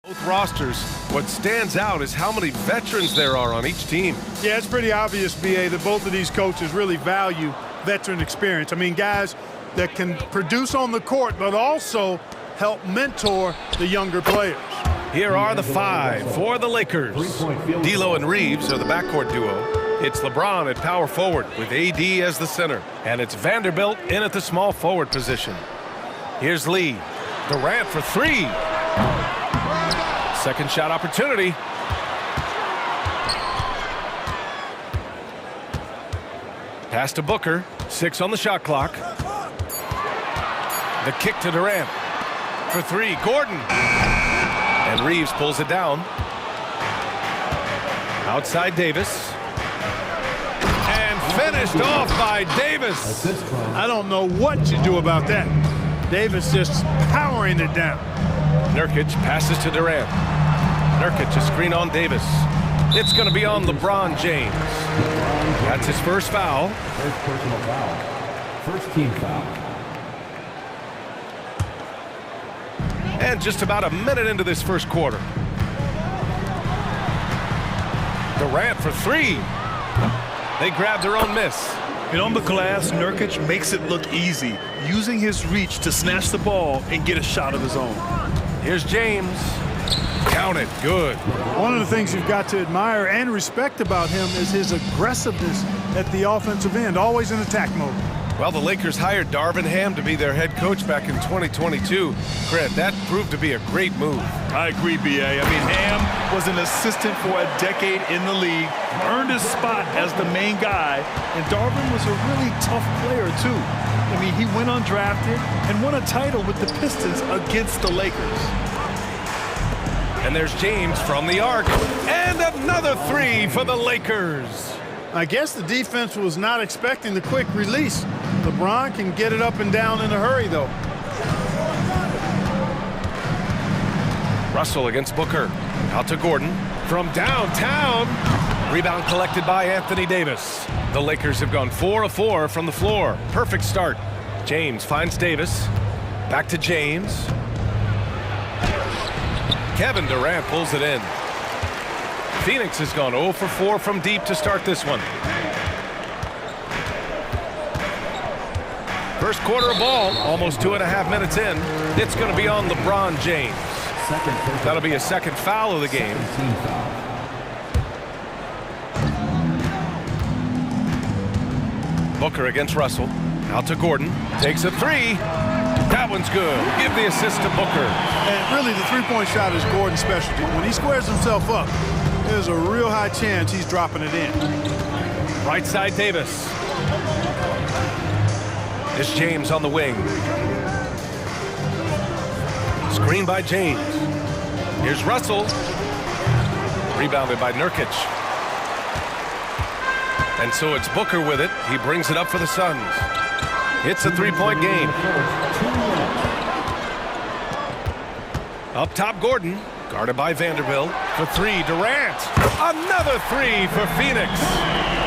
Both rosters, what stands out is how many veterans there are on each team. Yeah, it's pretty obvious, B.A., that both of these coaches really value veteran experience. I mean, guys that can produce on the court, but also help mentor the younger players. Here are the five for the Lakers. D'Lo and Reeves are the backcourt duo. It's LeBron at power forward with AD as the center. And it's Vanderbilt in at the small forward position. Here's Lee. Durant for three. Second shot opportunity. Pass to Booker. 6 on the shot clock. The kick to Durant. For three, Gordon. And Reeves pulls it down. Outside Davis. And finished off by Davis. I don't know what you do about that. Davis just powering it down. Nurkic passes to Durant. Nurkic a screen on Davis. It's going to be on LeBron James. That's his first foul. First personal foul. First team foul. And just about a minute into this first quarter. Durant for three. They grab their own miss. And on the glass, Nurkic makes it look easy, using his reach to snatch the ball and get a shot of his own. Here's James. Count it. Good. One of the things you've got to admire and respect about him is his aggressiveness at the offensive end, always in attack mode. Well, the Lakers hired Darvin Ham to be their head coach back in 2022. Fred, that proved to be a great move. I agree, B.A. I mean, Ham was an assistant for a decade in the league, earned his spot as the main guy, and Darvin was a really tough player, too. I mean, he went undrafted and won a title with the Pistons against the Lakers. And there's James from the arc. And another three for the Lakers. I guess the defense was not expecting the quick release. LeBron can get it up and down in a hurry, though. Russell against Booker. Out to Gordon. From downtown. Rebound collected by Anthony Davis. The Lakers have gone 4 of 4 from the floor. Perfect start. James finds Davis. Back to James. Kevin Durant pulls it in. Phoenix has gone 0 for 4 from deep to start this one. First quarter of ball, almost 2.5 minutes in. It's going to be on LeBron James. That'll be a second foul of the game. Booker against Russell. Out to Gordon. Takes a three. That one's good. Give the assist to Booker. And really, the three-point shot is Gordon's specialty. When he squares himself up, there's a real high chance he's dropping it in. Right side Davis. It's James on the wing. Screen by James. Here's Russell. Rebounded by Nurkic. And so it's Booker with it. He brings it up for the Suns. It's a three-point game. Up top, Gordon. Guarded by Vanderbilt. For three, Durant. Another three for Phoenix.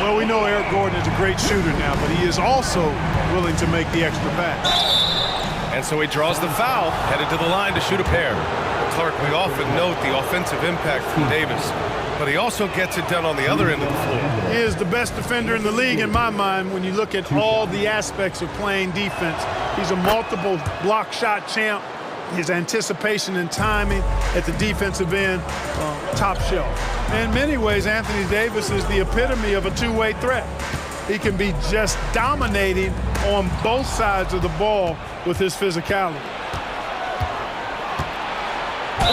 Well, we know Eric Gordon is a great shooter now, but he is also willing to make the extra pass. And so he draws the foul, headed to the line to shoot a pair. Clark, we often note the offensive impact from Davis, but he also gets it done on the other end of the floor. He is the best defender in the league in my mind when you look at all the aspects of playing defense. He's a multiple block shot champ. His anticipation and timing at the defensive end, top shelf. In many ways, Anthony Davis is the epitome of a two-way threat. He can be just dominating on both sides of the ball with his physicality.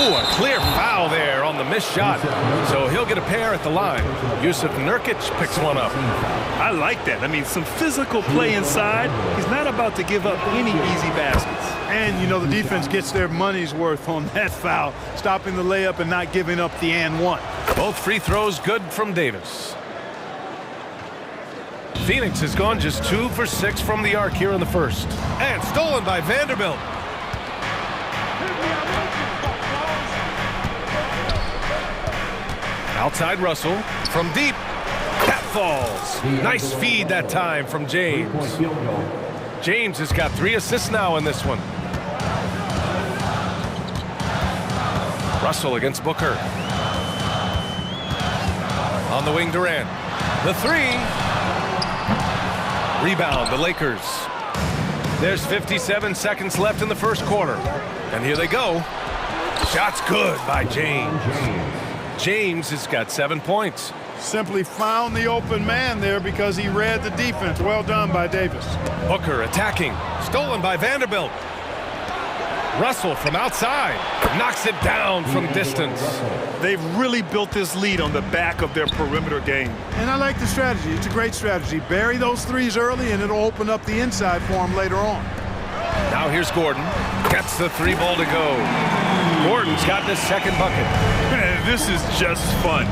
Oh, a clear foul there on the missed shot. So he'll get a pair at the line. Yusuf Nurkic picks one up. I like that. I mean, some physical play inside. He's not about to give up any easy baskets. And, you know, the defense gets their money's worth on that foul, stopping the layup and not giving up the and one. Both free throws good from Davis. Phoenix has gone just 2 for 6 from the arc here in the first. And stolen by Vanderbilt. Outside Russell from deep. That falls. Nice feed that time from James. James has got 3 assists now in this one. Russell against Booker. On the wing, Durant. The three. Rebound, the Lakers. There's 57 seconds left in the first quarter. And here they go. Shot's good by James. James has got 7 points. Simply found the open man there because he read the defense. Well done by Davis. Booker attacking. Stolen by Vanderbilt. Russell from outside. Knocks it down from distance. They've really built this lead on the back of their perimeter game. And I like the strategy. It's a great strategy. Bury those threes early, and it'll open up the inside for him later on. Now here's Gordon. Gets the three ball to go. Gordon's got the second bucket. This is just fun.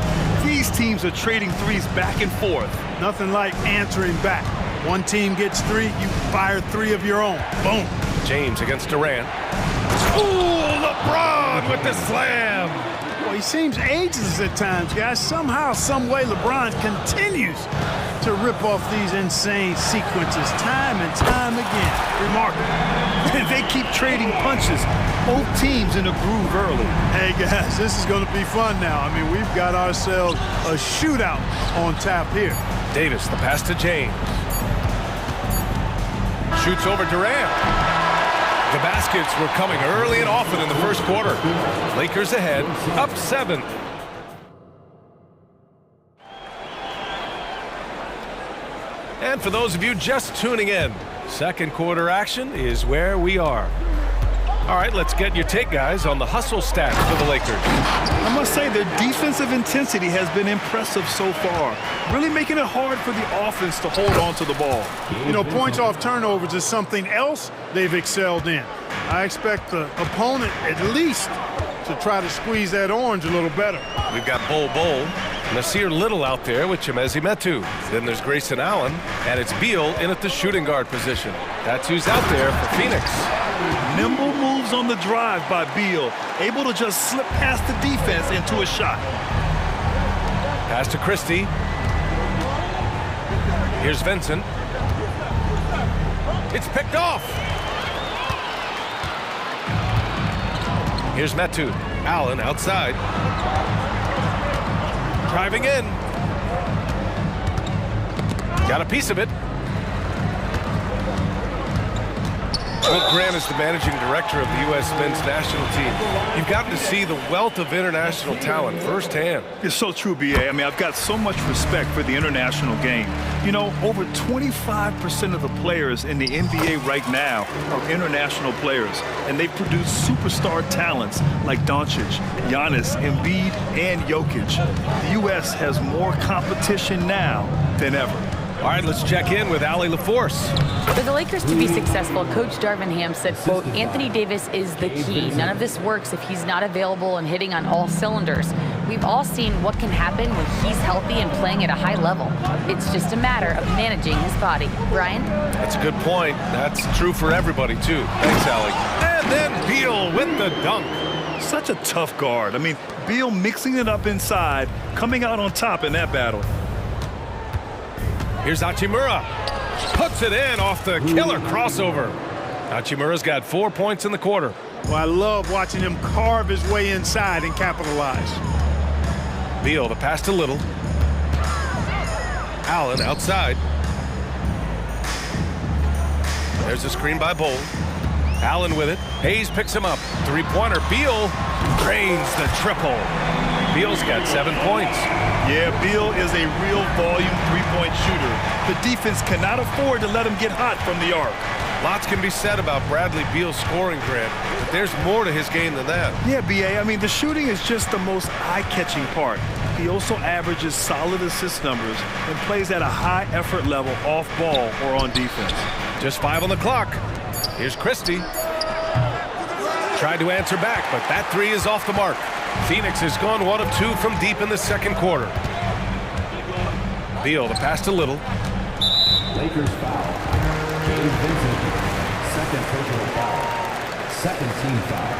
These teams are trading threes back and forth. Nothing like answering back. One team gets three, you fire three of your own. Boom. James against Durant. Ooh, LeBron with the slam. Well, he seems ageless at times, guys. Somehow, some way, LeBron continues to rip off these insane sequences time and time again. Remarkable. They keep trading punches. Both teams in a groove early. Hey, guys, this is going to be fun now. I mean, we've got ourselves a shootout on tap here. Davis, the pass to James. Shoots over Durant. The baskets were coming early and often in the first quarter. Lakers ahead, up 7. And for those of you just tuning in, second quarter action is where we are. All right, let's get your take, guys, on the hustle stats for the Lakers. I must say their defensive intensity has been impressive so far, really making it hard for the offense to hold on to the ball. You know, points off turnovers is something else they've excelled in. I expect the opponent at least to try to squeeze that orange a little better. We've got Bol, Nasir Little out there with Chemezi Metu. Then there's Grayson Allen, and it's Beal in at the shooting guard position. That's who's out there for Phoenix. Nimble moves on the drive by Beal, able to just slip past the defense into a shot. Pass to Christie. Here's Vincent. It's picked off. Here's Metu. Allen outside. Driving in. Got a piece of it. Well, Grant is the managing director of the U.S. men's national team. You've gotten to see the wealth of international talent firsthand. It's so true, B.A. I mean, I've got so much respect for the international game. You know, over 25% of the players in the NBA right now are international players, and they've produced superstar talents like Doncic, Giannis, Embiid, and Jokic. The U.S. has more competition now than ever. All right, let's check in with Allie LaForce. For the Lakers to be successful, Coach Darvin Ham said, quote, Anthony Davis is the key. None of this works if he's not available and hitting on all cylinders. We've all seen what can happen when he's healthy and playing at a high level. It's just a matter of managing his body. Brian? That's a good point. That's true for everybody, too. Thanks, Allie. And then Beal with the dunk. Such a tough guard. I mean, Beal mixing it up inside, coming out on top in that battle. Here's Hachimura. Puts it in off the killer crossover. Hachimura's got 4 points in the quarter. Well, I love watching him carve his way inside and capitalize. Beal, the pass to Little. Allen outside. There's a screen by Bol. Allen with it. Hayes picks him up. Three-pointer. Beal drains the triple. Beal's got 7 points. Yeah, Beal is a real volume three-point shooter. The defense cannot afford to let him get hot from the arc. Lots can be said about Bradley Beal's scoring, Grant, but there's more to his game than that. Yeah, B.A., I mean, the shooting is just the most eye-catching part. He also averages solid assist numbers and plays at a high effort level off ball or on defense. Just 5 on the clock. Here's Christie. Tried to answer back, but that three is off the mark. Phoenix has gone 1 of 2 from deep in the second quarter. Beal, the pass to Little. Lakers foul. Gabe Vincent, second personal foul. Second team foul.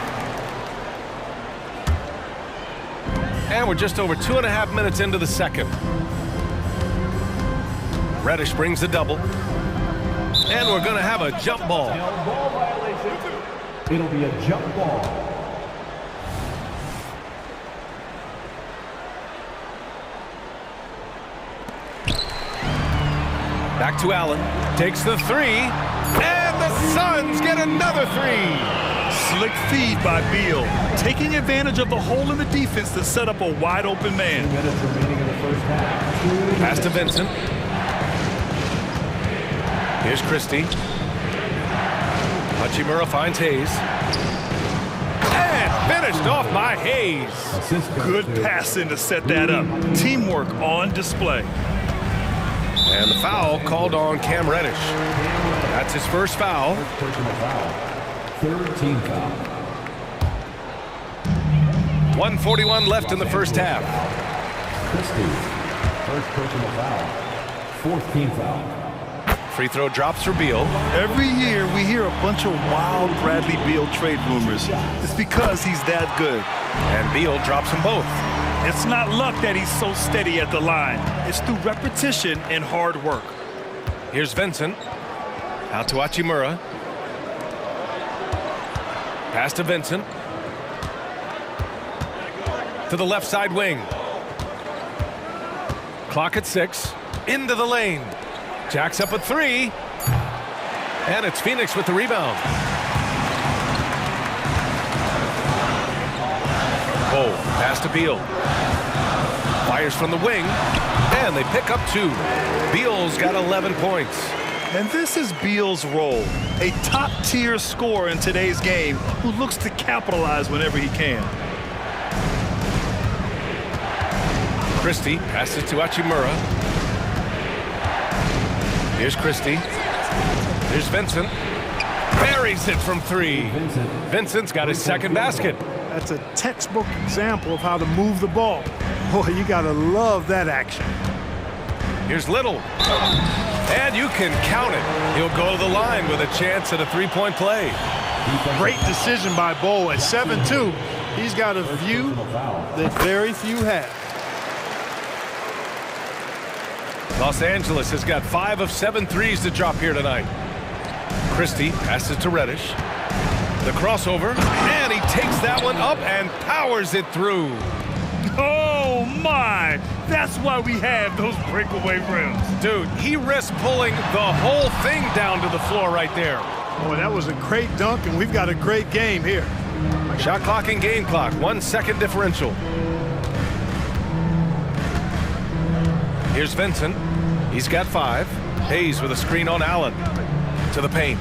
And we're just over 2.5 minutes into the second. Reddish brings the double. And we're going to have a jump ball. It'll be a jump ball. Back to Allen. Takes the three. And the Suns get another three. Slick feed by Beal, taking advantage of the hole in the defense to set up a wide-open man. 2 minutes remaining in the first half. Pass to Vincent. Here's Christie. Hachimura finds Hayes. And finished off by Hayes. Good passing to set that up. Teamwork on display. And the foul called on Cam Reddish. That's his first foul. Personal foul. 3rd team foul. 1:41 left in the first half. Christie. First personal foul. 4th team foul. Free throw drops for Beal. Every year we hear a bunch of wild Bradley Beal trade rumors. It's because he's that good. And Beal drops them both. It's not luck that he's so steady at the line. It's through repetition and hard work. Here's Vincent. Out to Hachimura. Pass to Vincent. To the left side wing. Clock at 6. Into the lane. Jacks up a three. And it's Phoenix with the rebound. Oh, pass to Beal. Fires from the wing. And they pick up 2. Beal's got 11 points. And this is Beal's role, a top-tier scorer in today's game who looks to capitalize whenever he can. Christie passes to Hachimura. Here's Christie. Here's Vincent. Buries it from 3. Vincent's got his second basket. That's a textbook example of how to move the ball. Boy, you got to love that action. Here's Little. And you can count it. He'll go to the line with a chance at a three-point play. Great decision by Bo at 7-2. He's got a view that very few have. Los Angeles has got 5 of 7 threes to drop here tonight. Christie passes to Reddish. The crossover, and he takes that one up and powers it through. Oh, my! That's why we have those breakaway rims. Dude, he risked pulling the whole thing down to the floor right there. Boy, that was a great dunk, and we've got a great game here. Shot clock and game clock, 1 second differential. Here's Vincent. He's got 5. Hayes with a screen on Allen. To the paint.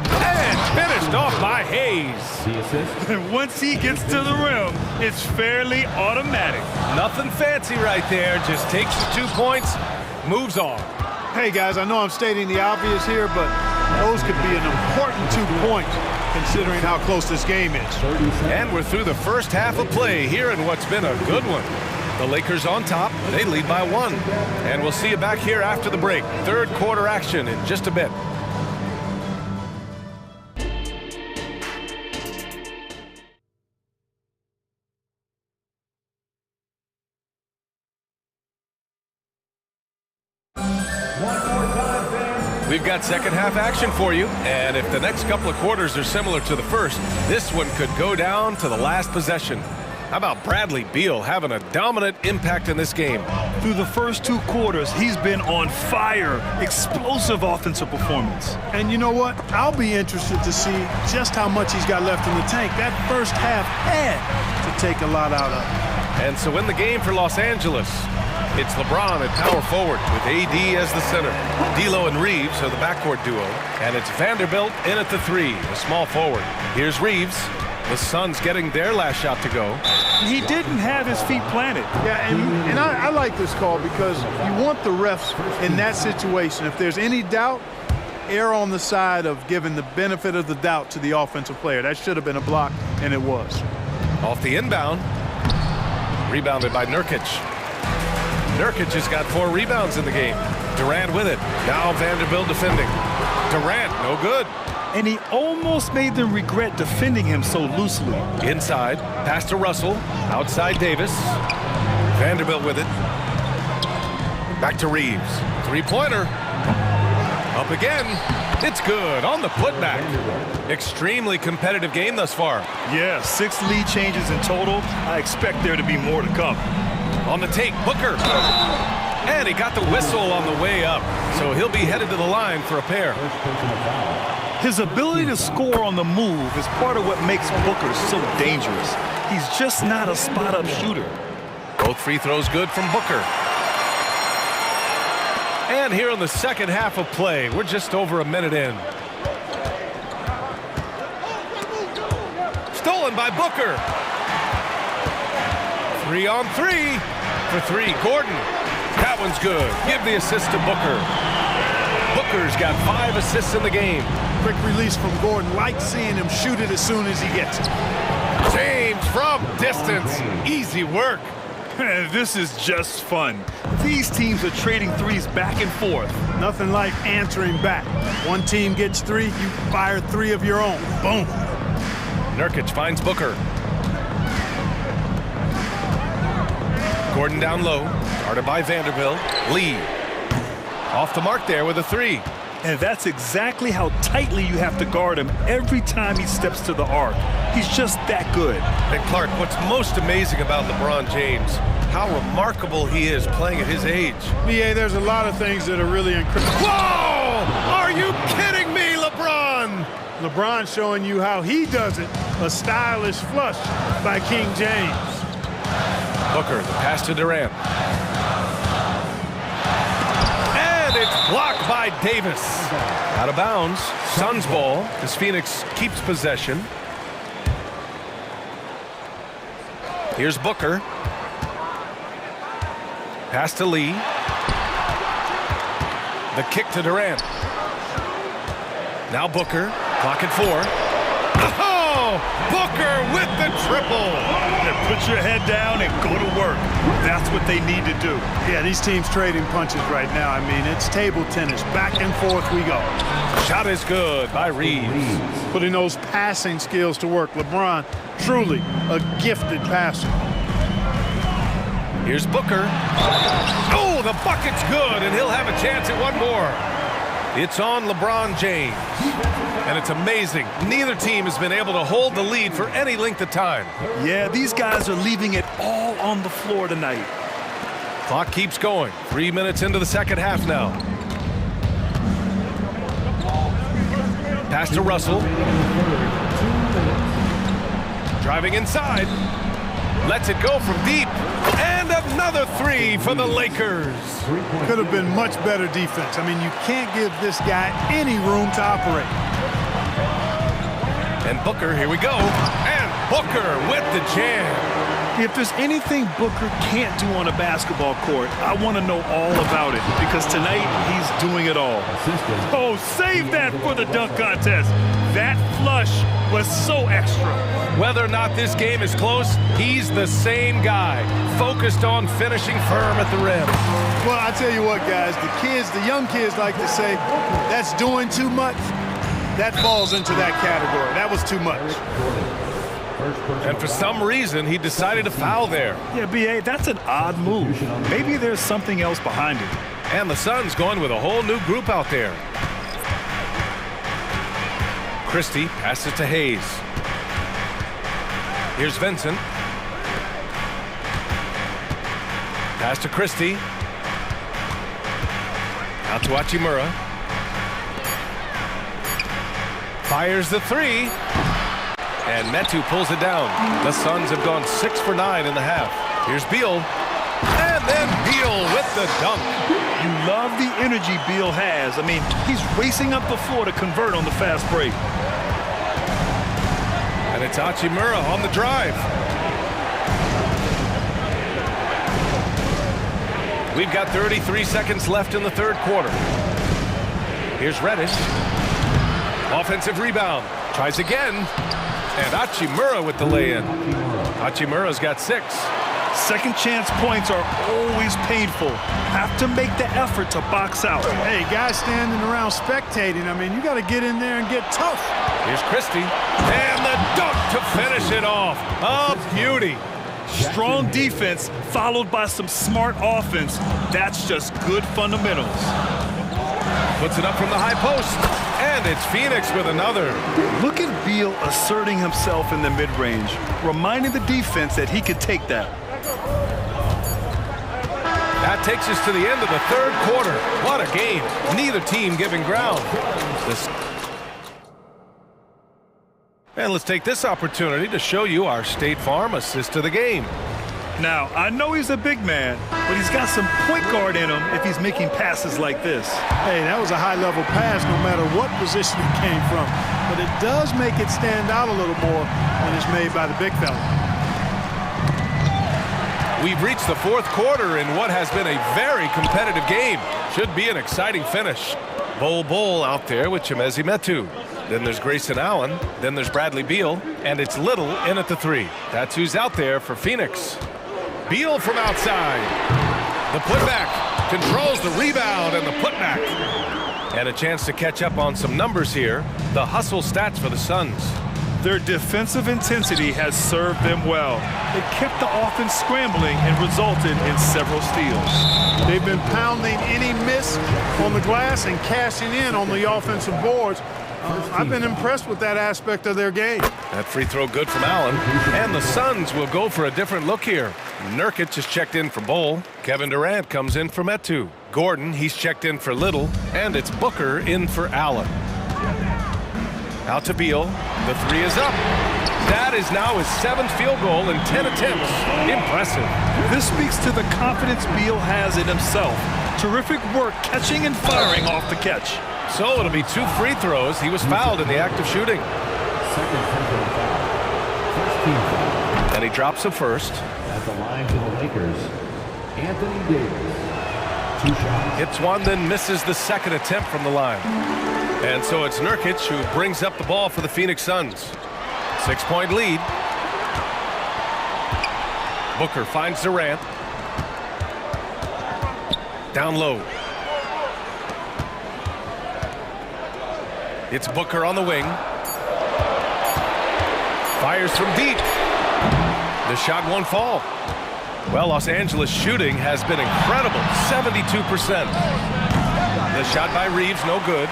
And finished off by Hayes. The assist. And once he gets to the rim, it's fairly automatic. Nothing fancy right there. Just takes the 2 points, moves on. Hey, guys, I know I'm stating the obvious here, but those could be an important 2 points considering how close this game is. And we're through the first half of play here in what's been a good one. The Lakers on top. They lead by 1. And we'll see you back here after the break. Third quarter action in just a bit. We've got second half action for you, and if the next couple of quarters are similar to the first, this one could go down to the last possession. How about Bradley Beal having a dominant impact in this game? Through the first 2 quarters, he's been on fire. Explosive offensive performance. And you know what? I'll be interested to see just how much he's got left in the tank. That first half had to take a lot out of it. And so in the game for Los Angeles, it's LeBron at power forward with AD as the center. D'Lo and Reeves are the backcourt duo. And it's Vanderbilt in at the 3, the small forward. Here's Reeves. The Suns getting their last shot to go. He didn't have his feet planted. Yeah, and I like this call because you want the refs in that situation. If there's any doubt, err on the side of giving the benefit of the doubt to the offensive player. That should have been a block, and it was. Off the inbound. Rebounded by Nurkic. Nurkic has got 4 rebounds in the game. Durant with it. Now Vanderbilt defending. Durant, no good. And he almost made them regret defending him so loosely. Inside, pass to Russell. Outside Davis. Vanderbilt with it. Back to Reeves. 3-pointer. Up again. It's good on the putback. Extremely competitive game thus far. Yeah, 6 lead changes in total. I expect there to be more to come. On the take, Booker. And he got the whistle on the way up, so he'll be headed to the line for a pair. First personal foul. His ability to score on the move is part of what makes Booker so dangerous. He's just not a spot-up shooter. Both free throws good from Booker. And here in the second half of play, we're just over a minute in. Stolen by Booker. 3-on-3 for three. Gordon. That one's good. Give the assist to Booker. Booker's got 5 assists in the game. Quick release from Gordon. Like seeing him shoot it as soon as he gets it. James from distance. Easy work. This is just fun. These teams are trading threes back and forth. Nothing like answering back. One team gets 3, you fire 3 of your own. Boom. Nurkic finds Booker. Gordon down low. Guarded by Vanderbilt. Lee. Off the mark there with a 3. And that's exactly how tightly you have to guard him every time he steps to the arc. He's just that good. And Clark, what's most amazing about LeBron James, how remarkable he is playing at his age. BA, there's a lot of things that are really incredible. Whoa! Are you kidding me, LeBron? LeBron showing you how he does it. A stylish flush by King James. Booker, the pass to Durant. And it's blocked by Davis. Out of bounds. Suns ball as Phoenix keeps possession. Here's Booker. Pass to Lee. The kick to Durant. Now Booker. Clock at 4. Oh! Booker with the triple. Put your head down and go to work. That's what they need to do. Yeah, these teams trading punches right now. I mean, it's table tennis. Back and forth we go. Shot is good by Reeves. Putting those passing skills to work. LeBron, truly a gifted passer. Here's Booker. Oh, the bucket's good, and he'll have a chance at one more. It's on LeBron James. And it's amazing. Neither team has been able to hold the lead for any length of time. Yeah, these guys are leaving it all on the floor tonight. Clock keeps going. 3 minutes into the second half now. Pass to Russell. Driving inside. Lets it go from deep. And another 3 for the Lakers. Could have been much better defense. I mean, you can't give this guy any room to operate. And Booker, here we go. And Booker with the jam. If there's anything Booker can't do on a basketball court, I want to know all about it, because tonight he's doing it all. Oh, save that for the dunk contest. That flush was so extra. Whether or not this game is close, he's the same guy, focused on finishing firm at the rim. Well, I tell you what, guys, the young kids like to say, that's doing too much. That falls into that category. That was too much. And for some reason, he decided to foul there. Yeah, B.A., that's an odd move. Maybe there's something else behind it. And the Suns going with a whole new group out there. Christie passes to Hayes. Here's Vincent. Pass to Christie. Out to Hachimura. Fires the 3. And Metu pulls it down. The Suns have gone 6 for 9 in the half. Here's Beal. And then Beal with the dunk. You love the energy Beal has. I mean, he's racing up the floor to convert on the fast break. And it's Hachimura on the drive. We've got 33 seconds left in the third quarter. Here's Reddish. Offensive rebound. Tries again. And Hachimura with the lay-in. Hachimura's got 6. Second chance points are always painful. Have to make the effort to box out. Hey, guys standing around spectating, I mean, you got to get in there and get tough. Here's Christie. And the dunk to finish it off. A beauty. Strong defense followed by some smart offense. That's just good fundamentals. Puts it up from the high post. And it's Phoenix with another. Look at Beal asserting himself in the mid-range, reminding the defense that he could take that. That takes us to the end of the third quarter. What a game. Neither team giving ground. And let's take this opportunity to show you our State Farm assist to the game. Now, I know he's a big man, but he's got some point guard in him if he's making passes like this. Hey, that was a high-level pass no matter what position it came from. But it does make it stand out a little more when it's made by the big fella. We've reached the fourth quarter in what has been a very competitive game. Should be an exciting finish. Bol out there with Chimezi Metu. Then there's Grayson Allen. Then there's Bradley Beal. And it's Little in at the three. That's who's out there for Phoenix. Beal from outside. The putback. Controls the rebound and the putback. And a chance to catch up on some numbers here. The hustle stats for the Suns. Their defensive intensity has served them well. It kept the offense scrambling and resulted in several steals. They've been pounding any miss on the glass and cashing in on the offensive boards. I've been impressed with that aspect of their game. That free throw good from Allen. And the Suns will go for a different look here. Nurkic is checked in for Bol. Kevin Durant comes in for Metu. Gordon, he's checked in for Little. And it's Booker in for Allen. Out to Beal. The three is up. That is now his 7th field goal in 10 attempts. Impressive. This speaks to the confidence Beal has in himself. Terrific work catching and firing off the catch. So it'll be 2 free throws. He was fouled in the act of shooting. Second personal foul. First team foul. And he drops a first. At the line for the Lakers, Anthony Davis. 2 shots. Hits one, then misses the second attempt from the line. And so it's Nurkic who brings up the ball for the Phoenix Suns. 6-point lead. Booker finds Durant. Down low. It's Booker on the wing. Fires from deep. The shot won't fall. Well, Los Angeles shooting has been incredible, 72%. The shot by Reeves, no good.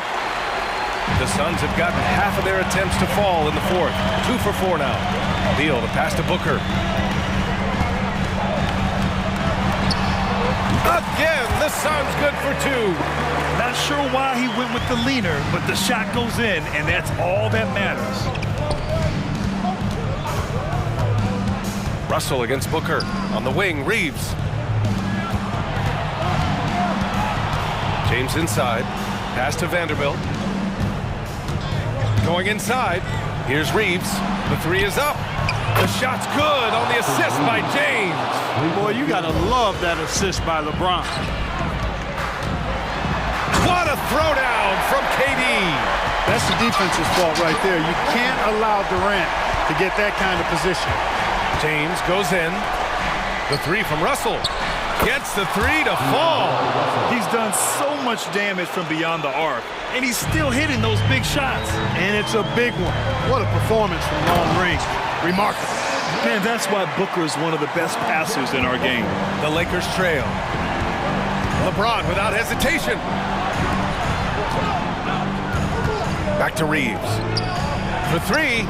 The Suns have gotten half of their attempts to fall in the fourth. 2 for 4 now. Beal, the pass to Booker. Again, the Suns good for 2. Not sure why he went with the leaner, but the shot goes in, and that's all that matters. Russell against Booker. On the wing, Reeves. James inside. Pass to Vanderbilt. Going inside. Here's Reeves. The three is up. The shot's good on the assist by James. Boy, you gotta love that assist by LeBron. What a throwdown from KD. That's the defense's fault right there. You can't allow Durant to get that kind of position. James goes in. The three from Russell. Gets the three to fall. He's done so much damage from beyond the arc, and he's still hitting those big shots. And it's a big one. What a performance from long range. Remarkable. Man, that's why Booker is one of the best passers in our game. The Lakers trail. LeBron without hesitation. Back to Reeves. For 3.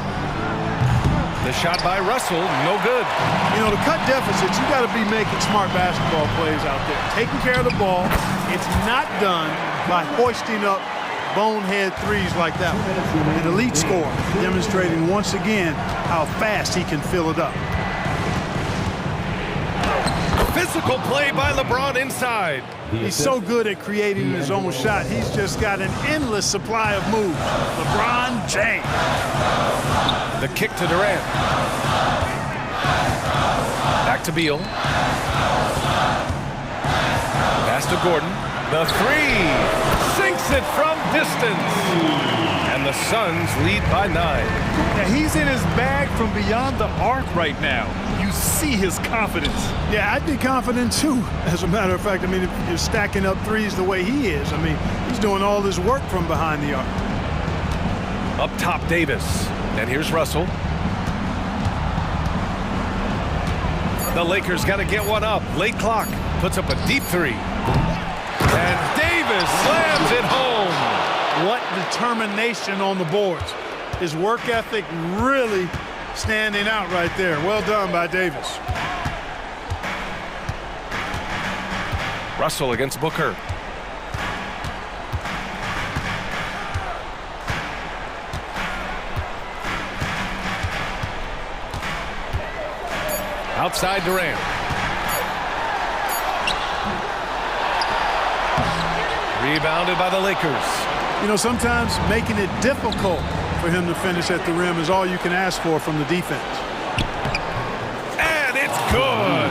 The shot by Russell, no good. You know, to cut deficits, you got to be making smart basketball plays out there. Taking care of the ball. It's not done by hoisting up bonehead threes like that one. An elite scorer, demonstrating once again how fast he can fill it up. Physical play by LeBron inside. He's so good at creating his own shot. He's just got an endless supply of moves. LeBron James. The kick to Durant. Back to Beal. Pass to Gordon. The three. Sinks it from distance. And the Suns lead by 9. Now he's in his bag from beyond the arc right now. You see his confidence. Yeah, I'd be confident too. As a matter of fact, I mean, if you're stacking up threes the way he is, I mean, he's doing all this work from behind the arc. Up top, Davis. And here's Russell. The Lakers got to get one up. Late clock. Puts up a deep 3. And Davis slams it home. What determination on the boards. His work ethic really standing out right there. Well done by Davis. Russell against Booker. Outside Durant. Rebounded by the Lakers. You know, sometimes making it difficult for him to finish at the rim is all you can ask for from the defense. And it's good.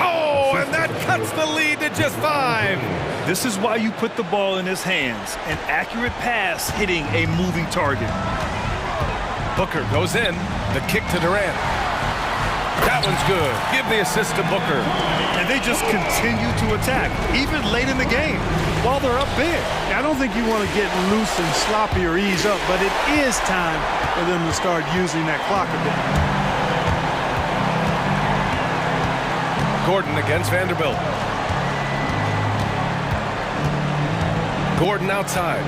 Oh, and that cuts the lead to just 5. This is why you put the ball in his hands. An accurate pass hitting a moving target. Booker goes in. The kick to Durant. That one's good. Give the assist to Booker. And they just continue to attack, even late in the game, while they're up big. I don't think you want to get loose and sloppy or ease up, but it is time for them to start using that clock a bit. Gordon against Vanderbilt. Gordon outside.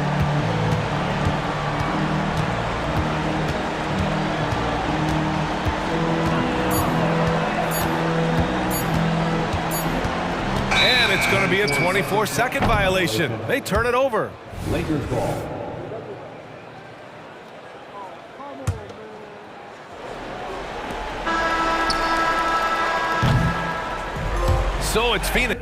And it's going to be a 24-second violation. They turn it over. Lakers ball. So it's Phoenix.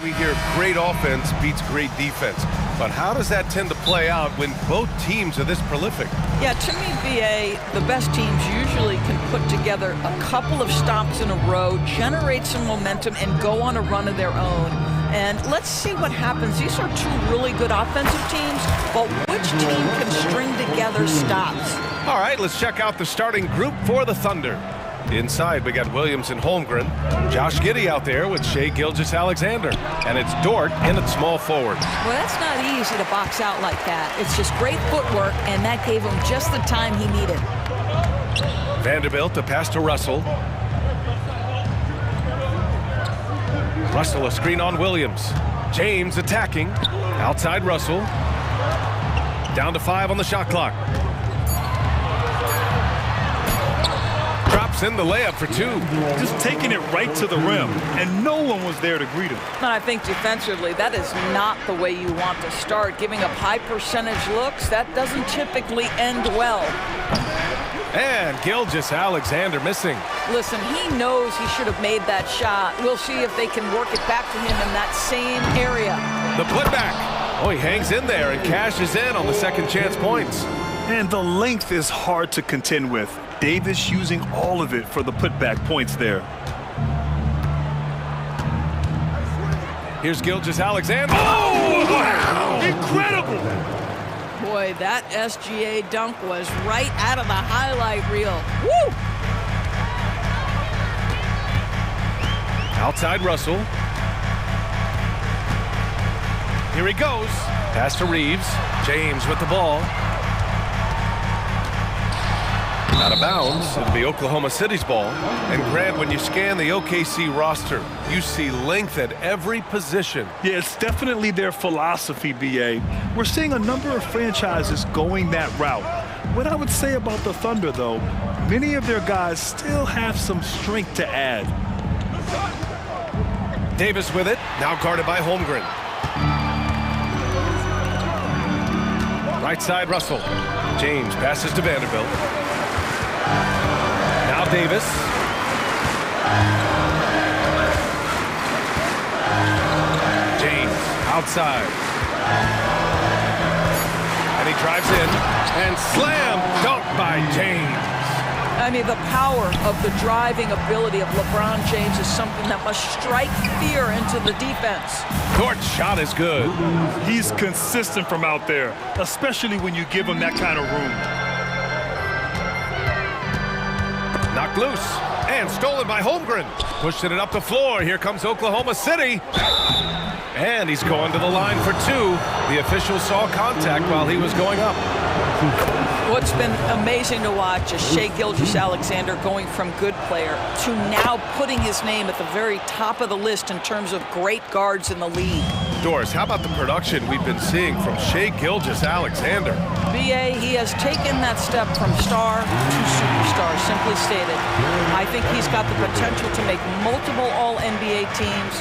We hear great offense beats great defense. But how does that tend to play out when both teams are this prolific? Yeah, to me, BA, the best teams usually can put together a couple of stops in a row, generate some momentum, and go on a run of their own. And let's see what happens. These are two really good offensive teams, but which team can string together stops? All right, let's check out the starting group for the Thunder. Inside, we got Williams and Holmgren. Josh Giddey out there with Shai Gilgeous-Alexander. And it's Dort in at small forward. Well, that's not easy to box out like that. It's just great footwork, and that gave him just the time he needed. Vanderbilt to pass to Russell. Russell a screen on Williams. James attacking. Outside Russell. Down to 5 on the shot clock. Drops in the layup for 2. Just taking it right to the rim, and no one was there to greet him. And I think defensively, that is not the way you want to start. Giving up high percentage looks, that doesn't typically end well. And Gilgeous-Alexander missing. Listen, he knows he should have made that shot. We'll see if they can work it back to him in that same area. The putback. Oh, he hangs in there and cashes in on the second chance points. And the length is hard to contend with. Davis using all of it for the putback points there. Here's Gilgeous-Alexander. Oh, wow! Incredible! Boy, that SGA dunk was right out of the highlight reel. Woo! Outside Russell. Here he goes. Pass to Reeves. James with the ball. Out of bounds. It'll be Oklahoma City's ball. And Grant, when you scan the OKC roster, you see length at every position. Yeah, it's definitely their philosophy, BA. We're seeing a number of franchises going that route. What I would say about the Thunder, though, many of their guys still have some strength to add. Davis with it. Now guarded by Holmgren. Right side, Russell. James passes to Vanderbilt. Now Davis. James outside. And he drives in. And slam dunk by James. I mean, the power of the driving ability of LeBron James is something that must strike fear into the defense. Dort's shot is good. He's consistent from out there, especially when you give him that kind of room. Knocked loose and stolen by Holmgren. Pushing it up the floor. Here comes Oklahoma City. And he's going to the line for 2. The official saw contact while he was going up. What's been amazing to watch is Shai Gilgeous-Alexander going from good player to now putting his name at the very top of the list in terms of great guards in the league. Doris, how about the production we've been seeing from Shai Gilgeous-Alexander? BA, he has taken that step from star to superstar, simply stated. I think he's got the potential to make multiple All-NBA teams,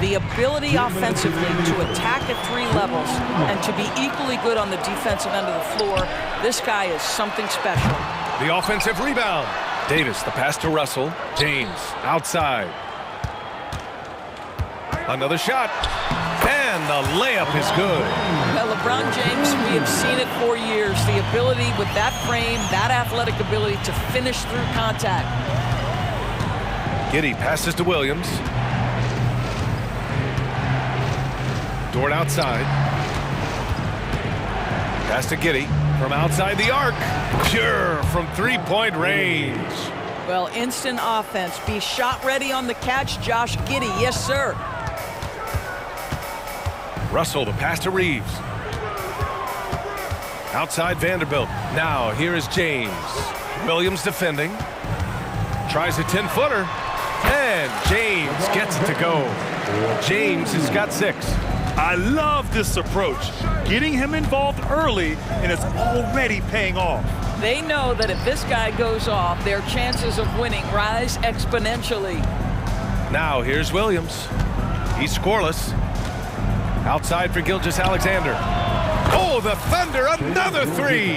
the ability offensively to attack at 3 levels, and to be equally good on the defensive end of the floor. This guy is something special. The offensive rebound. Davis, the pass to Russell. James, outside. Another shot. And the layup is good. Well, LeBron James, we have seen it for years. The ability with that frame, that athletic ability to finish through contact. Giddey passes to Williams. Dort outside. Pass to Giddey from outside the arc. Pure from 3-point range. Well, instant offense. Be shot ready on the catch, Josh Giddey. Yes, sir. Russell to pass to Reeves. Outside Vanderbilt. Now here is James. Williams defending. Tries a 10-footer. And James gets it to go. James has got 6. I love this approach. Getting him involved early, and it's already paying off. They know that if this guy goes off, their chances of winning rise exponentially. Now here's Williams. He's scoreless. Outside for Gilgeous-Alexander. Oh, the Thunder, another 3.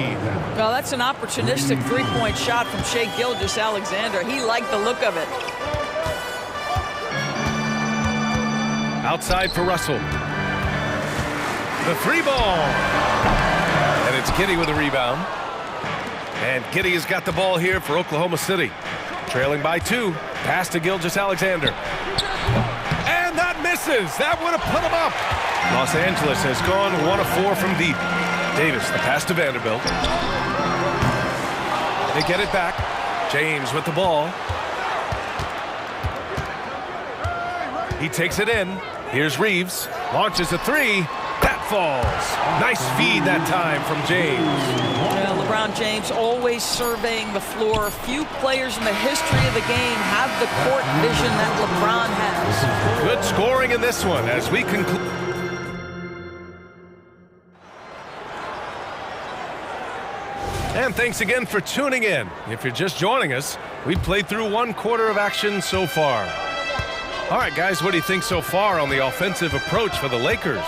Well, that's an opportunistic 3-point shot from Shai Gilgeous-Alexander. He liked the look of it. Outside for Russell. The three ball. And it's Giddey with a rebound. And Giddey has got the ball here for Oklahoma City. Trailing by 2. Pass to Gilgeous-Alexander. And that misses. That would have put him up. Los Angeles has gone 1 of 4 from deep. Davis, the pass to Vanderbilt. They get it back. James with the ball. He takes it in. Here's Reeves. Launches a 3. That falls. Nice feed that time from James. Yeah, LeBron James always surveying the floor. Few players in the history of the game have the court vision that LeBron has. Good scoring in this one as we conclude. And thanks again for tuning in. If you're just joining us, we've played through 1 quarter of action so far. All right, guys, what do you think so far on the offensive approach for the Lakers?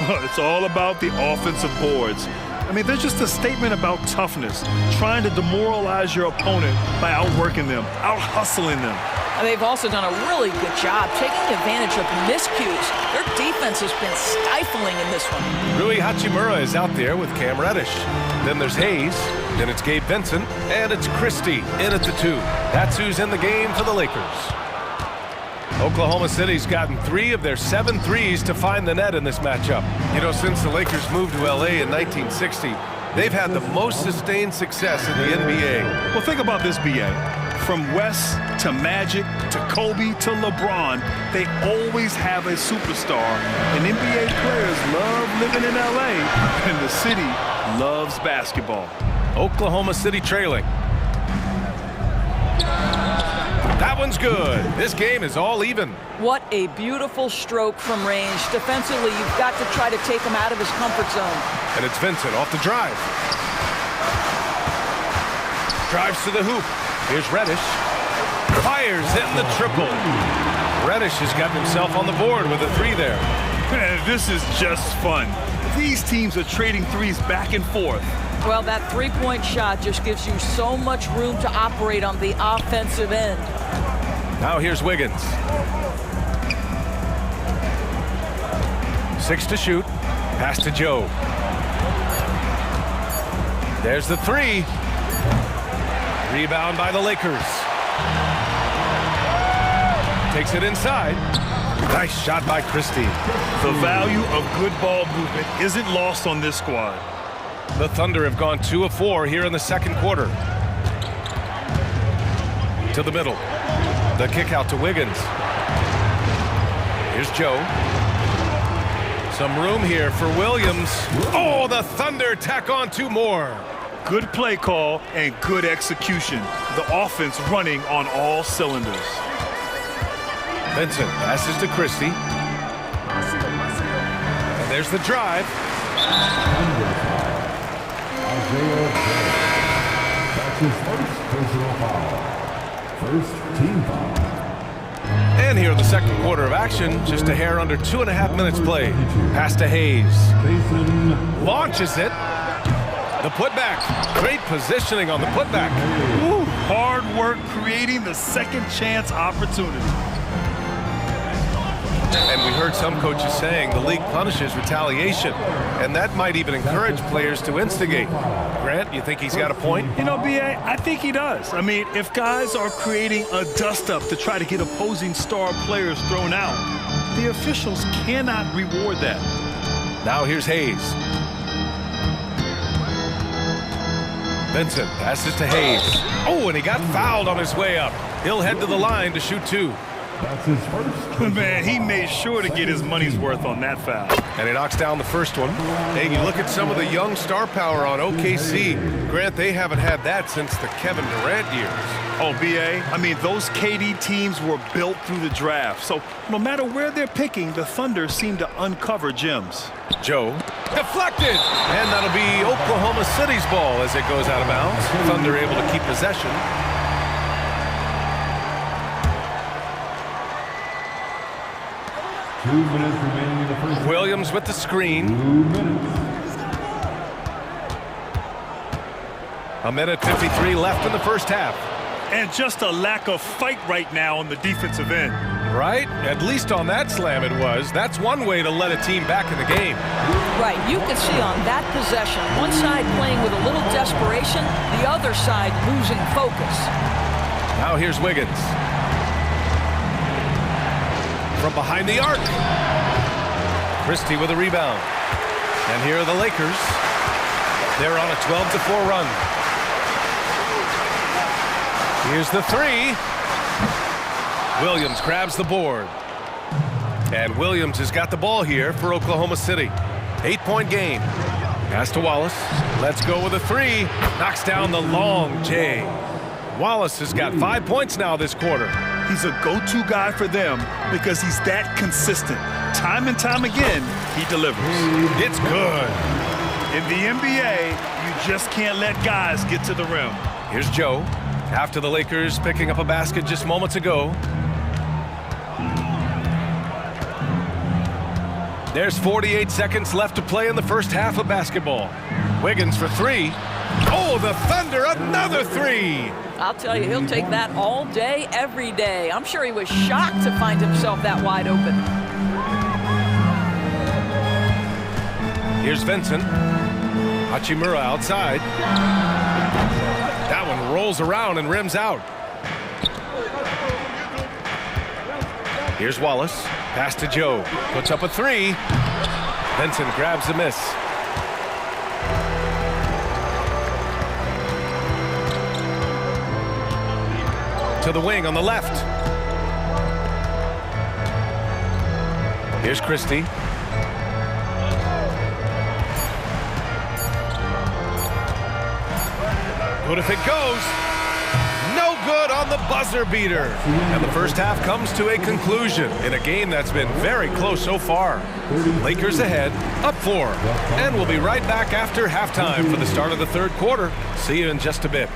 Well, it's all about the offensive boards. I mean, they're just a statement about toughness, trying to demoralize your opponent by outworking them, out-hustling them. And they've also done a really good job taking advantage of miscues. Their defense has been stifling in this one. Rui Hachimura is out there with Cam Reddish. Then there's Hayes, then it's Gabe Vincent, and it's Christie in at the 2. That's who's in the game for the Lakers. Oklahoma City's gotten 3 of their 7 threes to find the net in this matchup. You know, since the Lakers moved to LA in 1960, they've had the most sustained success in the NBA. Well, think about this, B.A. From West to Magic to Kobe to LeBron, they always have a superstar. And NBA players love living in LA, and the city loves basketball. Oklahoma City trailing. That one's good. This game is all even. What a beautiful stroke from range. Defensively, you've got to try to take him out of his comfort zone. And it's Vincent off the drive. Drives to the hoop. Here's Reddish. Fires in the triple. Reddish has got himself on the board with a 3 there. Man, this is just fun. These teams are trading threes back and forth. Well, that three-point shot just gives you so much room to operate on the offensive end. Now here's Wiggins. 6 to shoot. Pass to Joe. There's the 3. Rebound by the Lakers. Takes it inside. Nice shot by Christie. The value of good ball movement isn't lost on this squad. The Thunder have gone 2 of 4 here in the second quarter. To the middle. The kick out to Wiggins. Here's Joe. Some room here for Williams. Oh, the Thunder tack on 2 more. Good play call and good execution. The offense running on all cylinders. Vincent passes to Christie. And there's the drive. That's his first personal foul. First team foul. And here in the second quarter of action, just a hair under 2.5 minutes played. Pass to Hayes. Launches it. The putback. Great positioning on the putback. Woo, hard work creating the second chance opportunity. And we heard some coaches saying the league punishes retaliation, and that might even encourage players to instigate. Grant, you think he's got a point? You know, B.A., I think he does. I mean, if guys are creating a dust-up to try to get opposing star players thrown out, the officials cannot reward that. Now here's Hayes. Vincent passes to Hayes. Oh, and he got fouled on his way up. He'll head to the line to shoot 2. That's his first. Man, he made sure to get his money's worth on that foul. And he knocks down the first one. Hey, you look at some of the young star power on OKC. Grant, they haven't had that since the Kevin Durant years. Oh, B.A., I mean, those KD teams were built through the draft. So no matter where they're picking, the Thunder seem to uncover gems. Joe. Deflected! And that'll be Oklahoma City's ball as it goes out of bounds. Thunder able to keep possession. Remaining in the first. Williams with the screen. 2 minutes. A minute 53 left in the first half. And just a lack of fight right now on the defensive end. Right? At least on that slam it was. That's one way to let a team back in the game. Right, you can see on that possession, one side playing with a little desperation, the other side losing focus. Now here's Wiggins. From behind the arc. Christie with a rebound. And here are the Lakers. They're on a 12-4 run. Here's the three. Williams grabs the board. And Williams has got the ball here for Oklahoma City. 8-point game. Pass to Wallace. Let's go with a three. Knocks down the long J. Wallace has got 5 points now this quarter. He's a go-to guy for them because he's that consistent. Time and time again, he delivers. It's good. In the NBA, you just can't let guys get to the rim. Here's Joe. After the Lakers picking up a basket just moments ago. There's 48 seconds left to play in the first half of basketball. Wiggins for three. Oh, the Thunder, another three. I'll tell you, he'll take that all day, every day. I'm sure he was shocked to find himself that wide open. Here's Vincent. Hachimura outside. That one rolls around and rims out. Here's Wallace. Pass to Joe. Puts up a three. Vincent grabs the miss. To the wing on the left. Here's Christie. Good if it goes. No good on the buzzer beater. And the first half comes to a conclusion in a game that's been very close so far. Lakers ahead, up 4. And we'll be right back after halftime for the start of the third quarter. See you in just a bit.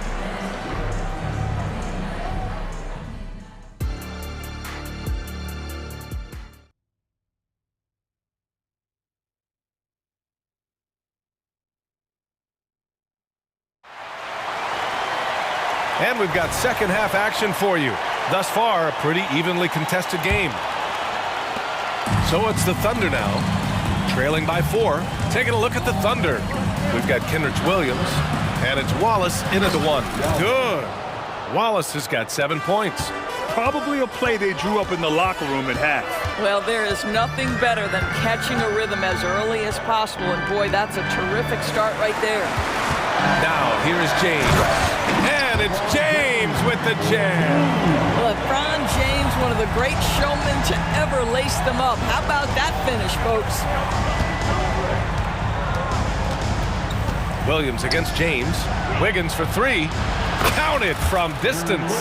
And we've got second half action for you. Thus far, a pretty evenly contested game. So it's the Thunder now, trailing by 4. Taking a look at the Thunder. We've got Kenrich Williams, and it's Wallace in at the 1. Good. Wallace has got 7 points. Probably a play they drew up in the locker room at half. Well, there is nothing better than catching a rhythm as early as possible, and boy, that's a terrific start right there. Now, here is James. And it's James with the jam. LeBron James, one of the great showmen to ever lace them up. How about that finish, folks? Williams against James. Wiggins for three. Count it from distance.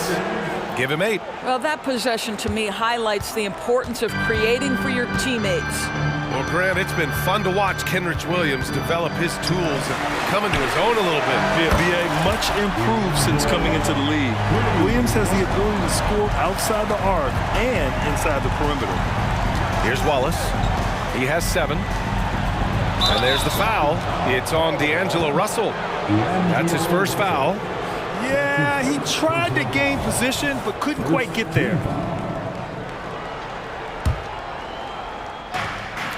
Give him 8. Well, that possession to me highlights the importance of creating for your teammates. Well, Grant, it's been fun to watch Kenrich Williams develop his tools and come into his own a little bit. BA much improved since coming into the league. Williams has the ability to score outside the arc and inside the perimeter. Here's Wallace. He has 7. And there's the foul. It's on D'Angelo Russell. That's his first foul. Yeah, he tried to gain position, but couldn't quite get there.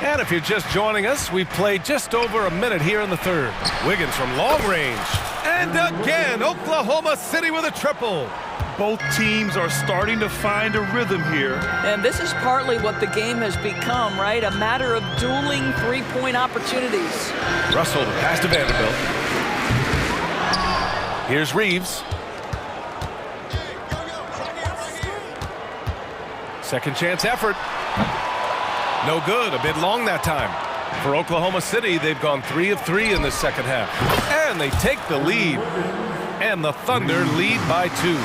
And if you're just joining us, we've played just over a minute here in the third. Wiggins from long range. And again, Oklahoma City with a triple. Both teams are starting to find a rhythm here. And this is partly what the game has become, right? A matter of dueling three-point opportunities. Russell pass to Vanderbilt. Here's Reeves. Second chance effort. No good, a bit long that time. For Oklahoma City, they've gone 3 of 3 in this second half. And they take the lead. And the Thunder lead by 2.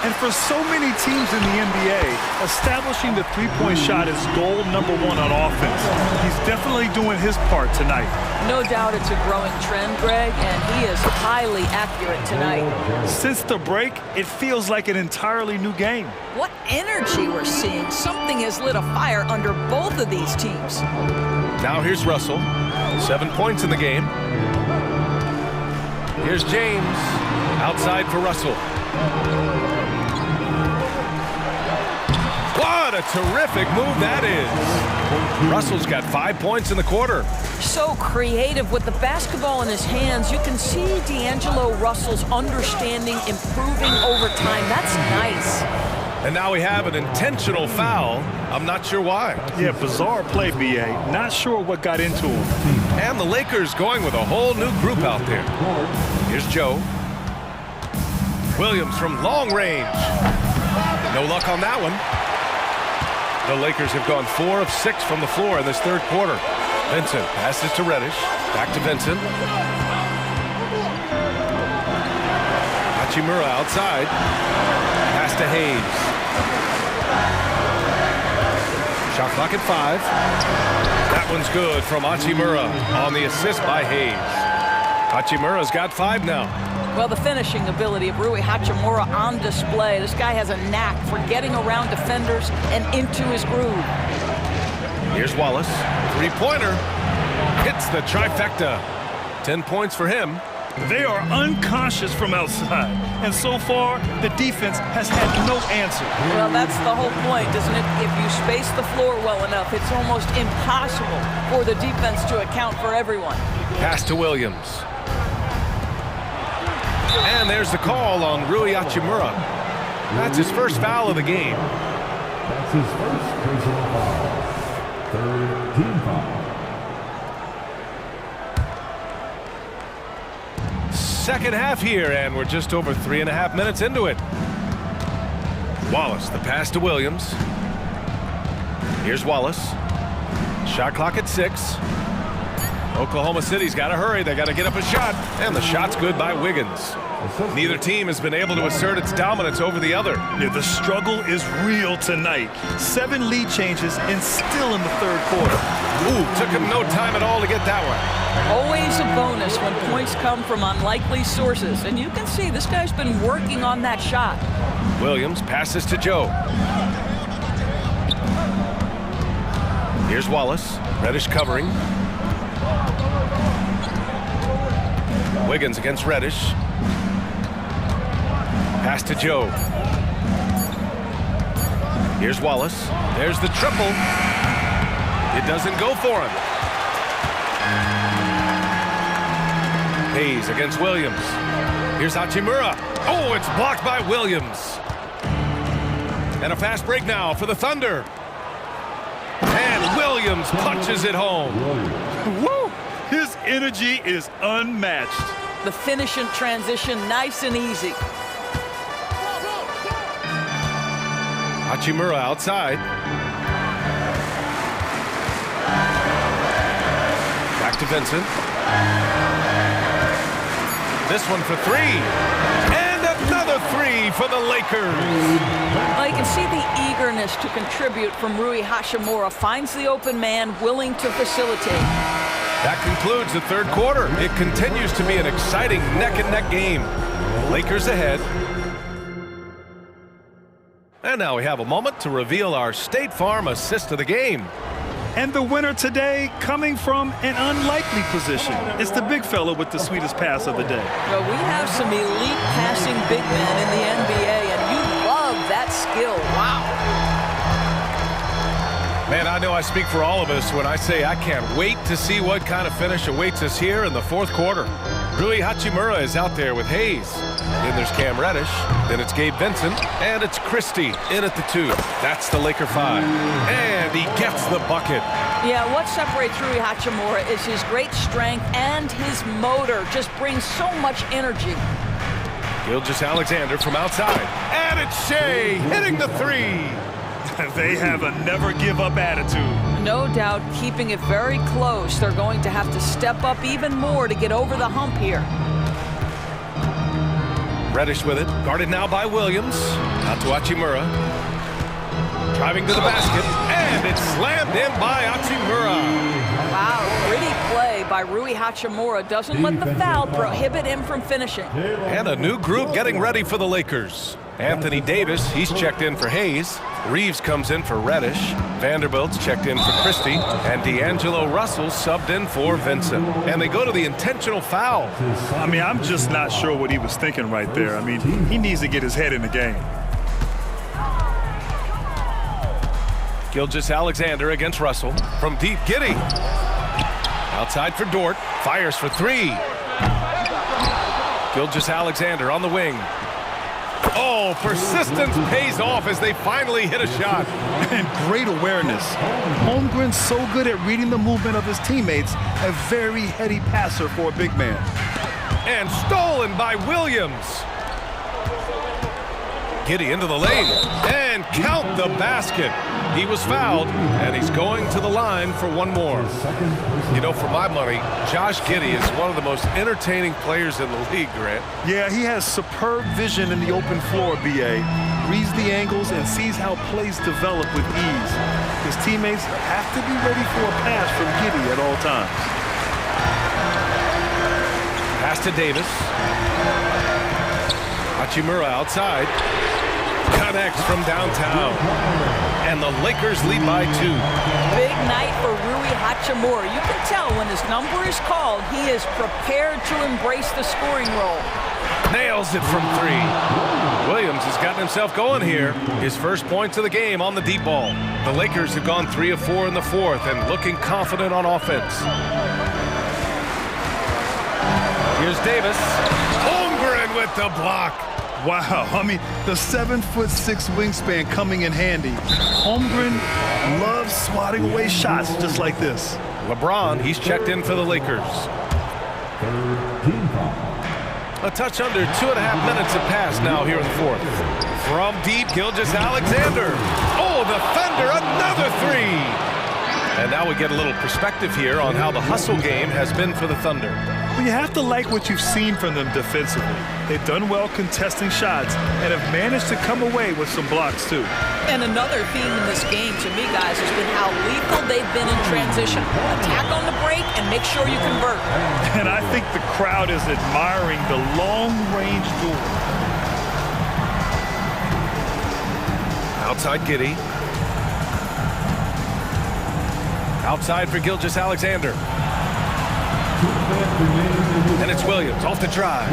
And for so many teams in the NBA, establishing the three-point shot is goal number 1 on offense. He's definitely doing his part tonight. No doubt it's a growing trend, Greg, and he is highly accurate tonight. Since the break, it feels like an entirely new game. What energy we're seeing. Something has lit a fire under both of these teams. Now here's Russell. 7 points in the game. Here's James. Outside for Russell. What a terrific move that is. Russell's got 5 points in the quarter. So creative with the basketball in his hands. You can see D'Angelo Russell's understanding improving over time. That's nice. And now we have an intentional foul. I'm not sure why. Yeah, bizarre play, B.A. Not sure what got into him. And the Lakers going with a whole new group out there. Here's Joe. Williams from long range. No luck on that one. The Lakers have gone 4 of 6 from the floor in this third quarter. Vincent passes to Reddish. Back to Vincent. Hachimura outside. Pass to Hayes. Shot clock at 5. That one's good from Hachimura on the assist by Hayes. Hachimura's got 5 now. Well, the finishing ability of Rui Hachimura on display. This guy has a knack for getting around defenders and into his groove. Here's Wallace. Three-pointer. Hits the trifecta. 10 points for him. They are unconscious from outside, and so far, the defense has had no answer. Well, that's the whole point, isn't it? If you space the floor well enough, it's almost impossible for the defense to account for everyone. Pass to Williams. And there's the call on Rui Hachimura. That's his first foul of the game. That's his first personal foul. Third team foul. Second half here, and we're just over 3.5 minutes into it. Wallace, the pass to Williams. Here's Wallace. Shot clock at 6. Oklahoma City's got to hurry. They got to get up a shot, and the shot's good by Wiggins. Neither team has been able to assert its dominance over the other. Yeah, the struggle is real tonight. 7 lead changes and still in the third quarter. Ooh, took him no time at all to get that one. Always a bonus when points come from unlikely sources, and you can see this guy's been working on that shot. Williams passes to Joe. Here's Wallace. Reddish covering. Wiggins against Reddish. Pass to Joe. Here's Wallace. There's the triple. It doesn't go for him. Hayes against Williams. Here's Hachimura. Oh, it's blocked by Williams. And a fast break now for the Thunder. And Williams punches it home. Woo! His energy is unmatched. The finish in transition, nice and easy. Hachimura outside. Back to Vincent. This one for 3. And another 3 for the Lakers. Well, you can see the eagerness to contribute from Rui Hachimura. Finds the open man, willing to facilitate. That concludes the third quarter. It continues to be an exciting neck-and-neck game. Lakers ahead. And now we have a moment to reveal our State Farm assist of the game. And the winner today coming from an unlikely position. It's the big fella with the sweetest pass of the day. Well, we have some elite passing big men in the NBA, and you love that skill. Wow. Man, I know I speak for all of us when I say I can't wait to see what kind of finish awaits us here in the fourth quarter. Rui Hachimura is out there with Hayes. Then there's Cam Reddish. Then it's Gabe Vincent. And it's Christie in at the 2. That's the Laker 5. And he gets the bucket. Yeah, what separates Rui Hachimura is his great strength and his motor. Just brings so much energy. Gilgeous-Alexander from outside. And it's Shea hitting the 3. They have a never-give-up attitude. No doubt, keeping it very close. They're going to have to step up even more to get over the hump here. Reddish with it. Guarded now by Williams. Out to Hachimura. Driving to the basket. And it's slammed in by Hachimura. Wow, pretty play by Rui Hachimura. Doesn't let the foul prohibit him from finishing. And a new group getting ready for the Lakers. Anthony Davis, he's checked in for Hayes. Reeves comes in for Reddish. Vanderbilt's checked in for Christie. And D'Angelo Russell subbed in for Vincent. And they go to the intentional foul. I mean, I'm just not sure what he was thinking right there. I mean, he needs to get his head in the game. Gilgeous-Alexander against Russell. From deep, Giddey. Outside for Dort. Fires for three. Gilgeous-Alexander on the wing. Oh, persistence pays off as they finally hit a shot. And great awareness. Holmgren's so good at reading the movement of his teammates. A very heady passer for a big man. And stolen by Williams. Giddey into the lane. And count the basket. He was fouled, and he's going to the line for one more. You know, for my money, Josh Giddey is one of the most entertaining players in the league, Grant. Yeah, he has superb vision in the open floor, B.A. Reads the angles and sees how plays develop with ease. His teammates have to be ready for a pass from Giddey at all times. Pass to Davis. Hachimura outside. Connects from downtown. And the Lakers lead by 2. Big night for Rui Hachimura. You can tell when his number is called, he is prepared to embrace the scoring role. Nails it from 3. Williams has gotten himself going here. His first points of the game on the deep ball. The Lakers have gone 3 of 4 in the fourth and looking confident on offense. Here's Davis. Holmgren with the block. Wow, I mean, the 7'6" wingspan coming in handy. Holmgren loves swatting away shots just like this. LeBron, he's checked in for the Lakers. A touch under 2.5 minutes have passed now here in the fourth. From deep, Gilgeous-Alexander. Oh, the Thunder, another 3. And now we get a little perspective here on how the hustle game has been for the Thunder. Well, you have to like what you've seen from them defensively. They've done well contesting shots and have managed to come away with some blocks, too. And another theme in this game, to me, guys, has been how lethal they've been in transition. Attack on the break and make sure you convert. And I think the crowd is admiring the long-range duel. Outside Giddey. Outside for Gilgeous-Alexander. And it's Williams off the drive.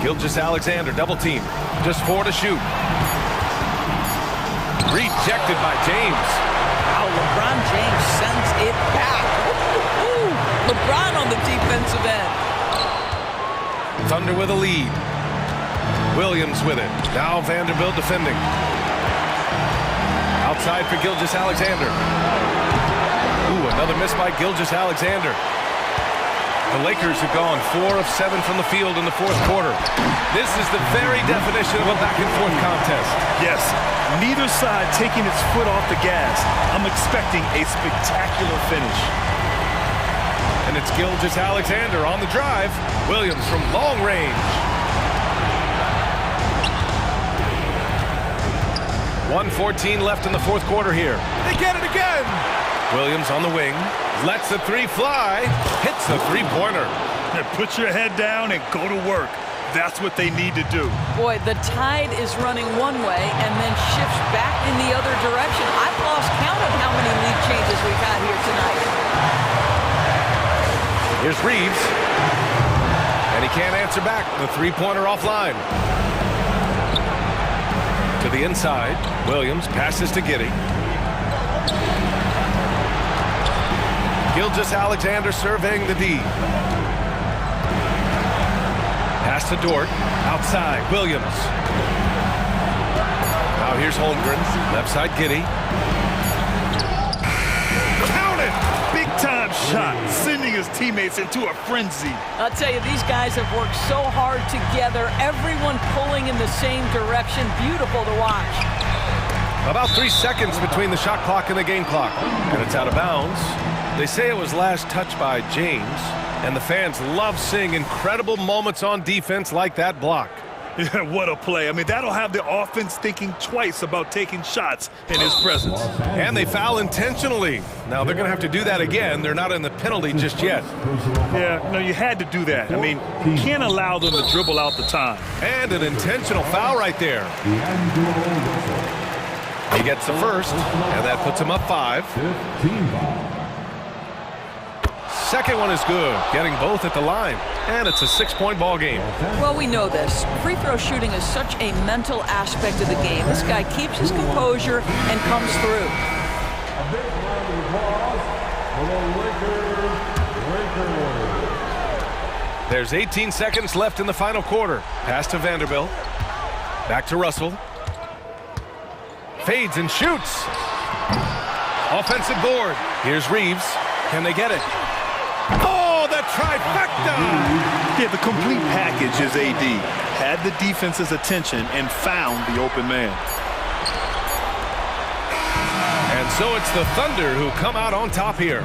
Gilgeous-Alexander double team. Just 4 to shoot. Rejected by James. Wow, LeBron James sends it back. Ooh, LeBron on the defensive end. Thunder with a lead. Williams with it. Now Vanderbilt defending. Outside for Gilgeous-Alexander. Ooh, another miss by Gilgeous-Alexander. The Lakers have gone 4 of 7 from the field in the fourth quarter. This is the very definition of a back-and-forth contest. Yes, neither side taking its foot off the gas. I'm expecting a spectacular finish. And it's Gilgeous-Alexander on the drive. Williams from long range. 1:14 left in the fourth quarter here. They get it again. Williams on the wing, lets the 3 fly, hits the 3-pointer. Put your head down and go to work. That's what they need to do. Boy, the tide is running one way and then shifts back in the other direction. I've lost count of how many lead changes we've had here tonight. Here's Reeves. And he can't answer back. The 3-pointer offline. To the inside, Williams passes to Giddey. Gilgeous-Alexander surveying the D. Pass to Dort. Outside, Williams. Now here's Holmgren. Left side, Giddey. Count it! Big-time shot, sending his teammates into a frenzy. I'll tell you, these guys have worked so hard together. Everyone pulling in the same direction. Beautiful to watch. About 3 seconds between the shot clock and the game clock. And it's out of bounds. They say it was last touched by James, and the fans love seeing incredible moments on defense like that block. Yeah, what a play. I mean, that'll have the offense thinking twice about taking shots in his presence. And they foul intentionally. Now they're going to have to do that again. They're not in the penalty just yet. Yeah, no, you had to do that. I mean, you can't allow them to dribble out the time. And an intentional foul right there. He gets the first, and that puts him up 5. Second one is good, getting both at the line, and it's a 6-point ball game. Well, we know this. Free throw shooting is such a mental aspect of the game. This guy keeps his composure and comes through. There's 18 seconds left in the final quarter. Pass to Vanderbilt. Back to Russell. Fades and shoots. Offensive board. Here's Reeves. Can they get it? Oh, the trifecta! Yeah, the complete package is AD. Had the defense's attention and found the open man. And so it's the Thunder who come out on top here.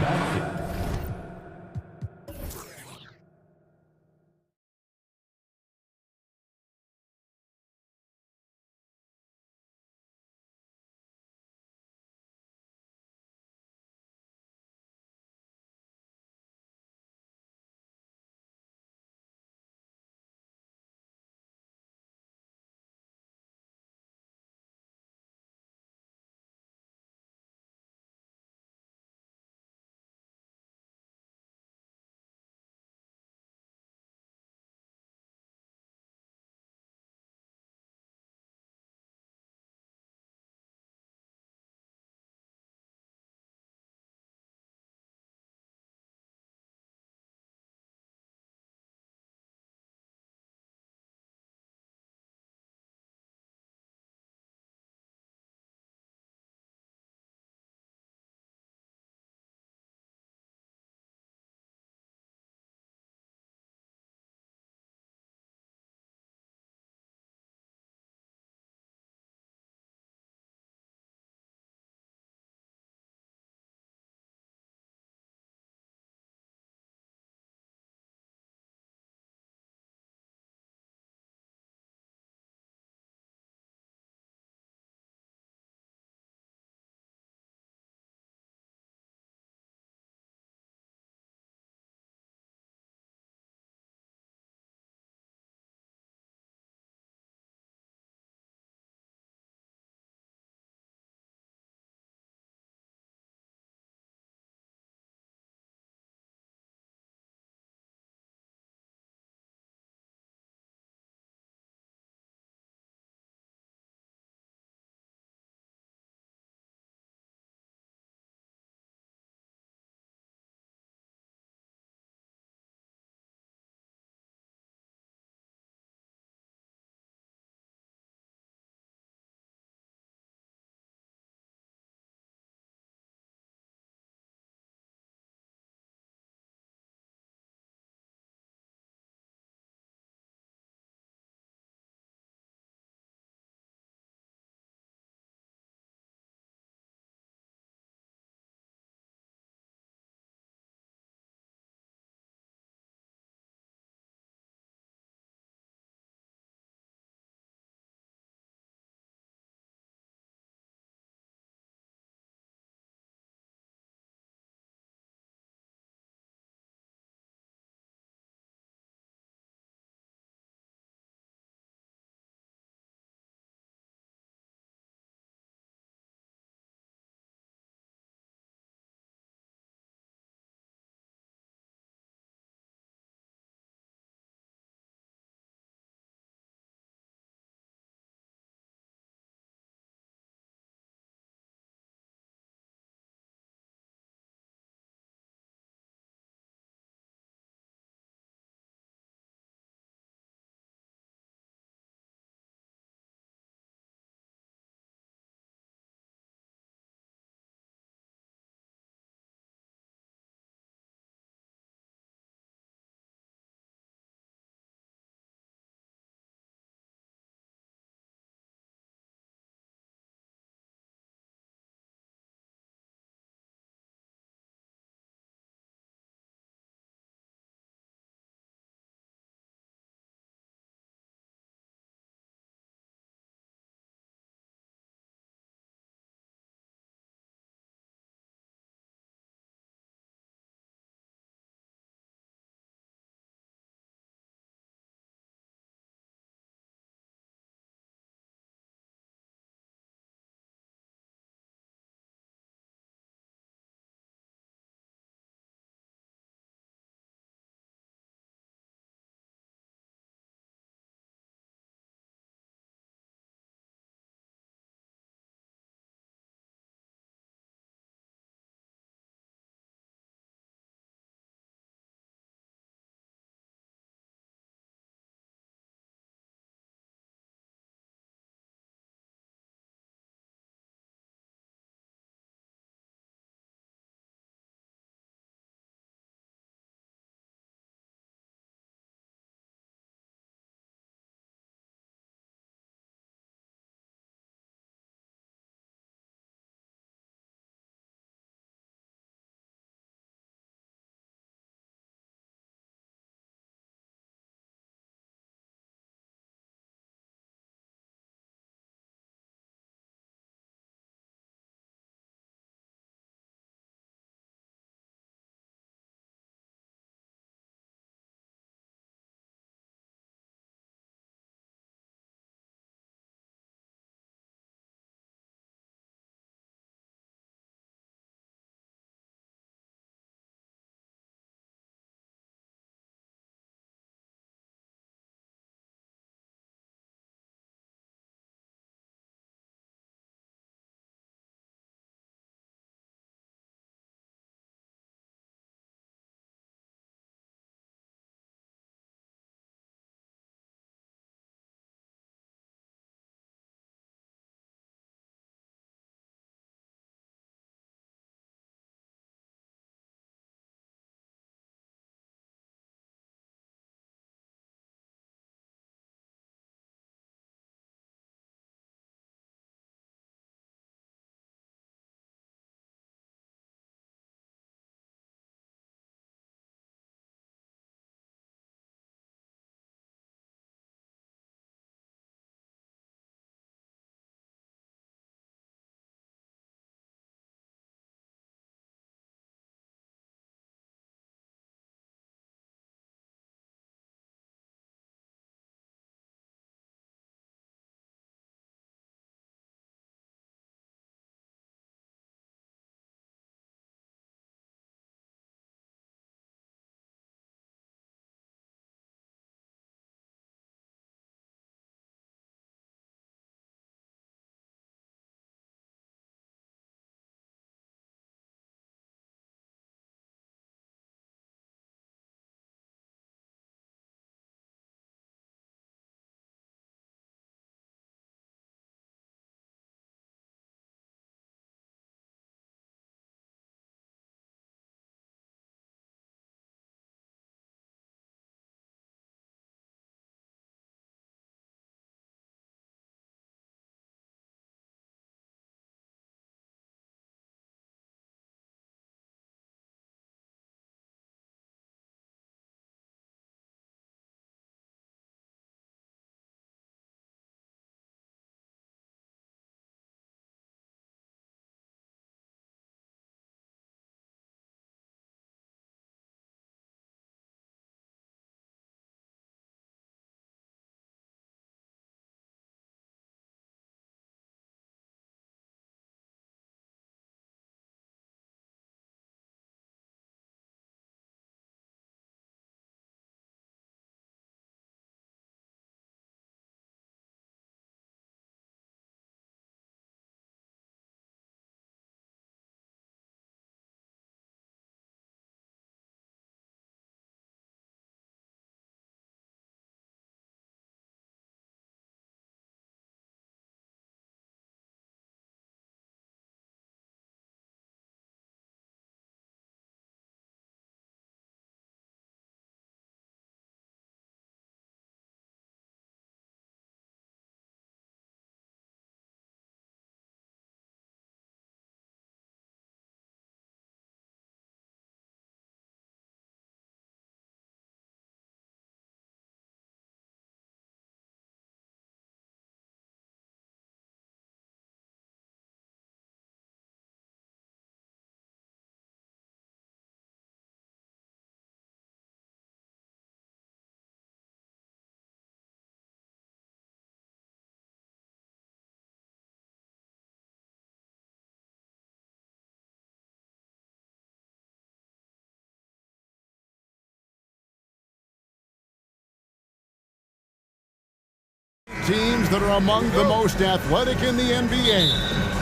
teams that are among the most athletic in the NBA.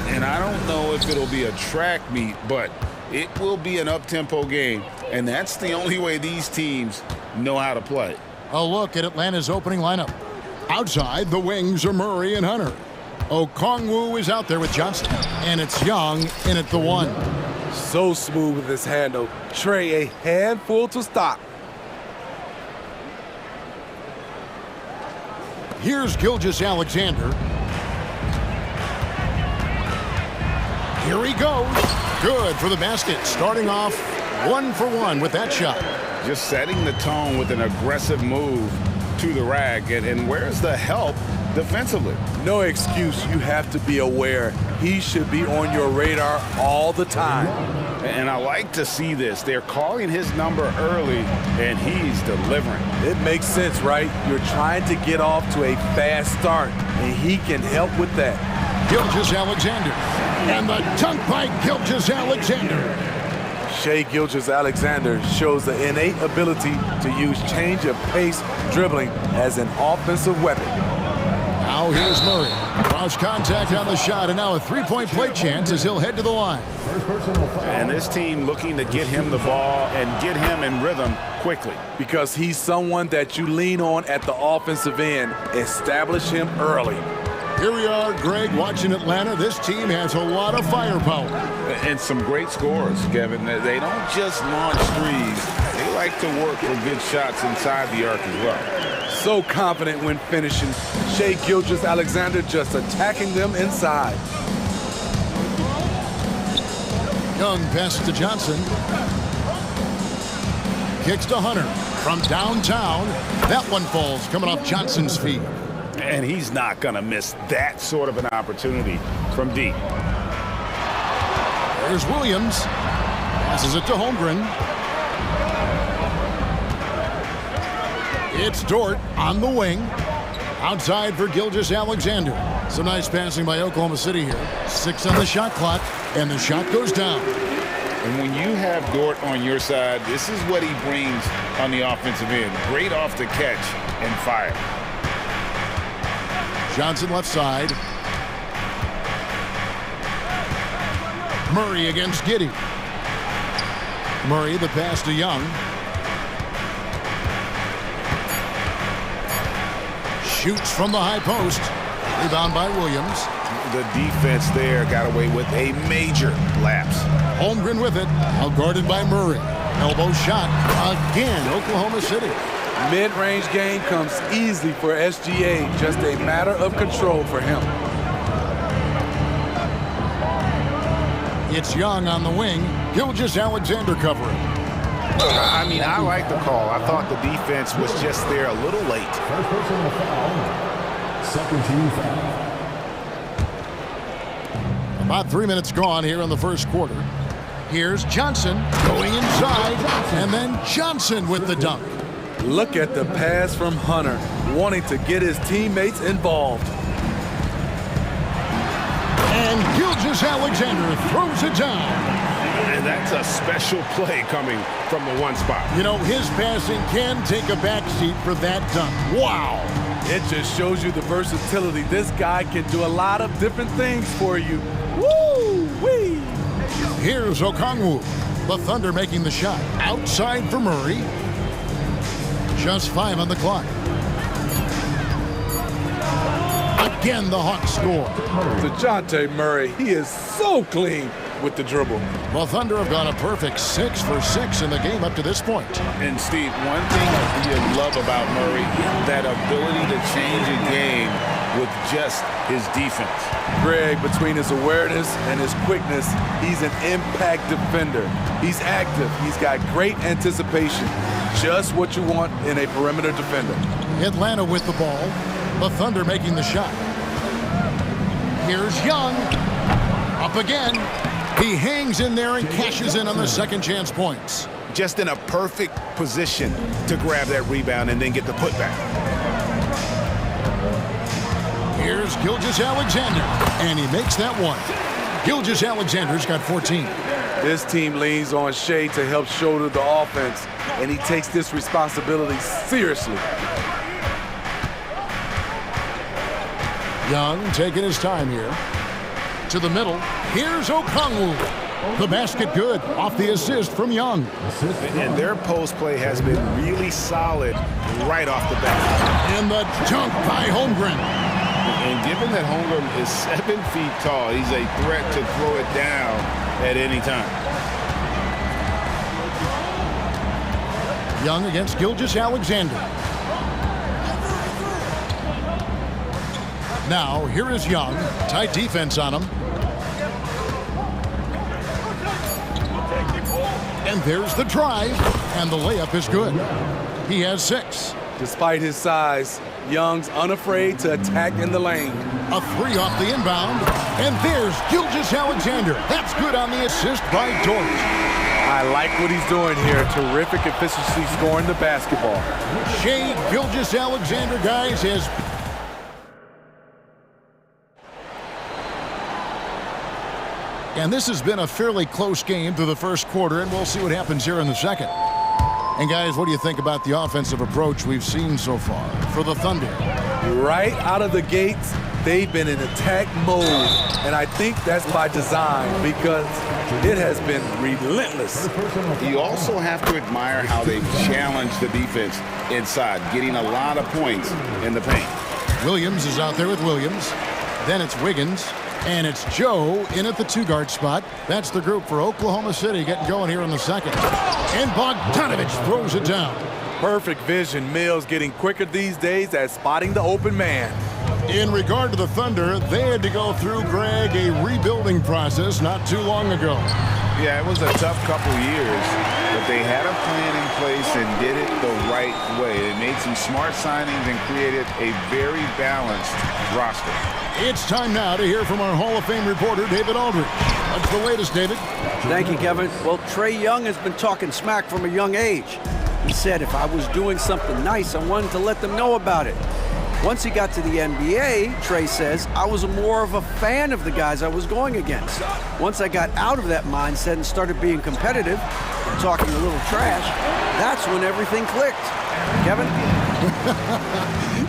And I don't know if it'll be a track meet, but it will be an up-tempo game. And that's the only way these teams know how to play. A look at Atlanta's opening lineup. Outside, the wings are Murray and Hunter. Okongwu is out there with Johnson. And it's Young in at the one. So smooth with his handle. Trey, a handful to stop. Here's Gilgeous-Alexander. Here he goes. Good for the basket. Starting off 1 for 1 with that shot. Just setting the tone with an aggressive move to the rack. And where's the help defensively? No excuse. You have to be aware. He should be on your radar all the time. And I like to see this. They're calling his number early, and he's delivering. It makes sense, right? You're trying to get off to a fast start, and he can help with that. Gilgeous-Alexander. And the dunk by Gilgeous-Alexander. Shai Gilgeous-Alexander shows the innate ability to use change of pace dribbling as an offensive weapon. Now here's Murray. Cross contact on the shot, and now a three-point play chance as he'll head to the line. And this team looking to get him the ball and get him in rhythm quickly. Because he's someone that you lean on at the offensive end. Establish him early. Here we are, Greg, watching Atlanta. This team has a lot of firepower. And some great scores, Kevin. They don't just launch threes. They like to work for good shots inside the arc as well. So confident when finishing. Shai Gilgeous-Alexander just attacking them inside. Young passes to Johnson. Kicks to Hunter from downtown. That one falls coming off Johnson's feet. And he's not going to miss that sort of an opportunity from deep. There's Williams. Passes it to Holmgren. It's Dort on the wing. Outside for Gilgeous-Alexander. Some nice passing by Oklahoma City here. 6 on the shot clock, and the shot goes down. And when you have Dort on your side, this is what he brings on the offensive end. Great off the catch and fire. Johnson left side. Murray against Giddey. Murray, the pass to Young. Shoots from the high post. Rebound by Williams. The defense there got away with a major lapse. Holmgren with it. Outguarded by Murray. Elbow shot. Again, Oklahoma City. Mid-range game comes easily for SGA. Just a matter of control for him. It's Young on the wing. Gilgeous-Alexander covering. I mean, I like the call. I thought the defense was just there a little late. First personal foul. Second team foul. About 3 minutes gone here in the first quarter. Here's Johnson going inside, and then Johnson with the dunk. Look at the pass from Hunter, wanting to get his teammates involved. And Gilgeous-Alexander throws it down. And that's a special play coming from the one spot. You know, his passing can take a backseat for that dunk. Wow. It just shows you the versatility. This guy can do a lot of different things for you. Woo-wee! Here's Okongwu. The Thunder making the shot. Outside for Murray. Just 5 on the clock. Again, the Hawks score. DeJounte Murray, he is so clean with the dribble. The Thunder have gone a perfect 6 for 6 in the game up to this point. And Steve, one thing you love about Murray, that ability to change a game with just his defense. Greg, between his awareness and his quickness, he's an impact defender. He's active. He's got great anticipation. Just what you want in a perimeter defender. Atlanta with the ball. The Thunder making the shot. Here's Young. Up again. He hangs in there and cashes in on the second chance points. Just in a perfect position to grab that rebound and then get the putback. Here's Gilgeous-Alexander, and he makes that one. Gilgeous-Alexander's got 14. This team leans on Shai to help shoulder the offense, and he takes this responsibility seriously. Young taking his time here. To the middle. Here's Okongwu. The basket good off the assist from Young. And their post play has been really solid right off the bat. And the dunk by Holmgren. And given that Holmgren is 7 feet tall, he's a threat to throw it down at any time. Young against Gilgeous-Alexander. Now, here is Young. Tight defense on him. And there's the drive, and the layup is good. He has 6. Despite his size, Young's unafraid to attack in the lane. A 3 off the inbound, and there's Gilgeous-Alexander. That's good on the assist by Dort. I like what he's doing here. Terrific efficiency scoring the basketball. Shea Gilgeous-Alexander, guys, has... And this has been a fairly close game through the first quarter, and we'll see what happens here in the second. And guys, what do you think about the offensive approach we've seen so far for the Thunder? Right out of the gates, they've been in attack mode. And I think that's by design because it has been relentless. You also have to admire how they've challenged the defense inside, getting a lot of points in the paint. Williams is out there with Williams. Then it's Wiggins. And it's Joe in at the 2-guard spot. That's the group for Oklahoma City getting going here in the second. And Bogdanovich throws it down. Perfect vision. Mills getting quicker these days at spotting the open man. In regard to the Thunder, they had to go through, Greg, a rebuilding process not too long ago. Yeah, it was a tough couple years, but they had a plan in place and did it the right way. They made some smart signings and created a very balanced roster. It's time now to hear from our Hall of Fame reporter, David Aldridge. What's the latest, David? Thank you, Kevin. Well, Trae Young has been talking smack from a young age. He said if I was doing something nice, I wanted to let them know about it. Once he got to the NBA, Trae says, I was more of a fan of the guys I was going against. Once I got out of that mindset and started being competitive, and talking a little trash, that's when everything clicked. Kevin?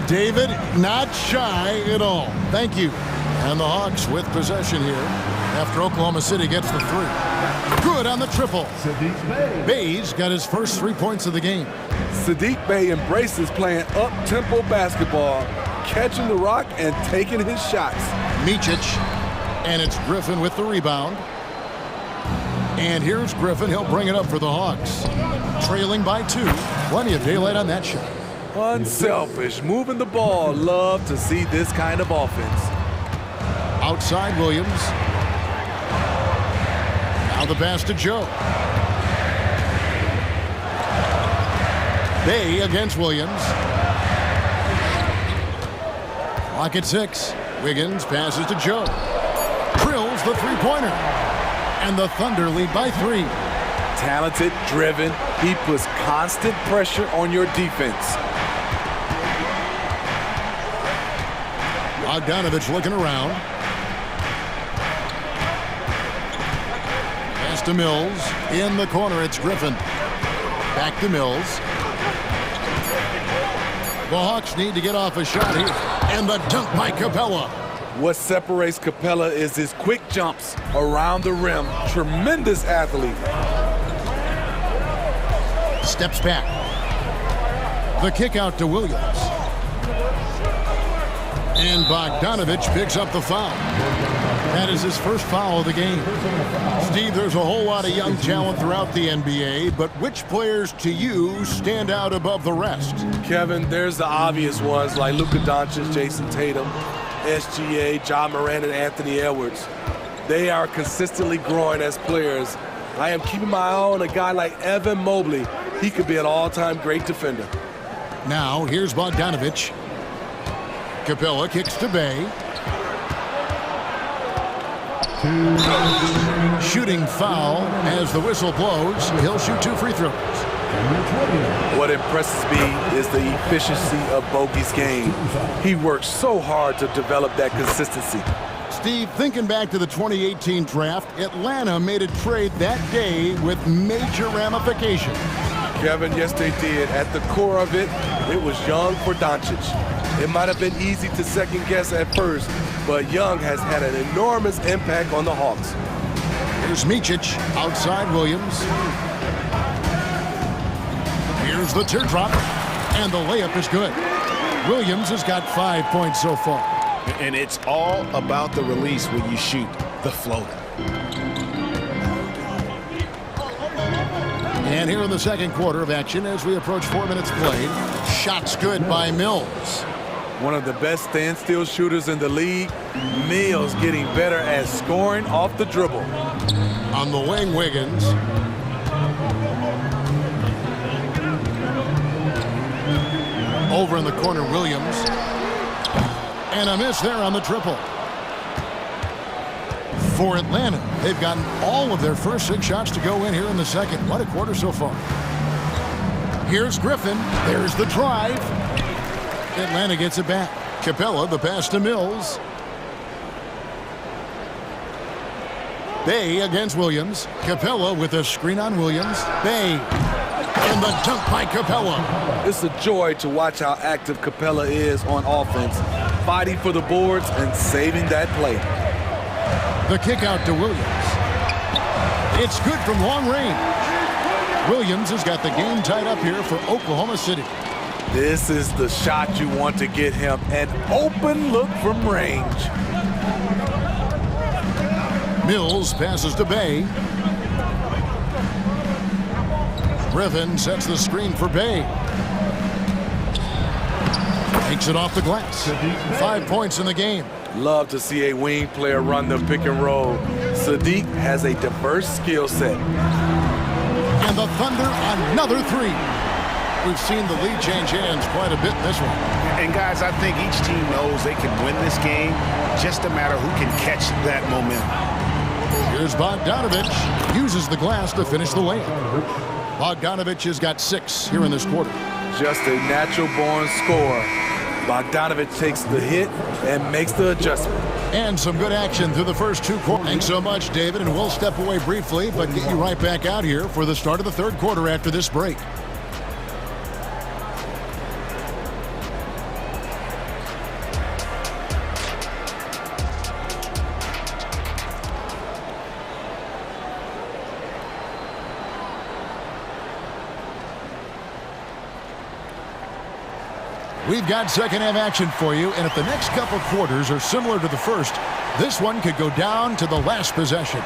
David, not shy at all. Thank you. And the Hawks with possession here after Oklahoma City gets the 3. Good on the triple. Bay's got his first 3 points of the game. Saddiq Bey embraces playing up-tempo basketball, catching the rock and taking his shots. Micic, and it's Griffin with the rebound. And here's Griffin. He'll bring it up for the Hawks. Trailing by 2. Plenty of daylight on that shot. Unselfish, moving the ball. Love to see this kind of offense. Outside Williams. Now the pass to Joe. Bay against Williams. Clock at 6. Wiggins passes to Joe. Drills the 3-pointer. And the Thunder lead by 3. Talented, driven. He puts constant pressure on your defense. Bogdanovich looking around. Pass to Mills. In the corner, it's Griffin. Back to Mills. The Hawks need to get off a shot here. And the dunk by Capella. What separates Capella is his quick jumps around the rim. Tremendous athlete. Steps back. The kick out to Williams. And Bogdanovich picks up the foul. That is his first foul of the game. Steve, there's a whole lot of young talent throughout the NBA, but which players to you stand out above the rest? Kevin, there's the obvious ones like Luka Doncic, Jason Tatum, SGA, John Moran, and Anthony Edwards. They are consistently growing as players. I am keeping my eye on a guy like Evan Mobley. He could be an all-time great defender. Now, here's Bogdanovich. Capella kicks to Bay. Shooting foul as the whistle blows. He'll shoot 2 free throws. What impresses me is the efficiency of Bogey's game. He works so hard to develop that consistency. Steve, thinking back to the 2018 draft, Atlanta made a trade that day with major ramifications. Kevin, yes, they did. At the core of it, it was Young for Doncic. It might have been easy to second guess at first, but Young has had an enormous impact on the Hawks. Here's Micic outside Williams. Here's the teardrop, and the layup is good. Williams has got 5 points so far. And it's all about the release when you shoot the floater. And here in the second quarter of action as we approach 4 minutes played. Shots good by Mills. One of the best standstill shooters in the league. Mills getting better at scoring off the dribble. On the wing, Wiggins. Over in the corner, Williams. And a miss there on the triple. For Atlanta, they've gotten all of their first 6 shots to go in here in the second. What a quarter so far. Here's Griffin. There's the drive. Atlanta gets it back. Capella, the pass to Mills. Bay against Williams. Capella with a screen on Williams. Bay. And the dunk by Capella. It's a joy to watch how active Capella is on offense, fighting for the boards and saving that play. The kick out to Williams. It's good from long range. Williams has got the game tied up here for Oklahoma City. This is the shot you want to get him. An open look from range. Mills passes to Bay. Griffin sets the screen for Bay. Takes it off the glass. 5 points in the game. Love to see a wing player run the pick and roll. Sadiq has a diverse skill set. And the Thunder another 3. We've seen the lead change hands quite a bit in this one. And guys, I think each team knows they can win this game. Just a matter who can catch that momentum. Here's Bogdanovich. Uses the glass to finish the layup. Bogdanovich has got 6 here in this quarter. Just a natural-born scorer. Bogdanovich takes the hit and makes the adjustment. And some good action through the first 2 quarters. Thanks so much, David, and we'll step away briefly, but get you right back out here for the start of the third quarter after this break. We've got second half action for you, and if the next couple quarters are similar to the first, this one could go down to the last possession.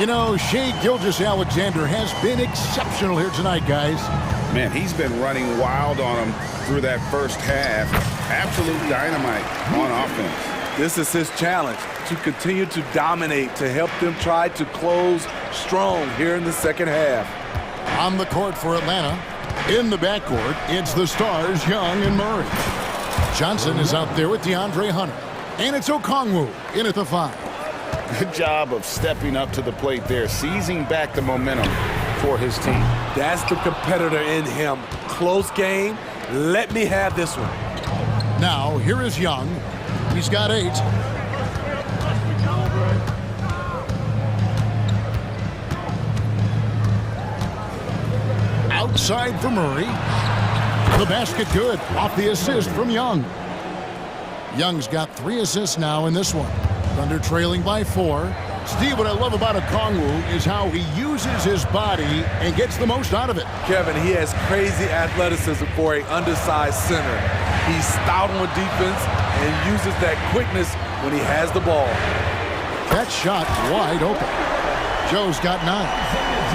You know, Shai Gilgeous-Alexander has been exceptional here tonight, guys. Man, he's been running wild on them through that first half. Absolute dynamite on offense. This is his challenge, to continue to dominate, to help them try to close strong here in the second half. On the court for Atlanta. In the backcourt, it's the stars, Young and Murray. Johnson is out there with DeAndre Hunter. And it's Okongwu in at the 5. Good job of stepping up to the plate there, seizing back the momentum for his team. That's the competitor in him. Close game. Let me have this one. Now, here is Young. He's got 8. Outside for Murray. The basket good. Off the assist from Young. Young's got 3 assists now in this one. Thunder trailing by 4. Steve, what I love about Okongwu is how he uses his body and gets the most out of it. Kevin, he has crazy athleticism for an undersized center. He's stout on defense and uses that quickness when he has the ball. That shot wide open. Joe's got 9.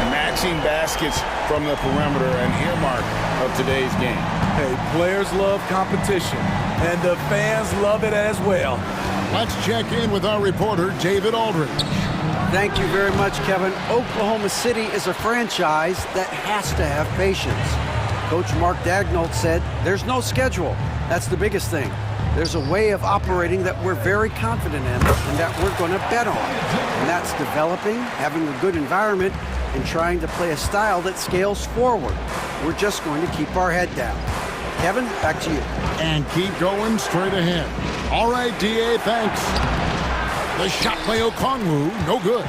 Matching baskets from the perimeter, and earmark of today's game. Hey, players love competition, and the fans love it as well. Let's check in with our reporter, David Aldridge. Thank you very much, Kevin. Oklahoma City is a franchise that has to have patience. Coach Mark Daigneault said, there's no schedule. That's the biggest thing. There's a way of operating that we're very confident in and that we're going to bet on. And that's developing, having a good environment, and trying to play a style that scales forward. We're just going to keep our head down. Kevin, back to you. And keep going straight ahead. All right, DA, thanks. The shot by Okongwu, no good.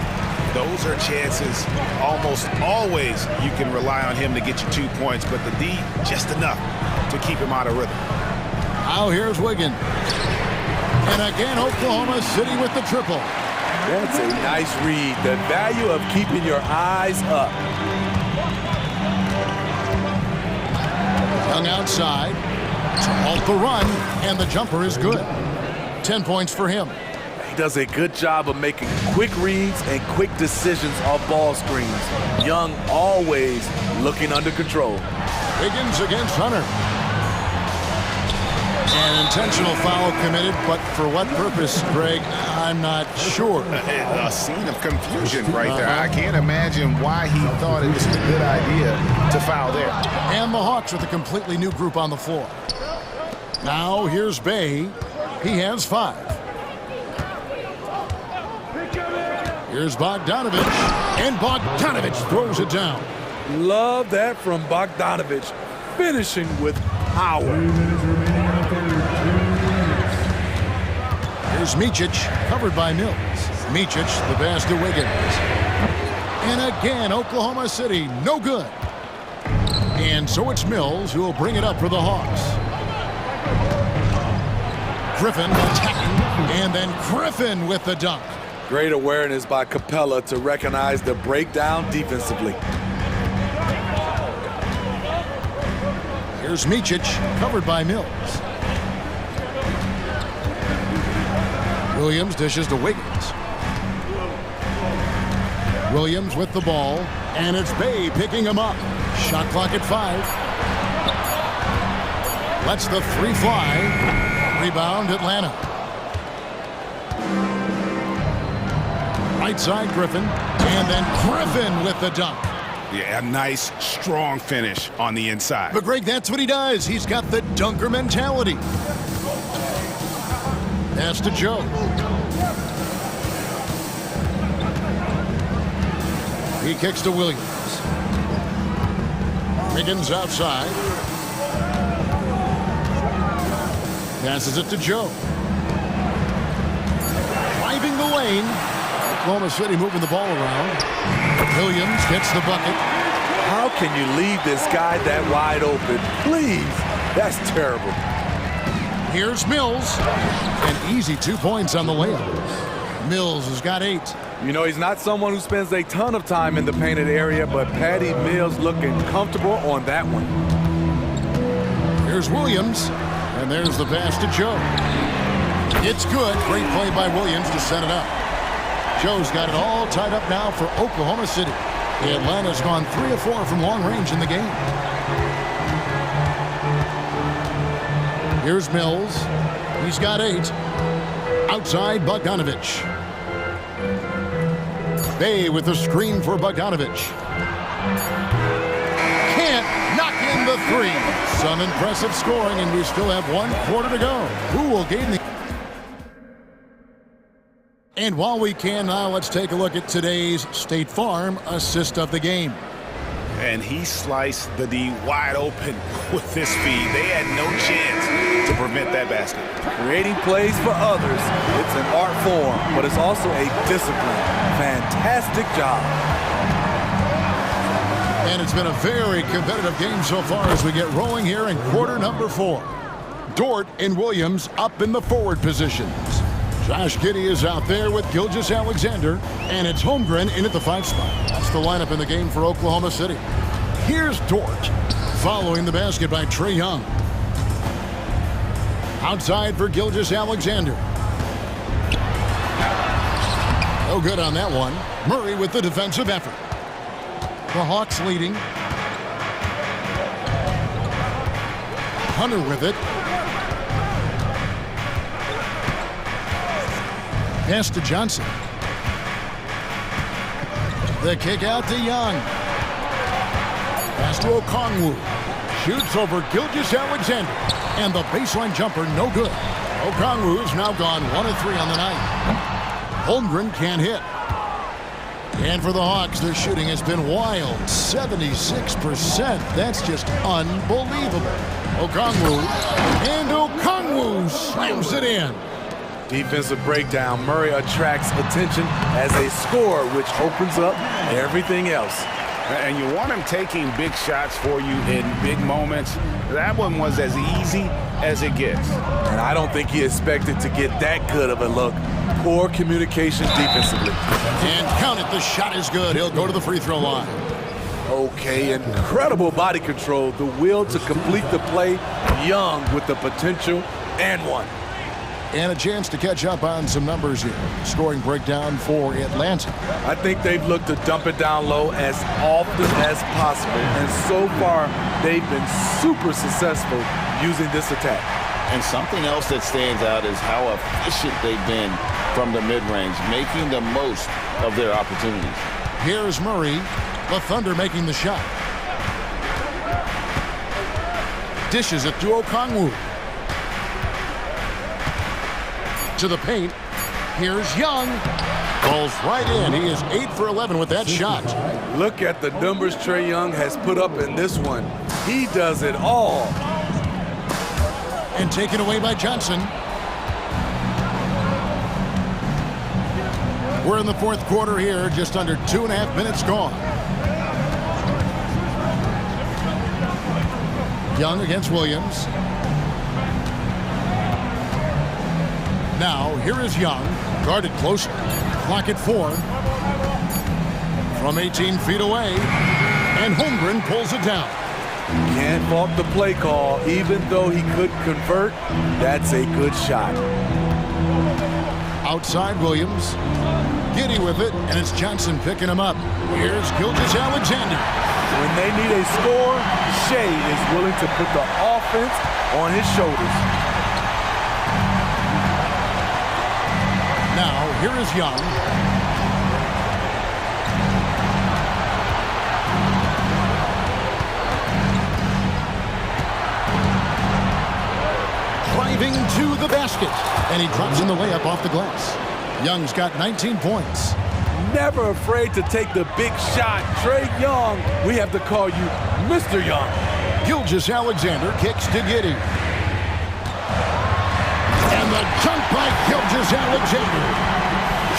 those are chances almost always you can rely on him to get you 2 points, but the D, just enough to keep him out of rhythm. Now here's Wiggins. And again, Oklahoma City with the triple. That's a nice read. The value of keeping your eyes up. Young outside. Off the run, and the jumper is good. 10 points for him. He does a good job of making quick reads and quick decisions off ball screens. Young always looking under control. Wiggins against Hunter. An intentional foul committed, but for what purpose, Greg, I'm not sure. A scene of confusion right there. I can't imagine why he thought it was a good idea to foul there. And the Hawks with a completely new group on the floor. Now here's Bay. He has 5. Here's Bogdanovich. And Bogdanovich throws it down. Love that from Bogdanovich. Finishing with power. Here's Micic, covered by Mills. Micic, the pass to Wiggins. And again, Oklahoma City, no good. And so it's Mills who will bring it up for the Hawks. Griffin attacking, and then Griffin with the dunk. Great awareness by Capella to recognize the breakdown defensively. Here's Micic, covered by Mills. Williams dishes to Wiggins. Williams with the ball, and it's Bay picking him up. Shot clock at 5. Lets the 3 fly. Rebound, Atlanta. Right side, Griffin. And then Griffin with the dunk. Yeah, a nice, strong finish on the inside. But Greg, that's what he does. He's got the dunker mentality. Pass to Joe. He kicks to Williams. Wiggins outside. Passes it to Joe. Driving the lane. Oklahoma City moving the ball around. Williams gets the bucket. How can you leave this guy that wide open? Please. That's terrible. Here's Mills. An easy 2 points on the layup. Mills has got 8. You know, he's not someone who spends a ton of time in the painted area, but Patty Mills looking comfortable on that one. Here's Williams. And there's the pass to Joe. It's good. Great play by Williams to set it up. Joe's got it all tied up now for Oklahoma City. Atlanta's gone 3 of 4 from long range in the game. Here's Mills. He's got 8. Outside, Bogdanovich. Bay with the screen for Bogdanovich. Can't knock in the 3. Some impressive scoring, and we still have 1 quarter to go. Who will gain the... And while we can now, let's take a look at today's State Farm assist of the game. And he sliced the D wide open with his speed. They had no chance to prevent that basket. Creating plays for others, it's an art form, but it's also a discipline. Fantastic job. And it's been a very competitive game so far as we get rolling here in quarter number 4. Dort and Williams up in the forward positions. Josh Giddey is out there with Gilgeous-Alexander, and it's Holmgren in at the 5 spot. That's the lineup in the game for Oklahoma City. Here's Dort, following the basket by Trae Young. Outside for Gilgeous-Alexander. No good on that one. Murray with the defensive effort. The Hawks leading. Hunter with it. Pass to Johnson. The kick out to Young. Pass to Okongwu. Shoots over Gilgeous-Alexander. And the baseline jumper, no good. Okongwu's now gone 1 of 3 on the night. Holmgren can't hit. And for the Hawks, their shooting has been wild. 76%. That's just unbelievable. Okongwu. And Okongwu slams it in. Defensive breakdown. Murray attracts attention as a scorer, which opens up everything else. And you want him taking big shots for you in big moments. That one was as easy as it gets. And I don't think he expected to get that good of a look. Poor communication defensively. And count it, the shot is good. He'll go to the free throw line. Okay, incredible body control. The will to complete the play. Young with the potential and one. And a chance to catch up on some numbers here. Scoring breakdown for Atlanta. I think they've looked to dump it down low as often as possible. And so far, they've been super successful using this attack. And something else that stands out is how efficient they've been from the mid-range, making the most of their opportunities. Here's Murray. The Thunder making the shot. Dishes it to Okongwu. To the paint. Here's Young. Falls right in. He is 8 for 11 with that shot. Look at the numbers Trae Young has put up in this one. He does it all. And taken away by Johnson. We're in the fourth quarter here. Just under 2.5 minutes gone. Young against Williams. Now, here is Young, guarded closer. Clock at 4. From 18 feet away. And Holmgren pulls it down. Can't fault the play call. Even though he could convert, that's a good shot. Outside Williams. Giddy with it, and it's Johnson picking him up. Here's Gilgeous-Alexander. When they need a score, Shea is willing to put the offense on his shoulders. Now, here is Young. Driving to the basket. And he drops in the layup off the glass. Young's got 19 points. Never afraid to take the big shot. Trae Young, we have to call you Mr. Young. Gilgeous-Alexander kicks to Giddey. And the jump by Gilgeous-Alexander.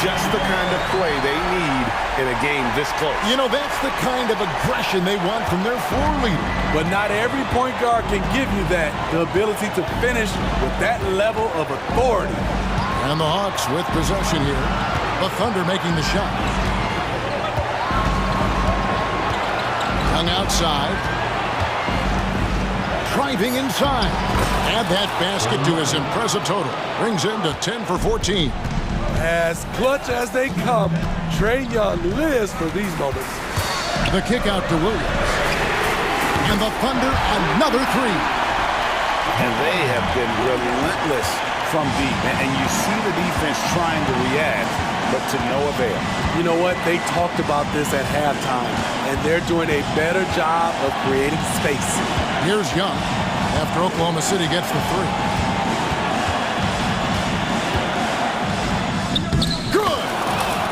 Just the kind of play they need in a game this close. You know, that's the kind of aggression they want from their floor leader. But not every point guard can give you that. The ability to finish with that level of authority. And the Hawks with possession here. The Thunder making the shot. Young outside. Driving inside. Add that basket to his impressive total. Brings him to 10 for 14. As clutch as they come, Trae Young lives for these moments. The kick out to Williams. And the Thunder another three. And they have been relentless from deep. And you see the defense trying to react, but to no avail. You know what? They talked about this at halftime, and they're doing a better job of creating space. Here's Young after Oklahoma City gets the three. Good!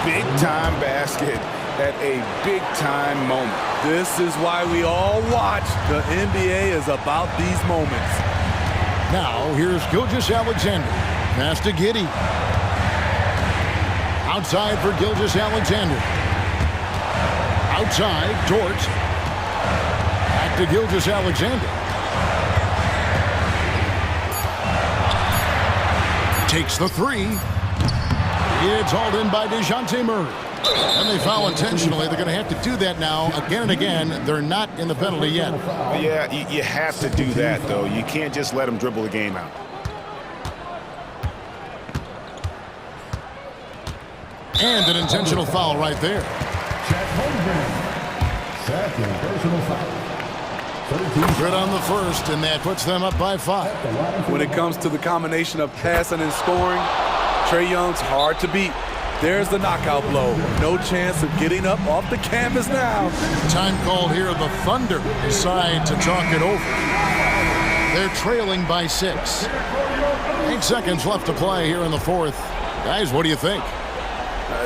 Big-time basket at a big-time moment. This is why we all watch. The NBA is about these moments. Now, here's Gilgeous-Alexander. Pass to Giddey. Outside for Gilgeous-Alexander. Outside, Dort. Back to Gilgeous-Alexander. Takes the three. It's hauled in by DeJounte Murray. And they foul intentionally. They're going to have to do that now again and again. They're not in the penalty yet. Yeah, you have to do that, though. You can't just let them dribble the game out. And an intentional foul right there. Second personal foul. Good on the first, and that puts them up by 5. When it comes to the combination of passing and scoring, Trae Young's hard to beat. There's the knockout blow. No chance of getting up off the canvas now. Time called here. The Thunder decide to talk it over. They're trailing by 6. 8 seconds left to play here in the fourth. Guys, what do you think?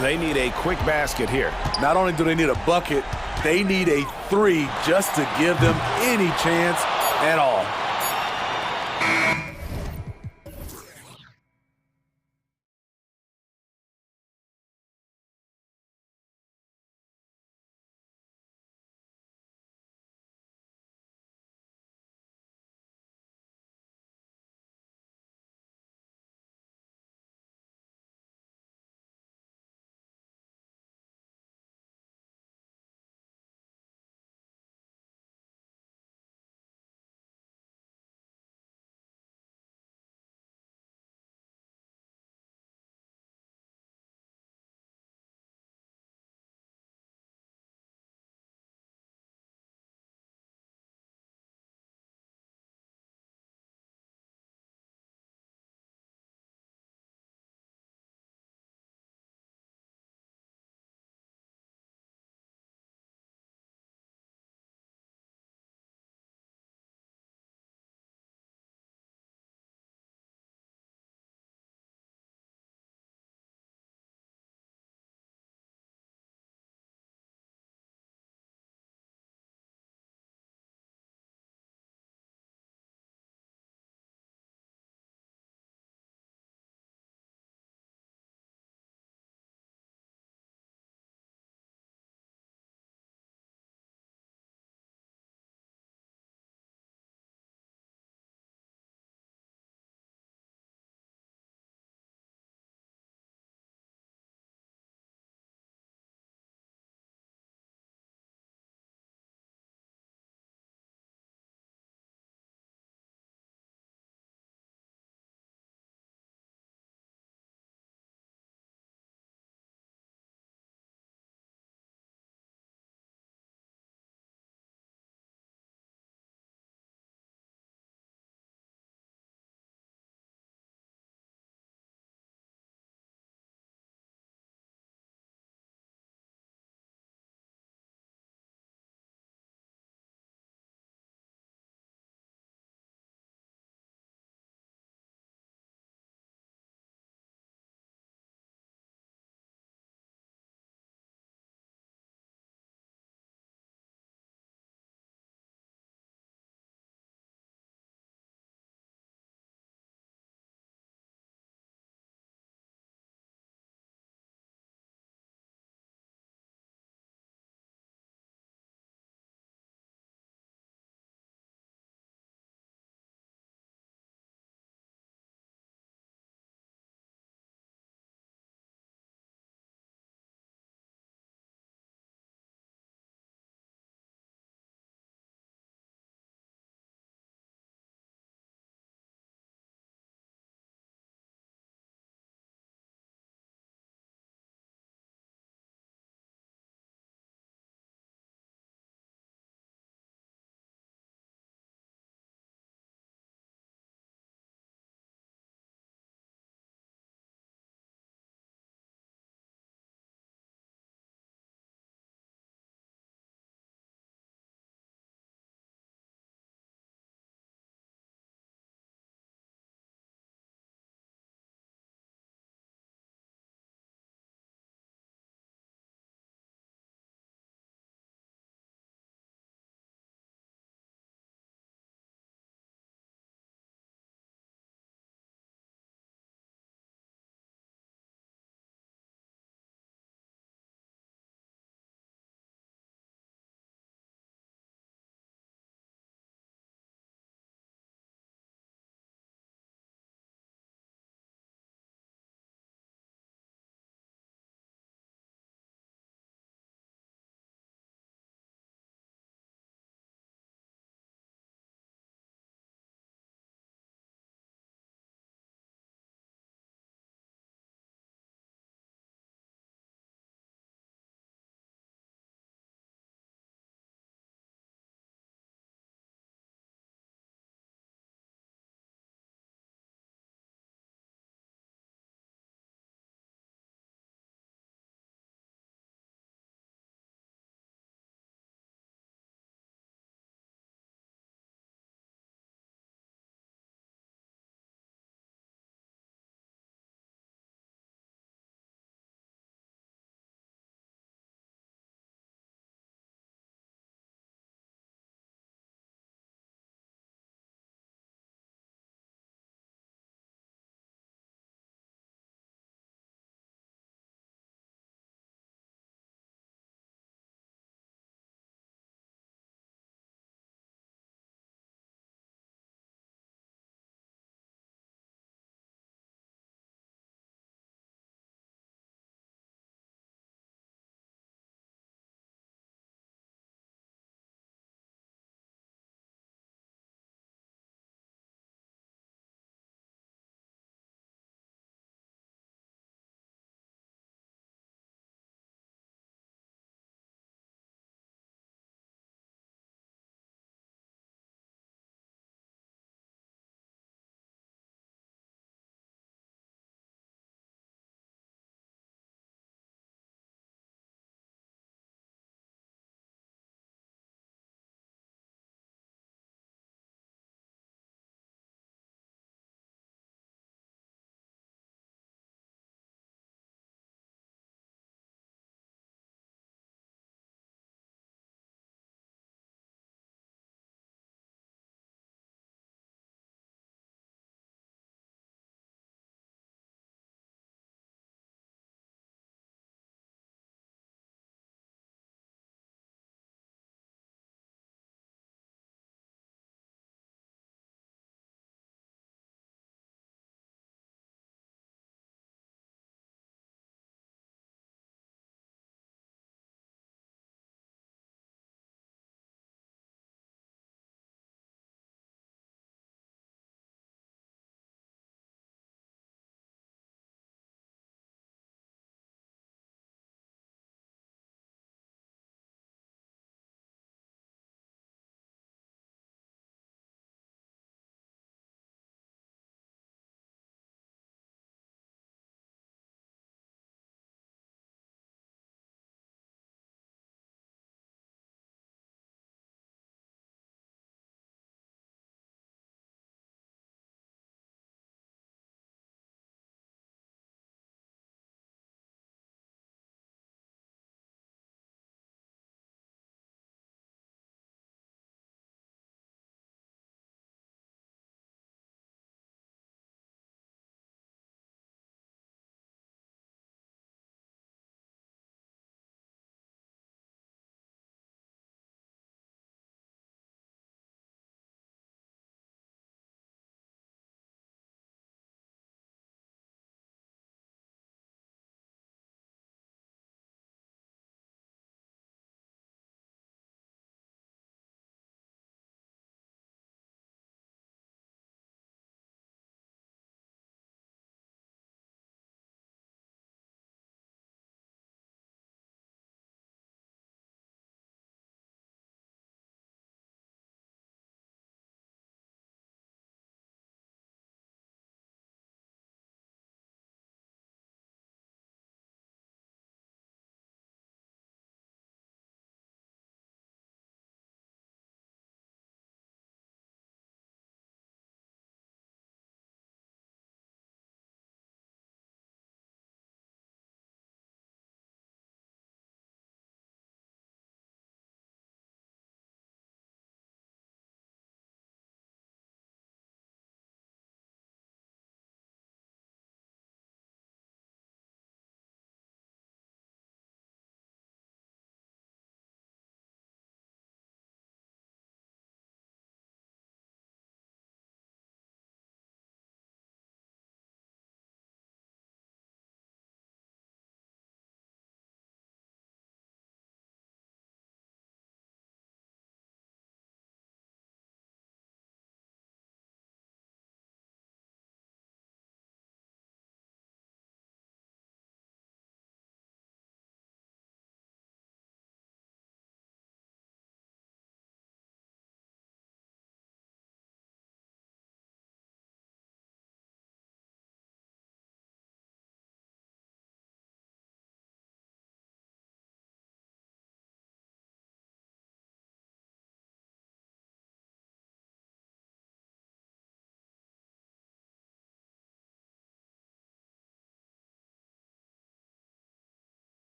They need a quick basket here. Not only do they need a bucket, they need a 3 just to give them any chance at all.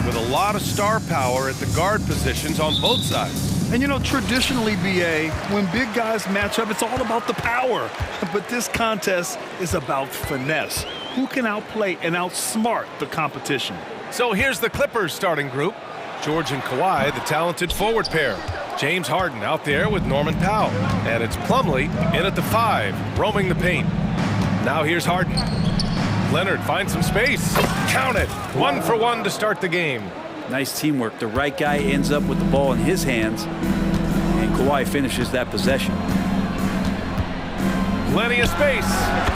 with a lot of star power at the guard positions on both sides. And you know, traditionally, BA, when big guys match up, it's all about the power. But this contest is about finesse. Who can outplay and outsmart the competition? So here's the Clippers starting group. George and Kawhi, the talented forward pair. James Harden out there with Norman Powell. And it's Plumlee in at the 5, roaming the paint. Now here's Harden. Leonard finds some space. Count it. 1 for 1 to start the game. Nice teamwork. The right guy ends up with the ball in his hands, and Kawhi finishes that possession. Plenty of space.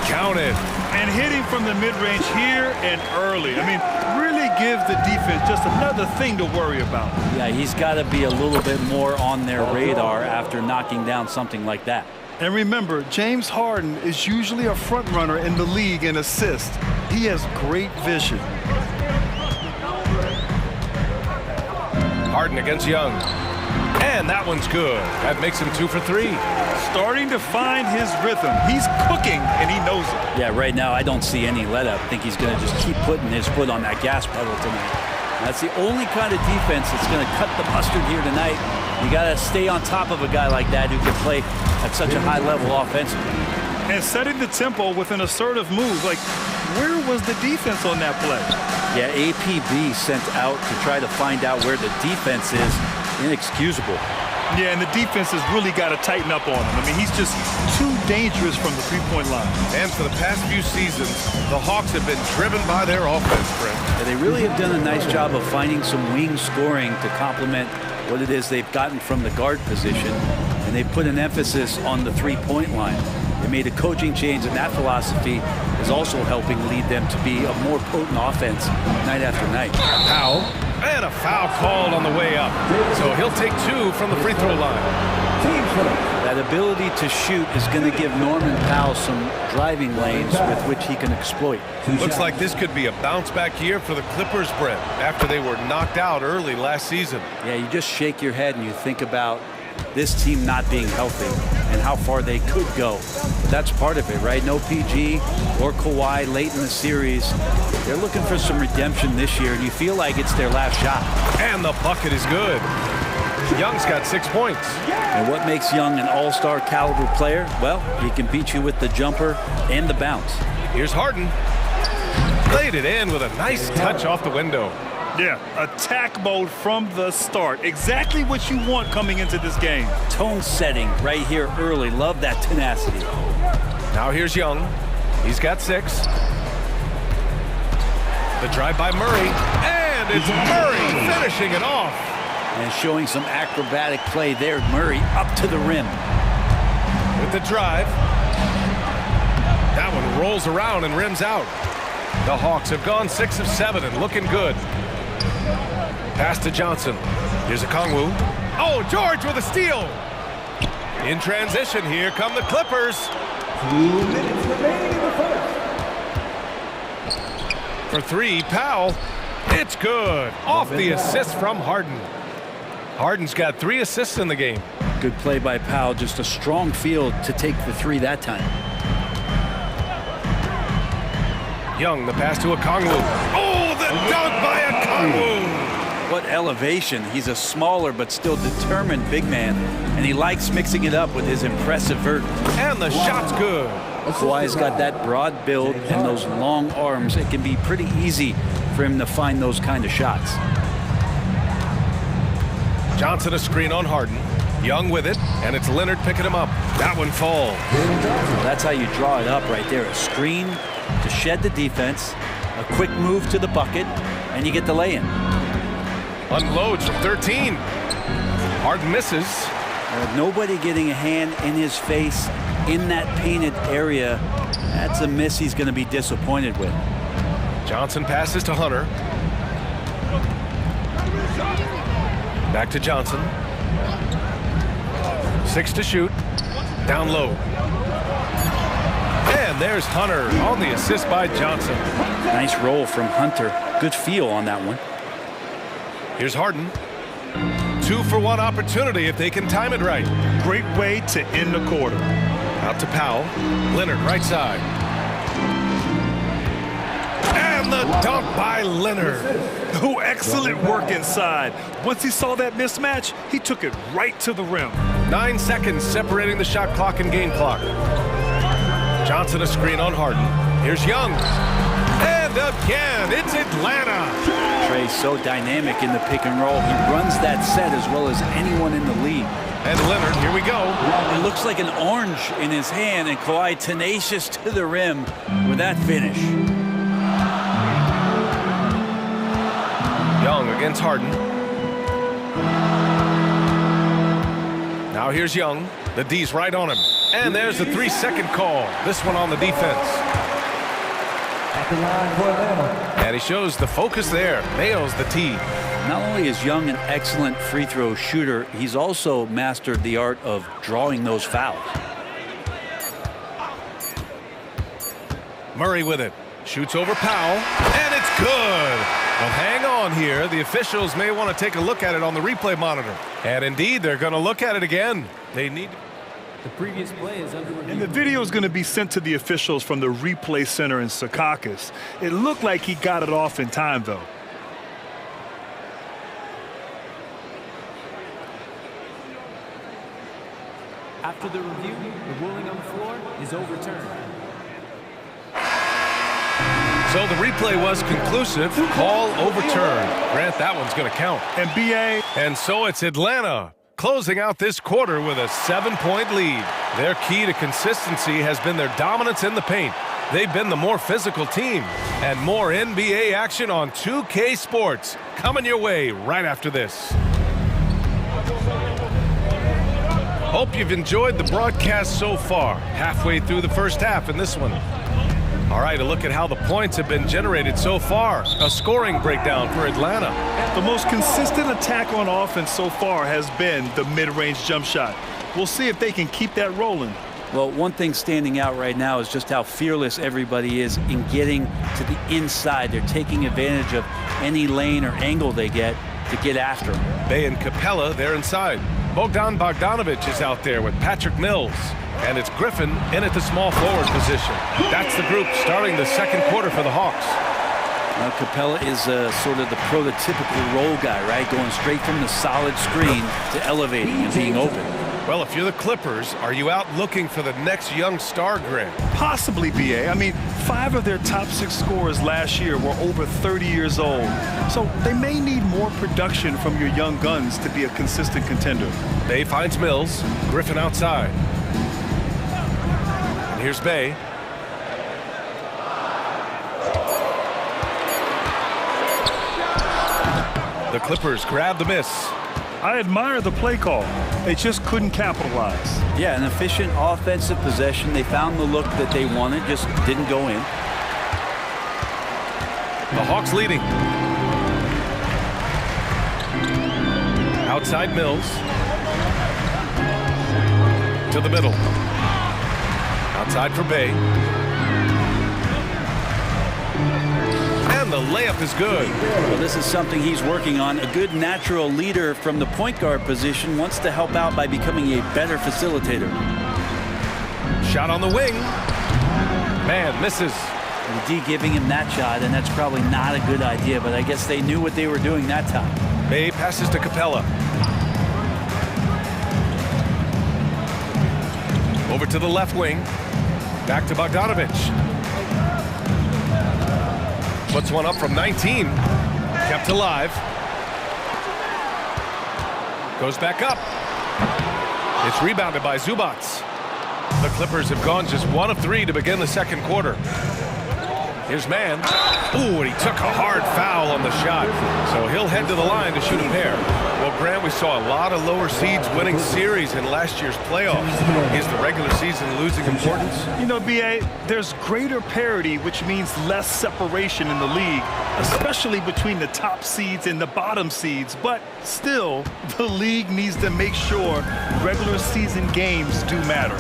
Count it. And hitting from the mid-range here and early. I mean, really gives the defense just another thing to worry about. Yeah, he's got to be a little bit more on their radar after knocking down something like that. And remember, James Harden is usually a front runner in the league in assists. He has great vision. Harden against Young. And that one's good. That makes him 2 for 3. Starting to find his rhythm. He's cooking, and he knows it. Yeah, right now I don't see any let up. I think he's going to just keep putting his foot on that gas pedal tonight. That's the only kind of defense that's going to cut the mustard here tonight. You got to stay on top of a guy like that who can play at such a high level offensively. And setting the tempo with an assertive move. Like, where was the defense on that play? Yeah, APB sent out to try to find out where the defense is. Inexcusable. Yeah, and the defense has really got to tighten up on him. I mean, he's just too dangerous from the three-point line. And for the past few seasons, the Hawks have been driven by their offense, Brent. Yeah, they really have done a nice job of finding some wing scoring to complement what it is they've gotten from the guard position, and they put an emphasis on the three-point line. They made a coaching change, and that philosophy is also helping lead them to be a more potent offense night after night. Powell, and a foul called on the way up. So he'll take 2 from the free throw line. That ability to shoot is going to give Norman Powell some driving lanes with which he can exploit. Looks like this could be a bounce-back year for the Clippers, Brent, after they were knocked out early last season. Yeah, you just shake your head and you think about this team not being healthy and how far they could go. But that's part of it, right? No PG or Kawhi late in the series. They're looking for some redemption this year, and you feel like it's their last shot. And the bucket is good. Young's got 6 points. And what makes Young an all-star caliber player? Well, he can beat you with the jumper and the bounce. Here's Harden. Laid it in with a nice touch off the window. Yeah, attack mode from the start. Exactly what you want coming into this game. Tone setting right here early. Love that tenacity. Now here's Young. He's got 6. The drive by Murray. And it's Murray finishing it off. And showing some acrobatic play there. Murray up to the rim. With the drive. That one rolls around and rims out. The Hawks have gone 6 of 7 and looking good. Pass to Johnson. Here's a Kongwu. Oh, George with a steal. In transition, here come the Clippers. 2 minutes remaining in the first. For 3, Powell. It's good. Off the assist from Harden. Harden's got 3 assists in the game. Good play by Powell. Just a strong field to take the 3 that time. Young, the pass to a Kongwu. Oh, the dunk by a Kongwu. What elevation. He's a smaller but still determined big man, and he likes mixing it up with his impressive vert. And the shot's good. Kawhi's got that broad build and those long arms. It can be pretty easy for him to find those kind of shots. Johnson a screen on Harden. Young with it, and it's Leonard picking him up. That one falls. That's how you draw it up right there. A screen to shed the defense, a quick move to the bucket, and you get the lay-in. Unloads from 13. Harden misses. Nobody getting a hand in his face in that painted area. That's a miss he's going to be disappointed with. Johnson passes to Hunter. Back to Johnson. 6 to shoot. Down low. And there's Hunter on the assist by Johnson. Nice roll from Hunter. Good feel on that one. Here's Harden. 2 for 1 opportunity if they can time it right. Great way to end the quarter. Out to Powell. Leonard right side. And And the dunk by Leonard. Oh, excellent work inside. Once he saw that mismatch, he took it right to the rim. 9 seconds separating the shot clock and game clock. Johnson a screen on Harden. Here's Young. And again, it's Atlanta. Trey's so dynamic in the pick and roll. He runs that set as well as anyone in the league. And Leonard, here we go. It looks like an orange in his hand, and Kawhi tenacious to the rim with that finish. Young against Harden. Now here's Young. The D's right on him. And there's the 3-second call. This one on the defense. And he shows the focus there. Nails the tee. Not only is Young an excellent free throw shooter, he's also mastered the art of drawing those fouls. Murray with it. Shoots over Powell. And it's good. Well, hang on here. The officials may want to take a look at it on the replay monitor. And indeed, they're going to look at it again. They need... The previous play is under review. And the video is going to be sent to the officials from the replay center in Secaucus. It looked like he got it off in time, though. After the review, the ruling on the floor is overturned. So the replay was conclusive. Call overturned. Grant, that one's going to count. And BA. And so it's Atlanta closing out this quarter with a 7-point lead. Their key to consistency has been their dominance in the paint. They've been the more physical team. And more NBA action on 2K Sports coming your way right after this. Hope you've enjoyed the broadcast so far. Halfway through the first half in this one. All right, a look at how the points have been generated so far. A scoring breakdown for Atlanta. The most consistent attack on offense so far has been the mid-range jump shot. We'll see if they can keep that rolling. Well, one thing standing out right now is just how fearless everybody is in getting to the inside. They're taking advantage of any lane or angle they get to get after them. Bay and Capella, they're inside. Bogdan Bogdanovic is out there with Patrick Mills. And it's Griffin in at the small forward position. That's the group starting the second quarter for the Hawks. Capella is sort of the prototypical role guy, right? Going straight from the solid screen to elevating and being open. Well, if you're the Clippers, are you out looking for the next young star, Grant? Possibly, BA. I mean, 5 of their top 6 scorers last year were over 30 years old. So they may need more production from your young guns to be a consistent contender. Bay finds Mills. Griffin outside. And here's Bay. The Clippers grab the miss. I admire the play call. They just couldn't capitalize. Yeah, an efficient offensive possession. They found the look that they wanted, just didn't go in. The Hawks leading. Outside Mills. To the middle. Outside for Bay. And the layup is good. Well, this is something he's working on. A good natural leader from the point guard position wants to help out by becoming a better facilitator. Shot on the wing. Man, misses. The D giving him that shot, and that's probably not a good idea, but I guess they knew what they were doing that time. Bay passes to Capella. Over to the left wing. Back to Bogdanovic. Puts one up from 19. Kept alive. Goes back up. It's rebounded by Zubac. The Clippers have gone just 1 of 3 to begin the second quarter. Here's Mann. Ooh, and he took a hard foul on the shot. So he'll head to the line to shoot a pair. Well, Grant, we saw a lot of lower seeds winning series in last year's playoffs. Is the regular season losing importance? You know, BA, there's greater parity, which means less separation in the league, especially between the top seeds and the bottom seeds. But still, the league needs to make sure regular season games do matter.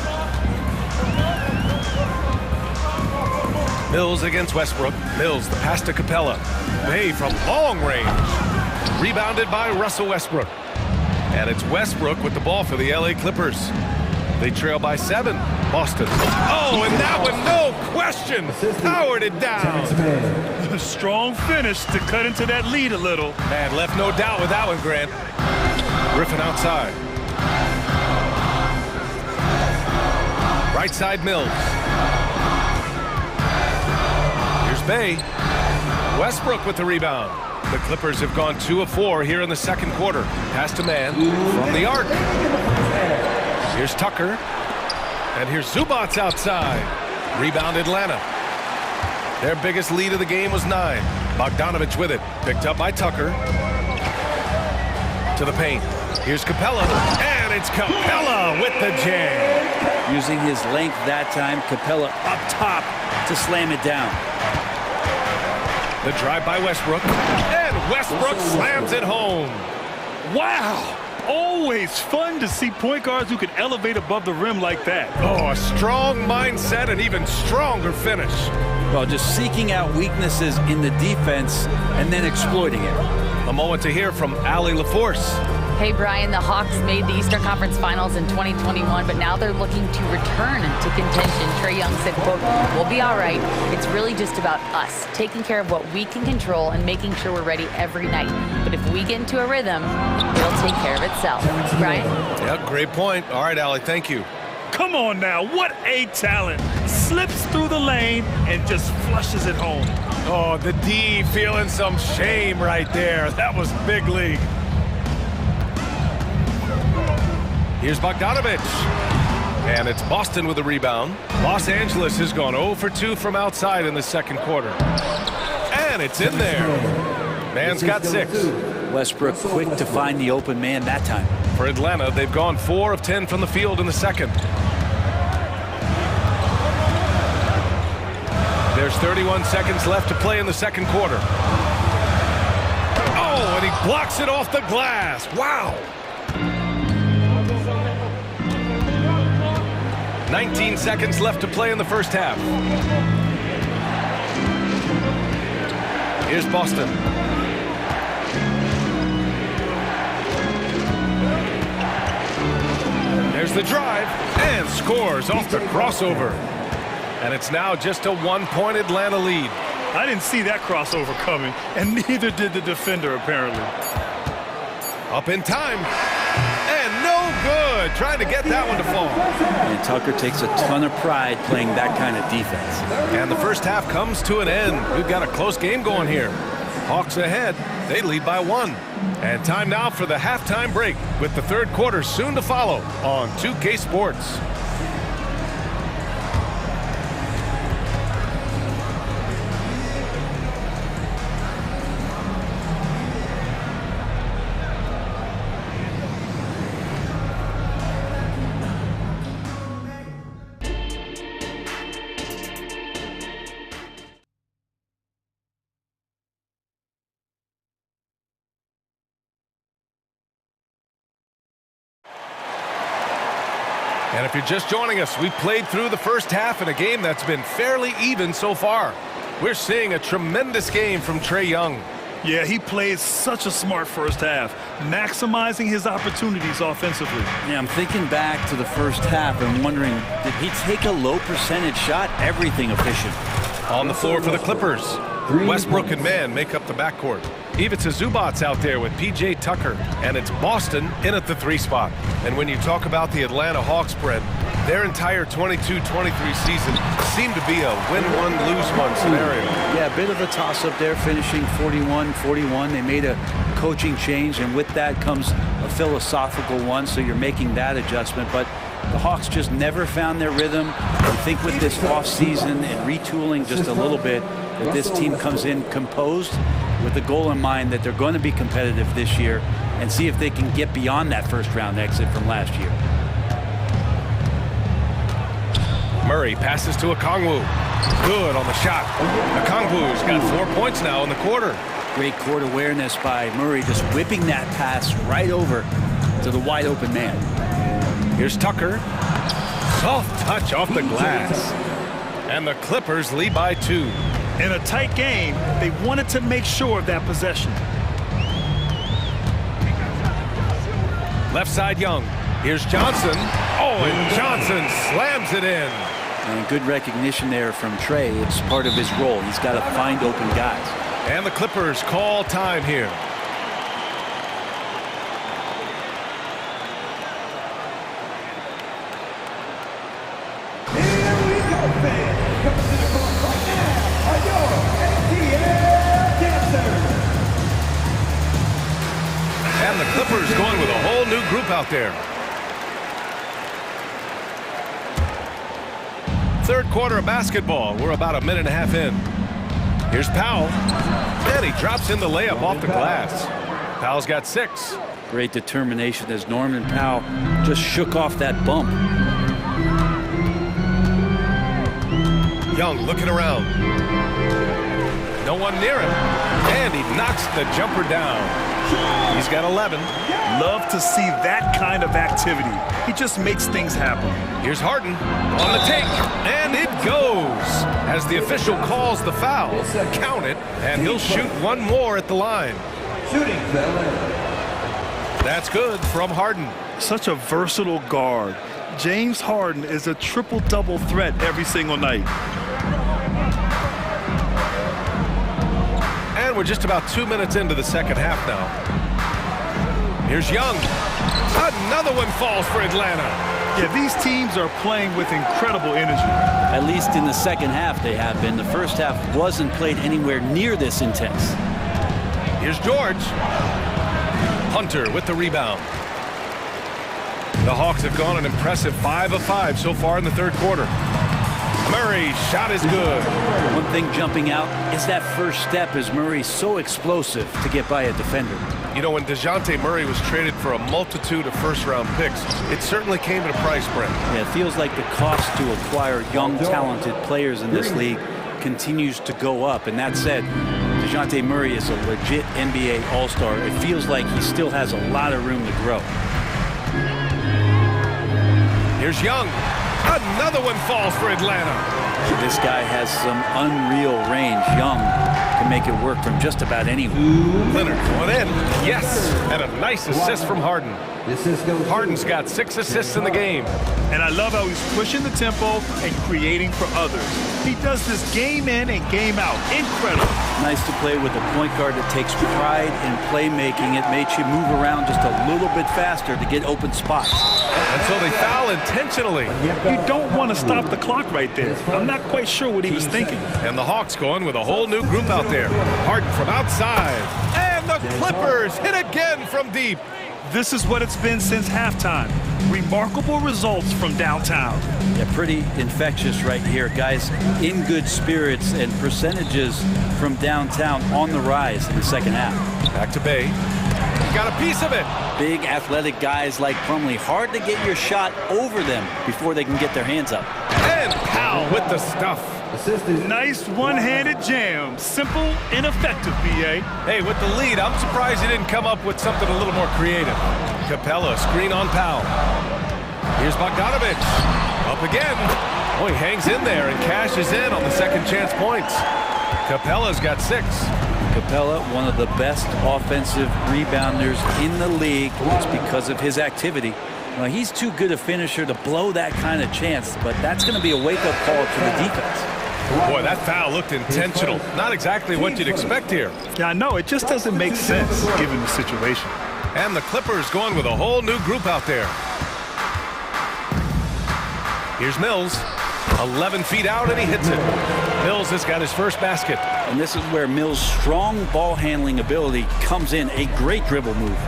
Mills against Westbrook. Mills, the pass to Capella. Bay from long range. Rebounded by Russell Westbrook. And it's Westbrook with the ball for the LA Clippers. They trail by 7. Boston. Oh, and that one, no question, powered it down. A strong finish to cut into that lead a little. Man, left no doubt with that one, Grant. Griffin outside. Right side Mills. Here's Bay. Westbrook with the rebound. The Clippers have gone 2 of 4 here in the second quarter. Pass to man from the arc. Here's Tucker. And here's Zubats outside. Rebound Atlanta. Their biggest lead of the game was 9. Bogdanovich with it. Picked up by Tucker. To the paint. Here's Capella. And it's Capella with the jam. Using his length that time, Capella up top to slam it down. The drive by Westbrook. And Westbrook slams it home. Wow! Always fun to see point guards who can elevate above the rim like that. Oh, a strong mindset and even stronger finish. Well, just seeking out weaknesses in the defense and then exploiting it. A moment to hear from Allie LaForce. Hey, Brian, the Hawks made the Eastern Conference Finals in 2021, but now they're looking to return to contention. Trae Young said, quote, "We'll be all right. It's really just about us, taking care of what we can control and making sure we're ready every night. But if we get into a rhythm, it'll take care of itself." Brian? Yeah, great point. All right, Allie, thank you. Come on now, what a talent. Slips through the lane and just flushes it home. Oh, the D feeling some shame right there. That was big league. Here's Bogdanovich. And it's Boston with the rebound. Los Angeles has gone 0 for 2 from outside in the second quarter. And it's in there. Man's got 6. Westbrook quick to find the open man that time. For Atlanta, they've gone 4 of 10 from the field in the second. There's 31 seconds left to play in the second quarter. Oh, and he blocks it off the glass. Wow. 19 seconds left to play in the first half. Here's Boston. There's the drive and scores off the crossover. And it's now just a 1-point Atlanta lead. I didn't see that crossover coming, and neither did the defender, apparently. Up in time. And no good. Trying to get that one to fall. And Tucker takes a ton of pride playing that kind of defense. And the first half comes to an end. We've got a close game going here. Hawks ahead. They lead by 1. And time now for the halftime break with the third quarter soon to follow on 2K Sports. And if you're just joining us, we played through the first half in a game that's been fairly even so far. We're seeing a tremendous game from Trae Young. Yeah, he played such a smart first half, maximizing his opportunities offensively. Yeah, I'm thinking back to the first half and wondering, did he take a low percentage shot? Everything efficient. On the floor for the Clippers, Westbrook and Mann make up the backcourt. Ivica Zubats out there with P.J. Tucker, and it's Boston in at the 3 spot. And when you talk about the Atlanta Hawks spread, their entire 22-23 season seemed to be a win-one, lose-one scenario. Yeah, a bit of a toss-up there, finishing 41-41. They made a coaching change, and with that comes a philosophical one, so you're making that adjustment. But the Hawks just never found their rhythm. I think with this offseason and retooling just a little bit, that this team comes in composed with the goal in mind that they're going to be competitive this year and see if they can get beyond that first-round exit from last year. Murray passes to Okongwu. Good on the shot. Okongwu's got 4 points now in the quarter. Great court awareness by Murray, just whipping that pass right over to the wide-open man. Here's Tucker. Soft touch off the glass. And the Clippers lead by 2. In a tight game, they wanted to make sure of that possession. Left side Young. Here's Johnson. Oh, and Johnson slams it in. And good recognition there from Trey. It's part of his role. He's got to find open guys. And the Clippers call time here. And the Clippers going with a whole new group out there. Third quarter of basketball. We're about a minute and a half in. Here's Powell. And he drops in the layup off the glass. Powell's got 6. Great determination as Norman Powell just shook off that bump. Young looking around. No one near him. And he knocks the jumper down. He's got 11. Love to see that kind of activity. He just makes things happen. Here's Harden on the take, and it goes. As the official calls the foul, count it, and he'll shoot one more at the line. Shooting foul. That's good from Harden. Such a versatile guard. James Harden is a triple-double threat every single night. And we're just about 2 minutes into the second half now. Here's Young. Another one falls for Atlanta. Yeah, these teams are playing with incredible energy. At least in the second half they have been. The first half wasn't played anywhere near this intense. Here's George. Hunter with the rebound. The Hawks have gone an impressive 5 of 5 so far in the third quarter. Murray's shot is good. One thing jumping out is that first step as Murray's so explosive to get by a defender. You know, when DeJounte Murray was traded for a multitude of first-round picks, it certainly came at a price, Brent. Yeah, it feels like the cost to acquire young, talented players in this league continues to go up. And that said, DeJounte Murray is a legit NBA All-Star. It feels like he still has a lot of room to grow. Here's Young. Another one falls for Atlanta. This guy has some unreal range. Young can make it work from just about anywhere. Leonard going in. Yes. And a nice assist from Harden. Harden's got 6 assists in the game. And I love how he's pushing the tempo and creating for others. He does this game in and game out. Incredible. Nice to play with a point guard that takes pride in playmaking. It makes you move around just a little bit faster to get open spots. And so they foul intentionally. You don't want to stop the clock right there. I'm not quite sure what he was thinking. And the Hawks going with a whole new group out there. Harden from outside. And the Clippers hit again from deep. This is what it's been since halftime. Remarkable results from downtown. Yeah, pretty infectious right here. Guys in good spirits and percentages from downtown on the rise in the second half. Back to Bay. He got a piece of it. Big athletic guys like Crumley. Hard to get your shot over them before they can get their hands up. And Powell with the stuff. Nice one-handed jam. Simple and effective, B.A. Hey, with the lead, I'm surprised he didn't come up with something a little more creative. Capella, screen on Powell. Here's Bogdanovich. Up again. Oh, he hangs in there and cashes in on the second chance points. Capella's got 6. Capella, one of the best offensive rebounders in the league. It's because of his activity. Well, he's too good a finisher to blow that kind of chance, but that's going to be a wake-up call to the defense. Boy, that foul looked intentional. Not exactly what you'd expect here. Yeah, I know. It just doesn't make sense given the situation. And the Clippers going with a whole new group out there. Here's Mills. 11 feet out, and he hits it. Mills has got his first basket. And this is where Mills' strong ball handling ability comes in. A great dribble move.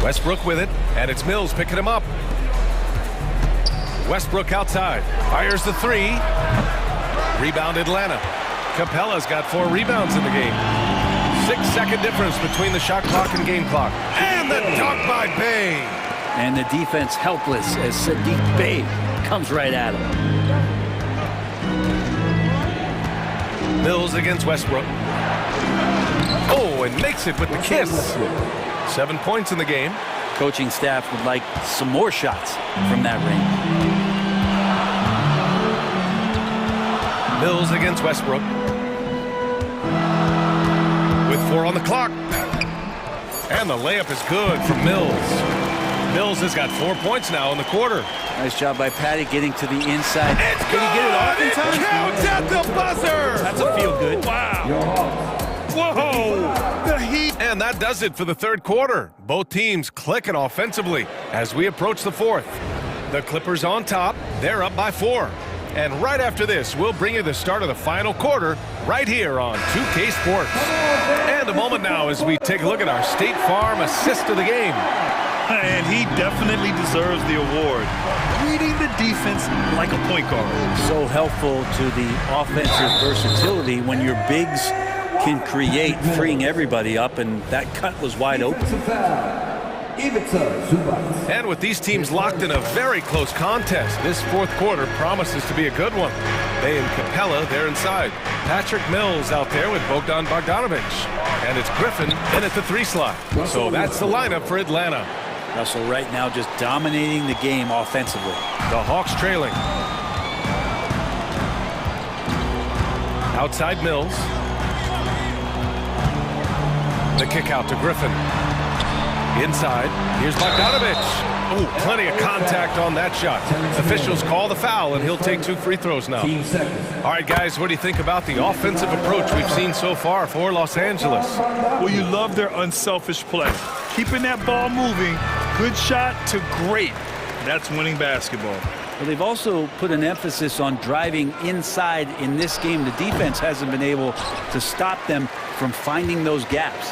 Westbrook with it, and it's Mills picking him up. Westbrook outside. Fires the 3. Rebound Atlanta. Capella's got 4 rebounds in the game. 6-second difference between the shot clock and game clock. And the dunk by Bay. And the defense helpless as Sadiq Bey comes right at him. Mills against Westbrook. Oh, and makes it with the kiss. 7 points in the game. Coaching staff would like some more shots from that range. Mills against Westbrook. With 4 on the clock. And the layup is good from Mills. Mills has got 4 points now in the quarter. Nice job by Patty getting to the inside. It's Did he get it off in time? Counts at the buzzer. That's a feel good. Wow. Whoa. The Heat. And that does it for the third quarter. Both teams clicking offensively as we approach the fourth. The Clippers on top. They're up by 4. And right after this, we'll bring you the start of the final quarter right here on 2K Sports. And a moment now as we take a look at our State Farm assist of the game. And he definitely deserves the award. Reading the defense like a point guard. So helpful to the offensive versatility when your bigs can create, freeing everybody up, and that cut was wide open. And with these teams locked in a very close contest, this fourth quarter promises to be a good one. Bay and Capella, they're inside. Patrick Mills out there with Bogdan Bogdanovic. And it's Griffin in at the 3 slot. So that's the lineup for Atlanta. Russell right now just dominating the game offensively. The Hawks trailing. Outside Mills. The kick out to Griffin. Inside, here's Bogdanovic. Oh, plenty of contact on that shot. Officials call the foul, and he'll take 2 free throws now. All right, guys, what do you think about the offensive approach we've seen so far for Los Angeles? Well, you love their unselfish play. Keeping that ball moving, good shot to great. That's winning basketball. Well, they've also put an emphasis on driving inside in this game. The defense hasn't been able to stop them from finding those gaps.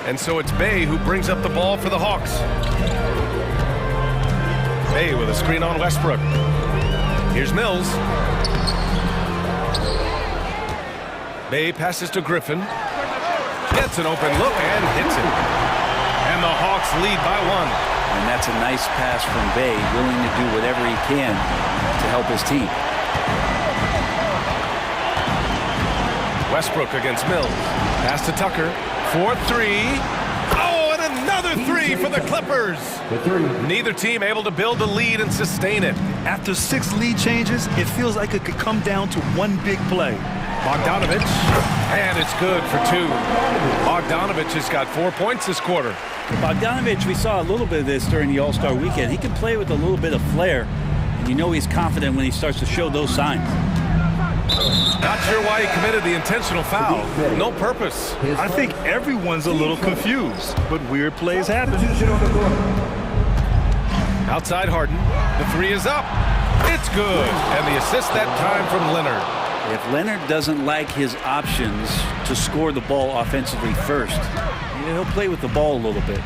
And so it's Bay who brings up the ball for the Hawks. Bay with a screen on Westbrook. Here's Mills. Bay passes to Griffin. Gets an open look and hits it. And the Hawks lead by 1. And that's a nice pass from Bay, willing to do whatever he can to help his team. Westbrook against Mills. Pass to Tucker. 4-3. Oh, and another 3 for the Clippers. Neither team able to build a lead and sustain it. After 6 lead changes, it feels like it could come down to one big play. Bogdanovic, and it's good for 2. Bogdanovic has got 4 points this quarter. Bogdanovic, we saw a little bit of this during the All-Star weekend. He can play with a little bit of flair, and you know he's confident when he starts to show those signs. Not sure why he committed the intentional foul. No purpose. I think everyone's a little confused, but weird plays happen. Outside Harden. The 3 is up. It's good. And the assist that time from Leonard. If Leonard doesn't like his options to score the ball offensively first, he'll play with the ball a little bit.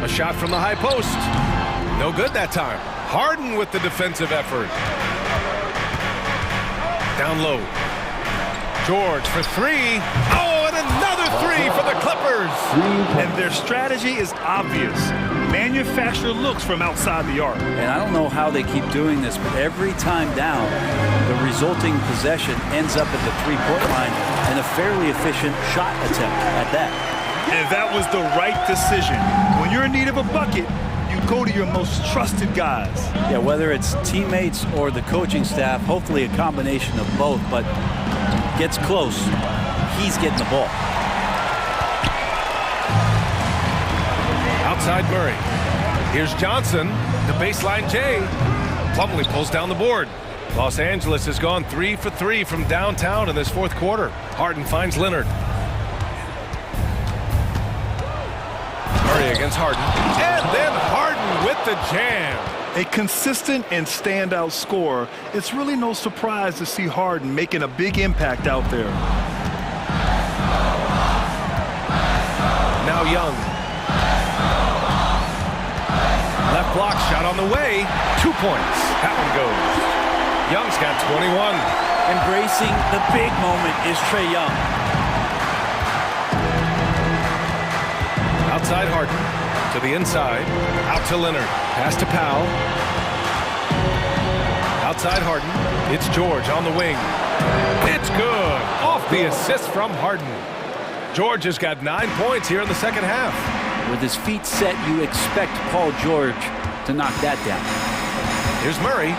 A shot from the high post. No good that time. Harden with the defensive effort. Down low. George for 3. Oh, and another 3 for the Clippers. And their strategy is obvious. Manufacture looks from outside the arc. And I don't know how they keep doing this, but every time down, the resulting possession ends up at the 3-point line and a fairly efficient shot attempt at that. And that was the right decision. When you're in need of a bucket, you go to your most trusted guys. Yeah, whether it's teammates or the coaching staff, hopefully a combination of both, but gets close, he's getting the ball. Outside Murray. Here's Johnson, the baseline J. Plumlee pulls down the board. Los Angeles has gone 3 for 3 from downtown in this fourth quarter. Harden finds Leonard. Murray against Harden. And then Harden with the jam. A consistent and standout scorer. It's really no surprise to see Harden making a big impact out there. Now Young. Left block shot on the way. 2 points. That one goes. Young's got 21. Embracing the big moment is Trae Young. Outside Harden. To the inside. Out to Leonard. Pass to Powell. Outside Harden. It's George on the wing. It's good. Off the assist from Harden. George has got 9 points here in the second half. With his feet set, you expect Paul George to knock that down. Here's Murray.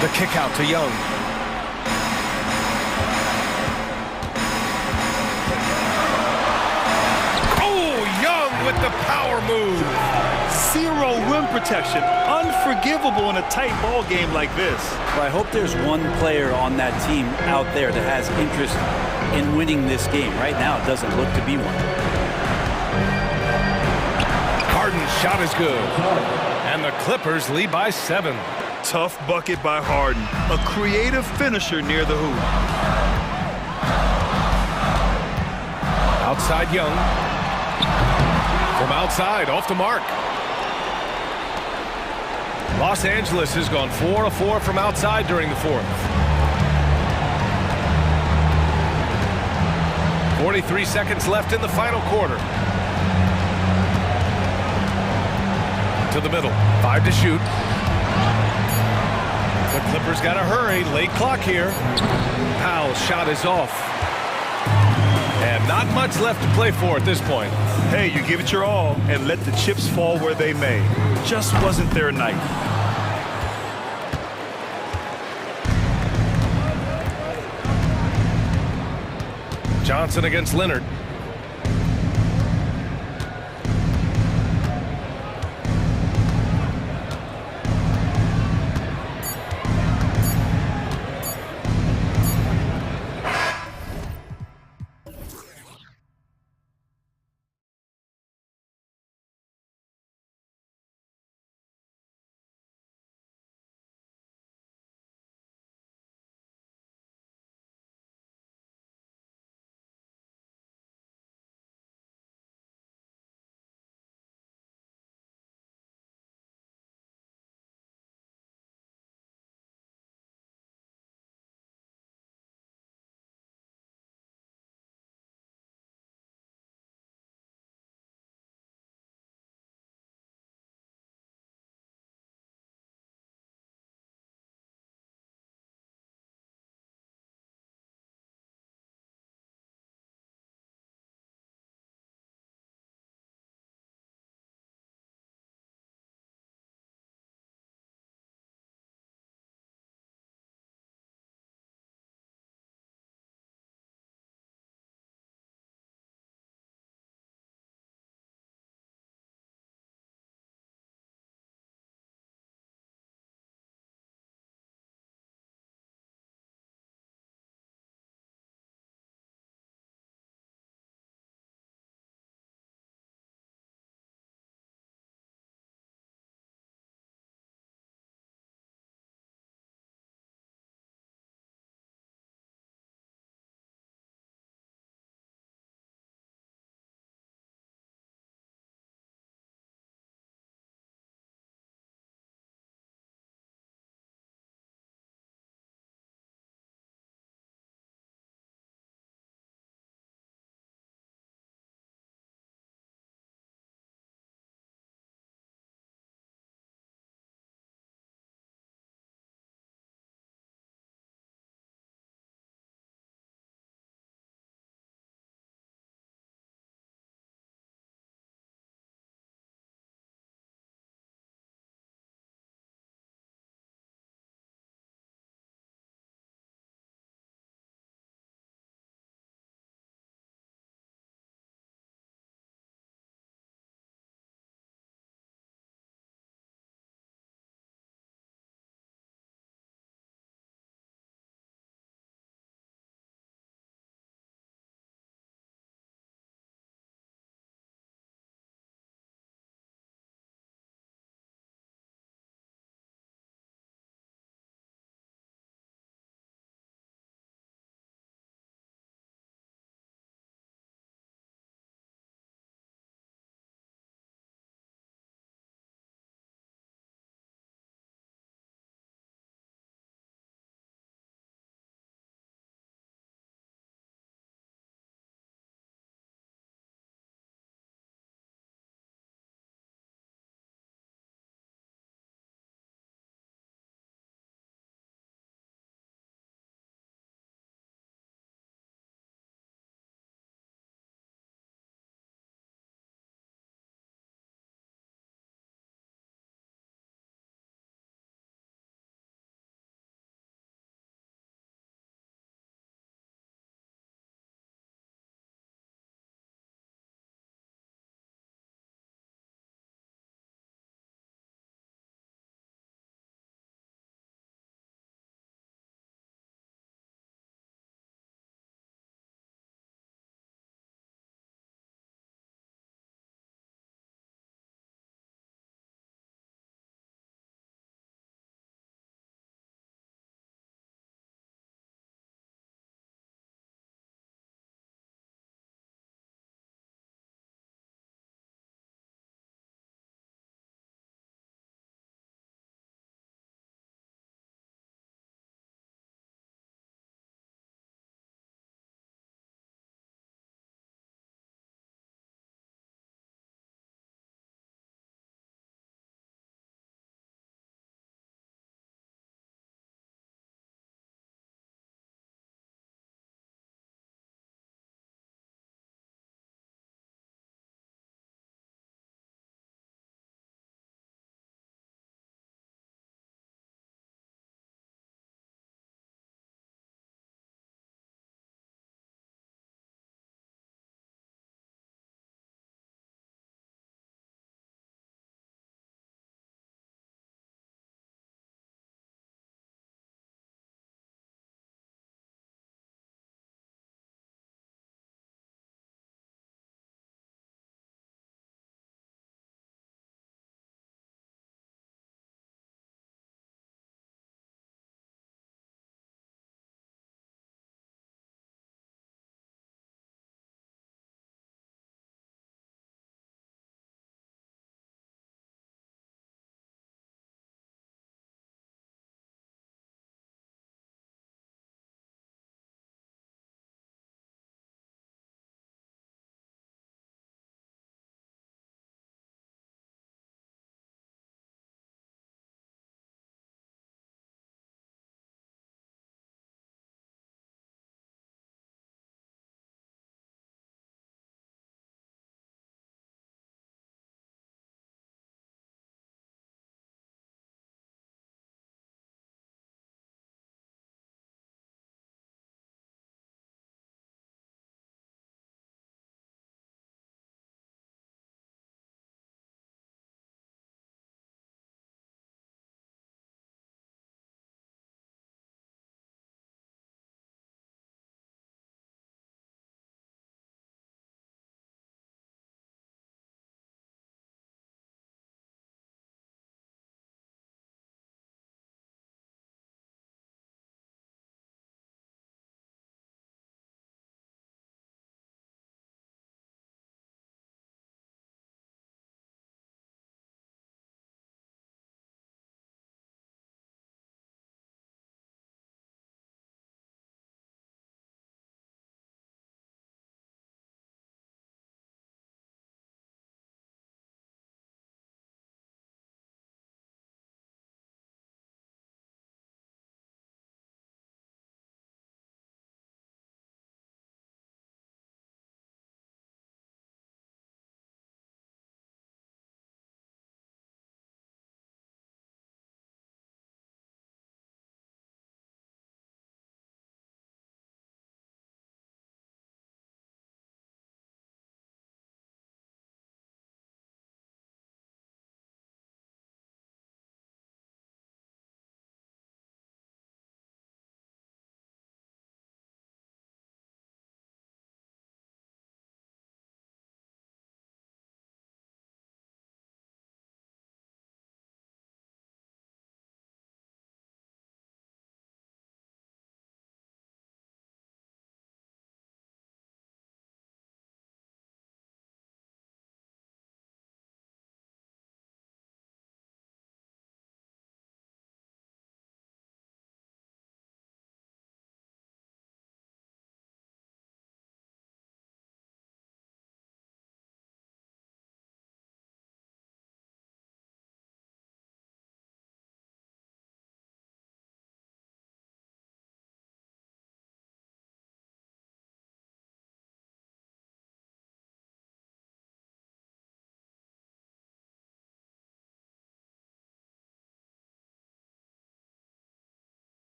The kick out to Young. Oh, Young with the power move. Zero rim protection. Unforgivable in a tight ball game like this. Well, I hope there's one player on that team out there that has interest in winning this game. Right now, it doesn't look to be one. Harden's shot is good. And the Clippers lead by 7. Tough bucket by Harden. A creative finisher near the hoop. Outside Young. From outside, off the mark. Los Angeles has gone 4 of 4 from outside during the fourth. 43 seconds left in the final quarter. To the middle, 5 to shoot. The Clippers got to hurry, late clock here. Powell's shot is off. And not much left to play for at this point. Hey, you give it your all and let the chips fall where they may. Just wasn't their night. Johnson against Leonard.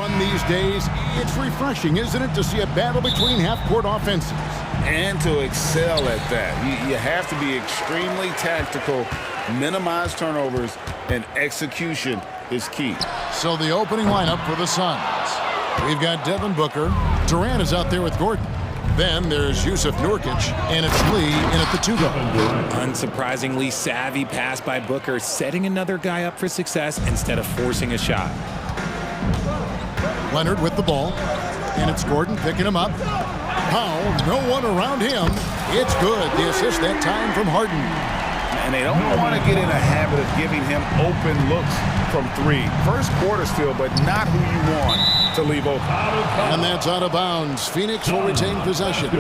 one these days. It's refreshing, isn't it, to see a battle between half-court offenses? And to excel at that. You have to be extremely tactical, minimize turnovers, and execution is key. So the opening lineup for the Suns. We've got Devin Booker. Durant is out there with Gordon. Then there's Yusuf Nurkic, and it's Lee in at the 2-guard. Unsurprisingly savvy pass by Booker, setting another guy up for success instead of forcing a shot. Leonard with the ball, and it's Gordon picking him up. Powell, no one around him. It's good. The assist that time from Harden. And they don't want to get in a habit of giving him open looks from three. First quarter still, but not who you want to leave open. And that's out of bounds. Phoenix will retain possession.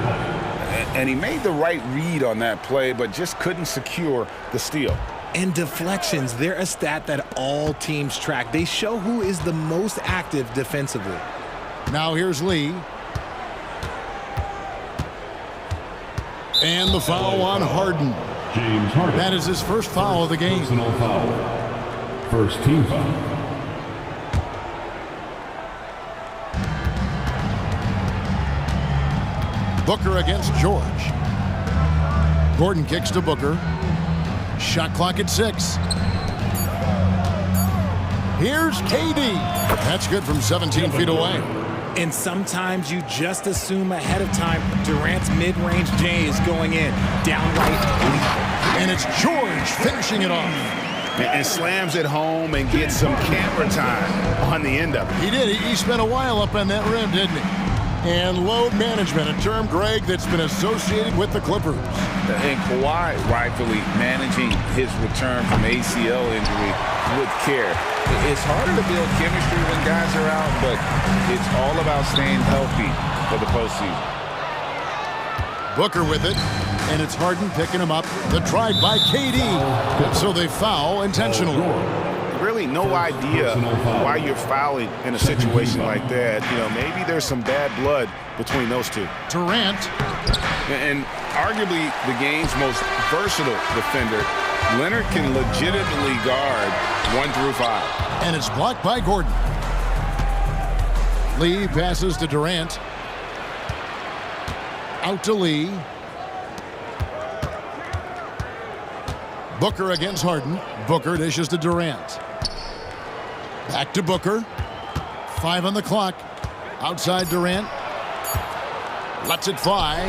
And he made the right read on that play, but just couldn't secure the steal. And deflections, they're a stat that all teams track. They show who is the most active defensively. Now here's Lee. And the foul on Harden. James Harden. That is his first foul of the game. Personal foul. First team foul. Booker against George. Gordon kicks to Booker. Shot clock at 6. Here's KD. That's good from 17 feet away. And sometimes you just assume ahead of time Durant's mid-range J is going in. Downright leap. And it's George finishing it off. And slams it home and gets some camera time on the end of it. He did. He spent a while up on that rim, didn't he? And load management, a term, Greg, that's been associated with the Clippers. And Kawhi rightfully managing his return from ACL injury with care. It's harder to build chemistry when guys are out, but it's all about staying healthy for the postseason. Booker with it, and it's Harden picking him up. The drive by KD, so they foul intentionally. Really no idea why you're fouling in a situation like that. You know, maybe there's some bad blood between those two. Durant. And arguably the game's most versatile defender, Leonard can legitimately guard 1 through 5. And it's blocked by Gordon. Lee passes to Durant. Out to Lee. Booker against Harden. Booker dishes to Durant. Back to Booker. 5 on the clock. Outside Durant. Lets it fly.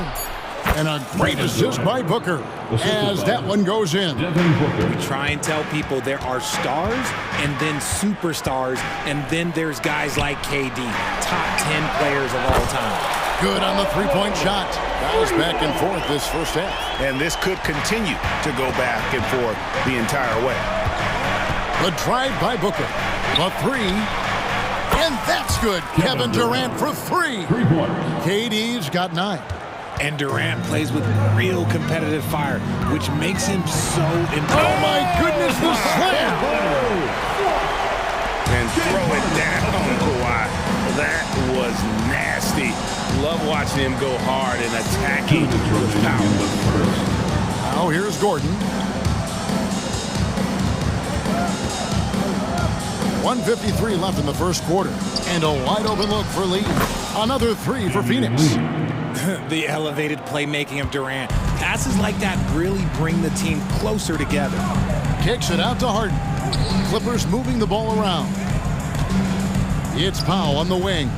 And a great assist by Booker as that one goes in. We try and tell people there are stars and then superstars, and then there's guys like KD, top 10 players of all time. Good on the three-point shot. Guys back and forth this first half. And this could continue to go back and forth the entire way. The drive by Booker. The 3. And that's good. Kevin Durant for 3. 3 pointers. KD's got 9. And Durant plays with real competitive fire, which makes him so important. Oh, my goodness, the slam! And throw it down, Kawhi. That was nasty. Love watching him go hard and attacking with power. Now here's Gordon. 1:53 left in the first quarter. And a wide open look for Lee. Another 3 for Phoenix. The elevated playmaking of Durant. Passes like that really bring the team closer together. Kicks it out to Harden. Clippers moving the ball around. It's Powell on the wing.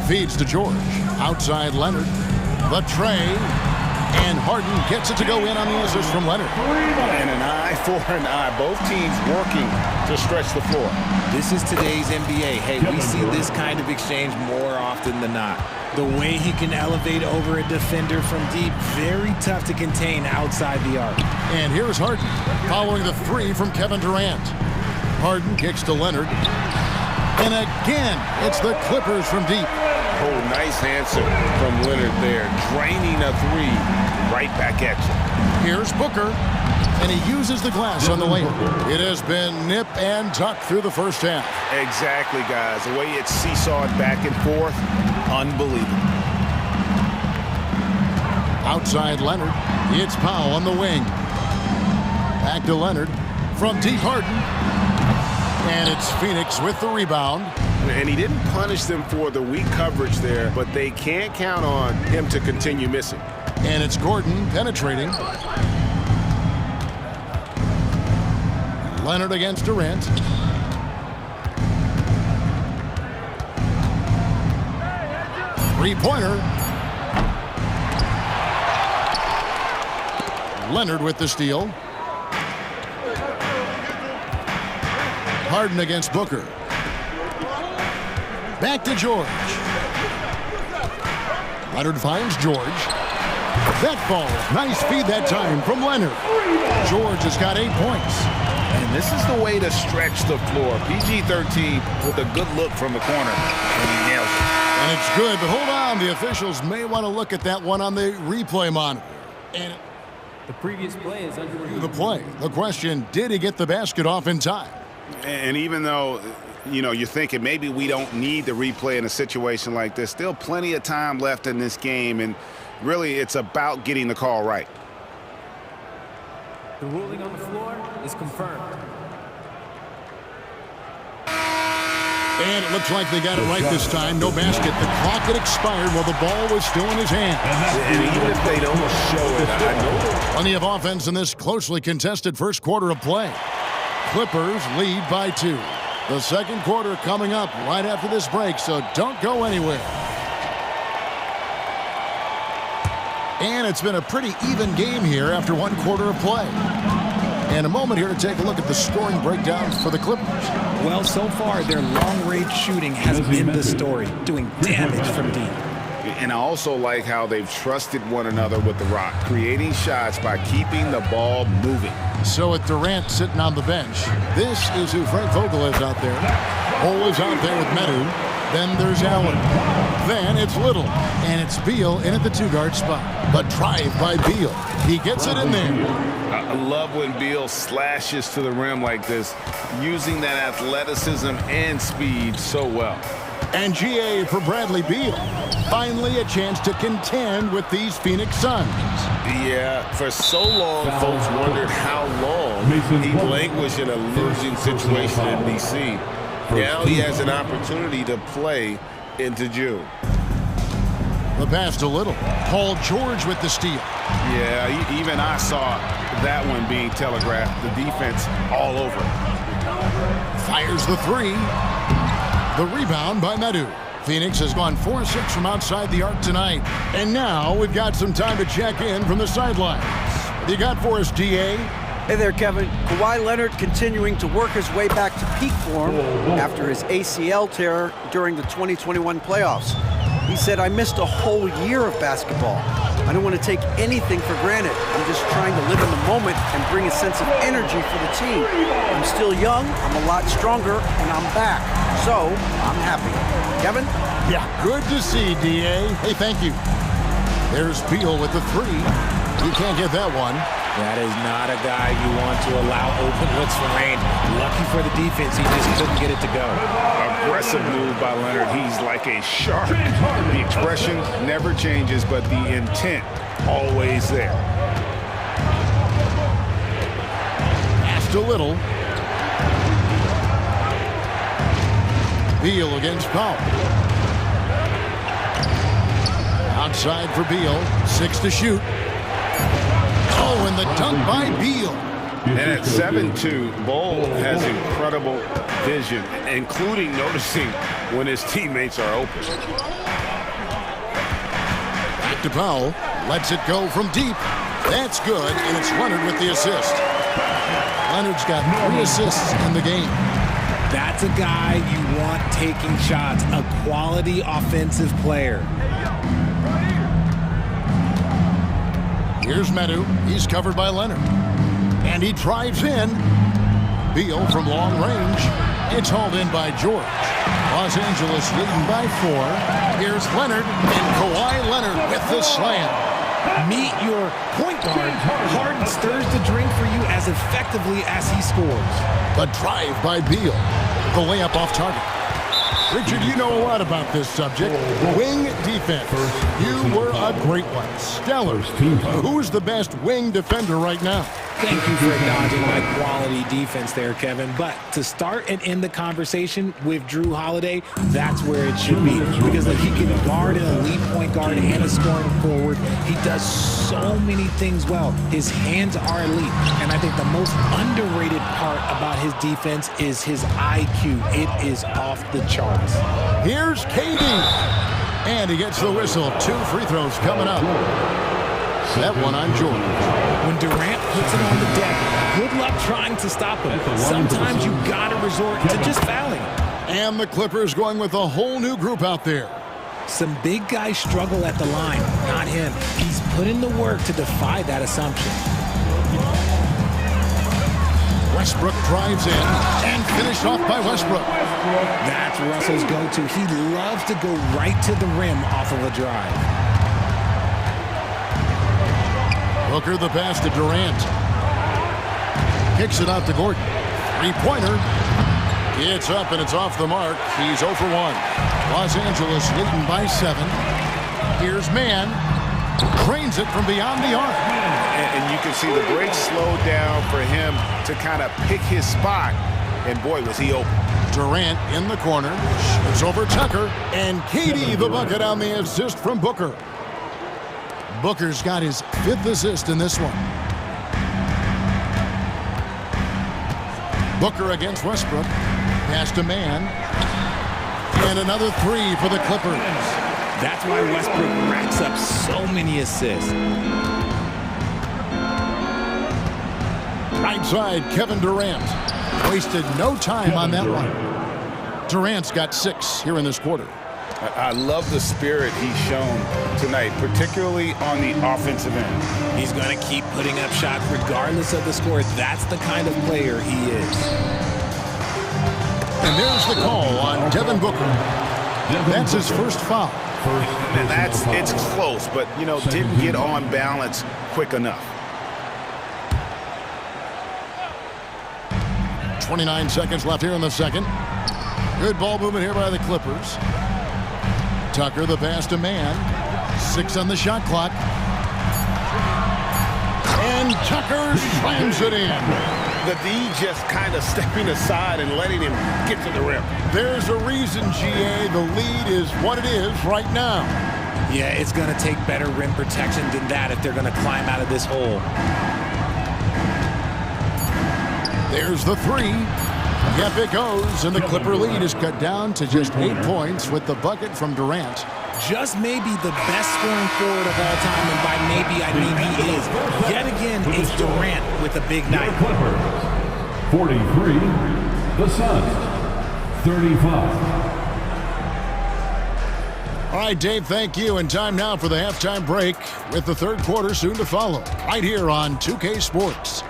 Feeds to George. Outside Leonard. The tray. And Harden gets it to go in on the assist from Leonard. And an eye for an eye. Both teams working to stretch the floor. This is today's NBA. Hey, we see this kind of exchange more often than not. The way he can elevate over a defender from deep, very tough to contain outside the arc. And here's Harden, following the 3 from Kevin Durant. Harden kicks to Leonard. And again, it's the Clippers from deep. Oh, nice answer from Leonard there. Draining a 3 right back at you. Here's Booker. And he uses the glass on the lane. It has been nip and tuck through the first half. Exactly, guys. The way it's seesawed back and forth, unbelievable. Outside Leonard. It's Powell on the wing. Back to Leonard. From deep Harden. And it's Phoenix with the rebound. And he didn't punish them for the weak coverage there, but they can't count on him to continue missing. And it's Gordon penetrating. Leonard against Durant. Three-pointer. Leonard with the steal. Harden against Booker. Back to George. Leonard finds George. That falls. Nice feed that time from Leonard. George has got 8 points. And this is the way to stretch the floor. PG-13 with a good look from the corner, and he nails it. And it's good, but hold on. The officials may want to look at that one on the replay monitor. And the previous play is under review. The play. The question, did he get the basket off in time? And even though, you're thinking maybe we don't need the replay in a situation like this, still plenty of time left in this game, and really it's about getting the call right. The ruling on the floor is confirmed. And it looks like they got it right this time. No basket. The clock had expired while the ball was still in his hand. And even if they don't show it, I know. Plenty of offense in this closely contested first quarter of play. Clippers lead by 2. The second quarter coming up right after this break, so don't go anywhere. And it's been a pretty even game here after 1 quarter of play. And a moment here to take a look at the scoring breakdown for the Clippers. Well, so far, their long-range shooting has been the story, doing damage from deep. And I also like how they've trusted one another with the rock, creating shots by keeping the ball moving. So with Durant sitting on the bench, this is who Frank Vogel is out there. Cole is out there with Medu. Then there's Allen. Then it's Little. And it's Beal in at the 2-guard spot. But drive by Beal. He gets it in there. I love when Beal slashes to the rim like this, using that athleticism and speed so well. And GA for Bradley Beal. Finally a chance to contend with these Phoenix Suns. Yeah, for so long, folks wondered how long he languished in a losing situation in D.C. Now he has an opportunity to play into June. The pass to Little. Paul George with the steal. Yeah, even I saw that one being telegraphed. The defense all over it. Fires the 3. The rebound by Medu. Phoenix has gone 4-6 from outside the arc tonight. And now we've got some time to check in from the sidelines. What do you got for us, DA? Hey there, Kevin. Kawhi Leonard continuing to work his way back to peak form after his ACL tear during the 2021 playoffs. He said, I missed a whole year of basketball. I don't want to take anything for granted. I'm just trying to live in the moment and bring a sense of energy for the team. I'm still young, I'm a lot stronger, and I'm back. So, I'm happy. Kevin? Yeah, good to see, DA. Hey, thank you. There's Beal with the 3. You can't get that one. That is not a guy you want to allow open looks for range. Lucky for the defense, he just couldn't get it to go. Aggressive move by Leonard. He's like a shark. The expression never changes, but the intent always there. Pass to Little. Beal against Powell. Outside for Beal. 6 to shoot. Oh, and the dunk by Beal. And at 7'2", Bull has incredible vision, including noticing when his teammates are open. Back to Powell. Lets it go from deep. That's good, and it's Leonard with the assist. Leonard's got 3 assists in the game. That's a guy you want taking shots, a quality offensive player. Here's Medu. He's covered by Leonard. And he drives in. Beal from long range. It's hauled in by George. Los Angeles leading by 4. Here's Leonard. And Kawhi Leonard with the slam. Meet your point guard. Harden stirs the drink for you as effectively as he scores. The drive by Beal. The layup off target. Richard, you know a lot about this subject. Wing defense. You were a great one. Stellar. Who's the best wing defender right now? Thank you for acknowledging my quality defense there, Kevin. But to start and end the conversation with Drew Holiday, that's where it should be. Because like, he can guard an elite point guard and a scoring forward. He does so many things well. His hands are elite. And I think the most underrated part about his defense is his IQ. It is off the charts. Here's KD. And he gets the whistle. 2 free throws coming up. That one on George. When Durant puts it on the deck, good luck trying to stop him. Sometimes you gotta resort to just fouling. And the Clippers going with a whole new group out there. Some big guys struggle at the line, not him. He's put in the work to defy that assumption. Westbrook drives in and finished off by Westbrook. That's Russell's go-to. He loves to go right to the rim off of a drive. Booker the pass to Durant. Kicks it out to Gordon. Three-pointer. It's up and it's off the mark. He's 0 for 1. Los Angeles leading by 7. Here's Mann. Cranes it from beyond the arc. And you can see the break slowed down for him to kind of pick his spot. And boy, was he open. Durant in the corner. It's over Tucker. And KD the bucket on the assist from Booker. Booker's got his 5th assist in this one. Booker against Westbrook. Pass to Mann. And another 3 for the Clippers. That's why Westbrook racks up so many assists. Right side, Kevin Durant. Wasted no time on that one. Durant's got 6 here in this quarter. I love the spirit he's shown tonight, particularly on the offensive end. He's going to keep putting up shots regardless of the score. That's the kind of player he is. And there's the call on Devin Booker. That's his first foul. And it's close, but, you know, didn't get on balance quick enough. 29 seconds left here in the second. Good ball movement here by the Clippers. Tucker the pass to Mann. 6 on the shot clock. And Tucker slams it in. The D just kind of stepping aside and letting him get to the rim. There's a reason, GA, the lead is what it is right now. Yeah, it's going to take better rim protection than that if they're going to climb out of this hole. There's the 3. Yep, it goes, and the Clipper lead is cut down to just 8 points with the bucket from Durant. Just maybe the best scoring forward of all time, and by maybe I mean he is. Yet again, it's Durant with a big night. 43, the Suns, 35. All right, Dave, thank you. And time now for the halftime break with the third quarter soon to follow, right here on 2K Sports.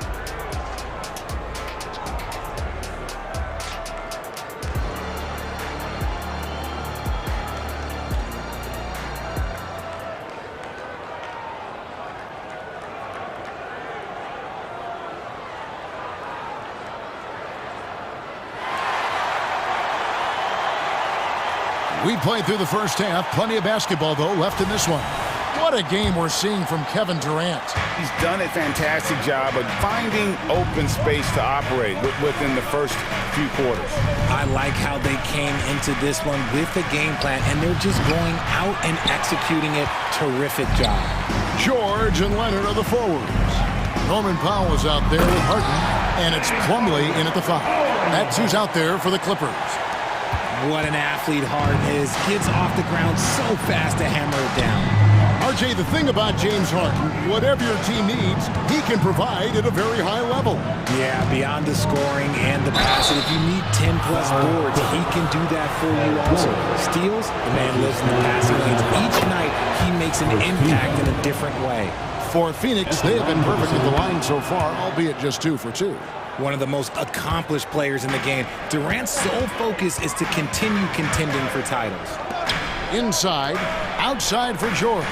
We played through the first half. Plenty of basketball, though, left in this one. What a game we're seeing from Kevin Durant. He's done a fantastic job of finding open space to operate within the first few quarters. I like how they came into this one with the game plan, and they're just going out and executing it. Terrific job. George and Leonard are the forwards. Norman Powell is out there with Harden, and it's Plumlee in at the foul. That's who's out there for the Clippers. What an athlete Harden is. Gets off the ground so fast to hammer it down. RJ, the thing about James Harden, whatever your team needs, he can provide at a very high level. Yeah, beyond the scoring and the passing, if you need 10-plus boards, he can do that for you also. Steals, the man lives in the passing lanes. Each night, he makes an impact in a different way. For Phoenix, they have been perfect at the line so far, albeit just 2 for 2. One of the most accomplished players in the game. Durant's sole focus is to continue contending for titles. Inside, outside for George.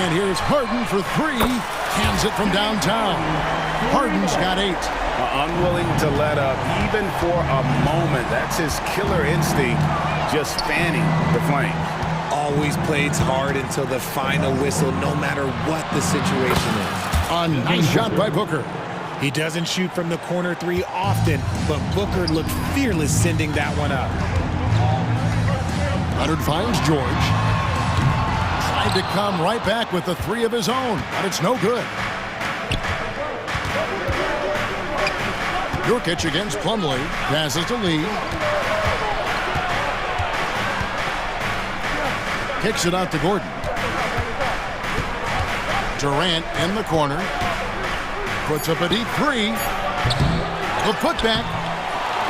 And here's Harden for three. Cans it from downtown. Harden's got 8. Unwilling to let up even for a moment. That's his killer instinct, just fanning the flame. Always plays hard until the final whistle, no matter what the situation is. A nice shot by Booker. He doesn't shoot from the corner 3 often, but Booker looked fearless sending that one up. Leonard finds George. Tried to come right back with the 3 of his own, but it's no good. Jurkic against Plumlee. Passes to Lee. Kicks it out to Gordon. Durant in the corner. Puts up a deep 3. The putback.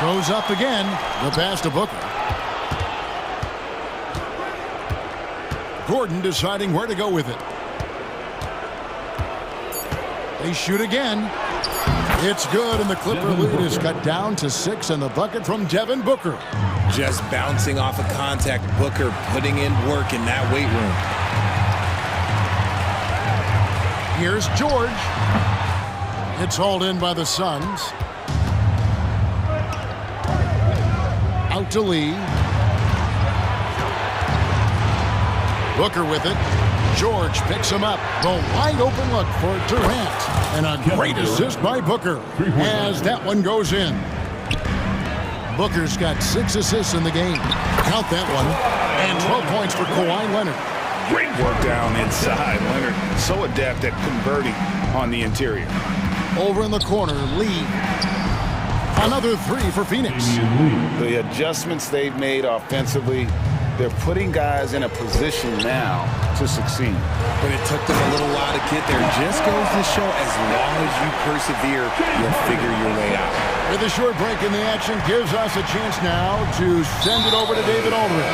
Goes up again. The pass to Booker. Gordon deciding where to go with it. They shoot again. It's good, and the Clipper lead is cut down to 6, and the bucket from Devin Booker. Just bouncing off of contact, Booker putting in work in that weight room. Here's George. It's hauled in by the Suns. Out to Lee. Booker with it. George picks him up. The wide open look for Durant. And a great assist by Booker as that one goes in. Booker's got 6 assists in the game. Count that one. And 12 points for Kawhi Leonard. Great work down inside. Leonard so adept at converting on the interior. Over in the corner, Lee. Another 3 for Phoenix. The adjustments they've made offensively, they're putting guys in a position now to succeed. But it took them a little while to get there. Just goes to show as long as you persevere, you'll figure your way out. With a short break in the action, gives us a chance now to send it over to David Aldridge.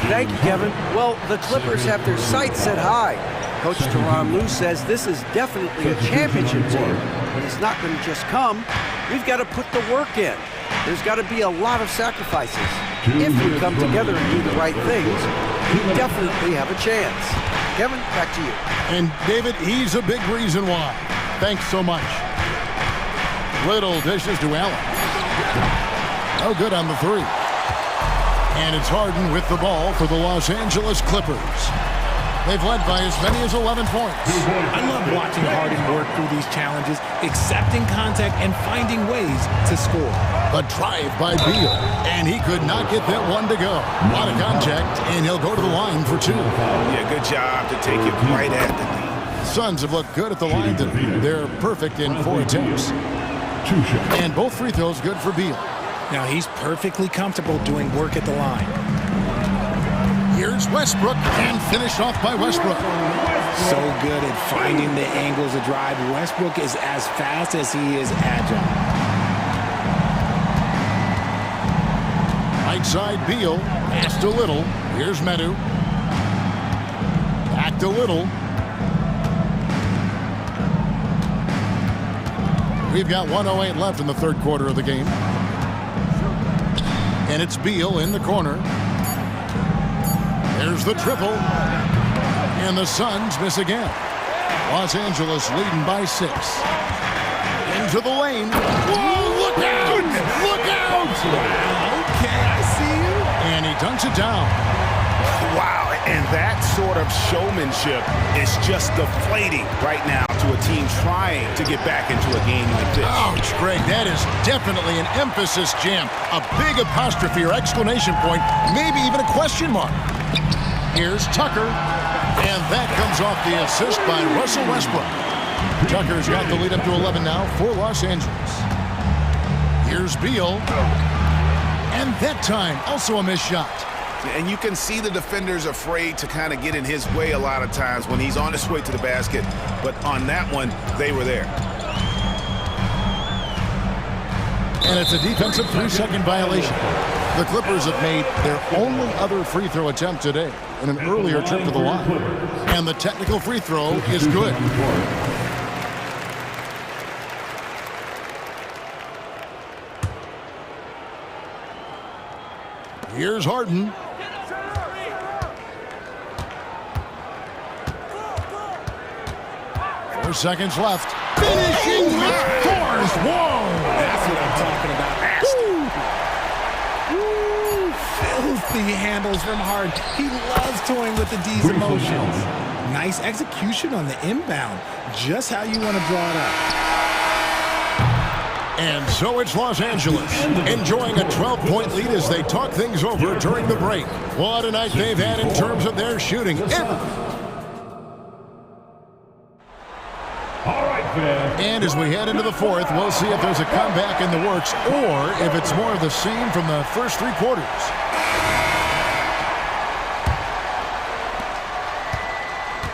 Thank you, Kevin. Well, the Clippers have their sights set high. Coach Tyronn Lue says this is definitely a championship team, but it's not going to just come. We've got to put the work in. There's got to be a lot of sacrifices. If we come together and do the right things, we definitely have a chance. Kevin, back to you. And David, he's a big reason why. Thanks so much. Little dishes to Allen. No good on the 3. And it's Harden with the ball for the Los Angeles Clippers. They've led by as many as 11 points. I love watching Harden work through these challenges, accepting contact and finding ways to score. A drive by Beal, and he could not get that one to go. A lot of contact, and he'll go to the line for 2. Yeah, good job to take it right at the knee. Suns have looked good at the line today. They're perfect in 4 attempts. And both free throws good for Beal. Now he's perfectly comfortable doing work at the line. Here's Westbrook, and finished off by Westbrook. So good at finding the angles of drive. Westbrook is as fast as he is agile. Right side, Beal. Passed a little. Here's Medu. Back to Little. We've got 1:08 left in the 3rd quarter of the game. And it's Beal in the corner. There's the triple. And the Suns miss again. Los Angeles leading by 6. Into the lane. Whoa, look out! Look out! Okay, I see you. And he dunks it down. Wow, and that sort of showmanship is just deflating right now to a team trying to get back into a game like this. Ouch, Greg, that is definitely an emphasis jam. A big apostrophe or exclamation point, maybe even a question mark. Here's Tucker, and that comes off the assist by Russell Westbrook. Tucker's got the lead up to 11 now for Los Angeles. Here's Beal, and that time also a missed shot. And you can see the defenders afraid to kind of get in his way a lot of times when he's on his way to the basket. But on that one, they were there. And it's a defensive 3-second violation. The Clippers have made their only other free throw attempt today in an earlier trip to the line. And the technical free throw is good. Here's Harden. 4 seconds left. Finishing with force. Whoa! That's what I'm talking about. Woo! Filthy handles from Harden. He loves toying with the D's emotions. Nice execution on the inbound. Just how you want to draw it up. And so it's Los Angeles, enjoying a 12-point lead as they talk things over during the break. What a night they've had in terms of their shooting. And as we head into the fourth, we'll see if there's a comeback in the works or if it's more of the same from the first 3 quarters.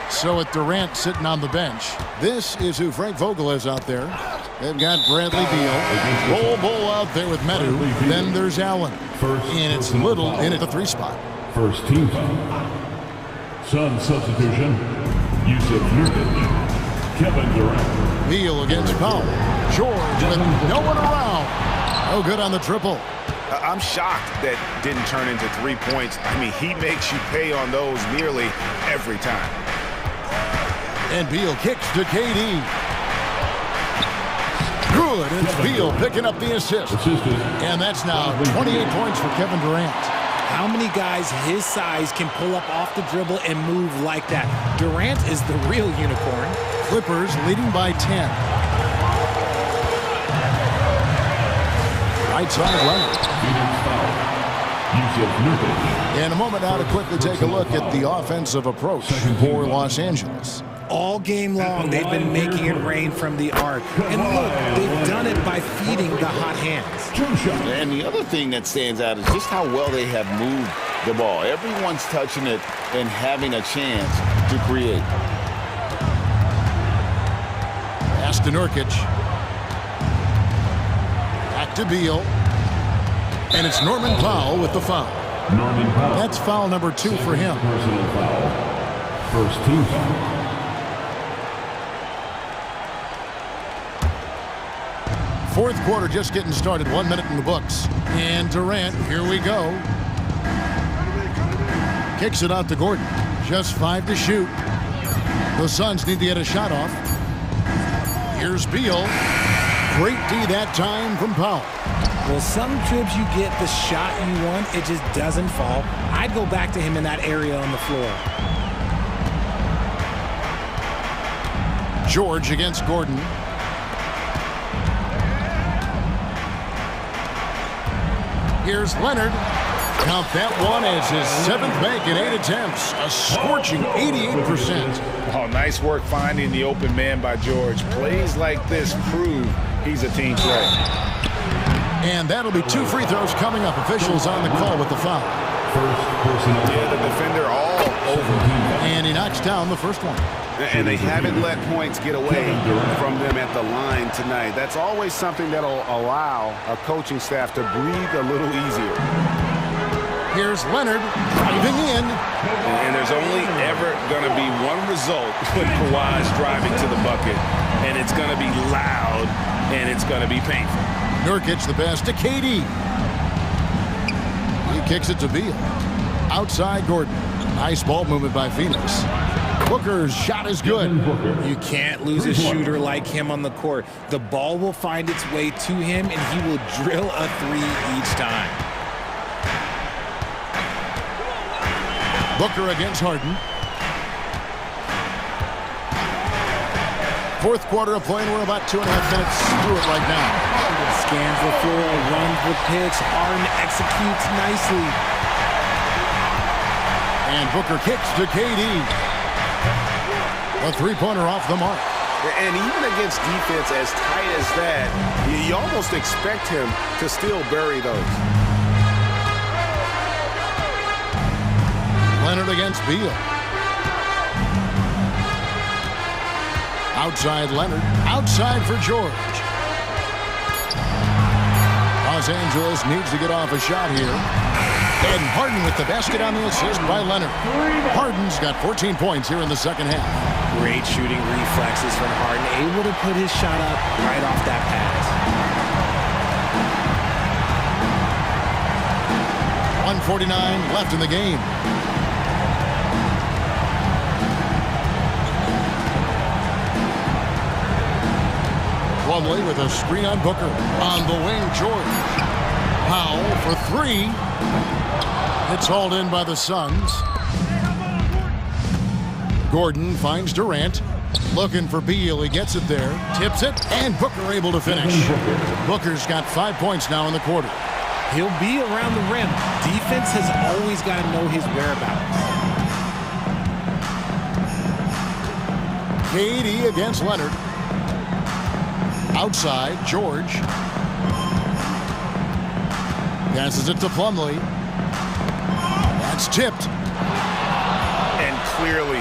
So with Durant sitting on the bench, this is who Frank Vogel is out there. They've got Bradley Beal, Bull out there with Medu. Then there's Allen. And it's Little in at the 3 spot. First team foul. Sun substitution. Yusuf Nurkic. Kevin Durant. Beal against Powell. George with no one around. No good on the triple. I'm shocked that didn't turn into 3 points. I mean, he makes you pay on those nearly every time. And Beal kicks to KD. Good. It's Beal picking up the assist. And that's now 28 points for Kevin Durant. How many guys his size can pull up off the dribble and move like that? Durant is the real unicorn. Clippers leading by 10. Right side Leonard. In a moment now to quickly take a look at the offensive approach for Los Angeles. All game long, they've been making it rain from the arc. And look, they've done it by feeding the hot hands. And the other thing that stands out is just how well they have moved the ball. Everyone's touching it and having a chance to create. Pass to Nurkic. Back to Beal. And it's Norman Powell with the foul. Norman Powell. That's foul number 2 for him. Personal foul. First team foul. Fourth quarter just getting started. 1 minute in the books. And Durant, here we go. Kicks it out to Gordon. Just 5 to shoot. The Suns need to get a shot off. Here's Beal. Great D that time from Powell. Well, some trips you get the shot you want, it just doesn't fall. I'd go back to him in that area on the floor. George against Gordon. Here's Leonard. Count that one as his 7th make in 8 attempts. A scorching 88%. Oh, nice work finding the open man by George. Plays like this prove he's a team player. And that'll be 2 free throws coming up. Officials on the call with the foul. Yeah, the defender all over. And he knocks down the first one. And they haven't let points get away from them at the line tonight. That's always something that'll allow a coaching staff to breathe a little easier. Here's Leonard driving in. And there's only ever going to be one result when Kawhi's driving to the bucket. And it's going to be loud, and it's going to be painful. Nurkic the pass to KD. He kicks it to Beal. Outside Gordon. Nice ball movement by Phoenix. Booker's shot is good. You can't lose a shooter like him on the court. The ball will find its way to him, and he will drill a 3 each time. Booker against Harden. Fourth quarter of playing. We're about 2.5 minutes through it right now. Scans the floor, runs the pitch. Harden executes nicely. And Booker kicks to KD. A 3-pointer off the mark. And even against defense as tight as that, you almost expect him to still bury those. Leonard against Beal. Outside Leonard. Outside for George. Los Angeles needs to get off a shot here. And Harden with the basket on the assist by Leonard. Harden's got 14 points here in the second half. Great shooting reflexes from Harden. Able to put his shot up right off that pass. 1:49 left in the game. Plumlee with a screen on Booker. On the wing, George. Powell for three. It's hauled in by the Suns. Gordon finds Durant. Looking for Beal. He gets it there. Tips it. And Booker able to finish. Booker's got 5 points now in the quarter. He'll be around the rim. Defense has always got to know his whereabouts. KD against Leonard. Outside, George. Passes it to Plumlee. That's tipped. And clearly,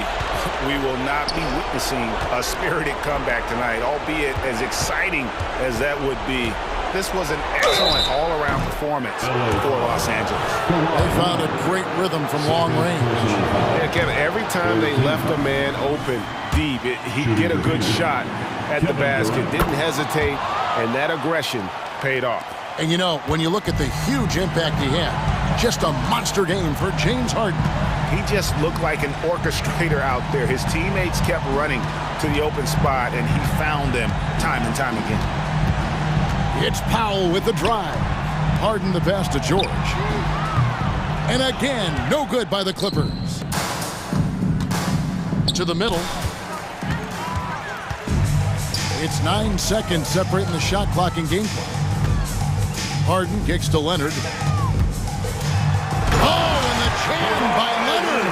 we will not be witnessing a spirited comeback tonight, albeit as exciting as that would be. This was an excellent all-around performance for Los Angeles. They found a great rhythm from long range. Yeah, Kevin, every time they left a man open deep, he'd get a good shot at the basket. Didn't hesitate, and that aggression paid off. And you know, when you look at the huge impact he had, just a monster game for James Harden. He just looked like an orchestrator out there. His teammates kept running to the open spot, and he found them time and time again. It's Powell with the drive. Harden the pass to George. And again, no good by the Clippers. To the middle. It's 9 seconds separating the shot clock and game clock. Harden kicks to Leonard. Oh, and the jam by Leonard.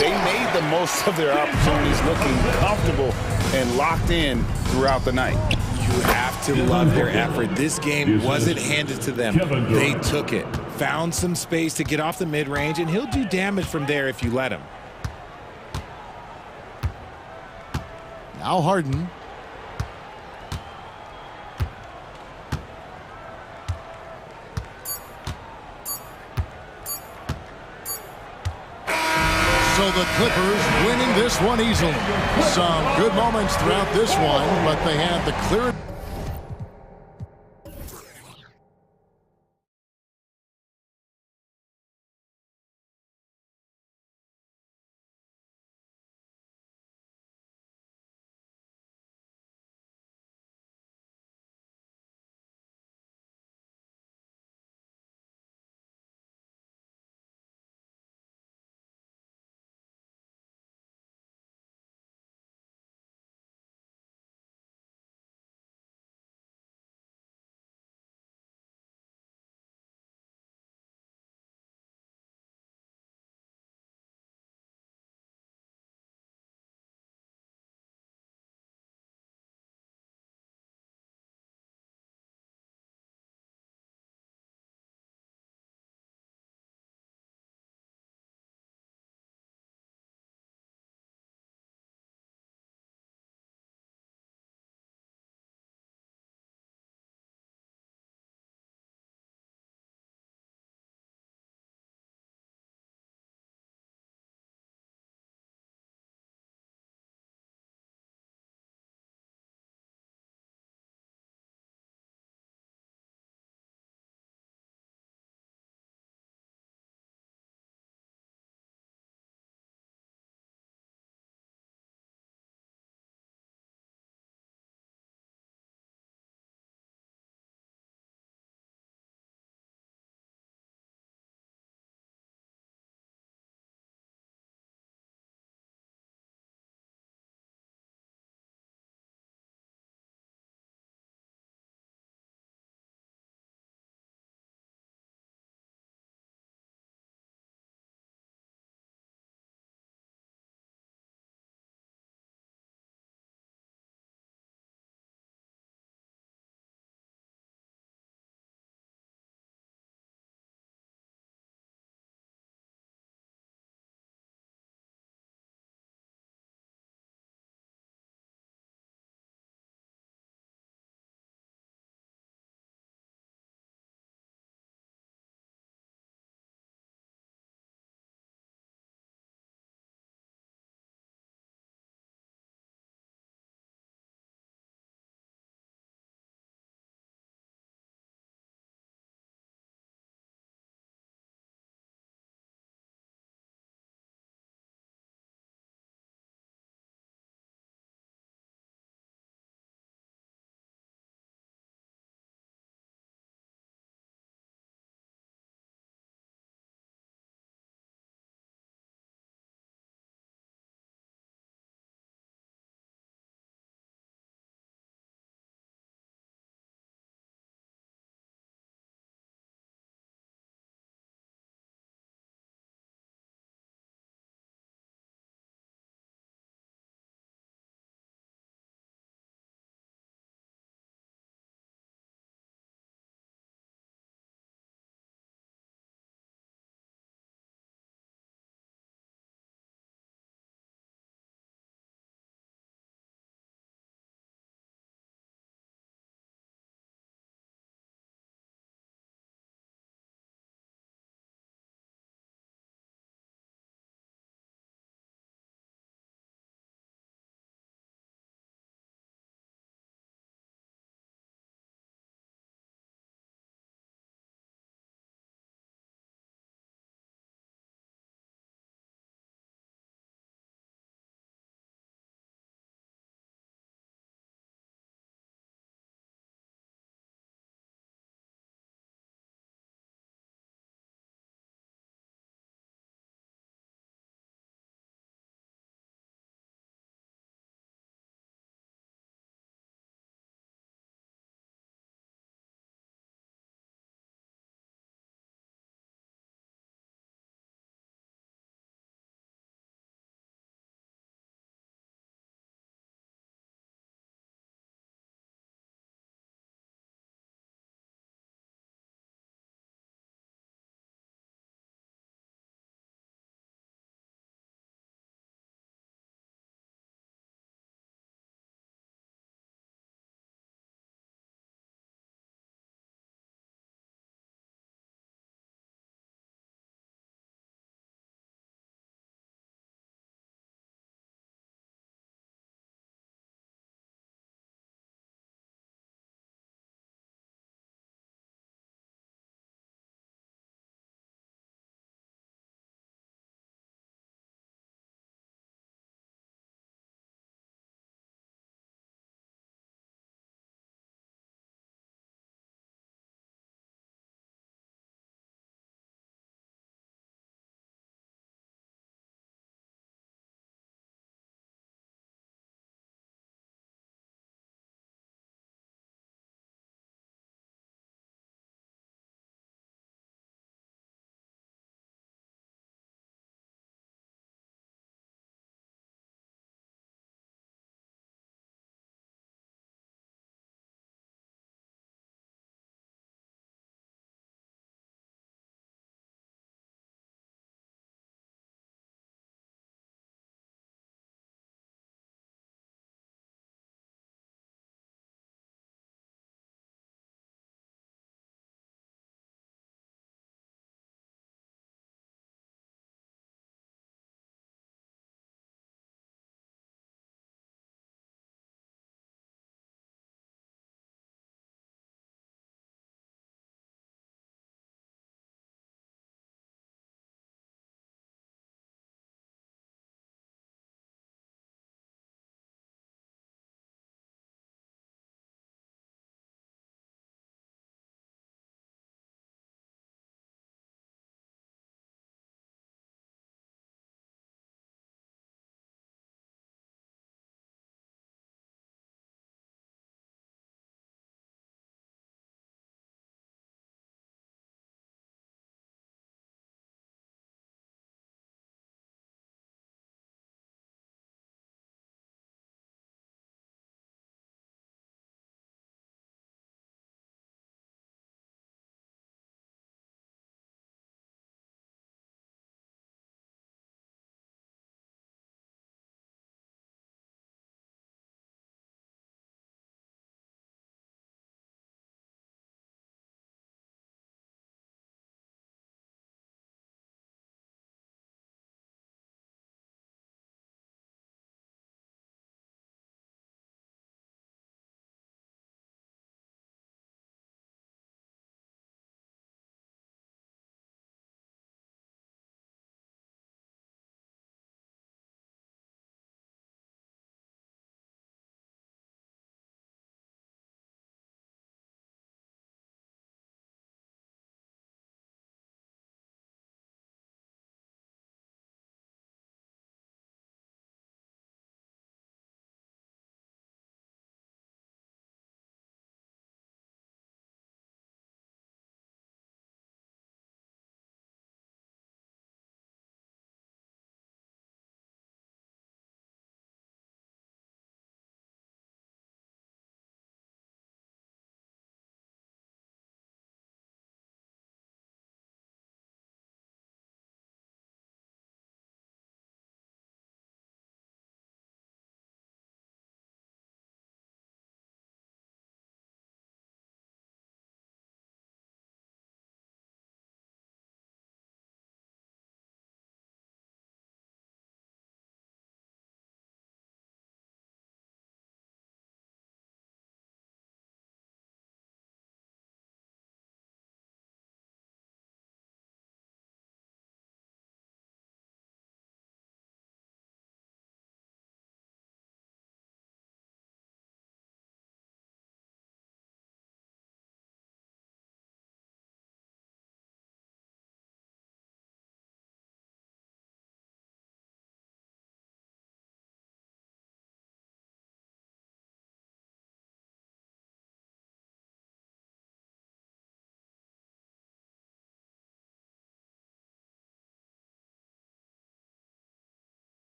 They made the most of their opportunities, looking comfortable and locked in throughout the night. You have to love their effort. This game wasn't handed to them. They took it. Found some space to get off the mid-range, and he'll do damage from there if you let him. Now Harden. So the Clippers winning this one easily. Some good moments throughout this one, but they had the clear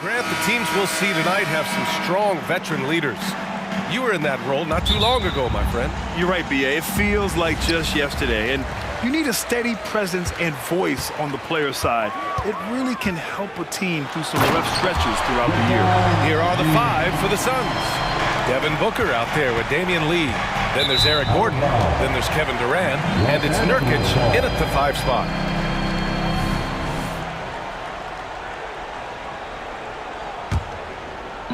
Grant, the teams we'll see tonight have some strong veteran leaders. You were in that role not too long ago, my friend. You're right, B.A. It feels like just yesterday. And you need a steady presence and voice on the player side. It really can help a team through some rough stretches throughout the year. Here are the 5 for the Suns. Devin Booker out there with Damian Lee. Then there's Eric Gordon. Then there's Kevin Durant. And it's Nurkic in at the 5 spot.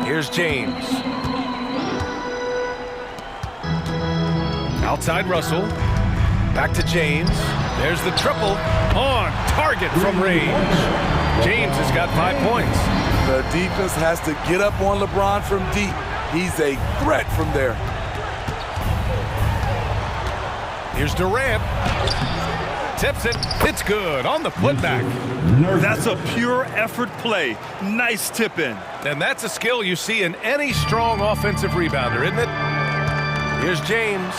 Here's James. Outside Russell. Back to James. There's the triple. On target from range. James has got 5 points. The defense has to get up on LeBron from deep. He's a threat from there. Here's Durant. Tips it. It's good on the putback. That's a pure effort play. Nice tip in. And that's a skill you see in any strong offensive rebounder, isn't it? Here's James.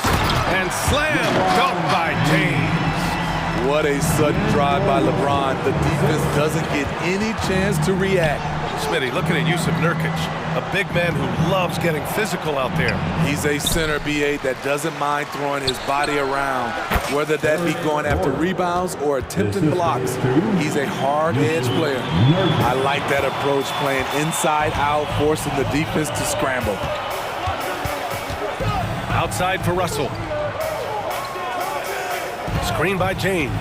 And slam dunk by James. What a sudden drive by LeBron. The defense doesn't get any chance to react. Smitty, look at the use of Nurkic, a big man who loves getting physical out there. He's a center, B.A., that doesn't mind throwing his body around, whether that be going after rebounds or attempting blocks. He's a hard-edged player. I like that approach, playing inside out, forcing the defense to scramble. Outside for Russell. Screen by James.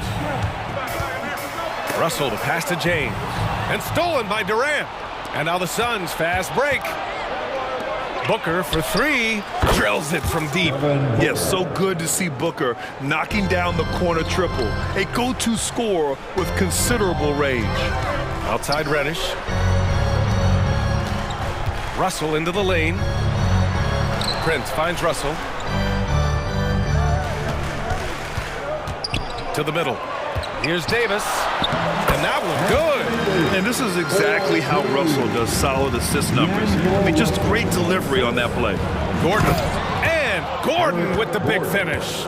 Russell to pass to James. And stolen by Durant. And now the Suns fast break. Booker for 3. Drills it from deep. Yes, so good to see Booker knocking down the corner triple. A go-to scorer with considerable range. Outside Reddish. Russell into the lane. Prince finds Russell. To the middle. Here's Davis. And that was good. And this is exactly how Russell does solid assist numbers. I mean, just great delivery on that play. Gordon. And Gordon with the big finish.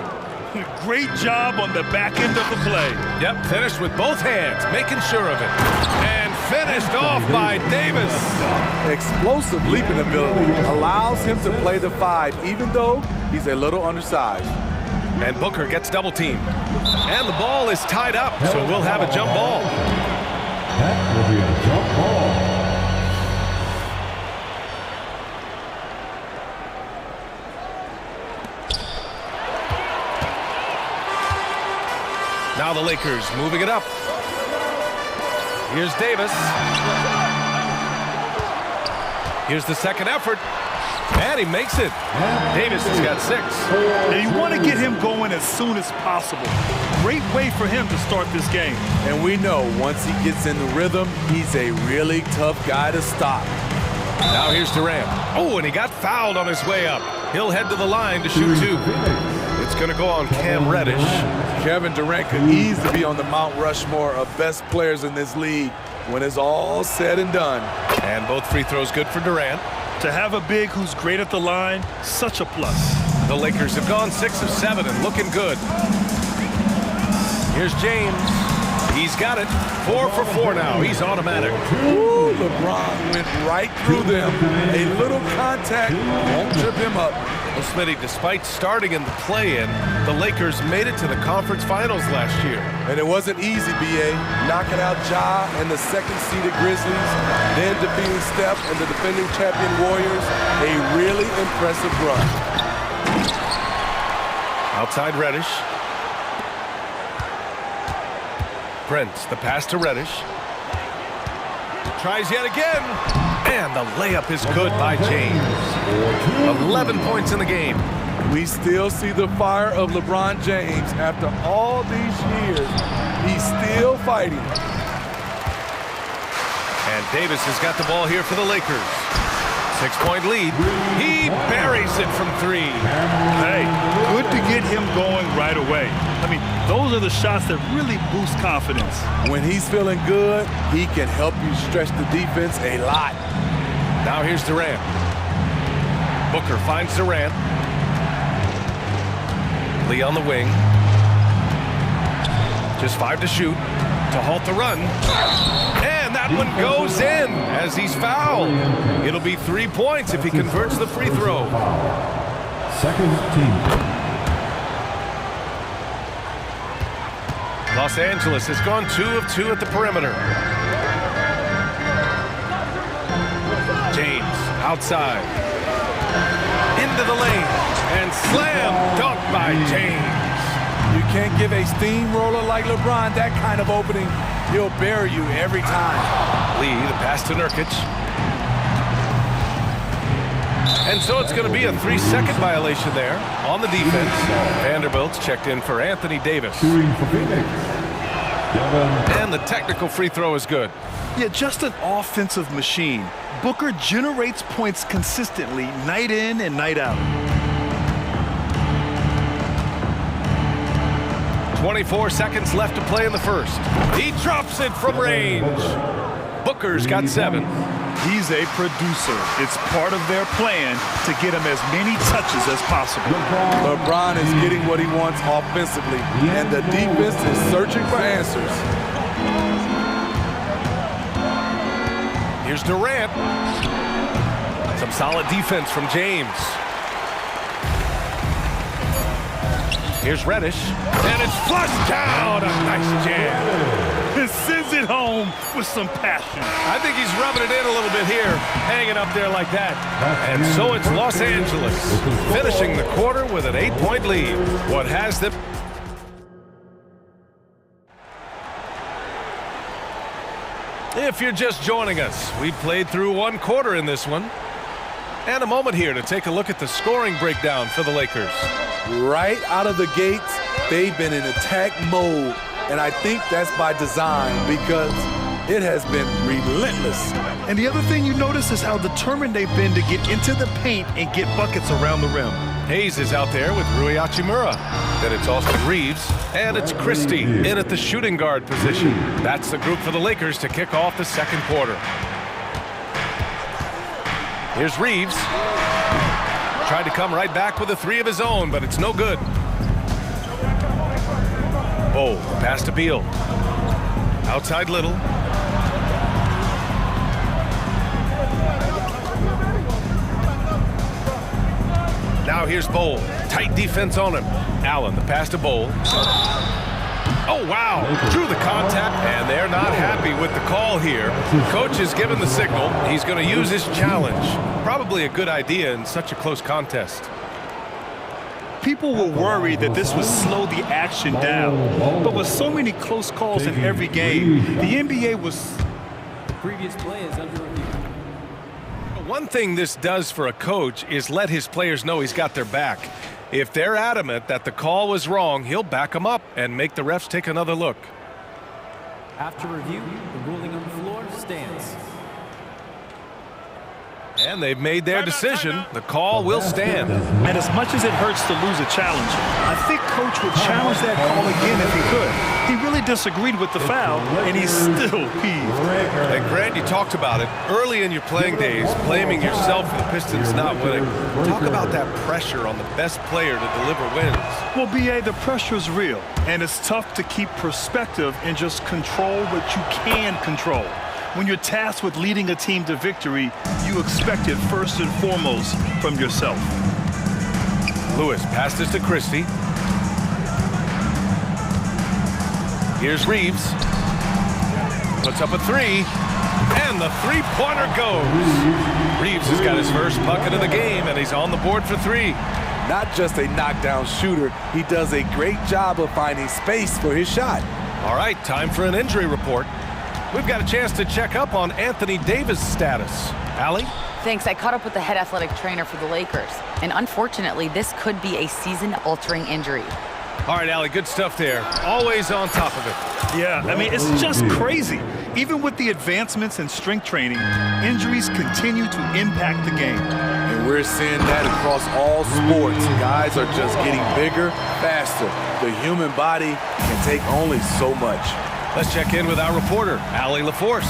Great job on the back end of the play. Yep, finished with both hands, making sure of it. And finished off by Davis. Explosive leaping ability allows him to play the 5, even though he's a little undersized. And Booker gets double teamed. And the ball is tied up, so we'll have a jump ball. That will be a jump ball. Now the Lakers moving it up. Here's Davis. Here's the second effort. And he makes it. Davis has got 6. Now you want to get him going as soon as possible. Great way for him to start this game. And we know once he gets in the rhythm, he's a really tough guy to stop. Now here's Durant. Oh, and he got fouled on his way up. He'll head to the line to shoot 2. It's going to go on Cam Reddish. Kevin Durant could easily be on the Mount Rushmore of best players in this league when it's all said and done. And both free throws good for Durant. To have a big who's great at the line, such a plus. The Lakers have gone 6 of 7 and looking good. Here's James. He's got it. 4 for 4 now. He's automatic. Ooh, LeBron went right through them. A little contact won't trip him up. Well, Smitty, despite starting in the play-in, the Lakers made it to the conference finals last year. And it wasn't easy, B.A. Knocking out Ja and the second-seeded Grizzlies, then defeating Steph and the defending champion Warriors. A really impressive run. Outside Reddish. Prince, the pass to Reddish. Tries yet again. And the layup is good by James. 11 points in the game. We still see the fire of LeBron James after all these years. He's still fighting. And Davis has got the ball here for the Lakers. 6-point lead. He buries it from 3. Hey, good to get him going right away. I mean, those are the shots that really boost confidence. When he's feeling good, he can help you stretch the defense a lot. Now here's Durant. Booker finds Durant. Lee on the wing. Just 5 to shoot to halt the run. And that one goes in as he's fouled. It'll be 3 points if he converts the free throw. Second team. Los Angeles has gone 2 of 2 at the perimeter. James outside. Into the lane. And slam dunk by James. You can't give a steamroller like LeBron that kind of opening. He'll bury you every time. Lee, the pass to Nurkic. And so it's going to be a 3-second violation there on the defense. Vanderbilt's checked in for Anthony Davis. And the technical free throw is good. Yeah, just an offensive machine. Booker generates points consistently, night in and night out. 24 seconds left to play in the first. He drops it from range. Booker's got 7. He's a producer. It's part of their plan to get him as many touches as possible. LeBron is getting what he wants offensively, and the defense is searching for answers. Here's Durant. Some solid defense from James. Here's Reddish, and it's flushed down. A nice jam. It sends it home with some passion. I think he's rubbing it in a little bit here, hanging up there like that. And so it's Los Angeles, finishing the quarter with an 8-point lead. What has them... If you're just joining us, we played through 1 quarter in this one. And a moment here to take a look at the scoring breakdown for the Lakers. Right out of the gates, they've been in attack mode. And I think that's by design because it has been relentless. And the other thing you notice is how determined they've been to get into the paint and get buckets around the rim. Hayes is out there with Rui Hachimura. Then it's Austin Reeves, and it's Christie in at the shooting guard position. That's the group for the Lakers to kick off the second quarter. Here's Reeves. Tried to come right back with a 3 of his own, but it's no good. Oh, pass to Beal. Outside Little. Now here's Bowl. Tight defense on him. Allen, the pass to Bowl. Oh, wow. Drew the contact, and they're not happy with the call here. Coach has given the signal. He's going to use his challenge. Probably a good idea in such a close contest. People were worried that this would slow the action down. But with so many close calls in every game, the NBA was... The previous play is under review. One thing this does for a coach is let his players know he's got their back. If they're adamant that the call was wrong, he'll back them up and make the refs take another look. After review, the ruling on the floor stands. And they've made their decision. The call will stand. And as much as it hurts to lose a challenge, I think Coach would challenge that call again if he could. He really disagreed with the foul, and he's still peeved. And Grant, you talked about it. Early in your playing days, blaming yourself for the Pistons not winning. Talk about that pressure on the best player to deliver wins. Well, B.A., the pressure is real, and it's tough to keep perspective and just control what you can control. When you're tasked with leading a team to victory, you expect it first and foremost from yourself. Lewis passes to Christie. Here's Reeves. Puts up a 3. And the 3-pointer goes. Reeves has got his first bucket of the game, and he's on the board for 3. Not just a knockdown shooter, he does a great job of finding space for his shot. All right, time for an injury report. We've got a chance to check up on Anthony Davis' status. Allie? Thanks. I caught up with the head athletic trainer for the Lakers. And unfortunately, this could be a season-altering injury. All right, Allie, good stuff there. Always on top of it. Yeah, I mean, it's just crazy. Even with the advancements in strength training, injuries continue to impact the game. And we're seeing that across all sports. Guys are just getting bigger, faster. The human body can take only so much. Let's check in with our reporter, Allie LaForce.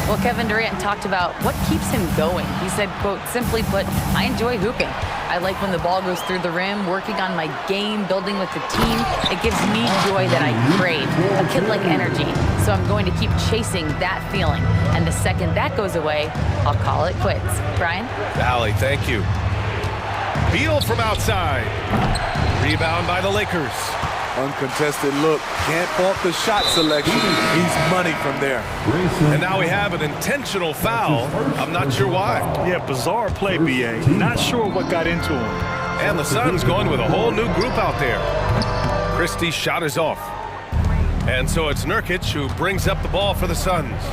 Well, Kevin Durant talked about what keeps him going. He said, quote, simply put, I enjoy hooping. I like when the ball goes through the rim, working on my game, building with the team. It gives me joy that I crave, a kid-like energy. So I'm going to keep chasing that feeling. And the second that goes away, I'll call it quits. Brian? Valley, thank you. Beal from outside. Rebound by the Lakers. Uncontested look. Can't fault the shot selection. He's money from there. And now we have an intentional foul. I'm not sure why. Yeah, bizarre play, B.A. Not sure what got into him. And the Suns going with a whole new group out there. Christie's shot is off. And so it's Nurkic who brings up the ball for the Suns.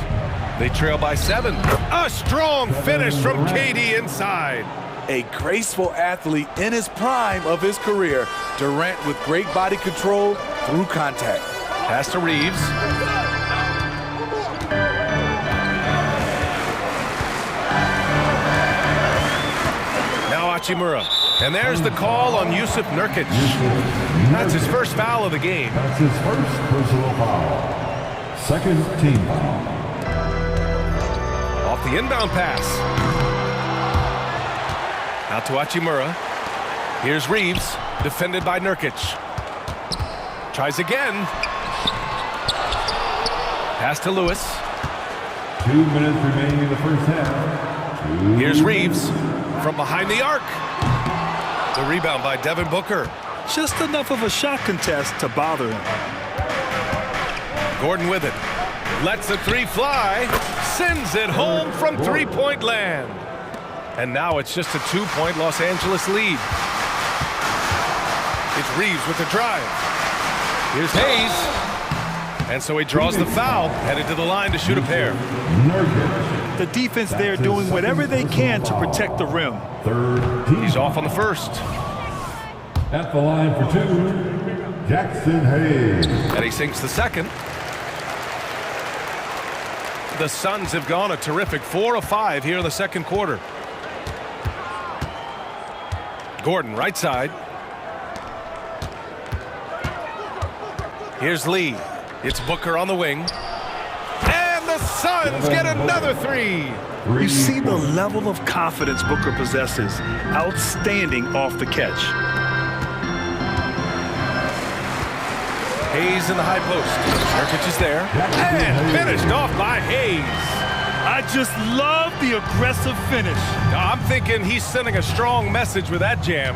They trail by 7. A strong finish from KD inside. A graceful athlete in his prime of his career. Durant with great body control through contact. Pass to Reeves. Now Hachimura. And there's the call on Jusuf Nurkic. That's his first foul of the game. That's his first personal foul. Second team foul. Off the inbound pass. Out to Hachimura. Here's Reeves, defended by Nurkic. Tries again. Pass to Lewis. 2 minutes remaining in the first half. Here's Reeves from behind the arc. The rebound by Devin Booker. Just enough of a shot contest to bother him. Gordon with it. Lets the three fly. Sends it home from three-point land. And now it's just a 2-point Los Angeles lead. It's Reeves with the drive. Here's Hayes. And so he draws the foul, headed to the line to shoot a pair. The defense there doing whatever they can to protect the rim. He's off on the first. At the line for 2, Jackson Hayes. And he sinks the second. The Suns have gone a terrific 4 of 5 here in the second quarter. Gordon, right side. Here's Lee. It's Booker on the wing. And the Suns get another three. You see the level of confidence Booker possesses. Outstanding off the catch. Hayes in the high post. Nurkic is there. And finished off by Hayes. I just love the aggressive finish. Now, I'm thinking he's sending a strong message with that jam.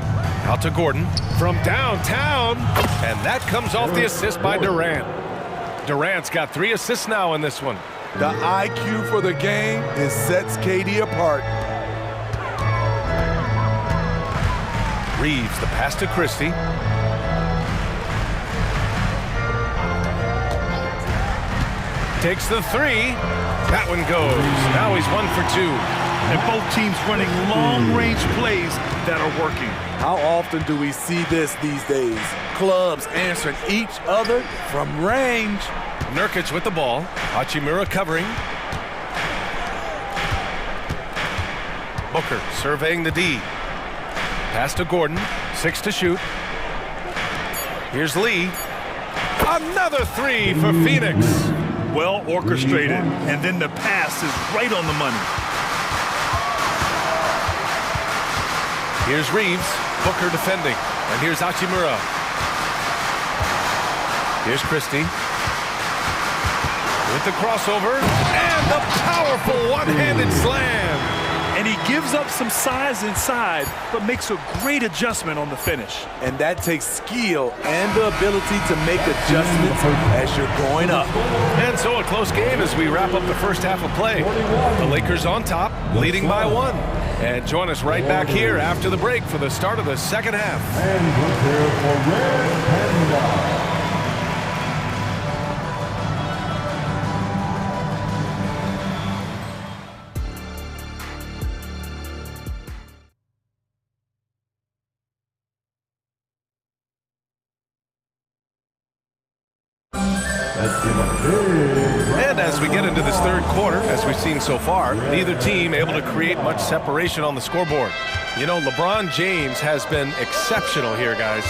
Out to Gordon from downtown. And that comes off the assist by Durant. Durant's got 3 assists now in this one. The IQ for the game is sets KD apart. Reeves, the pass to Christie. Takes the 3. That one goes. Now he's 1 for 2. And both teams running long-range plays that are working. How often do we see this these days? Clubs answering each other from range. Nurkic with the ball. Hachimura covering. Booker surveying the D. Pass to Gordon. 6 to shoot. Here's Lee. Another 3 for Phoenix. Well orchestrated, and then the pass is right on the money. Here's Reeves, Booker defending, and here's Hachimura. Here's Christie. With the crossover, and the powerful one-handed slam. And he gives up some size inside, but makes a great adjustment on the finish. And that takes skill and the ability to make adjustments as you're going up. And so a close game as we wrap up the first half of play. The Lakers on top, leading by 1. And join us right back here after the break for the start of the second half. And prepare for Red Panda. And as we get into this third quarter, as we've seen so far, neither team able to create much separation on the scoreboard. You know, LeBron James has been exceptional here, guys.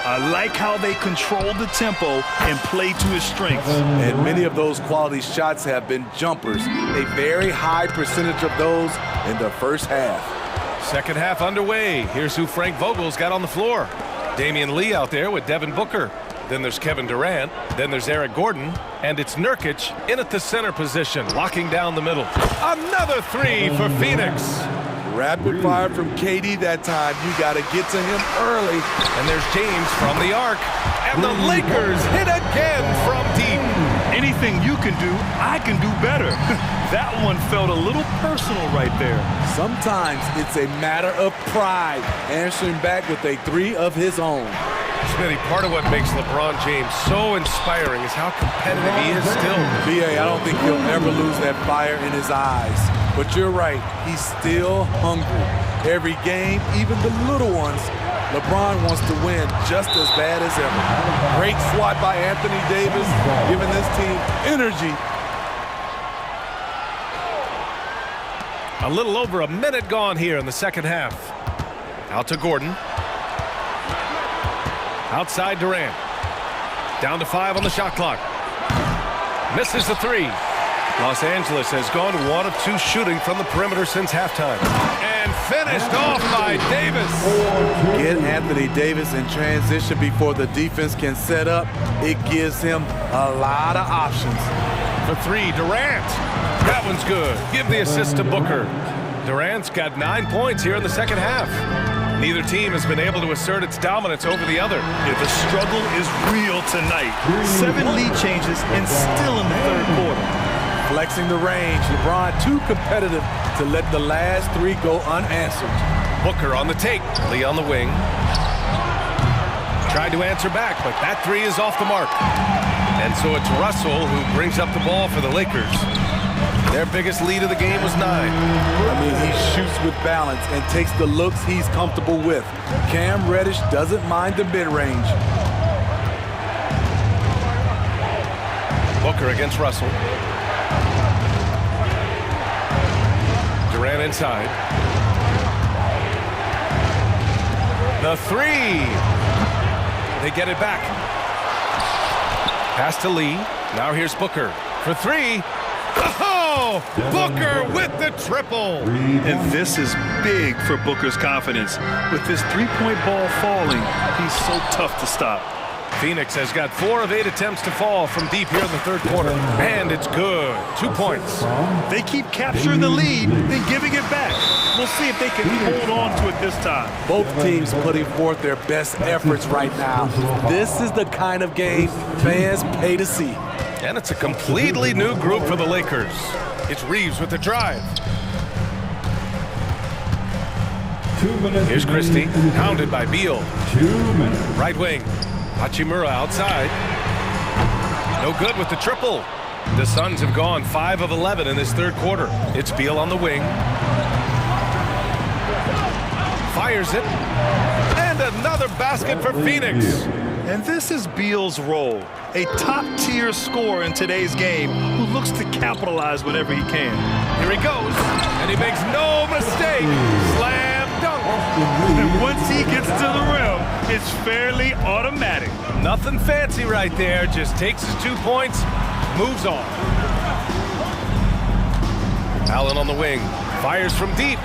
I like how they control the tempo and play to his strengths. And many of those quality shots have been jumpers. A very high percentage of those in the first half. Second half underway. Here's who Frank Vogel's got on the floor. Damian Lee out there with Devin Booker. Then there's Kevin Durant. Then there's Eric Gordon. And it's Nurkic in at the center position, locking down the middle. Another three for Phoenix. Rapid fire from KD that time. You got to get to him early. And there's James from the arc. And the Lakers hit again from deep. Anything you can do, I can do better. That one felt a little personal right there. Sometimes it's a matter of pride, answering back with a three of his own. Smitty, part of what makes LeBron James so inspiring is how competitive he is still. B.A., I don't think he'll ever lose that fire in his eyes. But you're right, he's still hungry. Every game, even the little ones, LeBron wants to win just as bad as ever. Great swat by Anthony Davis, giving this team energy. A little over a minute gone here in the second half. Out to Gordon. Outside Durant. Down to 5 on the shot clock. Misses the three. Los Angeles has gone 1 of 2 shooting from the perimeter since halftime. And finished off by Davis. Get Anthony Davis in transition before the defense can set up. It gives him a lot of options. For 3, Durant. That one's good. Give the assist to Booker. Durant's got 9 points here in the second half. Neither team has been able to assert its dominance over the other. The struggle is real tonight. 7 lead changes and still in the third quarter. Flexing the range. LeBron too competitive to let the last 3 go unanswered. Booker on the take. Lee on the wing. Tried to answer back, but that 3 is off the mark. And so it's Russell who brings up the ball for the Lakers. Their biggest lead of the game was 9. I mean, he shoots with balance and takes the looks he's comfortable with. Cam Reddish doesn't mind the mid-range. Booker against Russell. Durant inside. The 3. They get it back. Pass to Lee. Now here's Booker for 3. Oh! Booker with the triple. And this is big for Booker's confidence. With this three-point ball falling, he's so tough to stop. Phoenix has got 4 of 8 attempts to fall from deep here in the third quarter. And it's good. 2 points. They keep capturing the lead, then giving it back. We'll see if they can hold on to it this time. Both teams putting forth their best efforts right now. This is the kind of game fans pay to see. And it's a completely new group for the Lakers. It's Reeves with the drive. Here's Christie, hounded by Beal. 2 minutes. Right wing. Hachimura outside. No good with the triple. The Suns have gone 5 of 11 in this third quarter. It's Beal on the wing. Fires it. And another basket for Phoenix. And this is Beal's role. A top-tier scorer in today's game who looks to capitalize whenever he can. Here he goes. And he makes no mistake. Slam dunk. And once he gets to the rim, it's fairly automatic. Nothing fancy right there. Just takes his 2 points, moves on. Allen on the wing. Fires from deep.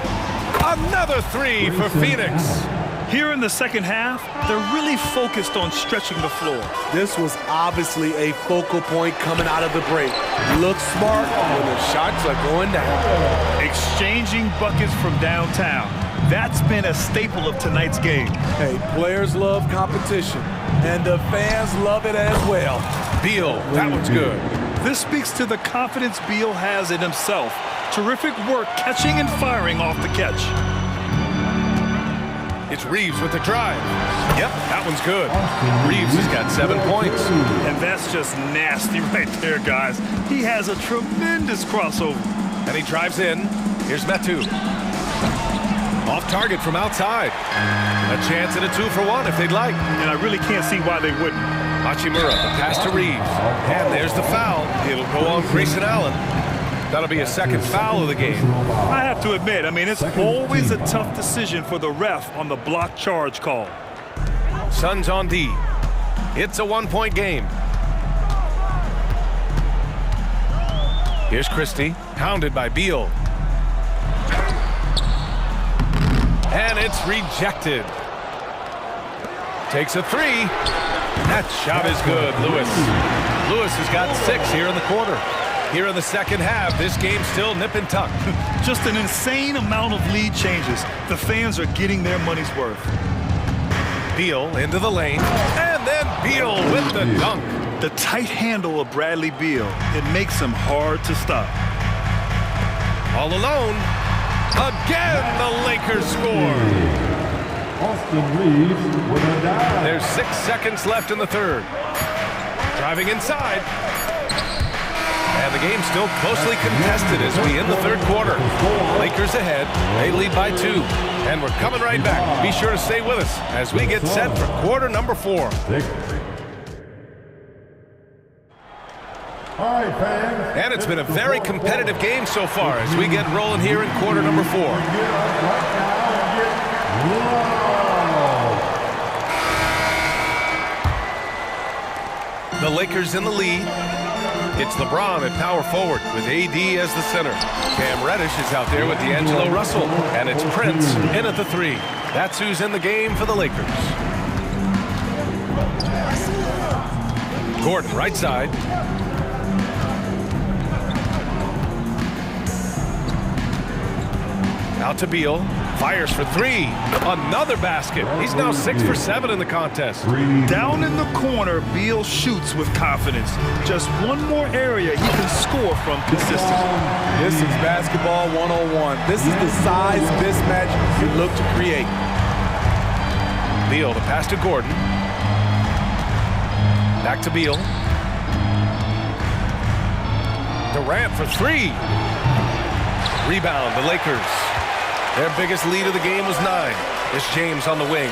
Another 3 for Phoenix. Here in the second half, they're really focused on stretching the floor. This was obviously a focal point coming out of the break. Look smart when the shots are going down. Exchanging buckets from downtown. That's been a staple of tonight's game. Hey, players love competition, and the fans love it as well. Beal, that one's good. This speaks to the confidence Beal has in himself. Terrific work catching and firing off the catch. It's Reeves with the drive. Yep, that one's good. Reeves has got 7 points. And that's just nasty right there, guys. He has a tremendous crossover. And he drives in. Here's Metu. Off target from outside. A chance at a 2-for-1 if they'd like. And I really can't see why they wouldn't. Hachimura, the pass to Reeves. And there's the foul. It'll go on Grayson Allen. That'll be a second foul of the game. I have to admit, it's always a tough decision for the ref on the block charge call. Suns on D. It's a one-point game. Here's Christie, pounded by Beal. And it's rejected. Takes a three. That shot is good, Lewis. Lewis has got 6 here in the quarter. Here in the second half, this game's still nip and tuck. Just an insane amount of lead changes. The fans are getting their money's worth. Beal into the lane, and then Beal with the dunk. The tight handle of Bradley Beal, it makes him hard to stop. All alone. Again, the Lakers score. There's 6 seconds left in the third. Driving inside. And the game's still closely contested as we end the third quarter. Lakers ahead. They lead by 2. And we're coming right back. Be sure to stay with us as we get set for quarter number 4. And it's been a very competitive game so far as we get rolling here in quarter number 4. The Lakers in the lead. It's LeBron at power forward with AD as the center. Cam Reddish is out there with D'Angelo Russell. And it's Prince in at the 3. That's who's in the game for the Lakers. Gordon, right side. Out to Beal. Fires for 3. Another basket. He's now 6 for 7 in the contest. Down in the corner, Beal shoots with confidence. Just one more area he can score from consistently. This is basketball 101. This is the size mismatch you look to create. Beal to pass to Gordon. Back to Beal. Durant for 3. Rebound, the Lakers. Their biggest lead of the game was 9. It's James on the wing.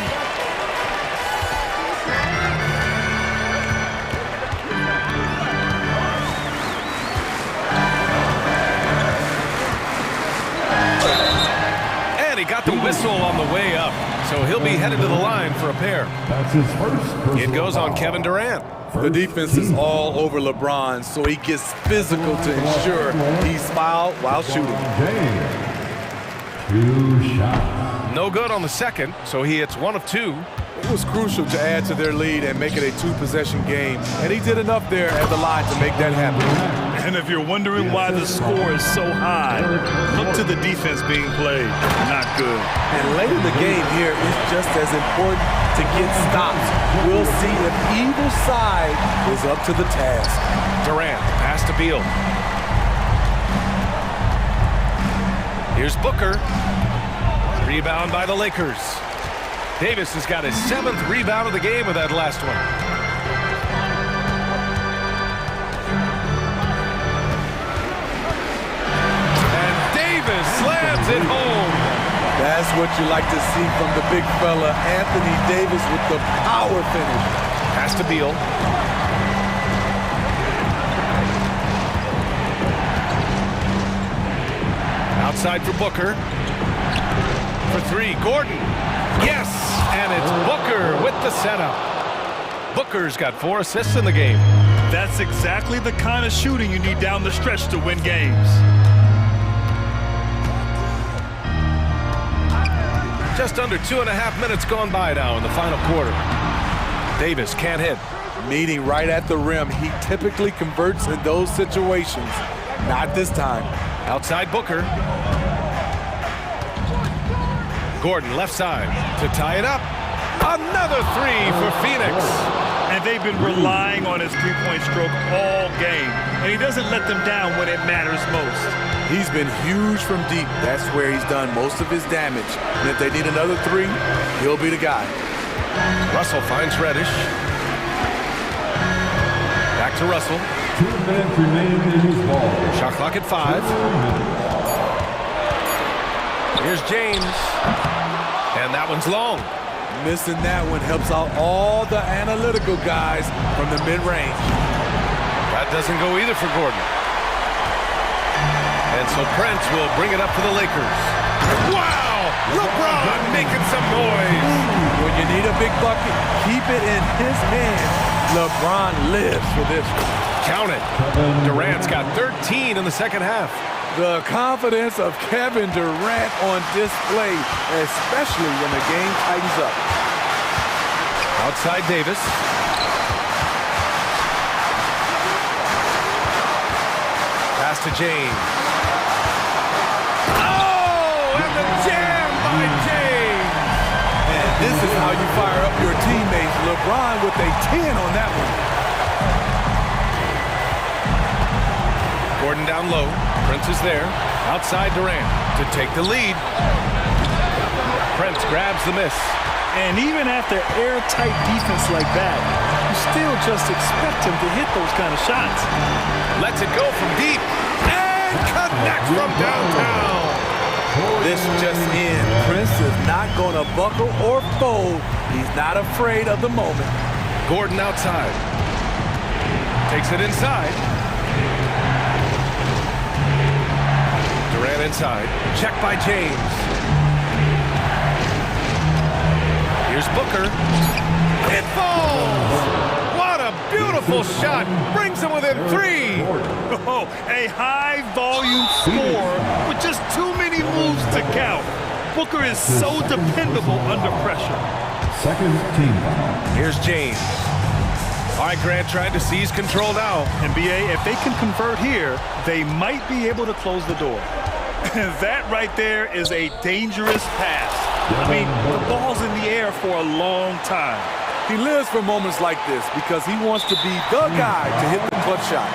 And he got the whistle on the way up. So he'll be headed to the line for a pair. That's his first. It goes on Kevin Durant. The defense is all over LeBron, so he gets physical to ensure he's fouled while shooting. 2 shots. No good on the second, so he hits 1 of 2. It was crucial to add to their lead and make it a 2-possession game, and he did enough there at the line to make that happen. And if you're wondering why the score is so high, look to the defense being played. Not good. And late in the game here, it's just as important to get stops. We'll see if either side is up to the task. Durant, pass to Beal. Here's Booker. Rebound by the Lakers. Davis has got his 7th rebound of the game with that last one. And Davis slams it home. That's what you like to see from the big fella, Anthony Davis, with the power finish. Pass to Beal. Outside for Booker. For 3, Gordon. Yes, and it's Booker with the setup. Booker's got 4 assists in the game. That's exactly the kind of shooting you need down the stretch to win games. Just under 2.5 minutes gone by now in the final quarter. Davis can't hit. Meeting right at the rim. He typically converts in those situations. Not this time. Outside Booker. Gordon left side to tie it up. Another 3 for Phoenix. And they've been relying on his three-point stroke all game. And he doesn't let them down when it matters most. He's been huge from deep. That's where he's done most of his damage. And if they need another 3, he'll be the guy. Russell finds Reddish. Back to Russell. 2 minutes remaining in his ball. Shot clock at 5. Here's James. And that one's long. Missing that one helps out all the analytical guys from the mid-range. That doesn't go either for Gordon. And so Prince will bring it up for the Lakers. Wow! LeBron making some noise. When you need a big bucket, keep it in his hand. LeBron lives for this one. Count it. Durant's got 13 in the second half. The confidence of Kevin Durant on display, especially when the game tightens up. Outside Davis. Pass to James. Oh, and the jam by James. And this is how you fire up your teammates. LeBron with a 10 on that one. Gordon down low. Prince is there. Outside Durant to take the lead. Prince grabs the miss. And even after airtight defense like that, you still just expect him to hit those kind of shots. Lets it go from deep. And connects from downtown. This just in. Prince is not going to buckle or fold. He's not afraid of the moment. Gordon outside. Takes it inside. Durant inside. Check by James. Here's Booker. It falls! What a beautiful shot! Brings him within 3. Oh, a high-volume score with just too many moves to count. Booker is so dependable under pressure. Second team foul. Here's James. All right, Grant trying to seize control now. NBA, if they can convert here, they might be able to close the door. That right there is a dangerous pass. I mean, the ball's in the air for a long time. He lives for moments like this because he wants to be the guy to hit the clutch shot.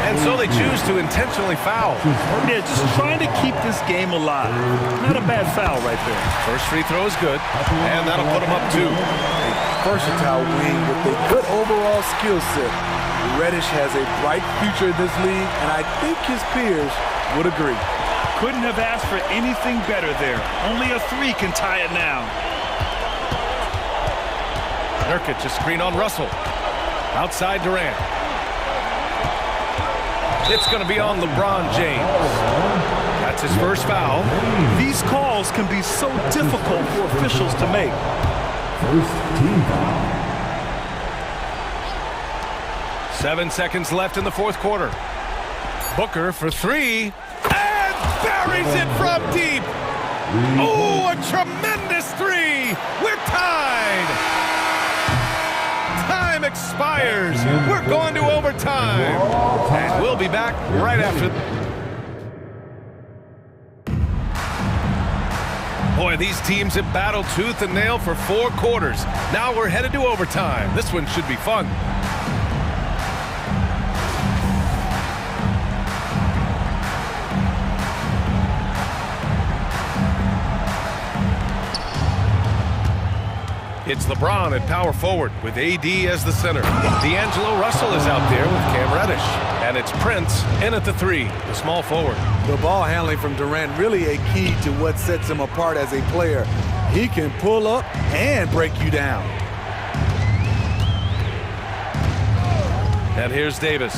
And so they choose to intentionally foul. Yeah, just trying to keep this game alive. Not a bad foul right there. First free throw is good, and that'll put him up 2. A versatile wing with a good overall skill set. Reddish has a bright future in this league, and I think his peers would agree. Couldn't have asked for anything better there. Only a 3 can tie it now. Nurkic a screen on Russell. Outside Durant. It's going to be on LeBron James. That's his first foul. These calls can be so difficult for officials to make. First team foul. 7 seconds left in the fourth quarter. Booker for 3. Buries it from deep. Oh, a tremendous 3. We're tied. Time expires. We're going to overtime. And we'll be back right after. Boy, these teams have battled tooth and nail for 4 quarters. Now we're headed to overtime. This one should be fun. It's LeBron at power forward with AD as the center. D'Angelo Russell is out there with Cam Reddish. And it's Prince in at the 3, the small forward. The ball handling from Durant really a key to what sets him apart as a player. He can pull up and break you down. And here's Davis.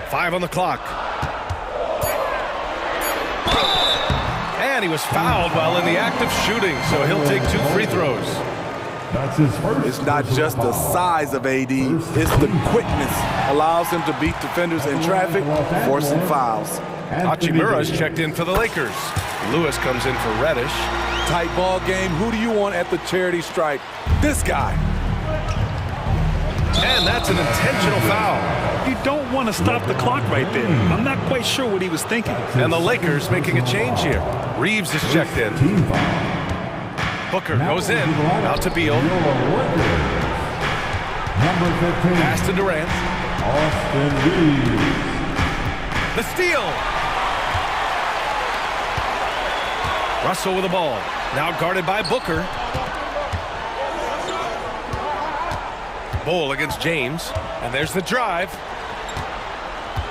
Five on the clock. And he was fouled while in the act of shooting, so he'll take 2 free throws. That's his first. It's not just the size of AD, it's the quickness. Allows him to beat defenders in traffic, forcing fouls. Hachimura's checked in for the Lakers. Lewis comes in for Reddish. Tight ball game. Who do you want at the charity stripe? This guy. And that's an intentional foul. You don't want to stop the clock right there. I'm not quite sure what he was thinking. And the Lakers making a change here. Reeves is checked in. Booker goes in. Out to Beal. Pass to Durant. The steal. Russell with the ball. Now guarded by Booker. Ball against James. And there's the drive.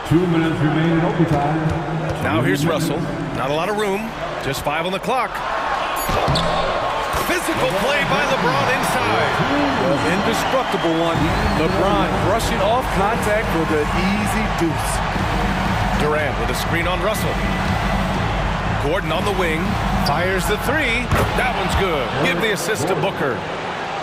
2 minutes remain in overtime. Now here's Russell. Not a lot of room. Just 5 on the clock. Physical play by LeBron inside. The indestructible one. LeBron brushing off contact for the easy deuce. Durant with a screen on Russell. Gordon on the wing, fires the three. That one's good. Give the assist to Booker.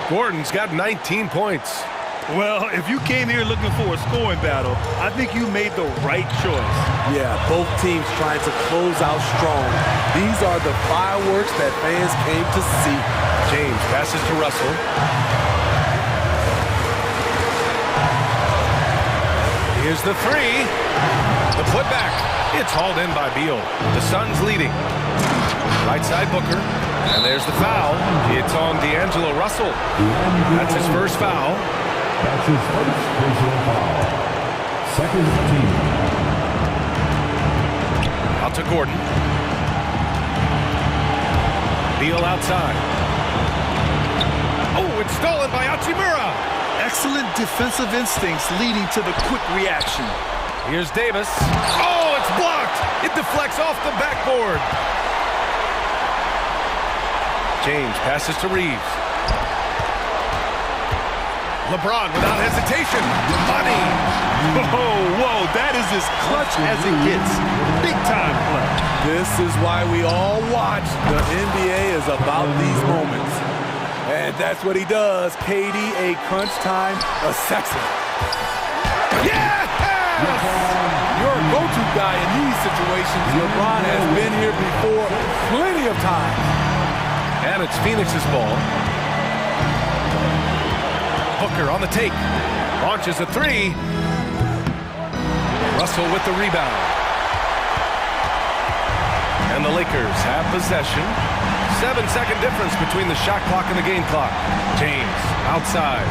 Gordon's got 19 points. Well, if you came here looking for a scoring battle, I think you made the right choice. Yeah, both teams trying to close out strong. These are the fireworks that fans came to see. James passes to Russell. Here's the three. The putback. It's hauled in by Beal. The Suns leading. Right side Booker. And there's the foul. It's on D'Angelo Russell. That's his first foul. That's his first personal foul. Second team. Out to Gordon. Beal outside. Oh, it's stolen by Hachimura. Excellent defensive instincts leading to the quick reaction. Here's Davis. Oh, it's blocked. It deflects off the backboard. James passes to Reeves. LeBron without hesitation. Money. Whoa, that is as clutch as it gets. Big time play. This is why we all watch. The NBA is about these moments. And that's what he does. KD, a crunch time assassin. Yes! Your go-to guy in these situations. LeBron has been here before plenty of times. And it's Phoenix's ball. Booker on the take. Launches a three. Russell with the rebound. And the Lakers have possession. 7-second difference between the shot clock and the game clock. James outside.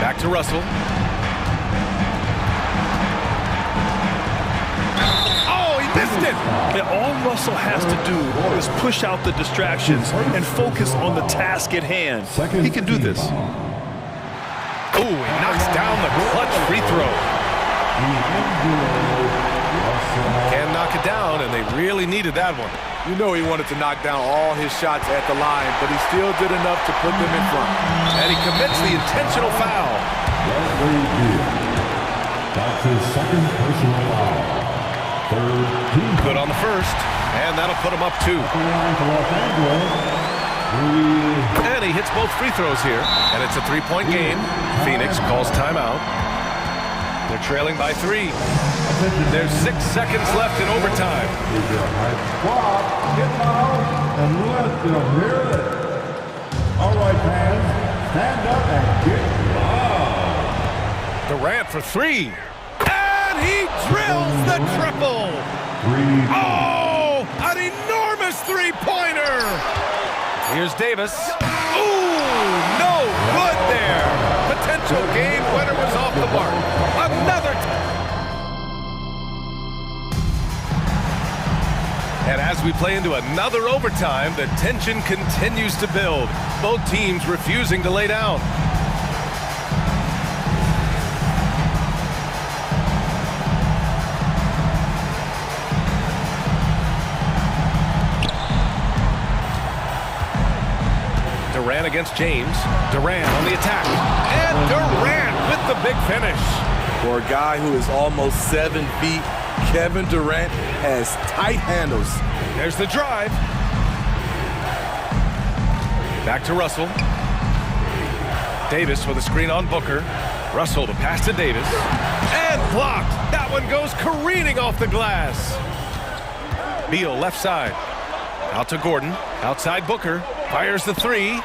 Back to Russell. Oh, he missed it! And all Russell has to do is push out the distractions and focus on the task at hand. He can do this. Oh, he knocks down the clutch free throw. Can knock it down, and they really needed that one. You know he wanted to knock down all his shots at the line, but he still did enough to put them in front. And he commits the intentional foul. That's his second personal foul. Third team. Good on the first, and that'll put him up 2. And he hits both free throws here, and it's a 3-point game. Phoenix calls timeout. They're trailing by 3. There's 6 seconds left in overtime. All right, fans, stand up and get loud. Durant for 3. And he drills the triple. Oh, an enormous three-pointer. Here's Davis. Ooh, no good there. Potential game winner was off the mark. Another. And as we play into another overtime, the tension continues to build. Both teams refusing to lay down. Durant against James. Durant on the attack. And Durant with the big finish. For a guy who is almost 7 feet, Kevin Durant has tight handles. There's the drive. Back to Russell. Davis with a screen on Booker. Russell to pass to Davis. And blocked. That one goes careening off the glass. Beal left side. Out to Gordon. Outside Booker. Fires the three.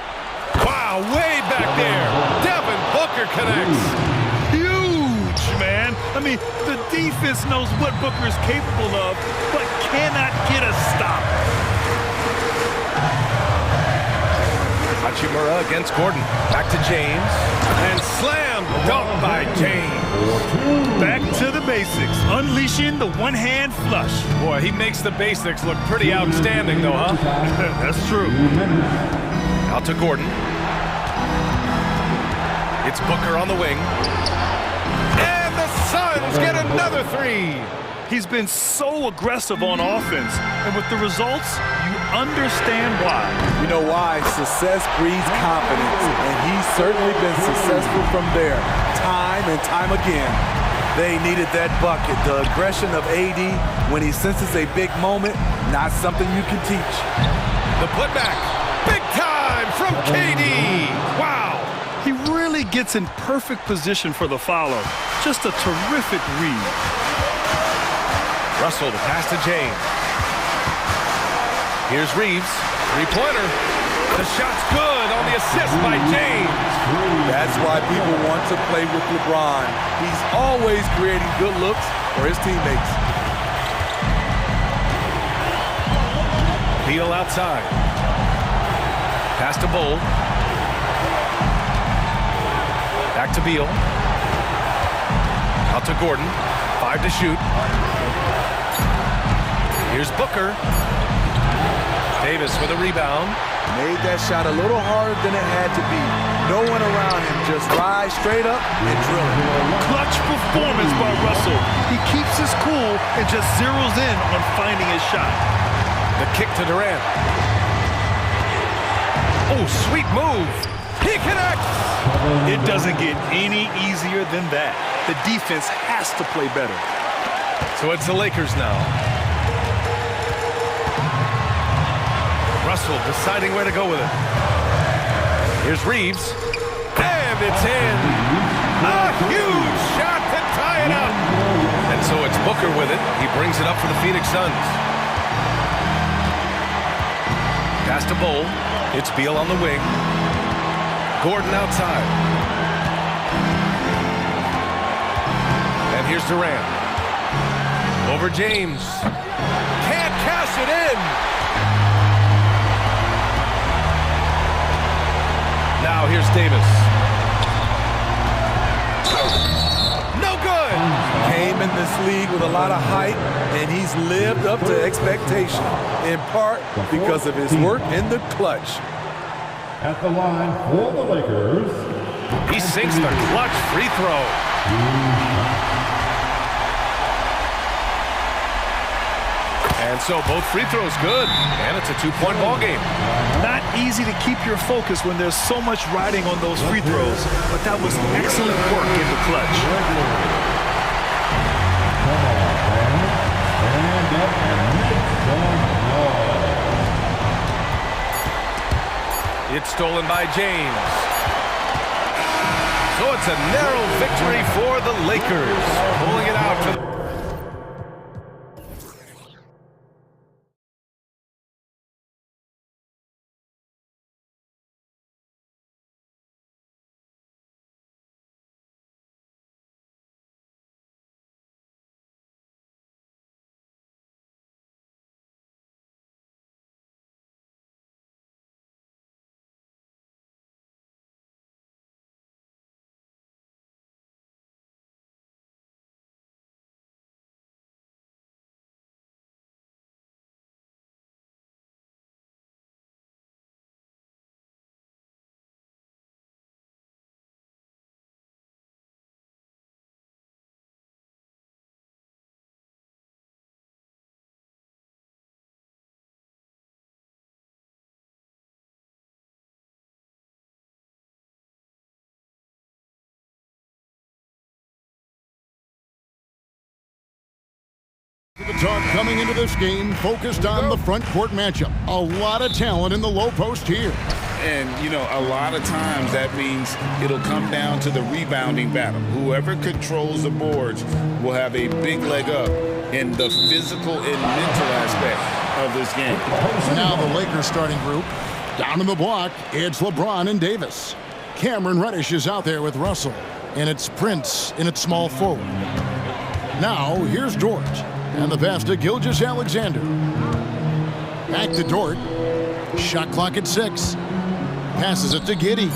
Wow, way back there. Devin Booker connects. Huge, man. I mean, the defense knows what Booker is capable of, but cannot get a stop. Hachimura against Gordon. Back to James. And slam dunk by James. Back to the basics. Unleashing the one-hand flush. Boy, he makes the basics look pretty outstanding, though, huh? That's true. Out to Gordon. It's Booker on the wing. And the Suns get another three. He's been so aggressive on offense, and with the results, you understand why. You know why? Success breeds confidence, and he's certainly been successful from there, time and time again. They needed that bucket. The aggression of AD when he senses a big moment, not something you can teach. The putback, big time from KD. Wow. He really gets in perfect position for the follow. Just a terrific read. Russell, the pass to James. Here's Reeves, three-pointer. The shot's good on the assist by James. That's why people want to play with LeBron. He's always creating good looks for his teammates. Beal outside. Pass to Bull. Back to Beal. Out to Gordon. 5 to shoot. Here's Booker. Davis with a rebound. Made that shot a little harder than it had to be. No one around him, just rise straight up and drill it. Clutch performance by Russell. He keeps his cool and just zeroes in on finding his shot. The kick to Durant. Oh, sweet move. He connects. It doesn't get any easier than that. The defense has to play better. So it's the Lakers now. Russell deciding where to go with it. Here's Reeves. And it's in. A huge shot to tie it up. And so it's Booker with it. He brings it up for the Phoenix Suns. Pass to Bull. It's Beal on the wing. Gordon outside. And here's Durant. Over James. Can't cash it in. Now here's Davis. No good. Came in this league with a lot of height, and he's lived up to expectation, in part because of his work in the clutch. At the line for the Lakers. He sinks the clutch free throw. And so both free throws good, and it's a two-point ball game. Not easy to keep your focus when there's so much riding on those free throws, but that was excellent work in the clutch. It's stolen by James. So it's a narrow victory for the Lakers, pulling it out for the... The talk coming into this game focused on the front court matchup. A lot of talent in the low post here. And, you know, a lot of times that means it'll come down to the rebounding battle. Whoever controls the boards will have a big leg up in the physical and mental aspect of this game. Now the Lakers starting group. Down in the block, it's LeBron and Davis. Cameron Reddish is out there with Russell. And it's Prince in its small forward. Now, here's Dort. And the pass to Gilgeous-Alexander. Back to Dort. Shot clock at 6. Passes it to Giddey.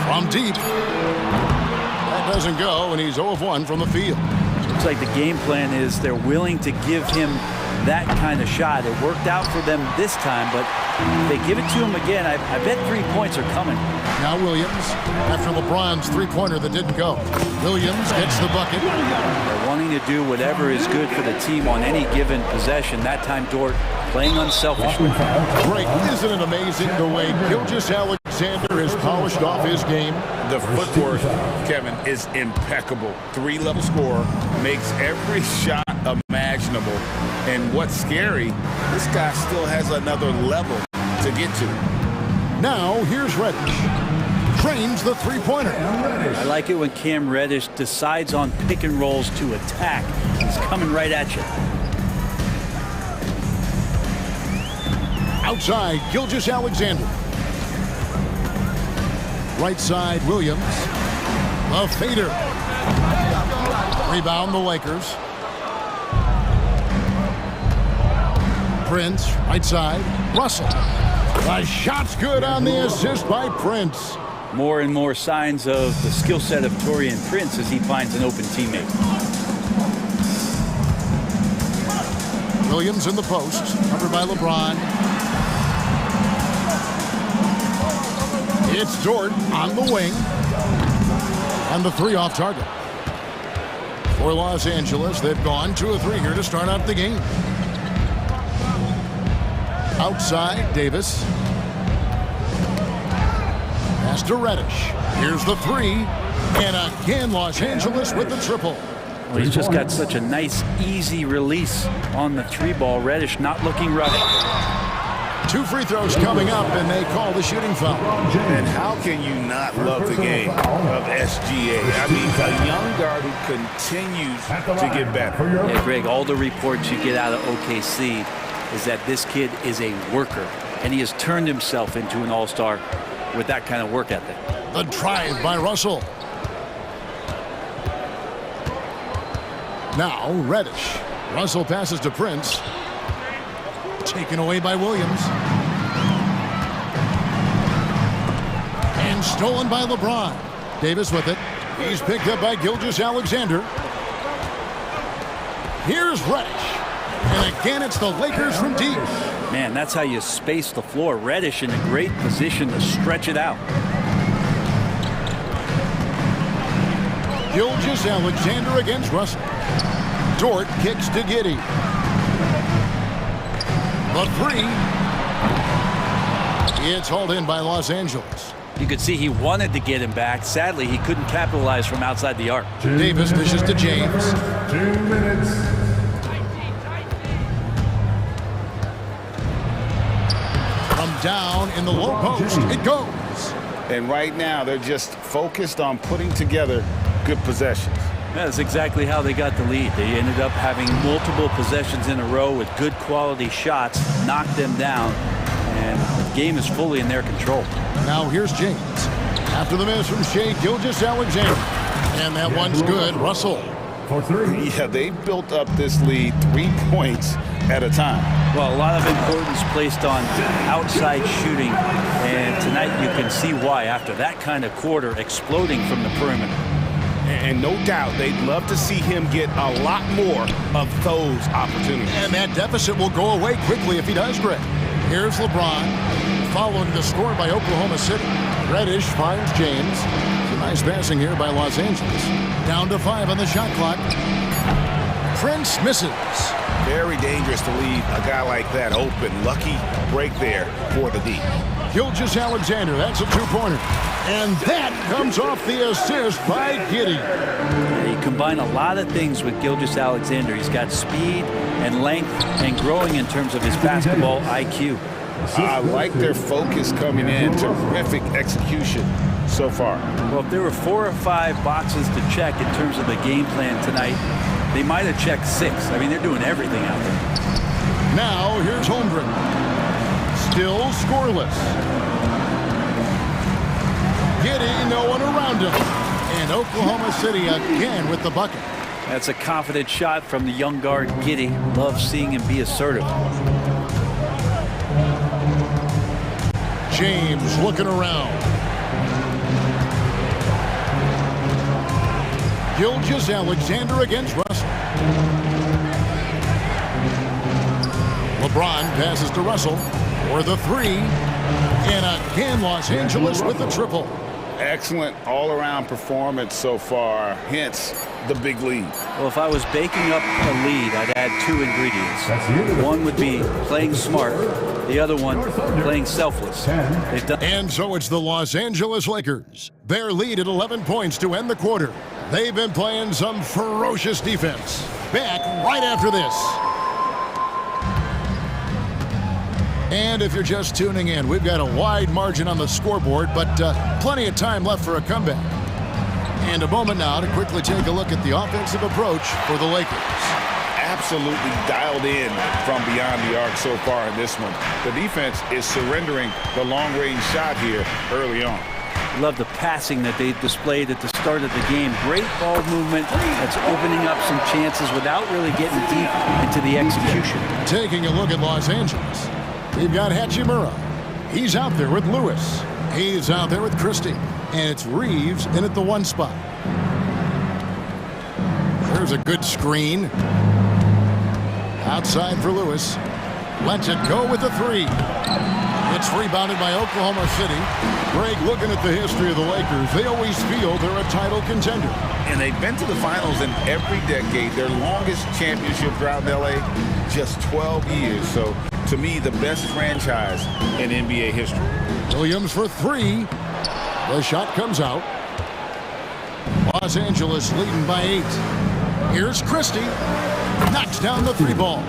From deep. That doesn't go, and he's 0 of 1 from the field. Looks like the game plan is they're willing to give him that kind of shot. It worked out for them this time, but if they give it to him again, I bet 3 points are coming. Now Williams, after LeBron's three-pointer that didn't go. Williams gets the bucket. They're wanting to do whatever is good for the team on any given possession. That time, Dort playing unselfishly. Great. Isn't it amazing the way Gilgeous-Alexander Alexander has polished off his game. The footwork, Kevin, is impeccable. 3-level scorer, makes every shot imaginable. And what's scary, this guy still has another level to get to. Now, here's Reddish. Trains the three-pointer. I like it when Cam Reddish decides on pick and rolls to attack. He's coming right at you. Outside, Gilgeous-Alexander. Right side, Williams. A fader. Rebound, the Lakers. Prince, right side. Russell. The shot's good on the assist by Prince. More and more signs of the skill set of Taurean Prince as he finds an open teammate. Williams in the post, covered by LeBron. It's Dort on the wing. And the three off target. For Los Angeles, they've gone 2 of 3 here to start out the game. Outside, Davis. Pass to Reddish. Here's the 3. And again, Los Angeles with the triple. Well, he's just got such a nice, easy release on the 3-ball. Reddish not looking rough. 2 free throws coming up, and they call the shooting foul. And how can you not love the game of SGA? I mean, a young guard who continues to get better. Yeah, Greg, all the reports you get out of OKC is that this kid is a worker, and he has turned himself into an all-star with that kind of work ethic. The drive by Russell. Now Reddish. Russell passes to Prince. Taken away by Williams. And stolen by LeBron. Davis with it. He's picked up by Gilgeous-Alexander. Here's Reddish. And again, it's the Lakers from deep. Man, that's how you space the floor. Reddish in a great position to stretch it out. Gilgeous-Alexander against Russell. Dort kicks to Giddey. The 3. It's hauled in by Los Angeles. You could see he wanted to get him back. Sadly, he couldn't capitalize from outside the arc. Davis dishes to James. 2 minutes. From down in the low post, it goes. And right now, they're just focused on putting together good possessions. That's exactly how they got the lead. They ended up having multiple possessions in a row with good quality shots, knocked them down, and the game is fully in their control. Now here's James. After the miss from Shea Gilgeous-Alexander. And that one's good. Russell. For 3. Yeah, they built up this lead 3 points at a time. Well, a lot of importance placed on outside shooting, and tonight you can see why after that kind of quarter exploding from the perimeter. And no doubt they'd love to see him get a lot more of those opportunities. And that deficit will go away quickly if he does, Greg. Here's LeBron following the score by Oklahoma City. Reddish finds James. It's a nice passing here by Los Angeles. Down to 5 on the shot clock. Prince misses. Very dangerous to leave a guy like that open. Lucky break there for the D. Gilgeous-Alexander, that's a 2-pointer. And that comes off the assist by Giddey. He combined a lot of things with Gilgeous-Alexander. He's got speed and length and growing in terms of his basketball IQ. I like their focus coming in. Terrific execution so far. Well, if there were 4 or 5 boxes to check in terms of the game plan tonight, they might have checked 6. I mean, they're doing everything out there. Now, here's Holmgren. Still scoreless. Giddey, no one around him. And Oklahoma City again with the bucket. That's a confident shot from the young guard, Giddey. Love seeing him be assertive. James looking around. Gilgeous-Alexander against Russell. LeBron passes to Russell for the 3. And again, Los Angeles with the triple. Excellent all-around performance so far, hence the big lead. Well, if I was baking up a lead, I'd add 2 ingredients. One would be playing smart, the other one playing selfless. And so it's the Los Angeles Lakers. Their lead at 11 points to end the quarter. They've been playing some ferocious defense. Back right after this. And if you're just tuning in, we've got a wide margin on the scoreboard, but plenty of time left for a comeback. And a moment now to quickly take a look at the offensive approach for the Lakers. Absolutely dialed in from beyond the arc so far in this one. The defense is surrendering the long-range shot here early on. Love the passing that they displayed at the start of the game. Great ball movement that's opening up some chances without really getting deep into the execution. Taking a look at Los Angeles. We've got Hachimura. He's out there with Lewis. He's out there with Christie. And it's Reeves in at the 1 spot. There's a good screen. Outside for Lewis. Lets it go with the 3. It's rebounded by Oklahoma City. Greg, looking at the history of the Lakers, they always feel they're a title contender. And they've been to the finals in every decade. Their longest championship drought in LA, just 12 years. So, to me, the best franchise in NBA history. Williams for 3. The shot comes out. Los Angeles leading by 8. Here's Christie. Knocks down the 3 ball.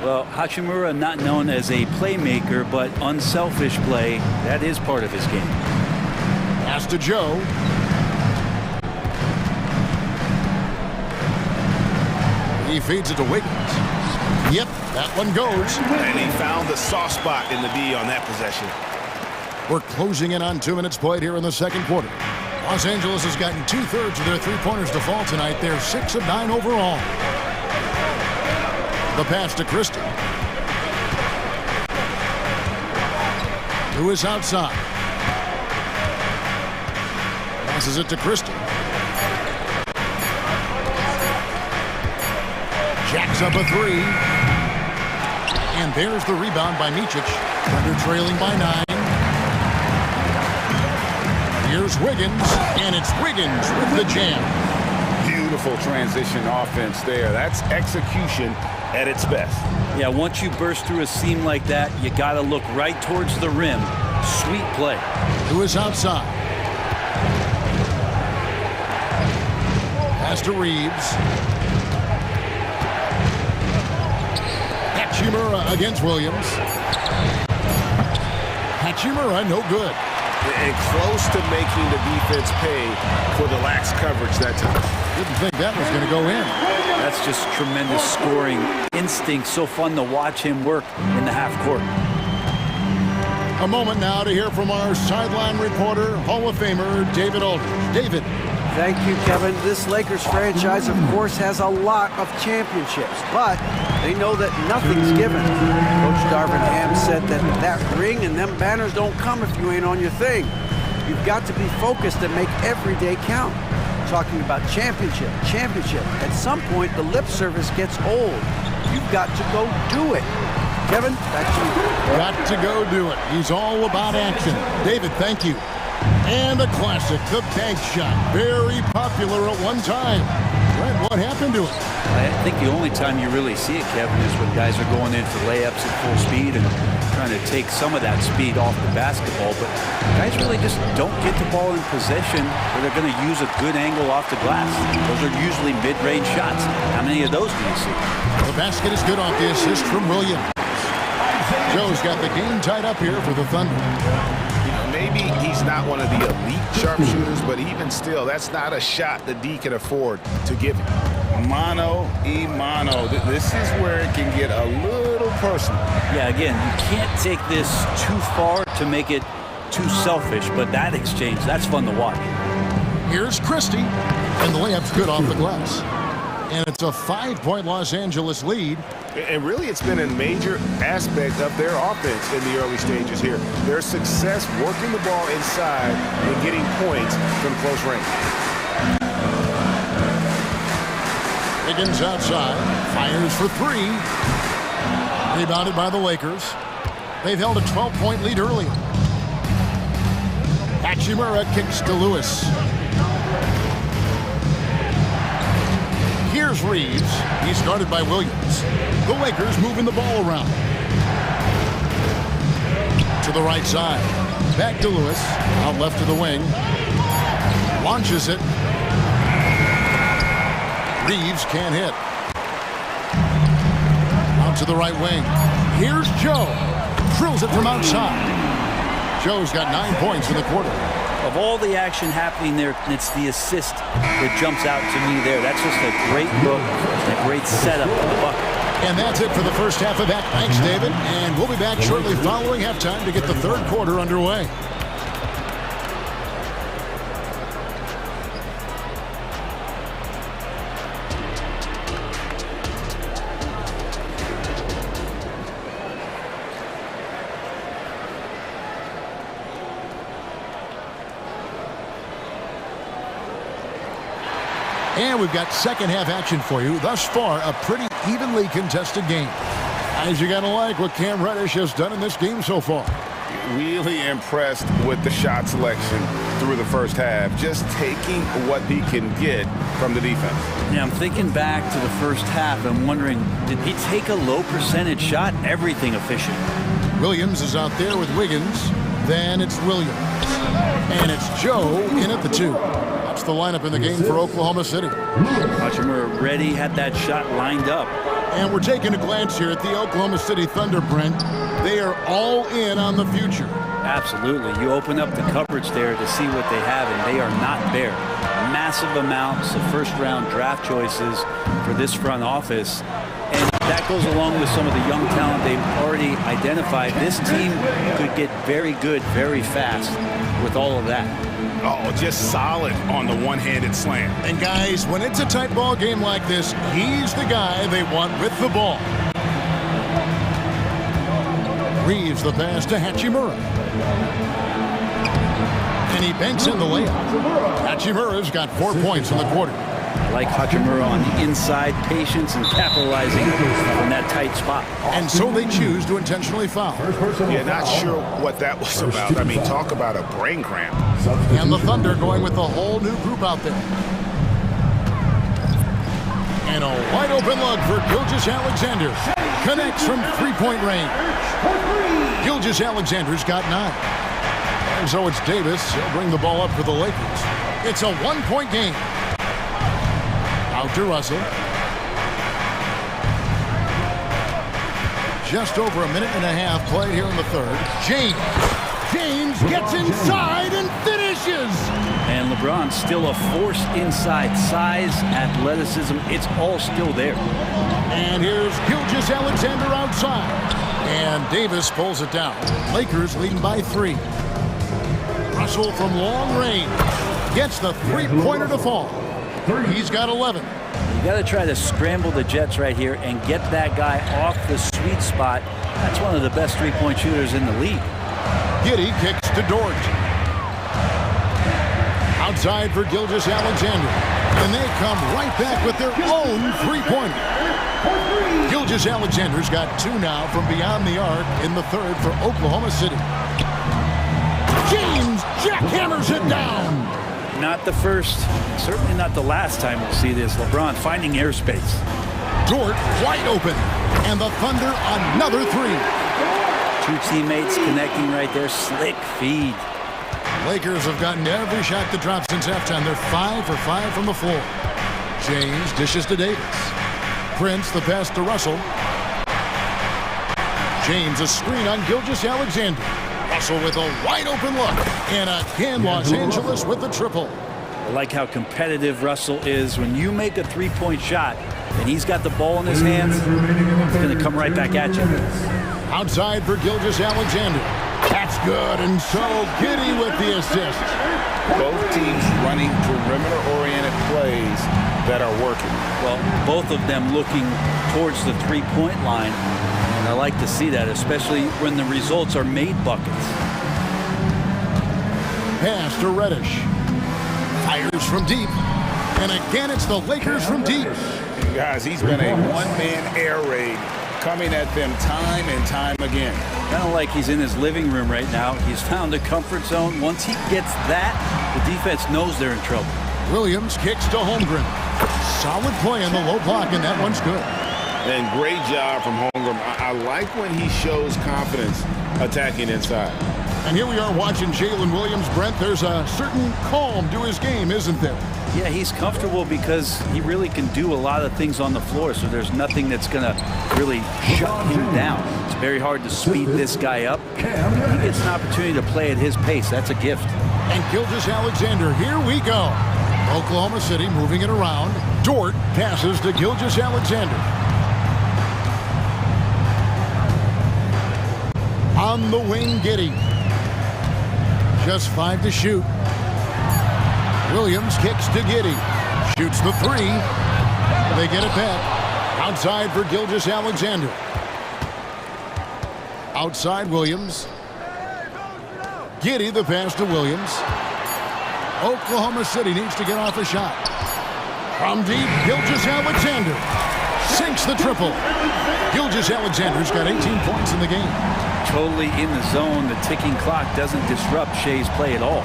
Well, Hachimura not known as a playmaker, but unselfish play, that is part of his game. Pass to Joe. He feeds it to Wiggins. Yep, that one goes. And he found the soft spot in the D on that possession. We're closing in on 2 minutes played here in the second quarter. Los Angeles has gotten 2/3 of their 3-pointers to fall tonight. They're 6 of 9 overall. The pass to Christie. Lewis outside. Passes it to Christie. Jacks up a 3. And there's the rebound by Micic. Thunder trailing by 9. Here's Wiggins, and it's Wiggins with the jam. Beautiful transition offense there. That's execution at its best. Yeah, once you burst through a seam like that, you got to look right towards the rim. Sweet play. Who is outside? Pass to Reeves. Hachimura against Williams. Hachimura, no good. And close to making the defense pay for the lax coverage that time. Didn't think that was going to go in. That's just tremendous scoring instinct. So fun to watch him work in the half court. A moment now to hear from our sideline reporter, Hall of Famer David Aldridge. David. Thank you, Kevin. This Lakers franchise, of course, has a lot of championships, but they know that nothing's given. Coach Darvin Ham said that ring and them banners don't come if you ain't on your thing. You've got to be focused and make every day count. Talking about championship. At some point, the lip service gets old. You've got to go do it. Kevin, back to you. Got to go do it. He's all about action. David, thank you. And a classic, the bank shot. Very popular at one time. Right, what happened to it? I think the only time you really see it, Kevin, is when guys are going in for layups at full speed and trying to take some of that speed off the basketball. But guys really just don't get the ball in possession where they're going to use a good angle off the glass. Those are usually mid-range shots. How many of those do you see? The basket is good off the assist from Williams. Joe's got the game tied up here for the Thunder. Maybe he's not one of the elite sharpshooters, but even still, that's not a shot the D can afford to give him. Mano. This is where it can get a little personal. Yeah, again, you can't take this too far to make it too selfish, but that exchange, that's fun to watch. Here's Christie, and the layup's good off the glass. And it's a 5-point Los Angeles lead. And really, it's been a major aspect of their offense in the early stages here. Their success working the ball inside and getting points from close range. Higgins outside, fires for 3. Rebounded by the Lakers. They've held a 12-point lead earlier. Hachimura kicks to Lewis. Here's Reeves. He's guarded by Williams. The Lakers moving the ball around. To the right side. Back to Lewis. Out left to the wing. Launches it. Reeves can't hit. Out to the right wing. Here's Joe. Drills it from outside. Joe's got 9 points in the quarter. Of all the action happening there, it's the assist that jumps out to me there. That's just a great look and a great setup for the bucket. And that's it for the first half of that. Thanks, David. And we'll be back shortly following halftime to get the third quarter underway. And we've got second half action for you. Thus far, a pretty evenly contested game. As you're going to like what Cam Reddish has done in this game so far. Really impressed with the shot selection through the first half. Just taking what he can get from the defense. Yeah, I'm thinking back to the first half and wondering, did he take a low percentage shot? Everything efficient. Williams is out there with Wiggins. Then it's Williams. And it's Joe in at the 2. That's the lineup in the game for Oklahoma City. Hachimura ready, had that shot lined up. And we're taking a glance here at the Oklahoma City Thunder, Brent. They are all in on the future. Absolutely. You open up the coverage there to see what they have, and they are not bare. Massive amounts of first-round draft choices for this front office. And that goes along with some of the young talent they've already identified. This team could get very good very fast with all of that. Oh, just solid on the one-handed slam. And guys, when it's a tight ball game like this, he's the guy they want with the ball. Reeves the pass to Hachimura. And he banks in the layup. Hachimura's got 4 points in the quarter. I like Hachimura on the inside, patience and capitalizing on that tight spot. And so they choose to intentionally foul. Yeah, not sure what that was about. I mean, talk about a brain cramp. And the Thunder going with a whole new group out there. And a wide open look for Gilgeous-Alexander. Connects from three-point range. Gilgeous-Alexander's got 9. And so it's Davis. He'll bring the ball up for the Lakers. It's a one-point game. Out to Russell. Just over a minute and a half played here in the third. James gets inside and finishes. And LeBron's still a force inside. Size, athleticism, it's all still there. And here's Gilgeous-Alexander outside. And Davis pulls it down. Lakers leading by 3. Russell from long range gets the three-pointer to fall. He's got 11. You got to try to scramble the Jets right here and get that guy off the sweet spot. That's one of the best three-point shooters in the league. Giddey kicks to Dort. Outside for Gilgeous-Alexander. And they come right back with their own three-pointer. Gilgeous-Alexander's got 2 now from beyond the arc in the third for Oklahoma City. James jackhammers it down. Not the first, certainly not the last time we'll see this. LeBron finding airspace. Dort wide open. And the Thunder another 3. 2 teammates connecting right there. Slick feed. Lakers have gotten every shot to drop since halftime. They're 5 for 5 from the floor. James dishes to Davis. Prince the pass to Russell. James a screen on Gilgeous-Alexander. Russell with a wide open look. And again Los Angeles with the triple. I like how competitive Russell is. When you make a three-point shot and he's got the ball in his hands, he's going to come right back at you. Outside for Gilgeous-Alexander. That's good, and so Giddey with the assist. Both teams running perimeter-oriented plays that are working. Well, both of them looking towards the three-point line, and I like to see that, especially when the results are made buckets. Pass to Reddish. Fires from deep. And again, it's the Lakers from deep. Guys, he's been a one-man air raid coming at them time and time again. Kind of like he's in his living room right now. He's found a comfort zone. Once he gets that, the defense knows they're in trouble. Williams kicks to Holmgren. Solid play in the low block, and that one's good. And great job from Holmgren. I like when he shows confidence attacking inside. And here we are watching Jalen Williams. Brent, there's a certain calm to his game, isn't there? Yeah, he's comfortable because he really can do a lot of things on the floor, so there's nothing that's going to really shut him down. It's very hard to speed this guy up. He gets an opportunity to play at his pace. That's a gift. And Gilgeous-Alexander, here we go. Oklahoma City moving it around. Dort passes to Gilgeous-Alexander. On the wing, Giddey. Just 5 to shoot. Williams kicks to Giddey. Shoots the 3. They get it back. Outside for Gilgeous-Alexander. Outside Williams. Giddey the pass to Williams. Oklahoma City needs to get off a shot. From deep, Gilgeous-Alexander sinks the triple. Gilgeous-Alexander's got 18 points in the game. Totally in the zone. The ticking clock doesn't disrupt Shea's play at all.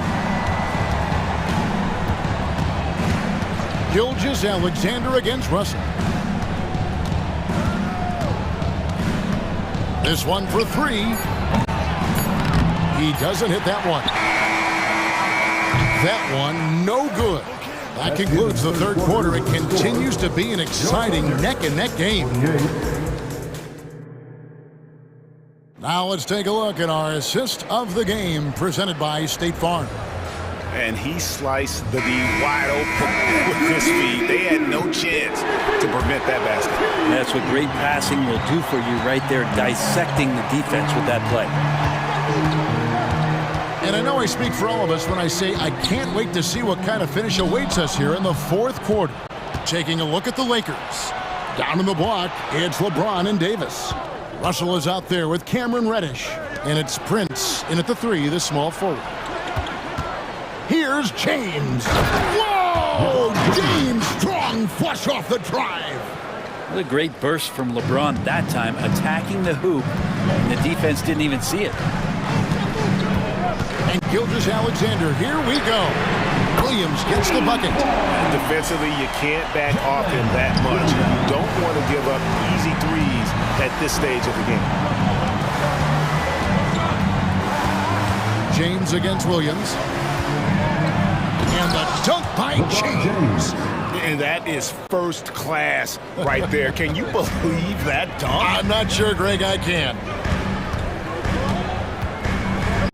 Gilgeous-Alexander against Russell. This one for 3. He doesn't hit that one. That one, no good. That concludes the third quarter. It continues to be an exciting neck-and-neck game. Now let's take a look at our assist of the game presented by State Farm. And he sliced the D wide open with his feet. They had no chance to prevent that basket. That's what great passing will do for you right there, dissecting the defense with that play. And I know I speak for all of us when I say I can't wait to see what kind of finish awaits us here in the fourth quarter. Taking a look at the Lakers. Down in the block, it's LeBron and Davis. Russell is out there with Cameron Reddish. And it's Prince in at the 3, the small forward. Here's James. Whoa! James strong flush off the drive. What a great burst from LeBron that time, attacking the hoop. And the defense didn't even see it. And Gilgeous-Alexander, here we go. Williams gets the bucket. And defensively, you can't back off him that much. You don't want to give up easy threes at this stage of the game. James against Williams. And the dunk by James. And that is first class right there. Can you believe that dunk? I'm not sure, Greg, I can.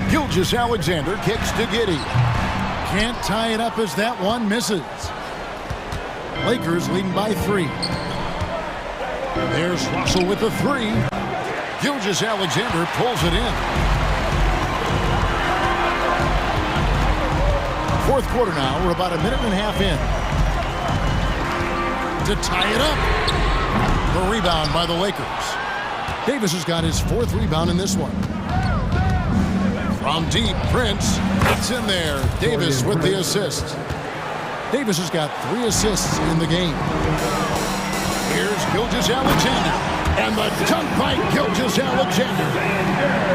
Gilgeous-Alexander kicks to Giddey. Can't tie it up as that one misses. Lakers leading by 3. There's Russell with the 3. Gilgeous-Alexander pulls it in. Fourth quarter now. We're about a minute and a half in. To tie it up. The rebound by the Lakers. Davis has got his 4th rebound in this one. From deep, Prince. It's in there. Davis with the assist. Davis has got 3 assists in the game. Here's Gilgeous-Alexander. And the dunk by Gilgeous-Alexander.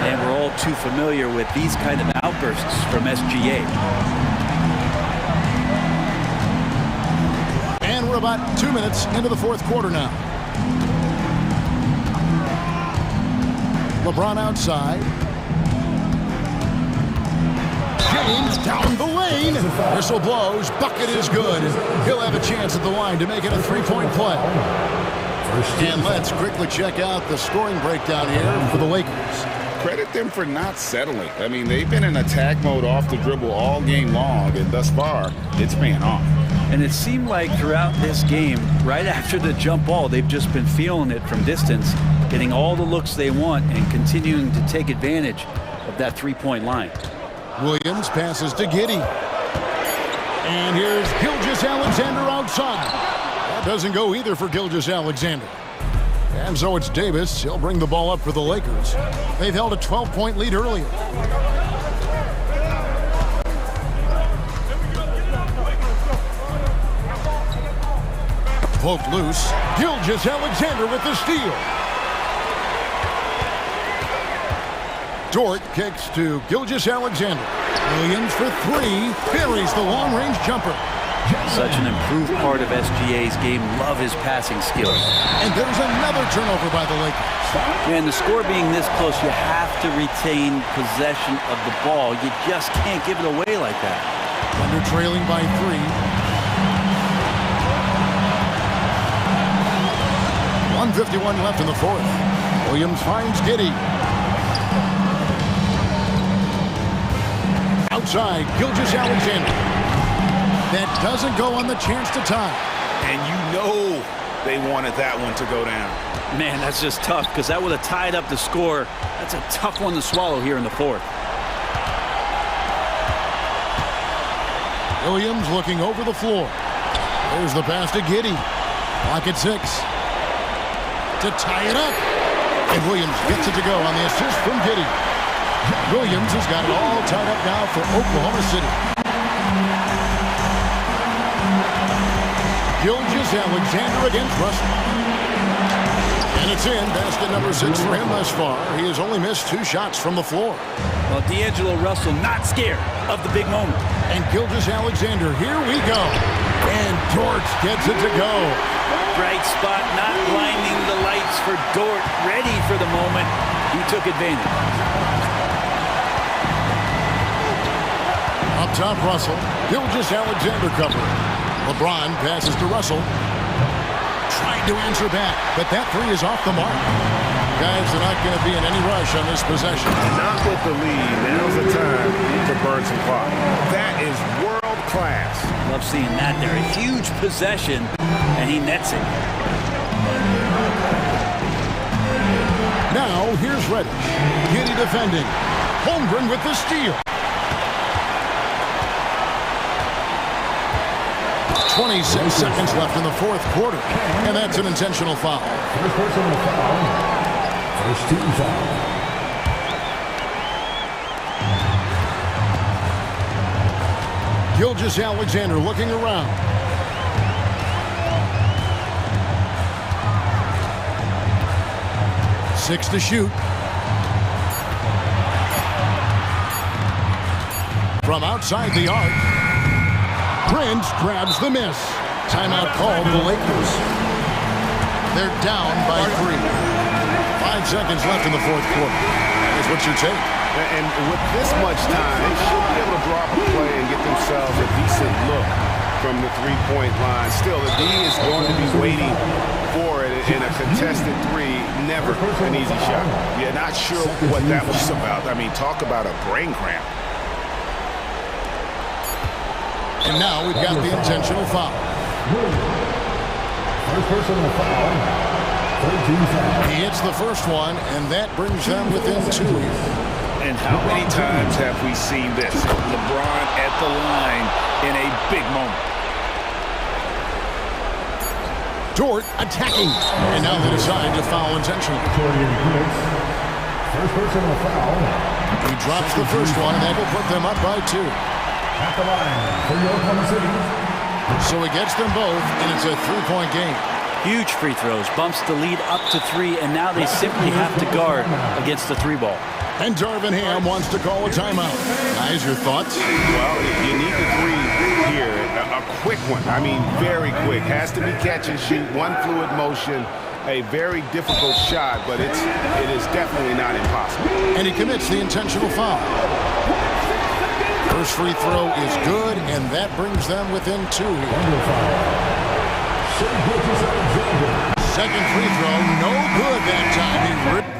And we're all too familiar with these kind of outbursts from SGA. And we're about 2 minutes into the fourth quarter now. LeBron outside. James down the lane. Whistle blows. Bucket is good. He'll have a chance at the line to make it a 3-point play. And let's quickly check out the scoring breakdown here for the Lakers. Credit them for not settling. I mean, they've been in attack mode off the dribble all game long, and thus far, it's paying off. And it seemed like throughout this game, right after the jump ball, they've just been feeling it from distance, getting all the looks they want and continuing to take advantage of that 3-point line. Williams passes to Giddey. And here's Gilgeous-Alexander outside. That doesn't go either for Gilgeous-Alexander. And so it's Davis. He'll bring the ball up for the Lakers. They've held a 12-point lead earlier. Poked loose. Gilgeous-Alexander with the steal. Dort kicks to Gilgeous-Alexander. Williams for three. Buries the long-range jumper. Such an improved part of SGA's game. Love his passing skills. And there's another turnover by the Lakers. And the score being this close, you have to retain possession of the ball. You just can't give it away like that. Thunder trailing by 3. 1:51 left in the fourth. Williams finds Giddey. Outside, Gilgeous-Alexander. That doesn't go on the chance to tie. And you know they wanted that one to go down. Man, that's just tough because that would have tied up the score. That's a tough one to swallow here in the fourth. Williams looking over the floor. There's the pass to Giddey. Clock at 6. To tie it up. And Williams gets it to go on the assist from Giddey. Williams has got it all tied up now for Oklahoma City. Gilgeous-Alexander against Russell. And it's in. Basket number 6 for him thus far. He has only missed 2 shots from the floor. Well, D'Angelo Russell not scared of the big moment. And Gilgeous-Alexander, here we go. And Dort gets it to go. Bright spot, not blinding the lights for Dort. Ready for the moment. He took advantage. Up top, Russell. Gilgeous-Alexander covering. LeBron passes to Russell. Trying to answer back, but that three is off the mark. Guys are not going to be in any rush on this possession. Not with the lead. Now's the time to burn some clock. That is world class. Love seeing that there. A huge possession, and he nets it. Now, here's Reddish. Giddey defending. Holmgren with the steal. 26 seconds left in the fourth quarter, and that's an intentional foul. First personal foul. First team foul. Gilgeous-Alexander looking around. Six to shoot. From outside the arc. Prince grabs the miss. Timeout called the Lakers. They're down by 3. 5 seconds left in the fourth quarter. That is what you take. And with this much time, they should be able to draw up a play and get themselves a decent look from the three-point line. Still, the D is going to be waiting for it in a contested 3. Never an easy shot. Yeah, not sure what that was about. I mean, talk about a brain cramp. And now we've got the intentional foul. First personal foul. 13 foul. He hits the first one, and that brings them within 2 here. And how many times have we seen this? LeBron at the line in a big moment. Dort attacking. And now they decide to foul intentionally. First personal foul. He drops the first one, and that will put them up by 2. At the line for Oklahoma City. So he gets them both, and it's a 3-point game. Huge free throws, bumps the lead up to 3, and now they simply have to guard against the 3-ball. And Darvin Ham wants to call a timeout. Guys, your thoughts? Well, you need the 3 here, a quick one. I mean, very quick. Has to be catch and shoot, one fluid motion. A very difficult shot, but it is definitely not impossible. And he commits the intentional foul. First free throw is good, and that brings them within 2 here. Second free throw, no good that time. He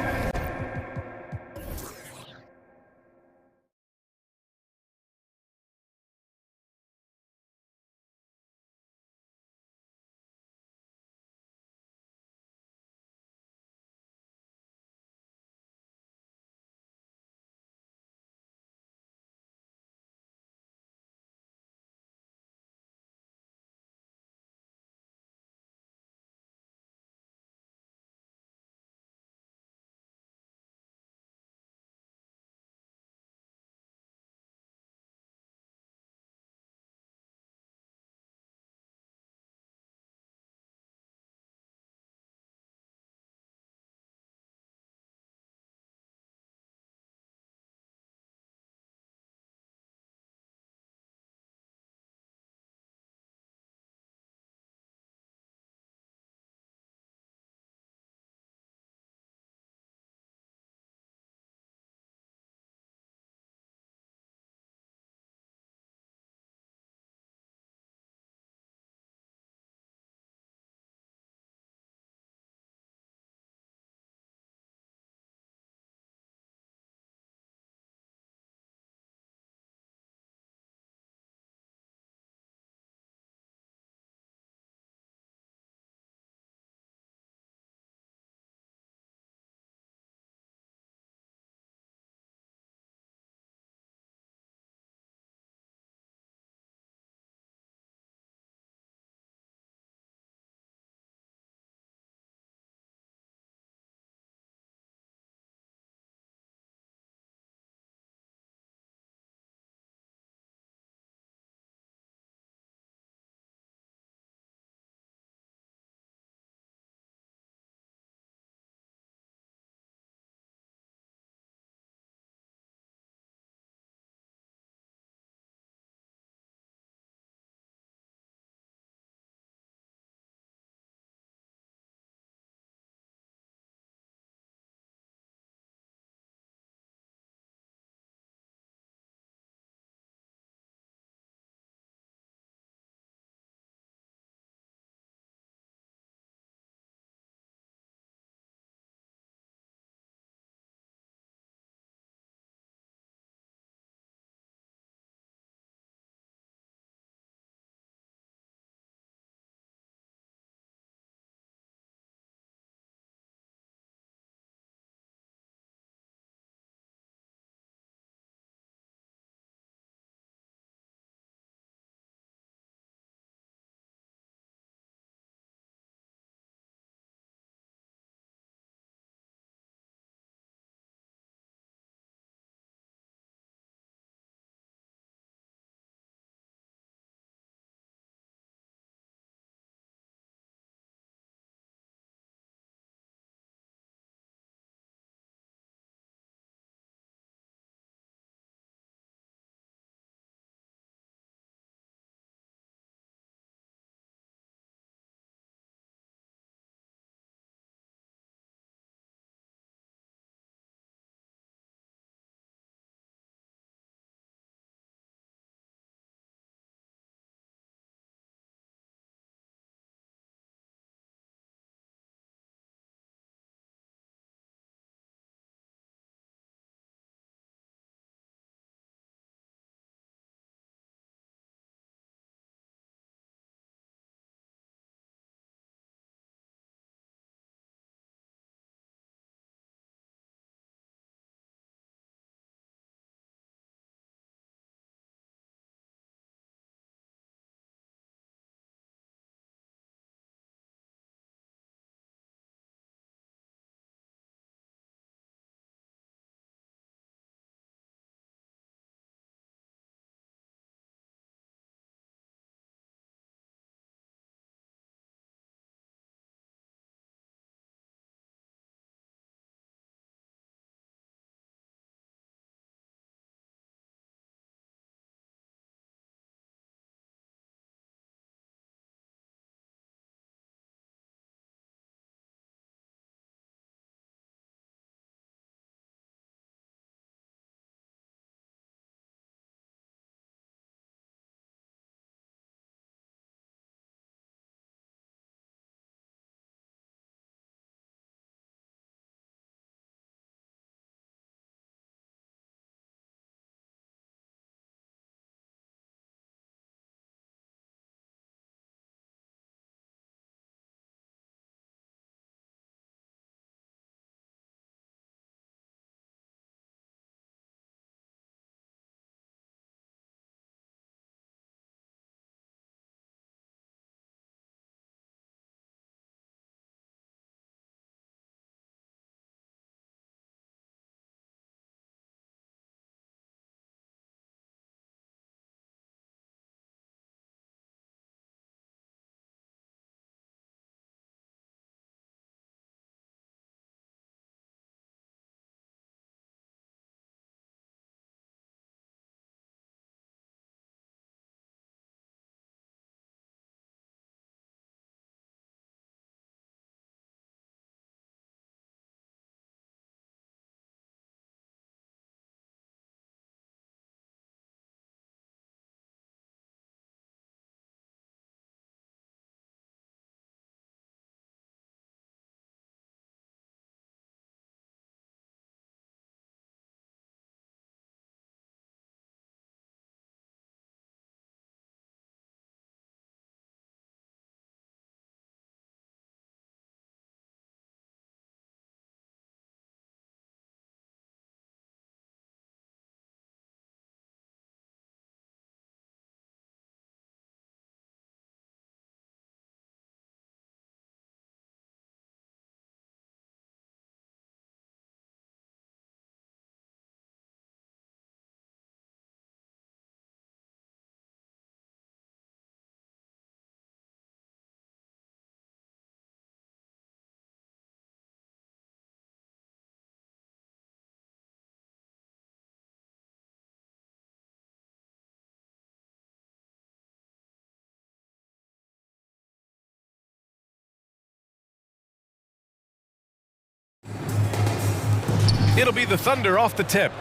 It'll be the Thunder off the tip.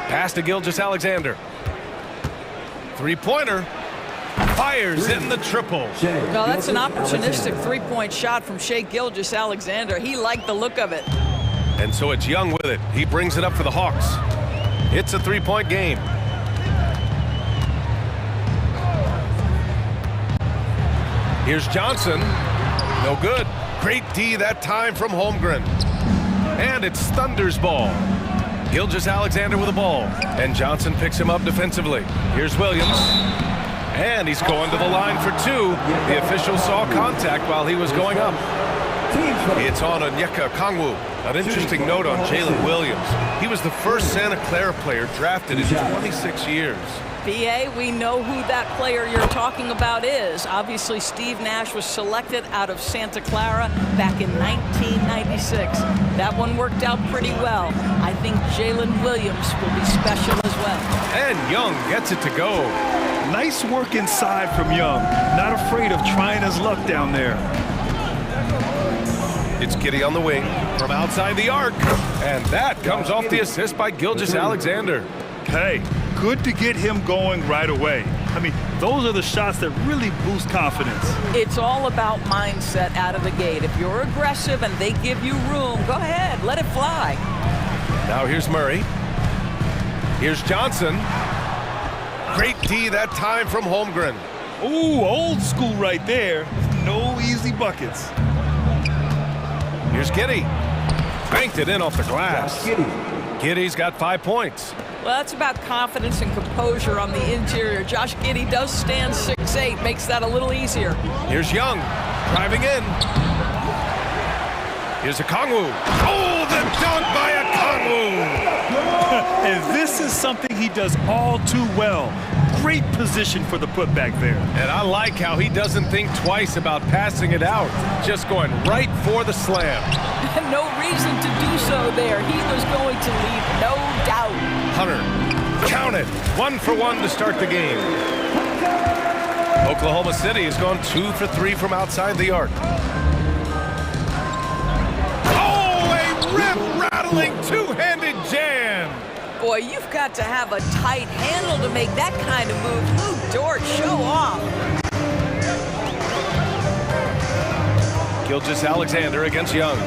Pass to Gilgeous-Alexander. Three-pointer. Fires in the triple. No, that's an opportunistic three-point shot from Shai Gilgeous-Alexander. He liked the look of it. And so it's Young with it. He brings it up for the Hawks. It's a three-point game. Here's Johnson. No good. Great D that time from Holmgren. And it's Thunder's ball. Gilgeous-Alexander with the ball. And Johnson picks him up defensively. Here's Williams. And he's going to the line for two. The official saw contact while he was going up. It's on Onyeka Okongwu. An interesting note on Jalen Williams. He was the first Santa Clara player drafted in 26 years. BA, we know who that player you're talking about is. Obviously, Steve Nash was selected out of Santa Clara back in 1996. That one worked out pretty well. I think Jalen Williams will be special as well. And Young gets it to go. Nice work inside from Young. Not afraid of trying his luck down there. It's Giddey on the wing from outside the arc. And that comes off the assist by Gilgeous-Alexander. Hey, good to get him going right away. I mean, those are the shots that really boost confidence. It's all about mindset out of the gate. If you're aggressive and they give you room, go ahead, let it fly. Now here's Murray. Here's Johnson. Great D that time from Holmgren. Ooh, old school right there. No easy buckets. Here's Giddey. Banked it in off the glass. Giddey's got 5 points. Well, that's about confidence and composure on the interior. Josh Giddey does stand 6'8", makes that a little easier. Here's Young, driving in. Here's Okongwu. Oh, the dunk by Okongwu! And this is something he does all too well. Great position for the putback there. And I like how he doesn't think twice about passing it out. Just going right for the slam. No reason to do so there. He was going to leave, no doubt. Hunter, count it. 1 for 1 to start the game. Oklahoma City has gone 2 for 3 from outside the arc. Oh, a rip-rattling two-handed jam. Boy, you've got to have a tight handle to make that kind of move. Lou Dort, show off. Gilgeous-Alexander against Young.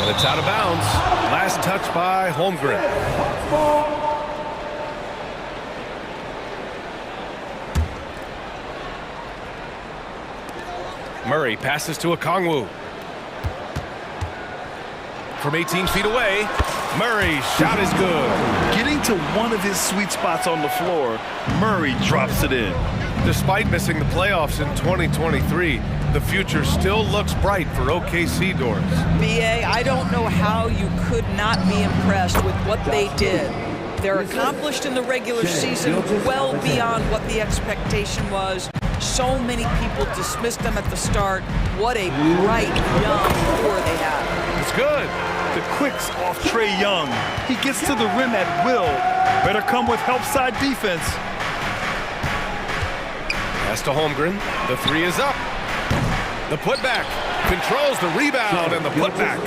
And it's out of bounds. Last touch by Holmgren. Murray passes to Okongwu. From 18 feet away, Murray's shot is good. Getting to one of his sweet spots on the floor, Murray drops it in. Despite missing the playoffs in 2023, the future still looks bright for OKC doors. BA, I don't know how you could not be impressed with what they did. They're accomplished in the regular season well beyond what the expectation was. So many people dismissed them at the start. What a bright young core they have. It's good. The quicks off Trae Young. He gets to the rim at will. Better come with help side defense. Pass to Holmgren. The three is up. The putback controls the rebound and the putback.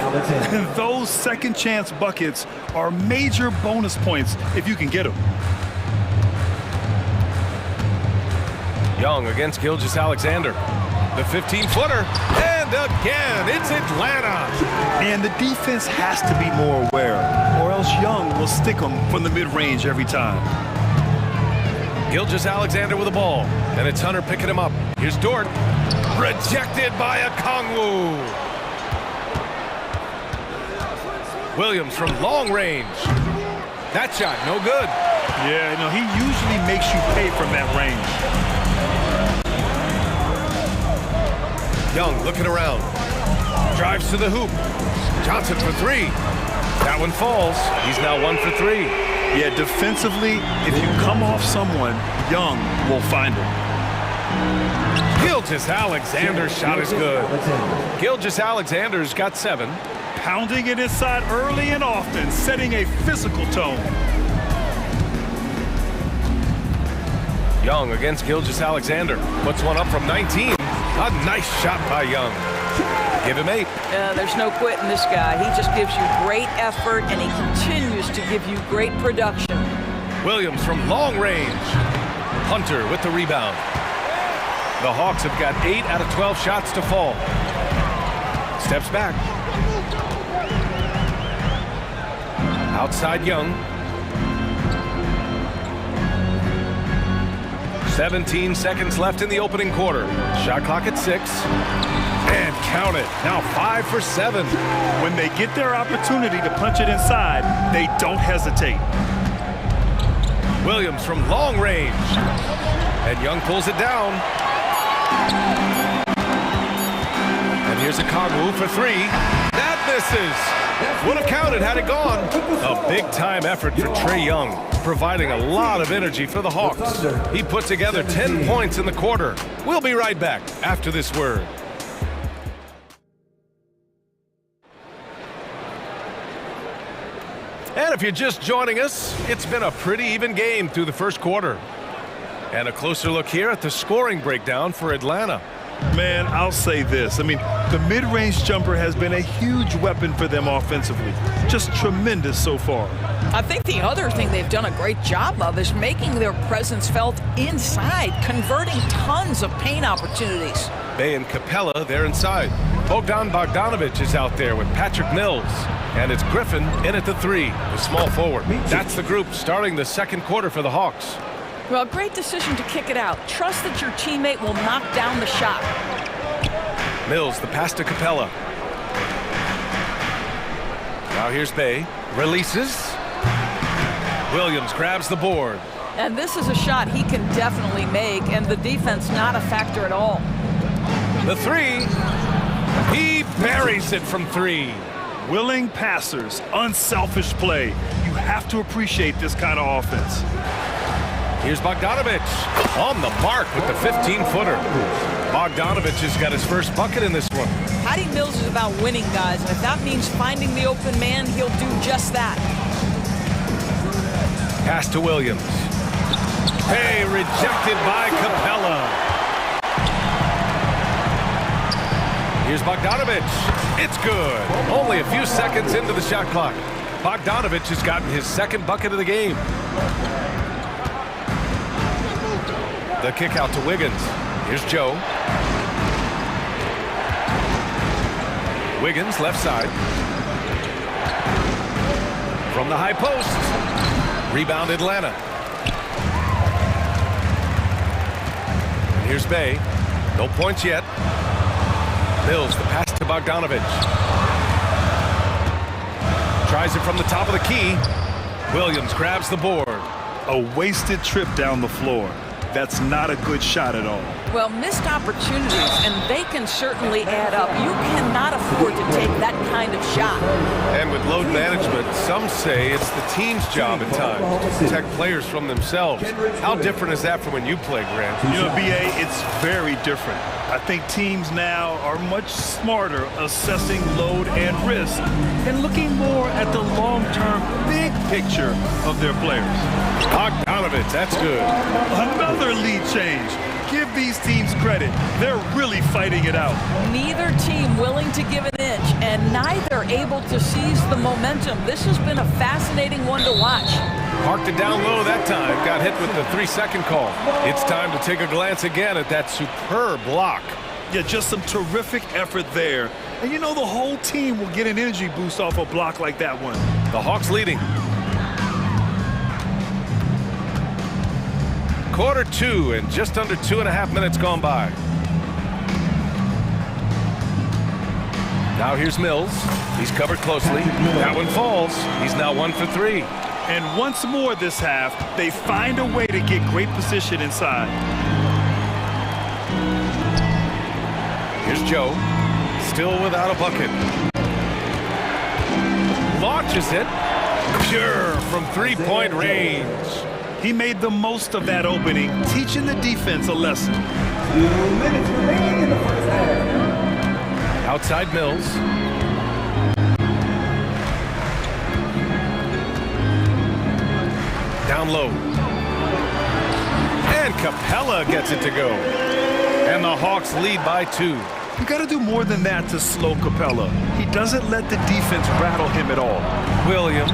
Those second chance buckets are major bonus points if you can get them. Young against Gilgeous-Alexander. The 15-footer. And again, it's Atlanta. And the defense has to be more aware, or else Young will stick them from the mid-range every time. Gilgeous-Alexander with the ball. And it's Hunter picking him up. Here's Dort. Rejected by Okongwu. Williams from long range. That shot, no good. Yeah, no, he usually makes you pay from that range. Young looking around. Drives to the hoop. Johnson for three. That one falls. He's now 1 for 3. Yeah, defensively, if you come off someone, Young will find him. Gilgeous-Alexander's shot is good. Gilgeous-Alexander's got 7. Pounding it inside early and often, setting a physical tone. Young against Gilgeous-Alexander. Puts one up from 19. A nice shot by Young. Give him 8. There's no quitting this guy. He just gives you great effort, and he continues to give you great production. Williams from long range. Hunter with the rebound. The Hawks have got 8 out of 12 shots to fall. Steps back. Outside Young. 17 seconds left in the opening quarter. Shot clock at 6. And count it. Now 5 for 7. When they get their opportunity to punch it inside, they don't hesitate. Williams from long range. And Young pulls it down. And here's a Kongwu for 3. That misses. Would have counted had it gone. A big-time effort for Trae Young, providing a lot of energy for the Hawks. He put together 10 points in the quarter. We'll be right back after this word. And if you're just joining us, it's been a pretty even game through the first quarter. And a closer look here at the scoring breakdown for Atlanta. Man, I'll say this. I mean, the mid-range jumper has been a huge weapon for them offensively. Just tremendous so far. I think the other thing they've done a great job of is making their presence felt inside, converting tons of paint opportunities. Bay and Capella, they're inside. Bogdan Bogdanovic is out there with Patrick Mills. And it's Griffin in at the 3, the small forward. That's the group starting the second quarter for the Hawks. Well, great decision to kick it out. Trust that your teammate will knock down the shot. Mills, the pass to Capella. Now here's Bay. Releases. Williams grabs the board. And this is a shot he can definitely make, and the defense not a factor at all. The 3. He buries it from 3. Willing passers, unselfish play. You have to appreciate this kind of offense. Here's Bogdanovic on the mark with the 15-footer. Bogdanovic has got his first bucket in this one. Patty Mills is about winning, guys, and if that means finding the open man, he'll do just that. Pass to Williams. Hey, rejected by Capella. Here's Bogdanovic. It's good. Only a few seconds into the shot clock. Bogdanovic has gotten his second bucket of the game. The kick out to Wiggins. Here's Joe. Wiggins, left side. From the high post. Rebound Atlanta. And here's Bay. No points yet. Mills, the pass to Bogdanovic. Tries it from the top of the key. Williams grabs the board. A wasted trip down the floor. That's not a good shot at all. Well, missed opportunities, and they can certainly add up. You cannot afford to take that kind of shot. And with load management, some say it's the team's job at times to protect players from themselves. How different is that from when you play, Grant? You know, BA, it's very different. I think teams now are much smarter assessing load and risk and looking more at the long-term big picture of their players. Bogdanovic, that's good. Another lead change. Give these teams credit. They're really fighting it out. Neither team willing to give an inch, and neither able to seize the momentum. This has been a fascinating one to watch. Parked it down low that time. Got hit with the 3-second call. It's time to take a glance again at that superb block. Yeah, just some terrific effort there. And you know the whole team will get an energy boost off a block like that one. The Hawks leading. Quarter 2 and just under 2.5 minutes gone by. Now here's Mills. He's covered closely. That one falls. He's now 1 for 3. And once more this half, they find a way to get great position inside. Here's Joe. Still without a bucket. Launches it. Pure from three-point range. He made the most of that opening, teaching the defense a lesson. 2 minutes remaining in the first half. Outside Mills. Down low. And Capella gets it to go. And the Hawks lead by 2. You got to do more than that to slow Capella. He doesn't let the defense rattle him at all. Williams,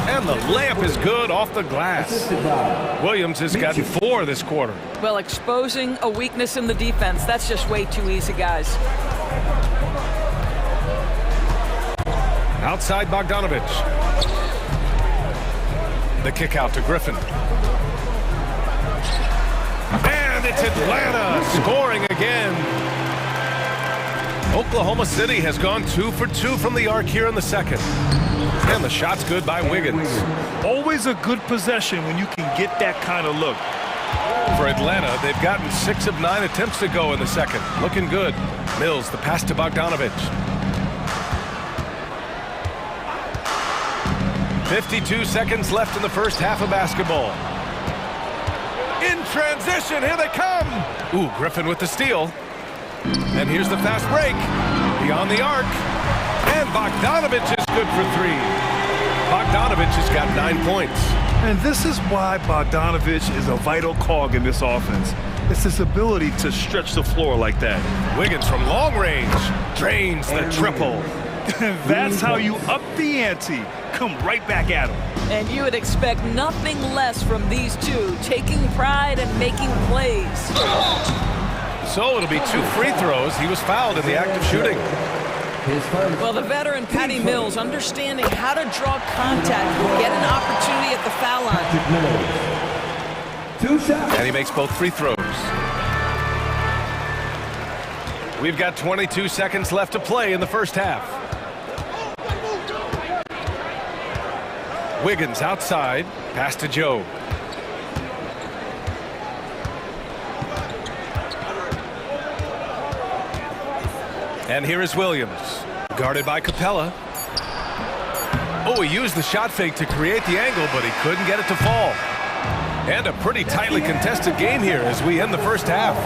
and the layup is good off the glass. Williams has gotten 4 this quarter. Well, exposing a weakness in the defense, that's just way too easy, guys. Outside Bogdanovich. The kick out to Griffin. And it's Atlanta scoring again. Oklahoma City has gone 2 for 2 from the arc here in the second. And the shot's good by Wiggins. Always a good possession when you can get that kind of look. For Atlanta, they've gotten 6 of 9 attempts to go in the second. Looking good. Mills, the pass to Bogdanovich. 52 seconds left in the first half of basketball. In transition, here they come. Ooh, Griffin with the steal. And here's the fast break. Beyond the arc. And Bogdanovich is good for 3. Bogdanovich has got 9 points. And this is why Bogdanovich is a vital cog in this offense. It's his ability to stretch the floor like that. Wiggins from long range drains the triple. That's how you up the ante. Come right back at him. And you would expect nothing less from these two, taking pride and making plays. So it'll be 2 free throws. He was fouled in the act of shooting. Well, the veteran Patty Mills understanding how to draw contact will get an opportunity at the foul line. And he makes both free throws. We've got 22 seconds left to play in the first half. Wiggins outside, pass to Joe. And here is Williams, guarded by Capella. Oh, he used the shot fake to create the angle, but he couldn't get it to fall. And a pretty tightly contested game here as we end the first half.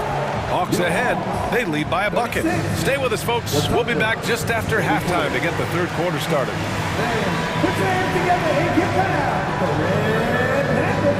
Hawks ahead. They lead by a bucket. Stay with us, folks. We'll be back just after halftime to get the third quarter started. Put your hands together and get down. The Red Magic.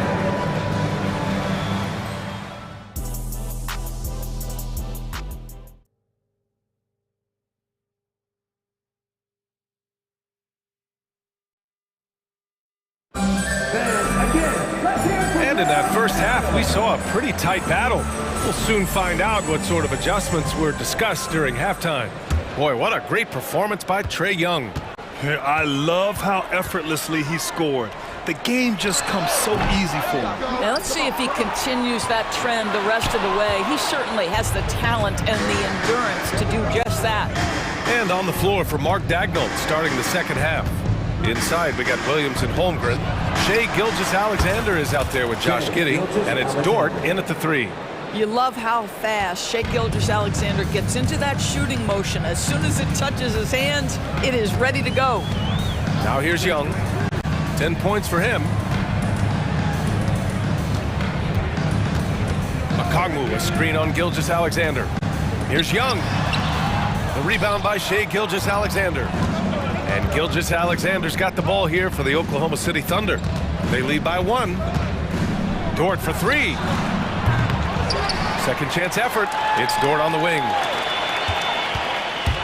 And in that first half, we saw a pretty tight battle. We'll soon find out what sort of adjustments were discussed during halftime. Boy, what a great performance by Trae Young. I love how effortlessly he scored. The game just comes so easy for him. Now let's see if he continues that trend the rest of the way. He certainly has the talent and the endurance to do just that. And on the floor for Mark Daigneault starting the second half. Inside, we got Williams and Holmgren. Shai Gilgeous-Alexander is out there with Josh Giddey, and it's Dort in at the 3. You love how fast Shai Gilgeous-Alexander gets into that shooting motion. As soon as it touches his hands, it is ready to go. Now here's Young. 10 points for him. Okongwu, a screen on Gilgeous-Alexander. Here's Young. The rebound by Shai Gilgeous-Alexander. And Gilgeous-Alexander's got the ball here for the Oklahoma City Thunder. They lead by 1. Dort for 3. Second chance effort. It's Dort on the wing.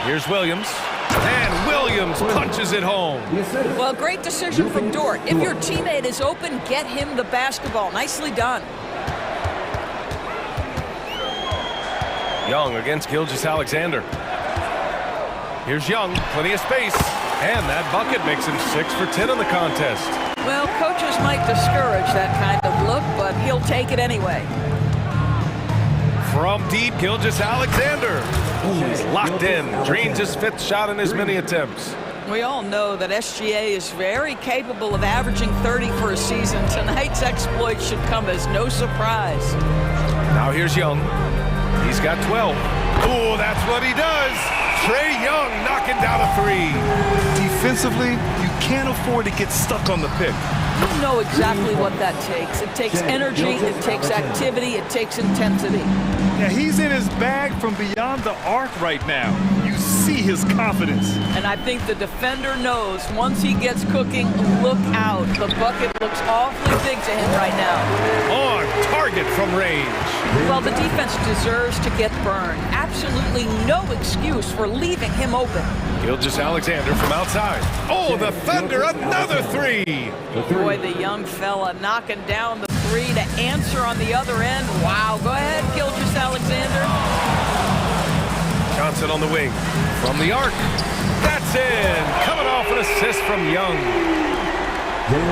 Here's Williams. And Williams punches it home. Well, great decision from Dort. If your teammate is open, get him the basketball. Nicely done. Young against Gilgeous-Alexander. Here's Young, plenty of space. And that bucket makes him 6 for 10 in the contest. Well, coaches might discourage that kind of look, but he'll take it anyway. From deep, Gilgeous-Alexander. He's locked in, drains his 5th shot in his many attempts. We all know that SGA is very capable of averaging 30 for a season. Tonight's exploit should come as no surprise. Now here's Young. He's got 12. Oh, that's what he does. Trae Young knocking down a 3. Defensively, you can't afford to get stuck on the pick. You know exactly what that takes. It takes energy, it takes activity, it takes intensity. Yeah, he's in his bag from beyond the arc right now. You see his confidence. And I think the defender knows once he gets cooking, look out. The bucket looks awfully big to him right now. On target from range. Well, the defense deserves to get burned. Absolutely no excuse for leaving him open. Gilgeous-Alexander from outside. Oh, the Thunder, another three. Boy, the young fella knocking down the three to answer on the other end. Wow, go ahead, Gilgeous-Alexander. Johnson on the wing. From the arc. That's in. Coming off an assist from Young.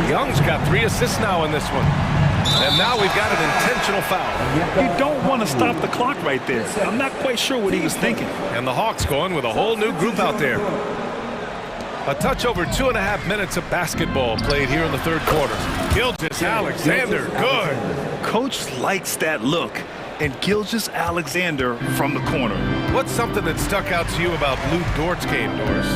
Young's got 3 assists now in this one. And now we've got an intentional foul. You don't want to stop the clock right there. I'm not quite sure what he was thinking. And the Hawks going with a whole new group out there. A touch over 2.5 minutes of basketball played here in the third quarter. Gilgeous-Alexander, good. Coach likes that look. And Gilgeous-Alexander from the corner. What's something that stuck out to you about Lou Dort's game, Doris?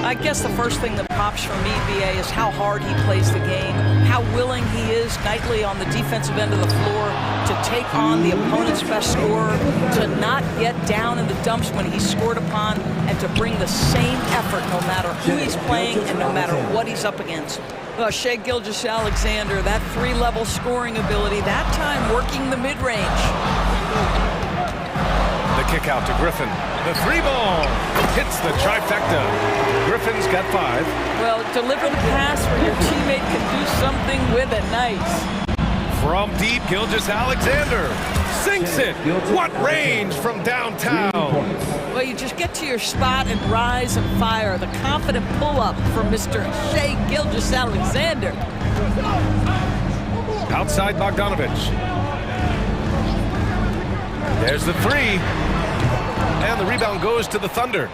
I guess the first thing that pops for me, BA, is how hard he plays the game, how willing he is nightly on the defensive end of the floor to take on the opponent's best scorer, to not get down in the dumps when he's scored upon, and to bring the same effort no matter who he's playing and no matter what he's up against. Shai Gilgeous-Alexander, that 3-level scoring ability, that time working the mid-range. The kick out to Griffin. The 3-ball hits the trifecta. Griffin's got 5. Well, deliver the pass where your teammate can do something with it. Nice. From deep, Gilgeous-Alexander sinks it. What range from downtown? Well, you just get to your spot and rise and fire. The confident pull-up from Mr. Shai Gilgeous-Alexander. Outside Bogdanovich. There's the 3. And the rebound goes to the Thunder.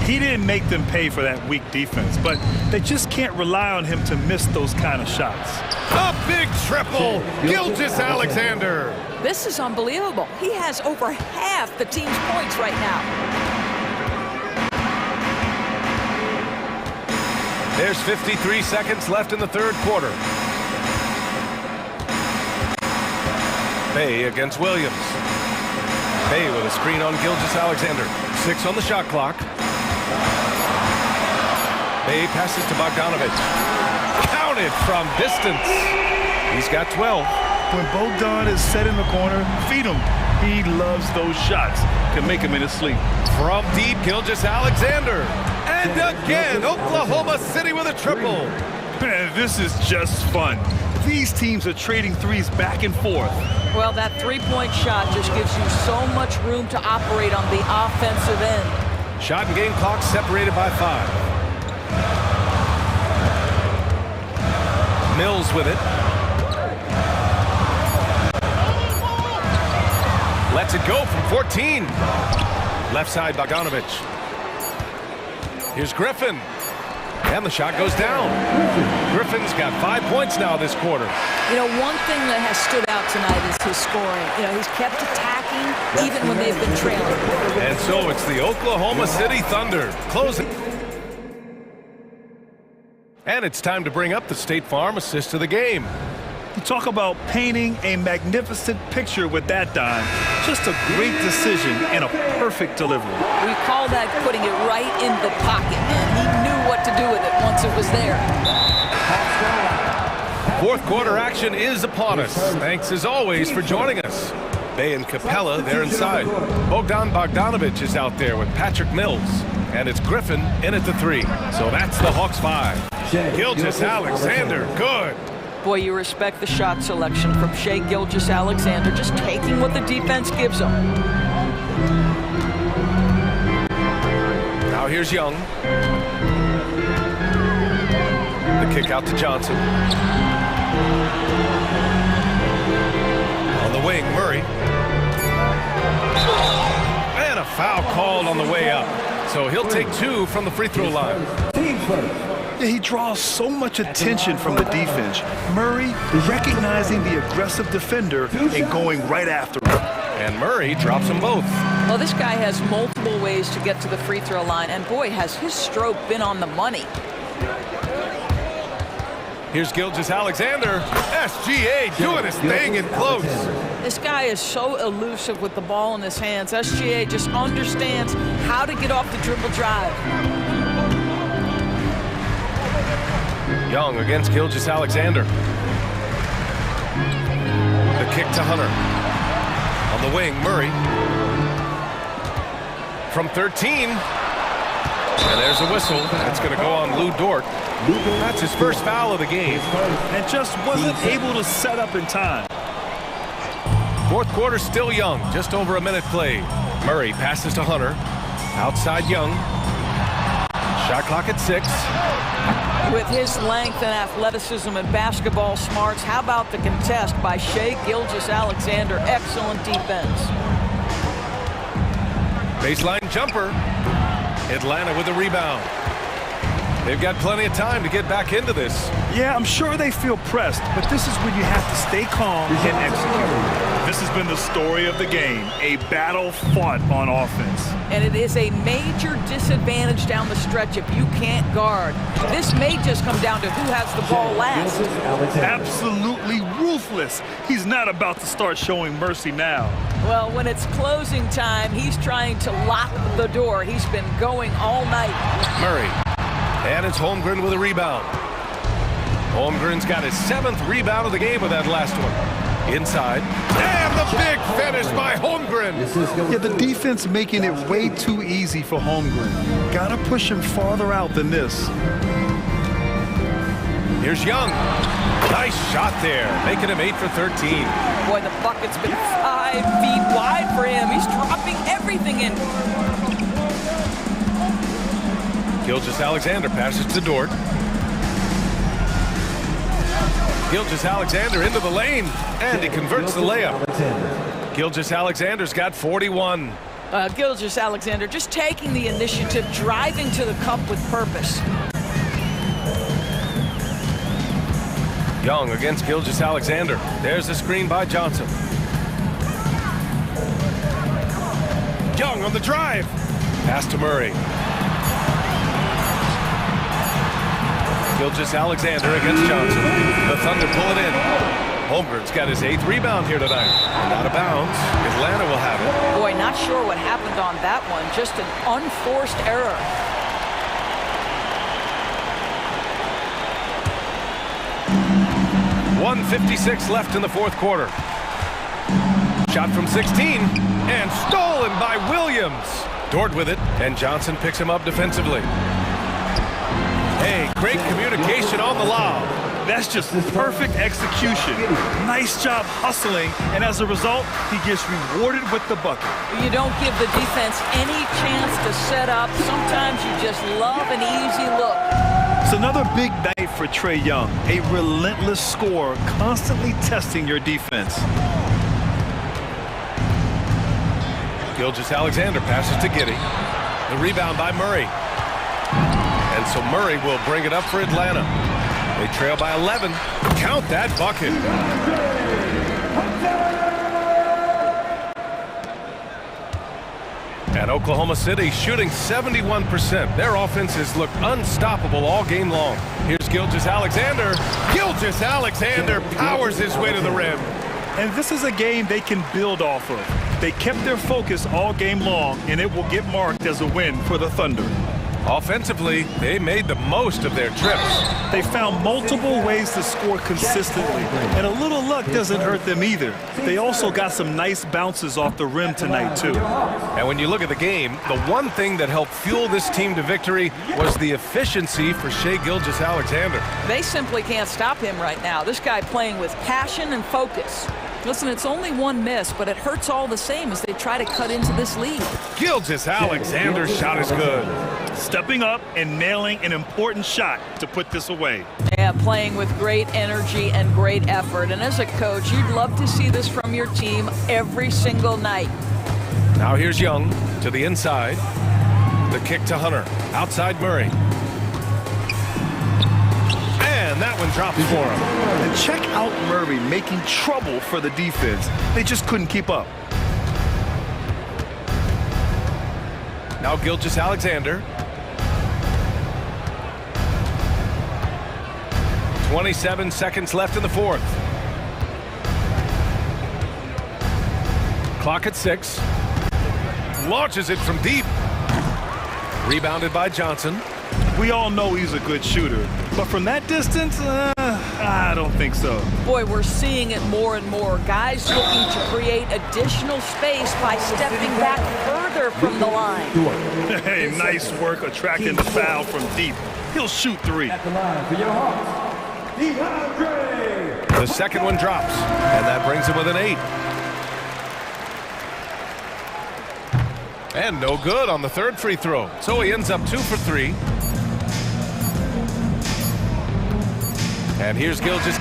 He didn't make them pay for that weak defense, but they just can't rely on him to miss those kind of shots. A big triple. Gilgeous-Alexander. This is unbelievable. He has over half the team's points right now. There's 53 seconds left in the third quarter. Bay against Williams. Bay with a screen on Gilgeous-Alexander. 6 on the shot clock. Bay passes to Bogdanovich. Counted from distance. He's got 12. When Bogdan is set in the corner, feed him. He loves those shots. Can make him in his sleep. From deep, Gilgeous-Alexander. And again, Oklahoma City with a triple. Man, this is just fun. These teams are trading threes back and forth. Well, that 3-point shot just gives you so much room to operate on the offensive end. Shot and game clock separated by 5. Mills with it. Lets it go from 14. Left side, Bogdanovich. Here's Griffin. And the shot goes down. Griffin's got 5 points now this quarter. You know, one thing that has stood out tonight is his scoring. You know, he's kept attacking even when they've been trailing. And so it's the Oklahoma City Thunder closing. And it's time to bring up the State Farm assist of the game. You talk about painting a magnificent picture with that dime. Just a great decision and a perfect delivery. We call that putting it right in the pocket, and he knew what to do with it once it was there. Fourth quarter action is upon us. Thanks as always for joining us. Bay and Capella, they're inside. Bogdanovich is out there with Patrick Mills. And it's Griffin in at the 3. So that's the Hawks 5. Gilgeous-Alexander, good. Boy, you respect the shot selection from Shai Gilgeous-Alexander, just taking what the defense gives him. Now here's Young. The kick out to Johnson. On the wing, Murray. And a foul called on the way up. So he'll take 2 from the free throw line. He draws so much attention from the defense. Murray recognizing the aggressive defender and going right after him. And Murray drops them both. Well, this guy has multiple ways to get to the free throw line, and boy, has his stroke been on the money. Here's Gilgeous-Alexander. SGA doing his thing in close. This guy is so elusive with the ball in his hands. SGA just understands how to get off the dribble drive. Young against Gilgeous-Alexander. The kick to Hunter. On the wing, Murray. From 13. And there's a whistle. It's going to go on Lou Dort. That's his first foul of the game. And just wasn't able to set up in time. Fourth quarter still Young. Just over a minute played. Murray passes to Hunter. Outside Young. Shot clock at 6. With his length and athleticism and basketball smarts, how about the contest by Shai Gilgeous-Alexander? Excellent defense. Baseline jumper. Atlanta with a rebound. They've got plenty of time to get back into this. Yeah, I'm sure they feel pressed, but this is when you have to stay calm and execute. This has been the story of the game, a battle fought on offense. And it is a major disadvantage down the stretch if you can't guard. This may just come down to who has the ball last. Absolutely ruthless. He's not about to start showing mercy now. Well, when it's closing time, he's trying to lock the door. He's been going all night. Murray. And it's Holmgren with a rebound. Holmgren's got his 7th rebound of the game with that last one. Inside. And the big finish by Holmgren. Yeah, the defense making it way too easy for Holmgren. Gotta push him farther out than this. Here's Young. Nice shot there, making him 8 for 13. Boy, the bucket's been 5 feet wide for him. He's dropping everything in. Gilgeous-Alexander passes to Dort. Gilgeous-Alexander into the lane, and he converts the layup. Gilgeous-Alexander's got 41. Gilgeous-Alexander just taking the initiative, driving to the cup with purpose. Young against Gilgeous-Alexander. There's the screen by Johnson. Young on the drive. Pass to Murray. Gilgeous-Alexander against Johnson. The Thunder pull it in. Holmgren's got his 8th rebound here tonight. And out of bounds. Atlanta will have it. Boy, not sure what happened on that one. Just an unforced error. .156 left in the fourth quarter. Shot from 16 and stolen by Williams. Dort with it, and Johnson picks him up defensively. Hey, great communication on the lob. That's just perfect execution. Nice job hustling, and as a result, he gets rewarded with the bucket. You don't give the defense any chance to set up. Sometimes you just love an easy look. It's another big night for Trae Young, a relentless scorer, constantly testing your defense. Gilgeous-Alexander passes to Giddey. The rebound by Murray. And so Murray will bring it up for Atlanta. They trail by 11. Count that bucket. And Oklahoma City shooting 71%. Their offense has looked unstoppable all game long. Here's Gilgeous-Alexander. Gilgeous-Alexander powers his way to the rim. And this is a game they can build off of. They kept their focus all game long, and it will get marked as a win for the Thunder. Offensively, they made the most of their trips. They found multiple ways to score consistently, and a little luck doesn't hurt them either. They also got some nice bounces off the rim tonight, too. And when you look at the game, the one thing that helped fuel this team to victory was the efficiency for Shai Gilgeous-Alexander. They simply can't stop him right now. This guy playing with passion and focus. Listen, it's only one miss, but it hurts all the same as they try to cut into this lead. Gilgeous-Alexander's shot is good. Stepping up and nailing an important shot to put this away. Yeah, playing with great energy and great effort. And as a coach, you'd love to see this from your team every single night. Now here's Young to the inside. The kick to Hunter. Outside Murray. And that one drops for him. And check out Murray making trouble for the defense. They just couldn't keep up. Now Gilgeous-Alexander. 27 seconds left in the fourth. Clock at 6. Launches it from deep. Rebounded by Johnson. We all know he's a good shooter, but from that distance, I don't think so. Boy, we're seeing it more and more. Guys looking to create additional space by stepping back further from the line. Hey, nice work attracting the foul from deep. He'll shoot 3. At the line for your Hawks, DeAndre. The second one drops, and that brings him with an 8. And no good on the third free throw. So he ends up 2 for 3. And here's Gilgeous.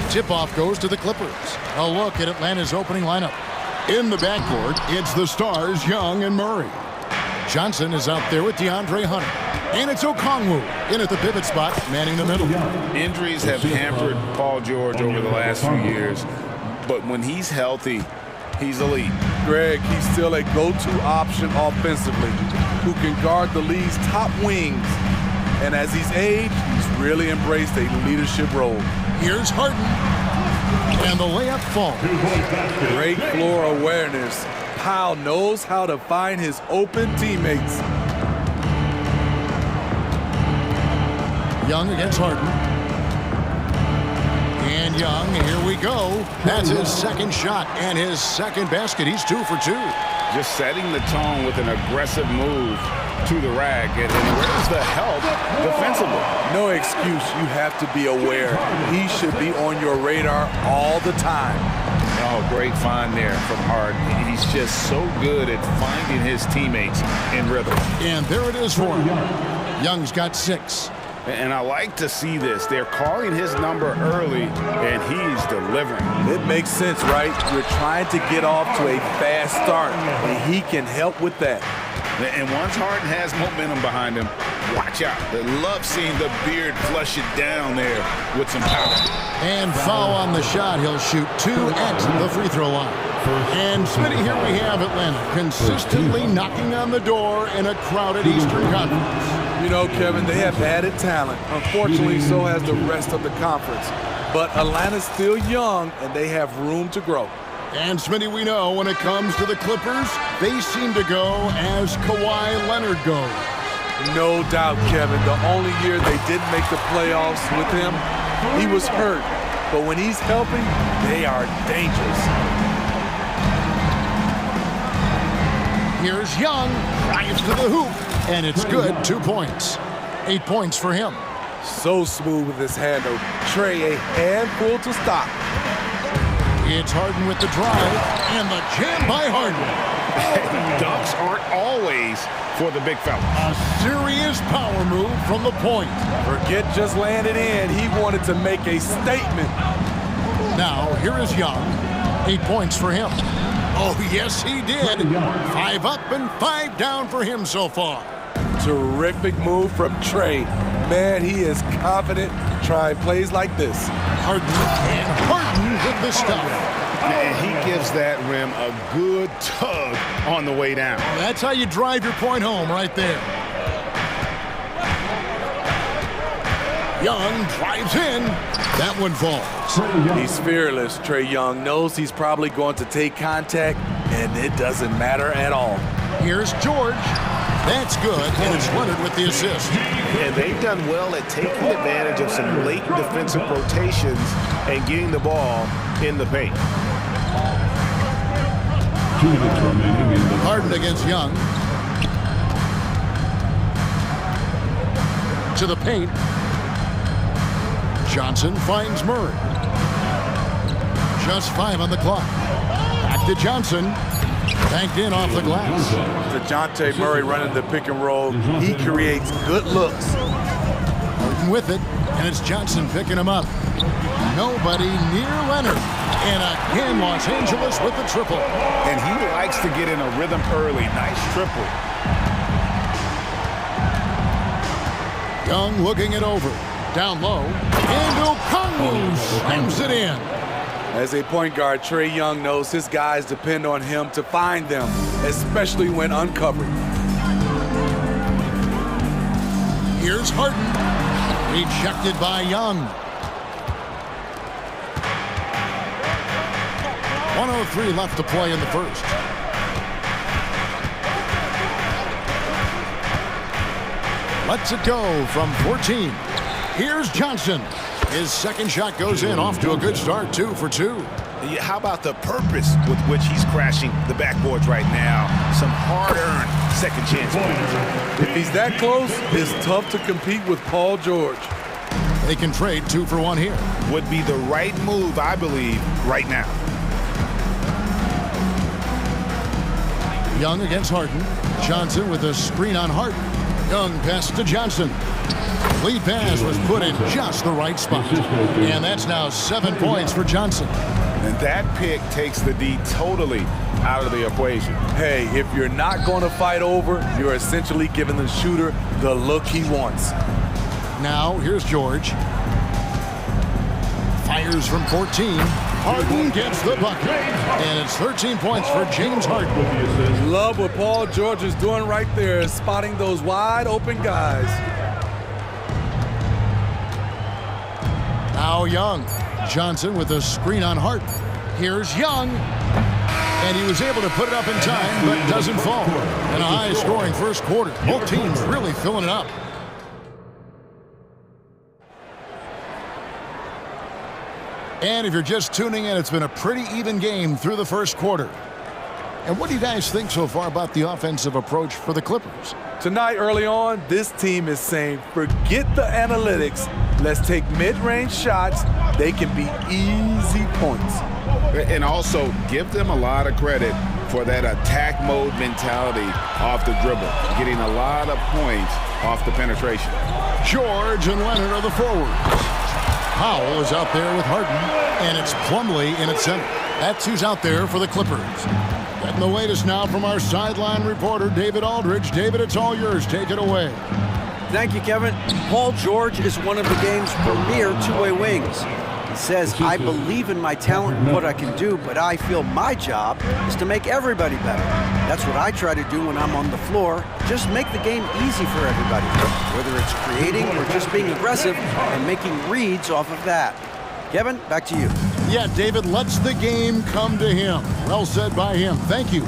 Tip-off goes to the Clippers. A look at Atlanta's opening lineup. In the backcourt, it's the stars Young and Murray. Johnson is out there with DeAndre Hunter. And it's Okongwu in at the pivot spot, manning the middle. Injuries have hampered Paul George over the last few years, but when he's healthy, he's elite. Greg, he's still a go-to option offensively who can guard the league's top wings. And as he's aged, he's really embraced a leadership role. Here's Harden. And the layup falls. Great floor awareness. Powell knows how to find his open teammates. Young against Harden. And Young, here we go. That's his second shot and his second basket. He's 2 for 2. Just setting the tone with an aggressive move to the rack. And where's the help defensively? No excuse. You have to be aware. He should be on your radar all the time. Oh, great find there from Harden. He's just so good at finding his teammates in rhythm. And there it is for him. Young's got 6. And I like to see this. They're calling his number early, and he's delivering. It makes sense, right? You're trying to get off to a fast start, and he can help with that. And once Harden has momentum behind him, watch out. I love seeing the beard flush it down there with some power. And foul on the shot. He'll shoot 2 at the free throw line. And Smitty, here we have Atlanta consistently knocking on the door in a crowded Eastern Conference. You know, Kevin, they have added talent. Unfortunately, so has the rest of the conference. But Atlanta's still young, and they have room to grow. And Smitty, we know when it comes to the Clippers, they seem to go as Kawhi Leonard goes. No doubt, Kevin. The only year they didn't make the playoffs with him, he was hurt. But when he's healthy, they are dangerous. Here's Young, drives to the hoop, and it's good. 2 points. 8 points for him. So smooth with his handle. Trey, a handful to stop. It's Harden with the drive, and the jam by Harden. Dunks aren't always for the big fella. A serious power move from the point. Forget just landed in. He wanted to make a statement. Now, here is Young. 8 points for him. Oh, yes, he did. 5 up and 5 down for him so far. Terrific move from Trey. Man, he is confident trying plays like this. Harden and Harden with the stuff. And he gives that rim a good tug on the way down. That's how you drive your point home right there. Young drives in. That one falls. He's fearless. Trey Young knows he's probably going to take contact, and it doesn't matter at all. Here's George. That's good, and it's Leonard with the assist. And they've done well at taking advantage of some late defensive rotations and getting the ball in the paint. 2 minutes remaining in the Harden against Young. To the paint. Johnson finds Murray. Just 5 on the clock. Back to Johnson. Banked in off the glass. DeJounte Murray running the pick and roll. He creates good looks. Harden with it, and it's Johnson picking him up. Nobody near Leonard. And again, Los Angeles with the triple. And he likes to get in a rhythm early. Nice triple. Young looking it over. Down low. And Okongwu slams it in. As a point guard, Trey Young knows his guys depend on him to find them, especially when uncovered. Here's Harden. Rejected by Young. 1:03 left to play in the first. Lets it go from 14. Here's Johnson. His second shot goes in, off to a good start, 2 for 2. How about the purpose with which he's crashing the backboards right now? Some hard-earned second chance points. If he's that close, it's tough to compete with Paul George. They can trade 2 for 1 here. Would be the right move, I believe, right now. Young against Harden. Johnson with a screen on Harden. Young pass to Johnson. Lead pass was put in just the right spot. And that's now 7 points for Johnson. And that pick takes the D totally out of the equation. Hey, if you're not going to fight over, you're essentially giving the shooter the look he wants. Now, here's George. Fires from 14. Harden gets the bucket. And it's 13 points for James Harden. Love what Paul George is doing right there, spotting those wide open guys. Now Young. Johnson with a screen on Harden. Here's Young. And he was able to put it up in time, but doesn't fall. And a high-scoring first quarter. Both teams really filling it up. And if you're just tuning in, it's been a pretty even game through the first quarter. And what do you guys think so far about the offensive approach for the Clippers? Tonight, early on, this team is saying, forget the analytics. Let's take mid-range shots. They can be easy points. And also, give them a lot of credit for that attack mode mentality off the dribble, getting a lot of points off the penetration. George and Leonard are the forwards. Powell is out there with Harden, and it's Plumlee in at center. That's who's out there for the Clippers. Getting the latest now from our sideline reporter, David Aldridge. David, it's all yours. Take it away. Thank you, Kevin. Paul George is one of the game's premier two-way wings. He says, I believe in my talent and what I can do, but I feel my job is to make everybody better. That's what I try to do when I'm on the floor. Just make the game easy for everybody, whether it's creating or just being aggressive and making reads off of that. Kevin, back to you. Yeah, David lets the game come to him. Well said by him. Thank you.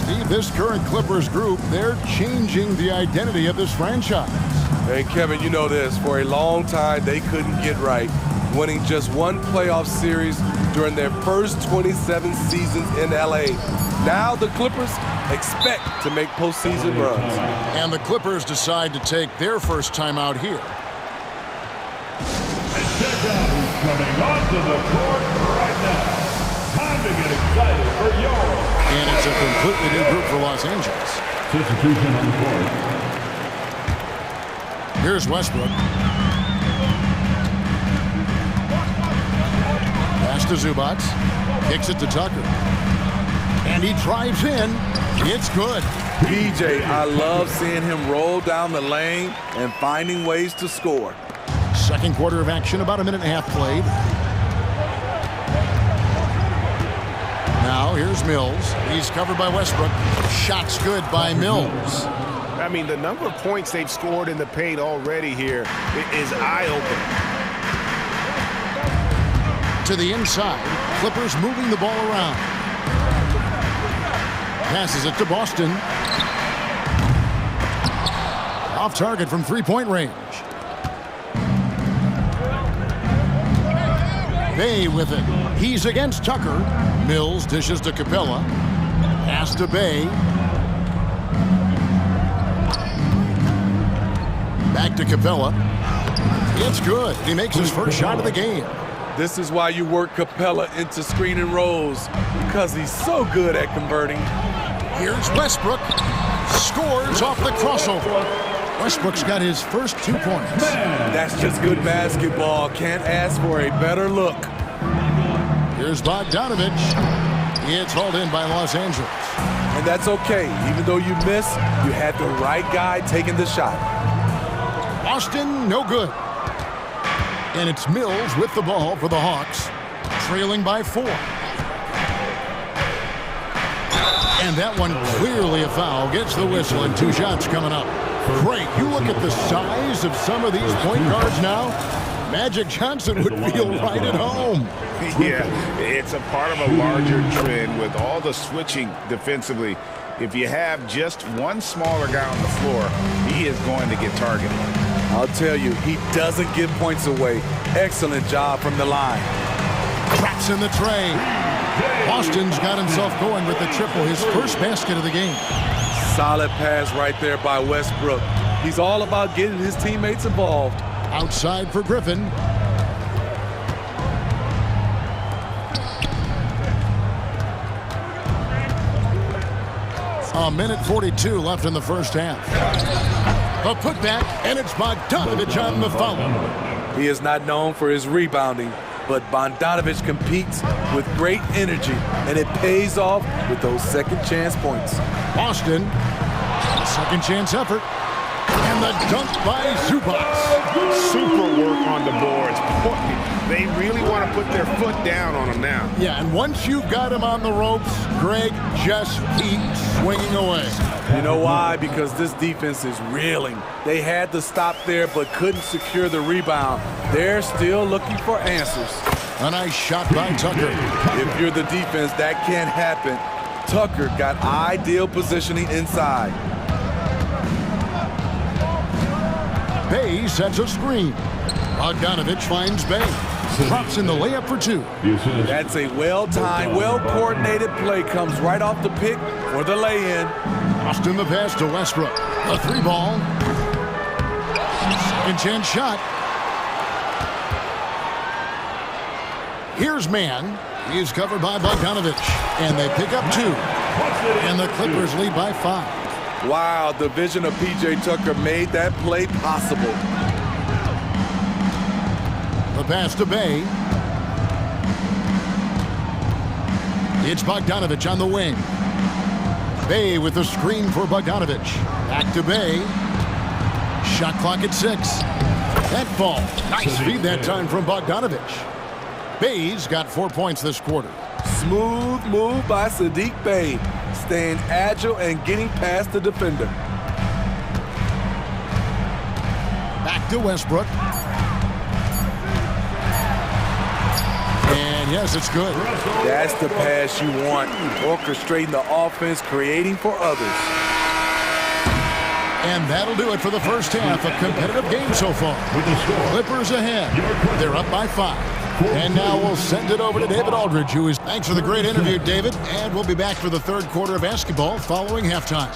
Steve, this current Clippers group, they're changing the identity of this franchise. Hey, Kevin, you know this. For a long time, they couldn't get right, winning just one playoff series during their first 27 seasons in L.A. Now the Clippers expect to make postseason runs. And the Clippers decide to take their first time out here. And check out who's coming onto the court right now. Time to get excited for Europe. And it's a completely new group for Los Angeles. Substitution on the court. Here's Westbrook. Pass to Zubac. Kicks it to Tucker. And he drives in. It's good. PJ, I love seeing him roll down the lane and finding ways to score. Second quarter of action, about a minute and a half played. Now here's Mills. He's covered by Westbrook. Shot's good by Mills. I mean, the number of points they've scored in the paint already here is eye-opening. To the inside. Clippers moving the ball around. Passes it to Boston. Off target from three-point range. Bay with it. He's against Tucker. Mills dishes to Capella. Pass to Bay. Back to Capella. It's good. He makes his first shot of the game. This is why you work Capella into screen and rolls, because he's so good at converting. Here's Westbrook. Scores off the crossover. Westbrook's got his first 2 points. That's just good basketball. Can't ask for a better look. Here's Bogdanovich. It's hauled in by Los Angeles. And that's okay. Even though you miss, you had the right guy taking the shot. Boston, no good. And it's Mills with the ball for the Hawks, trailing by 4. And that one clearly a foul. Gets the whistle and 2 shots coming up. Great. You look at the size of some of these point guards now. Magic Johnson would feel right at home. Yeah, it's a part of a larger trend with all the switching defensively. If you have just one smaller guy on the floor, he is going to get targeted. I'll tell you, he doesn't give points away. Excellent job from the line. Traps in the tray. Boston's got himself going with the triple, his first basket of the game. Solid pass right there by Westbrook. He's all about getting his teammates involved. Outside for Griffin. A minute 42 left in the first half. The putback, and it's Bogdanovich on the foul. He is not known for his rebounding, but Bogdanovich competes with great energy, and it pays off with those second chance points. Boston, second chance effort. And the dunk by Zubac. Super work on the boards. They really want to put their foot down on him now. Yeah, and once you've got him on the ropes, Greg just keeps swinging away. You know why? Because this defense is reeling. They had to stop there but couldn't secure the rebound. They're still looking for answers. A nice shot by Tucker. If you're the defense, that can't happen. Tucker got ideal positioning inside. Bay sets a screen. Bogdanovich finds Bay. Drops in the layup for two. That's a well-timed, well-coordinated play. Comes right off the pick for the lay-in. Austin the pass to Westbrook. A three ball. Second chance shot. Here's Mann. He is covered by Bogdanovich. And they pick up two. And the Clippers lead by 5. Wow, the vision of P.J. Tucker made that play possible. The pass to Bay. It's Bogdanovich on the wing. Bay with the screen for Bogdanovich. Back to Bay. Shot clock at 6. That ball. Nice feed that time from Bogdanovich. Bay's got 4 points this quarter. Smooth move by Saddiq Bey. Staying agile and getting past the defender. Back to Westbrook. And yes, it's good. That's the pass you want. Orchestrating the offense, creating for others. And that'll do it for the first half. A competitive game so far. Clippers ahead. They're up by 5. And now we'll send it over to David Aldridge, who is... Thanks for the great interview, David. And we'll be back for the third quarter of basketball following halftime.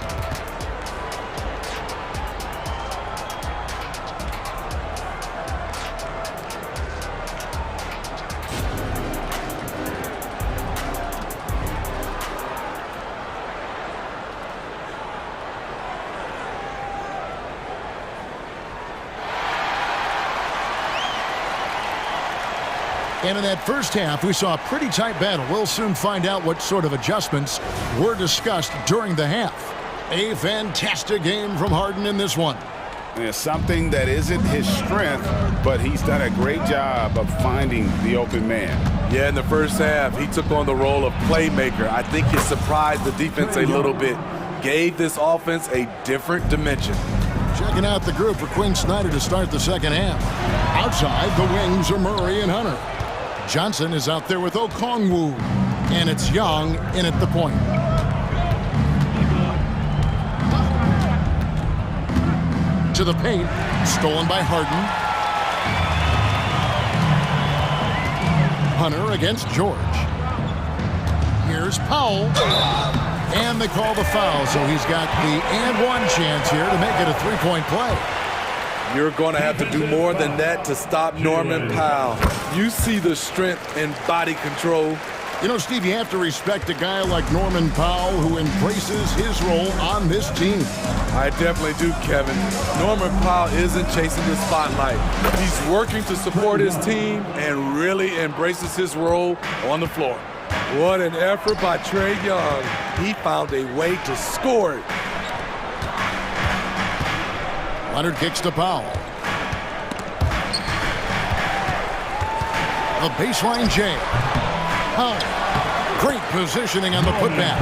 And in that first half, we saw a pretty tight battle. We'll soon find out what sort of adjustments were discussed during the half. A fantastic game from Harden in this one. And it's something that isn't his strength, but he's done a great job of finding the open man. Yeah, in the first half, he took on the role of playmaker. I think he surprised the defense a little bit. Gave this offense a different dimension. Checking out the group for Quinn Snyder to start the second half. Outside, the wings are Murray and Hunter. Johnson is out there with Okongwu, and it's Young in at the point. To the paint, stolen by Harden. Hunter against George. Here's Powell, and they call the foul, so he's got the and one chance here to make it a three-point play. You're going to have to do more than that to stop Norman Powell. You see the strength and body control. You know, Steve, you have to respect a guy like Norman Powell who embraces his role on this team. I definitely do, Kevin. Norman Powell isn't chasing the spotlight. He's working to support his team and really embraces his role on the floor. What an effort by Trae Young. He found a way to score it. Leonard kicks to Powell. The baseline jam. Great positioning on the putback.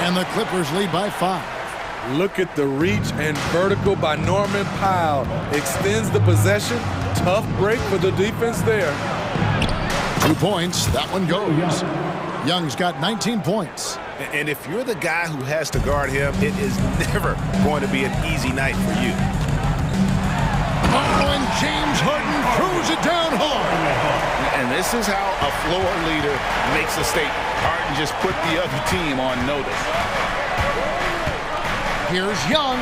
And the Clippers lead by 5. Look at the reach and vertical by Norman Powell. Extends the possession. Tough break for the defense there. 2 points. That one goes. Young's got 19 points. And if you're the guy who has to guard him, it is never going to be an easy night for you. Oh, and James Harden throws it down hard. And this is how a floor leader makes a statement. Harden just put the other team on notice. Here's Young.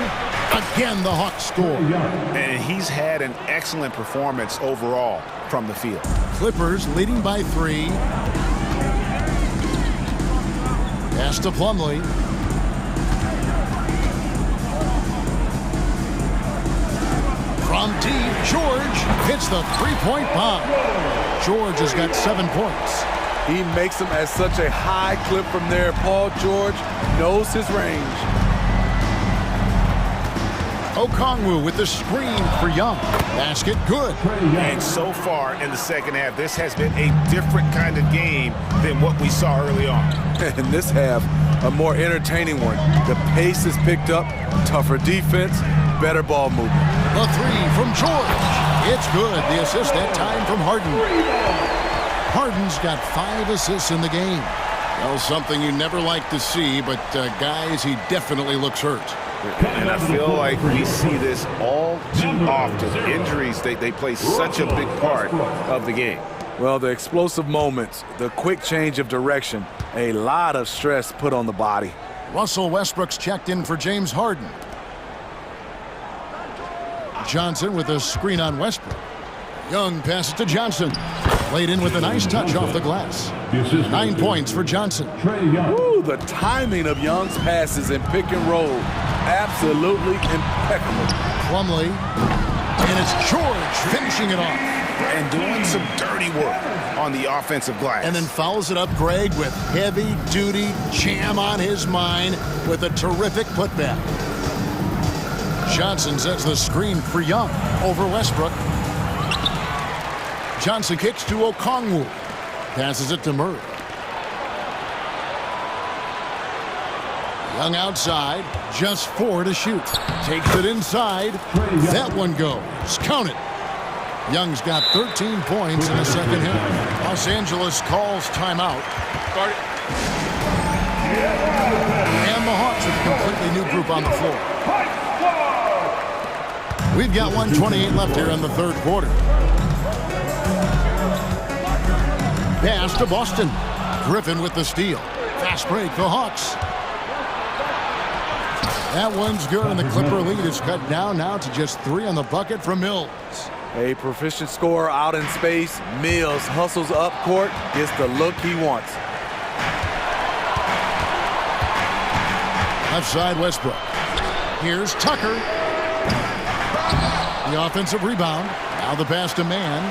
Again, the Hawks score. And he's had an excellent performance overall from the field. Clippers leading by 3. Pass to Plumlee. From deep, George hits the three-point bomb. George has got 7 points. He makes them at such a high clip from there. Paul George knows his range. Okongwu with the screen for Young. Basket good. And so far in the second half, this has been a different kind of game than what we saw early on. In this half, a more entertaining one. The pace is picked up, tougher defense, better ball movement. The three from George. It's good. The assist that time from Harden. Harden's got 5 assists in the game. Well, something you never like to see, but guys, he definitely looks hurt. And I feel like we see this all too often. Injuries, they play such a big part of the game. Well, the explosive moments, the quick change of direction, a lot of stress put on the body. Russell Westbrook's checked in for James Harden. Johnson with a screen on Westbrook. Young passes to Johnson. Played in with a nice touch off the glass. 9 points for Johnson. Ooh, the timing of Young's passes in pick and roll, absolutely impeccable. Plumlee, and it's George finishing it off. And doing some dirty work on the offensive glass. And then fouls it up Greg with heavy-duty jam on his mind with a terrific putback. Johnson sets the screen for Young over Westbrook. Johnson kicks to Okongwu. Passes it to Murray. Young outside, just 4 to shoot. Takes it inside. That one goes. Count it. Young's got 13 points in the second half. Los Angeles calls timeout. And the Hawks with a completely new group on the floor. We've got 1:28 left here in the third quarter. Pass to Boston. Griffin with the steal. Fast break, the Hawks. That one's good, and the Clipper lead is cut down now to just 3 on the bucket from Mills. A proficient scorer out in space. Mills hustles up court, gets the look he wants. Left side, Westbrook. Here's Tucker. The offensive rebound. Now the pass to Mann.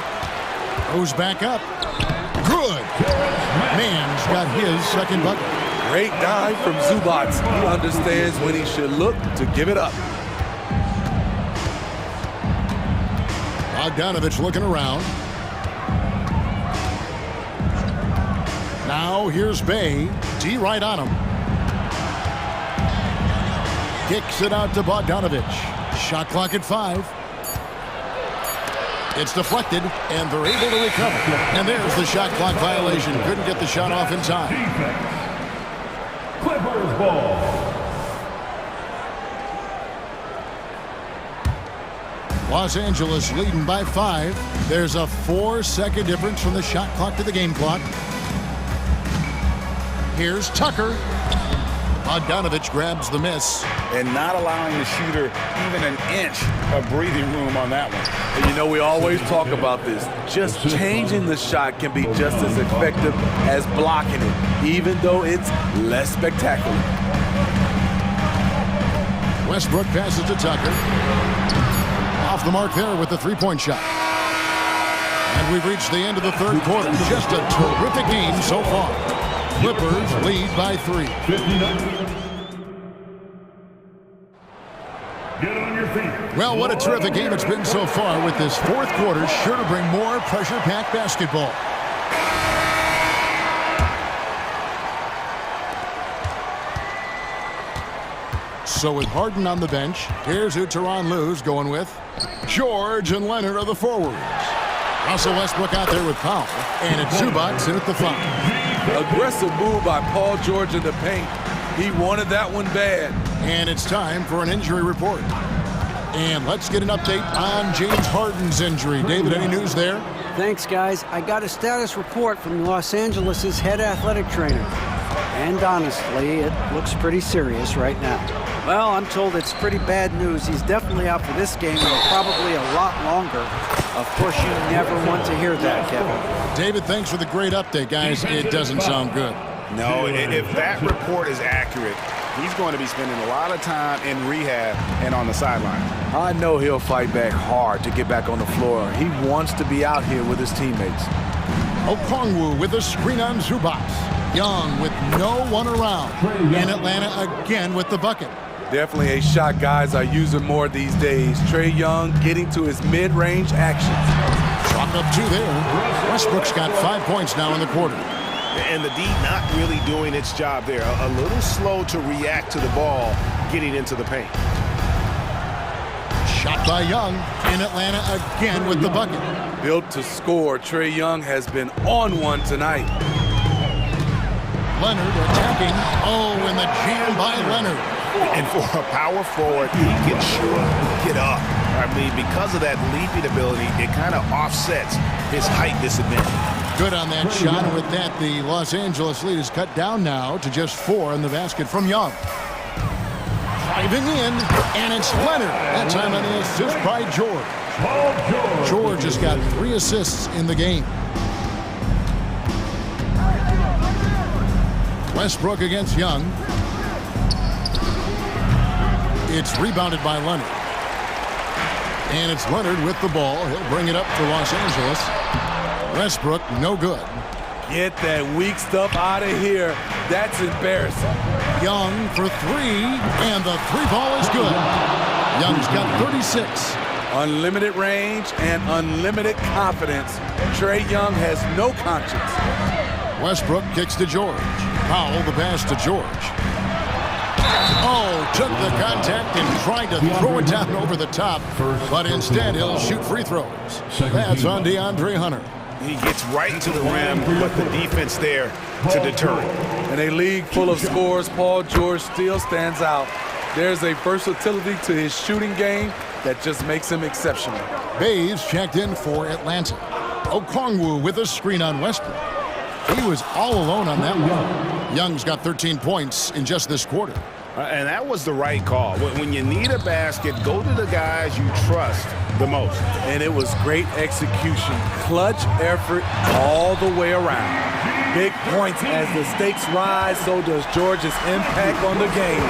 Goes back up. Good. Mann's got his second bucket. Great dive from Zubac. He understands when he should look to give it up. Bogdanovich looking around. Now here's Bay. D right on him. Kicks it out to Bogdanovich. Shot clock at 5. It's deflected, and they're able to recover. And there's the shot clock violation. Couldn't get the shot off in time. Clippers ball. Los Angeles leading by 5. There's a 4-second difference from the shot clock to the game clock. Here's Tucker. Bogdanovich grabs the miss. And not allowing the shooter even an inch of breathing room on that one. And you know, we always talk about this. Just changing the shot can be just as effective as blocking it, even though it's less spectacular. Westbrook passes to Tucker. Off the mark there with the three-point shot. And we've reached the end of the third quarter. Just a terrific game so far. Clippers lead by 3. Get on your feet. Well, what a terrific game it's been so far, with this fourth quarter sure to bring more pressure-packed basketball. So with Harden on the bench, here's who Tyronn Lue's going with. George and Leonard are the forwards. Russell Westbrook out there with Powell, and it's Zubac in at the foul. Aggressive move by Paul George in the paint. He wanted that one bad. And it's time for an injury report. And let's get an update on James Harden's injury. David, any news there? Thanks, guys. I got a status report from Los Angeles' head athletic trainer. And honestly, it looks pretty serious right now. Well, I'm told it's pretty bad news. He's definitely out for this game and probably a lot longer. Of course, you never want to hear that, Kevin. David, thanks for the great update, guys. It doesn't sound good. No, if that report is accurate, he's going to be spending a lot of time in rehab and on the sideline. I know he'll fight back hard to get back on the floor. He wants to be out here with his teammates. Okongwu with a screen on Zubac. Young with no one around. And Atlanta again with the bucket. Definitely a shot guys are using more these days. Trae Young getting to his mid-range actions. Drop up two there. Westbrook's got 5 points now in the quarter. And the D not really doing its job there. A little slow to react to the ball getting into the paint. Shot by Young. And Atlanta again with the bucket. Built to score, Trae Young has been on one tonight. Leonard attacking. Oh, and the jam by Leonard. And for a power forward, he can sure get up. I mean, because of that leaping ability, it kind of offsets his height disadvantage. Good on that shot. And with that, the Los Angeles lead is cut down now to just 4 in the basket from Young. Driving in, and it's Leonard. That time on the assist by George. George has got 3 assists in the game. Westbrook against Young. It's rebounded by Leonard. And it's Leonard with the ball. He'll bring it up for Los Angeles. Westbrook, no good. Get that weak stuff out of here. That's embarrassing. Young for 3, and the 3-ball is good. Young's got 36. Unlimited range and unlimited confidence. Trae Young has no conscience. Westbrook kicks to George. Powell the pass to George. Oh, took the contact and tried to throw it down over the top, but instead he'll shoot free throws. That's on DeAndre Hunter. He gets right to the rim, but the defense there to deter him. In a league full of scores, Paul George still stands out. There's a versatility to his shooting game that just makes him exceptional. Bays checked in for Atlanta. Okongwu with a screen on Westbrook. He was all alone on that one. Young's got 13 points in just this quarter. And that was the right call. When you need a basket, go to the guys you trust the most. And it was great execution. Clutch effort all the way around. Big points as the stakes rise, so does George's impact on the game.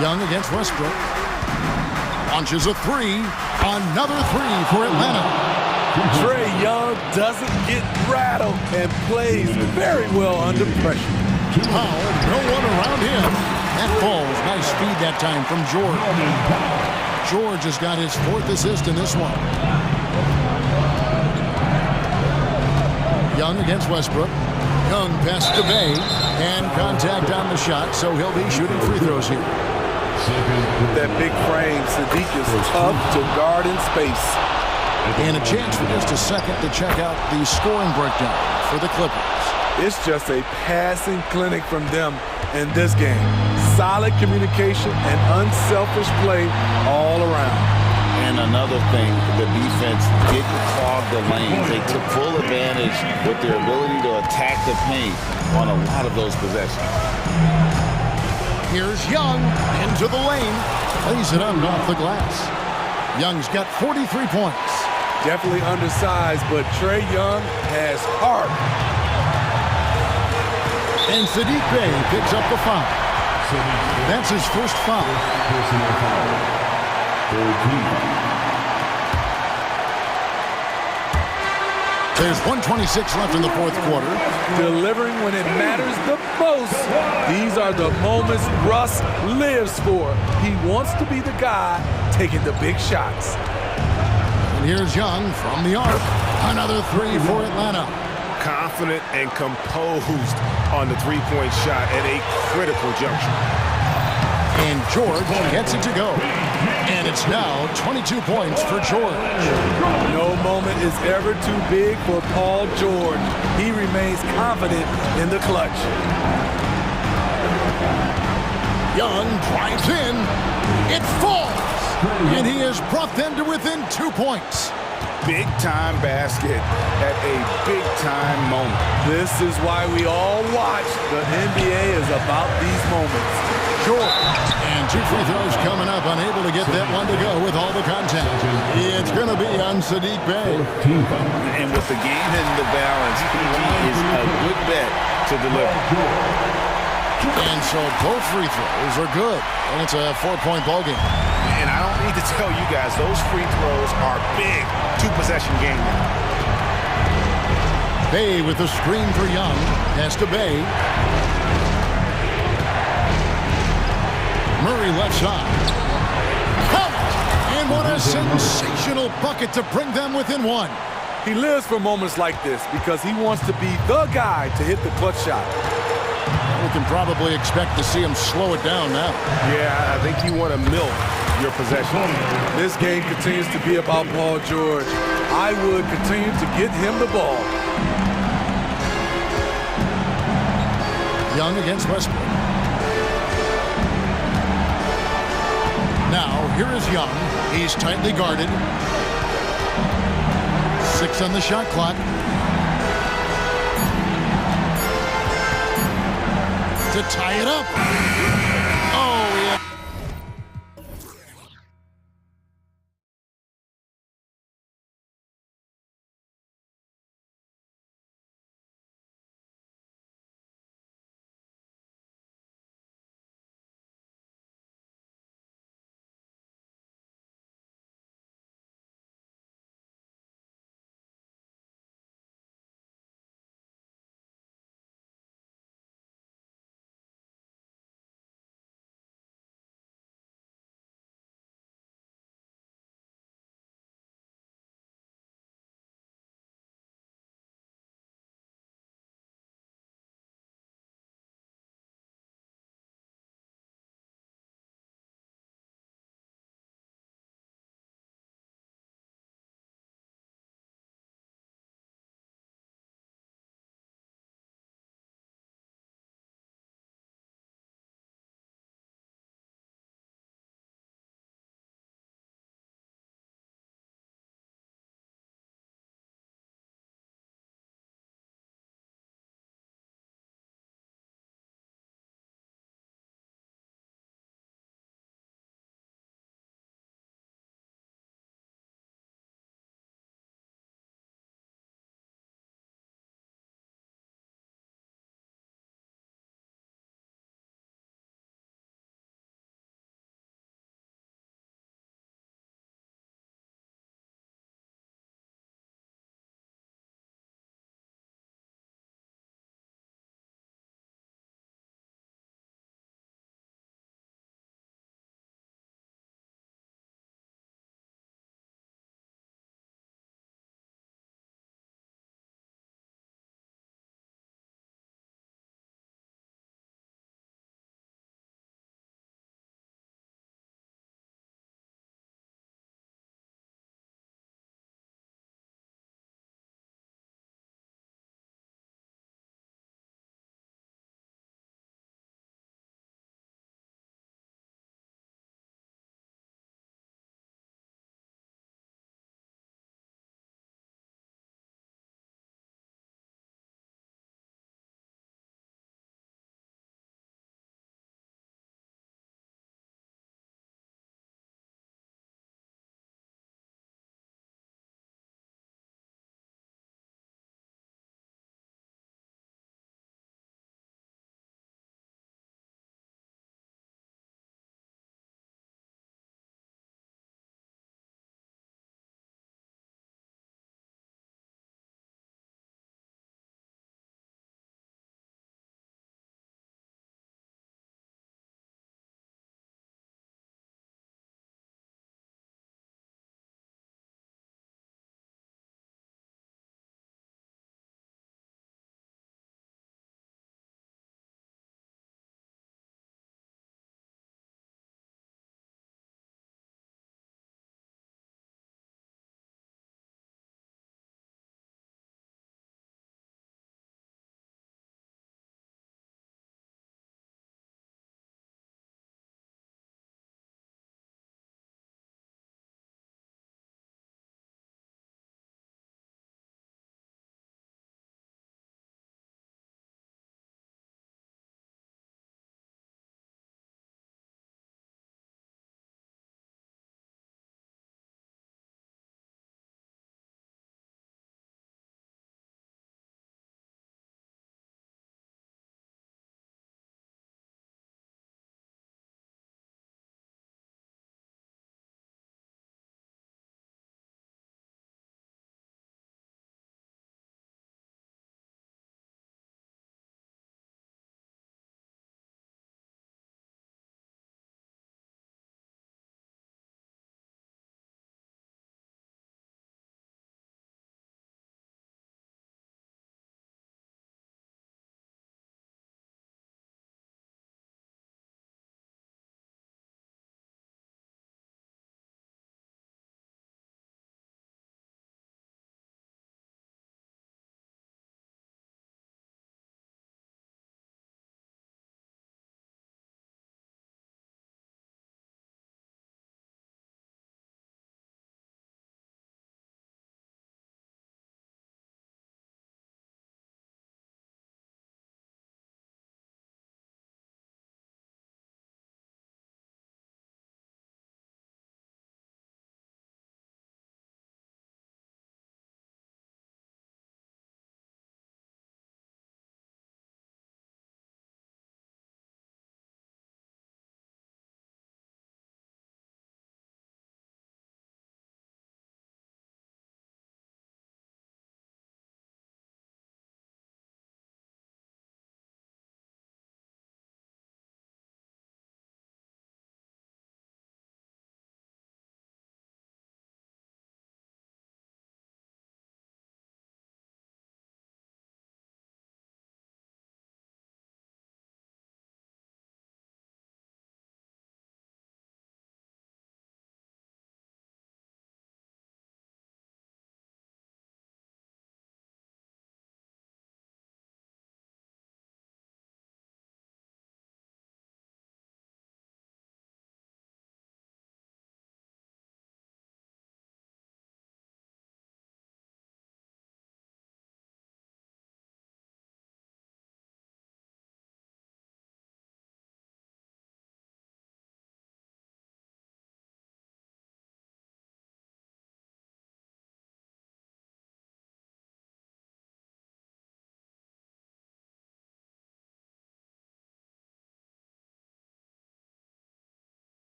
Young against Westbrook. Launches a 3. Another 3 for Atlanta. Trae Young doesn't get rattled and plays very well under pressure. Powell, no one around him. That falls. Nice speed that time from George. George has got his 4th assist in this one. Young against Westbrook. Young pass to Bay. And contact on the shot, so he'll be shooting free throws here. That big frame, Sadiq is tough to guard in space. And a chance for just a second to check out the scoring breakdown for the Clippers. It's just a passing clinic from them in this game. Solid communication and unselfish play all around. And another thing, the defense didn't clog the lanes. They took full advantage with their ability to attack the paint on a lot of those possessions. Here's Young into the lane. Lays it up and off the glass. Young's got 43 points. Definitely undersized, but Trae Young has heart. And Sadiq Bey picks up the foul. That's his first foul. There's 1:26 left in the 4th quarter. Delivering when it matters the most. These are the moments Russ lives for. He wants to be the guy taking the big shots. And here's Young from the arc. Another 3 for Atlanta. Confident and composed on the 3-point shot at a critical juncture. And George gets it to go. And it's now 22 points for George. No moment is ever too big for Paul George. He remains confident in the clutch. Young drives in. It falls. And he has brought them to within 2 points. Big-time basket at a big-time moment. This is why we all watch. The NBA is about these moments. George, and 2 free throws coming up, unable to get that one to go with all the contact. It's going to be on Sadiq Bey. And with the game hitting the balance, PG is a good bet to deliver. And so both free throws are good. And it's a 4-point ball game. And I don't need to tell you guys, those free throws are big two-possession game now. Bey with the screen for Young. Pass to Bey. Murray left side. Count! And what a sensational bucket to bring them within one. He lives for moments like this because he wants to be the guy to hit the clutch shot. We can probably expect to see him slow it down now. Yeah, I think you want to milk your possession. This game continues to be about Paul George. I would continue to get him the ball. Young against Westbrook. Now, here is Young. He's tightly guarded. 6 on the shot clock. To tie it up. Oh, yeah.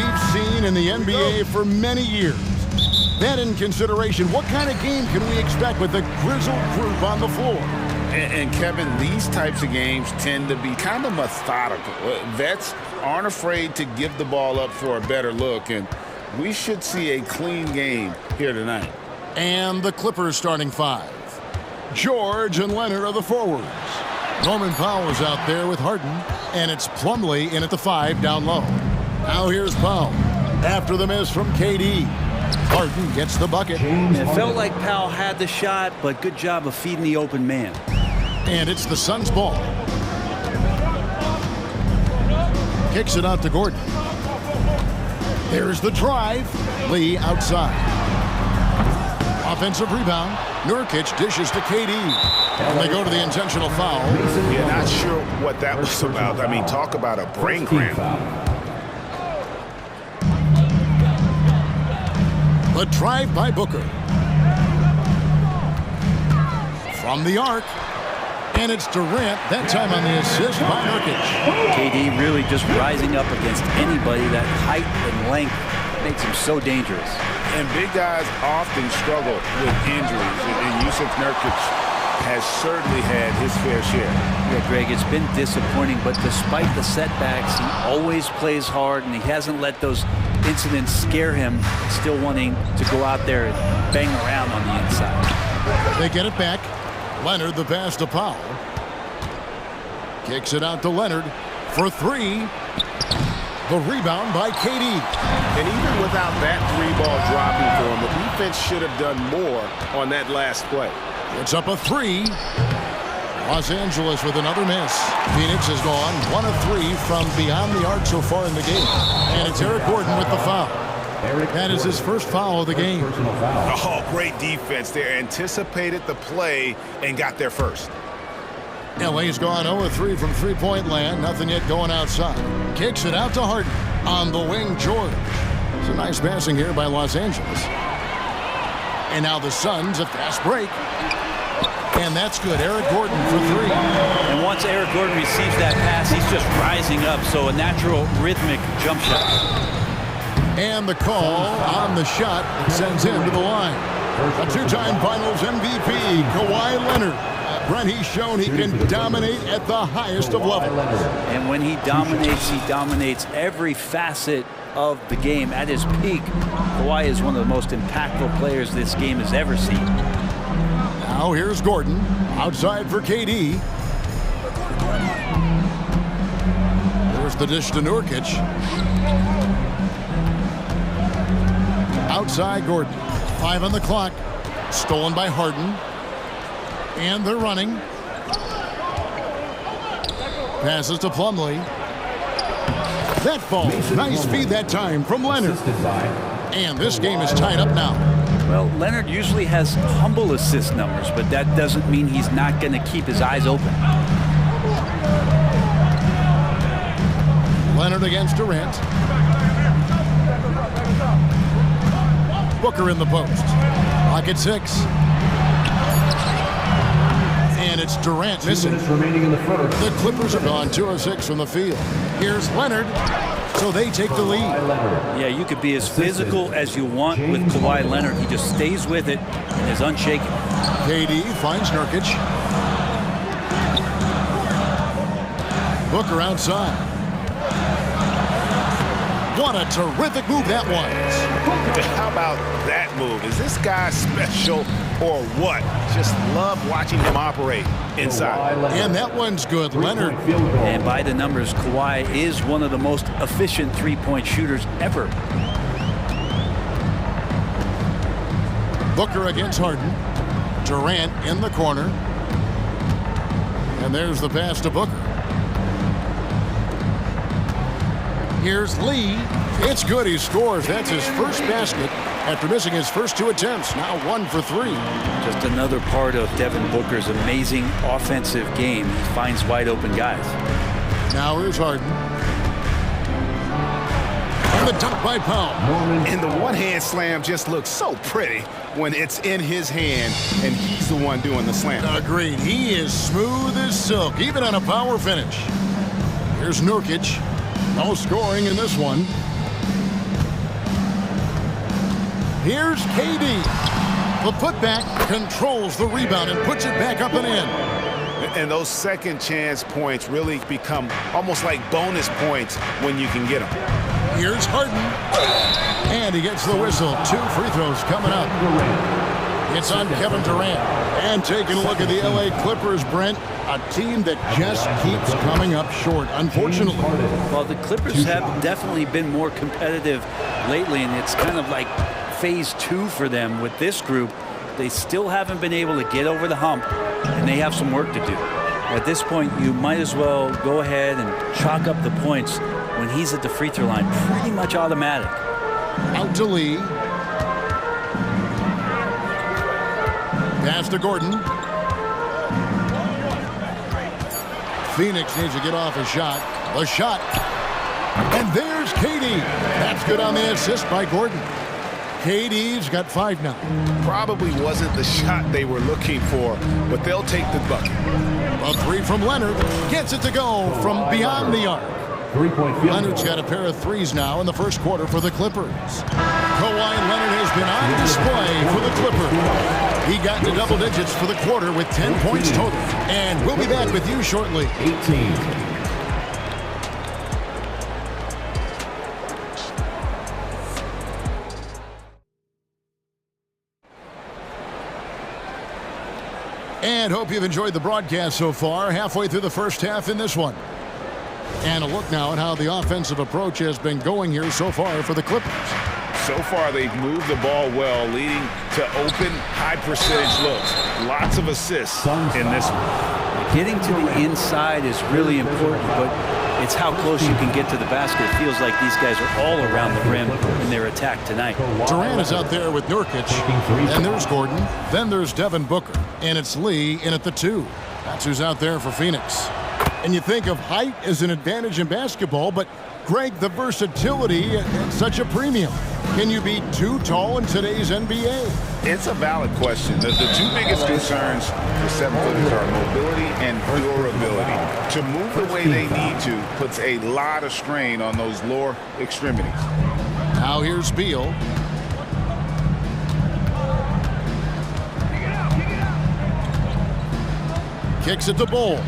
we've seen in the NBA for many years. That in consideration, what kind of game can we expect with the grizzled group on the floor? And Kevin, these types of games tend to be kind of methodical. Vets aren't afraid to give the ball up for a better look, and we should see a clean game here tonight. And the Clippers starting five. George and Leonard are the forwards. Norman Powell is out there with Harden, and it's Plumlee in at the 5 down low. Now here's Powell after the miss from KD. Harden gets the bucket. It felt like Powell had the shot, but good job of feeding the open man. And it's the Suns' ball. Kicks it out to Gordon. There's the drive. Lee outside. Offensive rebound. Nurkic dishes to KD. And they go to the intentional foul. Yeah, not sure what that was about. I mean, talk about a brain cramp. The drive by Booker. From the arc. And it's Durant, that time on the assist by Nurkic. KD really just rising up against anybody. That height and length makes him so dangerous. And big guys often struggle with injuries, and Yusuf Nurkic has certainly had his fair share. Yeah, Greg, it's been disappointing, but despite the setbacks, he always plays hard, and he hasn't let those incidents scare him, still wanting to go out there and bang around on the inside. They get it back. Leonard the pass to Powell. Kicks it out to Leonard for 3. The rebound by KD. And even without that 3-ball dropping for him, the defense should have done more on that last play. It's up a 3. Los Angeles with another miss. Phoenix has gone 1 of 3 from beyond the arc so far in the game. And it's Eric Gordon with the foul. That is his first foul of the game. Oh, great defense there. Anticipated the play and got there first. LA's gone 0 of 3 from three-point land. Nothing yet going outside. Kicks it out to Harden. On the wing, George. It's a nice passing here by Los Angeles. And now the Suns, a fast break. And that's good. Eric Gordon for 3. And once Eric Gordon receives that pass, he's just rising up. So a natural rhythmic jump shot. And the call on the shot sends him to the line. A 2-time Finals MVP, Kawhi Leonard. Brent, he's shown he can dominate at the highest of levels. And when he dominates every facet of the game. At his peak, Kawhi is one of the most impactful players this game has ever seen. Now here's Gordon, outside for KD. There's the dish to Nurkic. Outside Gordon. 5 on the clock. Stolen by Harden. And they're running. Passes to Plumlee. That ball. Nice feed that time from Leonard. And this game is tied up now. Well, Leonard usually has humble assist numbers, but that doesn't mean he's not going to keep his eyes open. Leonard against Durant. Booker in the post. Clock at 6. And it's Durant missing. Remaining in the first. The Clippers are gone 2 of 6 from the field. Here's Leonard. So they take the lead. Yeah, you could be as physical as you want with Kawhi Leonard. He just stays with it and is unshaken. KD finds Nurkic. Booker outside. What a terrific move that was. How about that move? Is this guy special or what? Just love watching him operate inside. And that one's good, Leonard. And by the numbers, Kawhi is one of the most efficient three-point shooters ever. Booker against Harden. Durant in the corner. And there's the pass to Booker. Here's Lee. It's good. He scores. That's his first basket after missing his first 2 attempts. Now 1 for 3. Just another part of Devin Booker's amazing offensive game. He finds wide open guys. Now here's Harden. And the dunk by Powell. And the one-hand slam just looks so pretty when it's in his hand and he's the one doing the slam. Agreed. He is smooth as silk, even on a power finish. Here's Nurkic. No scoring in this one. Here's KD. The putback controls the rebound and puts it back up and in. And those second chance points really become almost like bonus points when you can get them. Here's Harden. And he gets the whistle. 2 free throws coming up. It's on Kevin Durant. And taking a look at the LA Clippers, Brent, a team that just keeps coming up short, unfortunately. Well, the Clippers have definitely been more competitive lately, and it's kind of like phase 2 for them with this group. They still haven't been able to get over the hump, and they have some work to do. At this point, you might as well go ahead and chalk up the points when he's at the free throw line. Pretty much automatic. Out to Lee. Pass to Gordon. Phoenix needs to get off a shot. The shot. And there's KD. That's good on the assist by Gordon. KD's got 5 now. Probably wasn't the shot they were looking for, but they'll take the bucket. A 3 from Leonard. Gets it to go from beyond the arc. Leonard's got a pair of 3s now in the first quarter for the Clippers. Kawhi Leonard has been on display for the Clippers. He got to double digits for the quarter with 10 points total. And we'll be back with you shortly. 18. And hope you've enjoyed the broadcast so far. Halfway through the first half in this one. And a look now at how the offensive approach has been going here so far for the Clippers. So far, they've moved the ball well, leading to open, high-percentage looks. Lots of assists in this one. Getting to the inside is really important, but it's how close you can get to the basket. It feels like these guys are all around the rim in their attack tonight. Durant is out there with Nurkic. Then there's Gordon. Then there's Devin Booker. And it's Lee in at the 2. That's who's out there for Phoenix. And you think of height as an advantage in basketball, but Greg, the versatility at such a premium. Can you be too tall in today's NBA? It's a valid question. The 2 biggest concerns for 7-footers are mobility and durability. To move the way they need to puts a lot of strain on those lower extremities. Now here's Beal. Kicks it to Bull.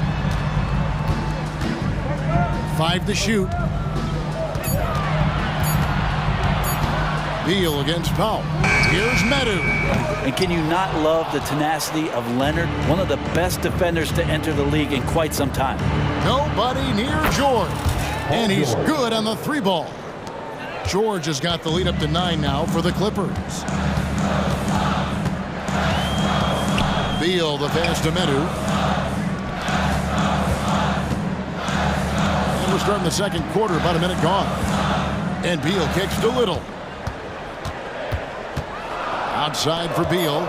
5 to shoot. Beal against Powell. Here's Medu. And can you not love the tenacity of Leonard, one of the best defenders to enter the league in quite some time? Nobody near George. And he's good on the 3 ball. George has got the lead up to 9 now for the Clippers. Beal, the pass to Medu. And we're starting the second quarter, about a minute gone. And Beal kicks to Little. Outside for Beal.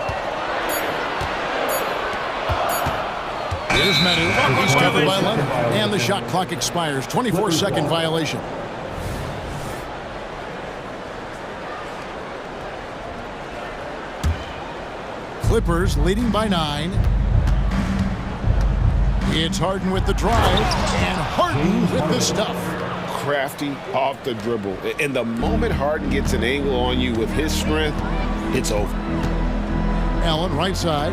Here's Medu. He's covered by Leonard. And the shot clock expires. 24-second violation. Clippers leading by 9. It's Harden with the drive. And Harden with the stuff. Crafty off the dribble. And the moment Harden gets an angle on you with his strength, it's over. Allen right side.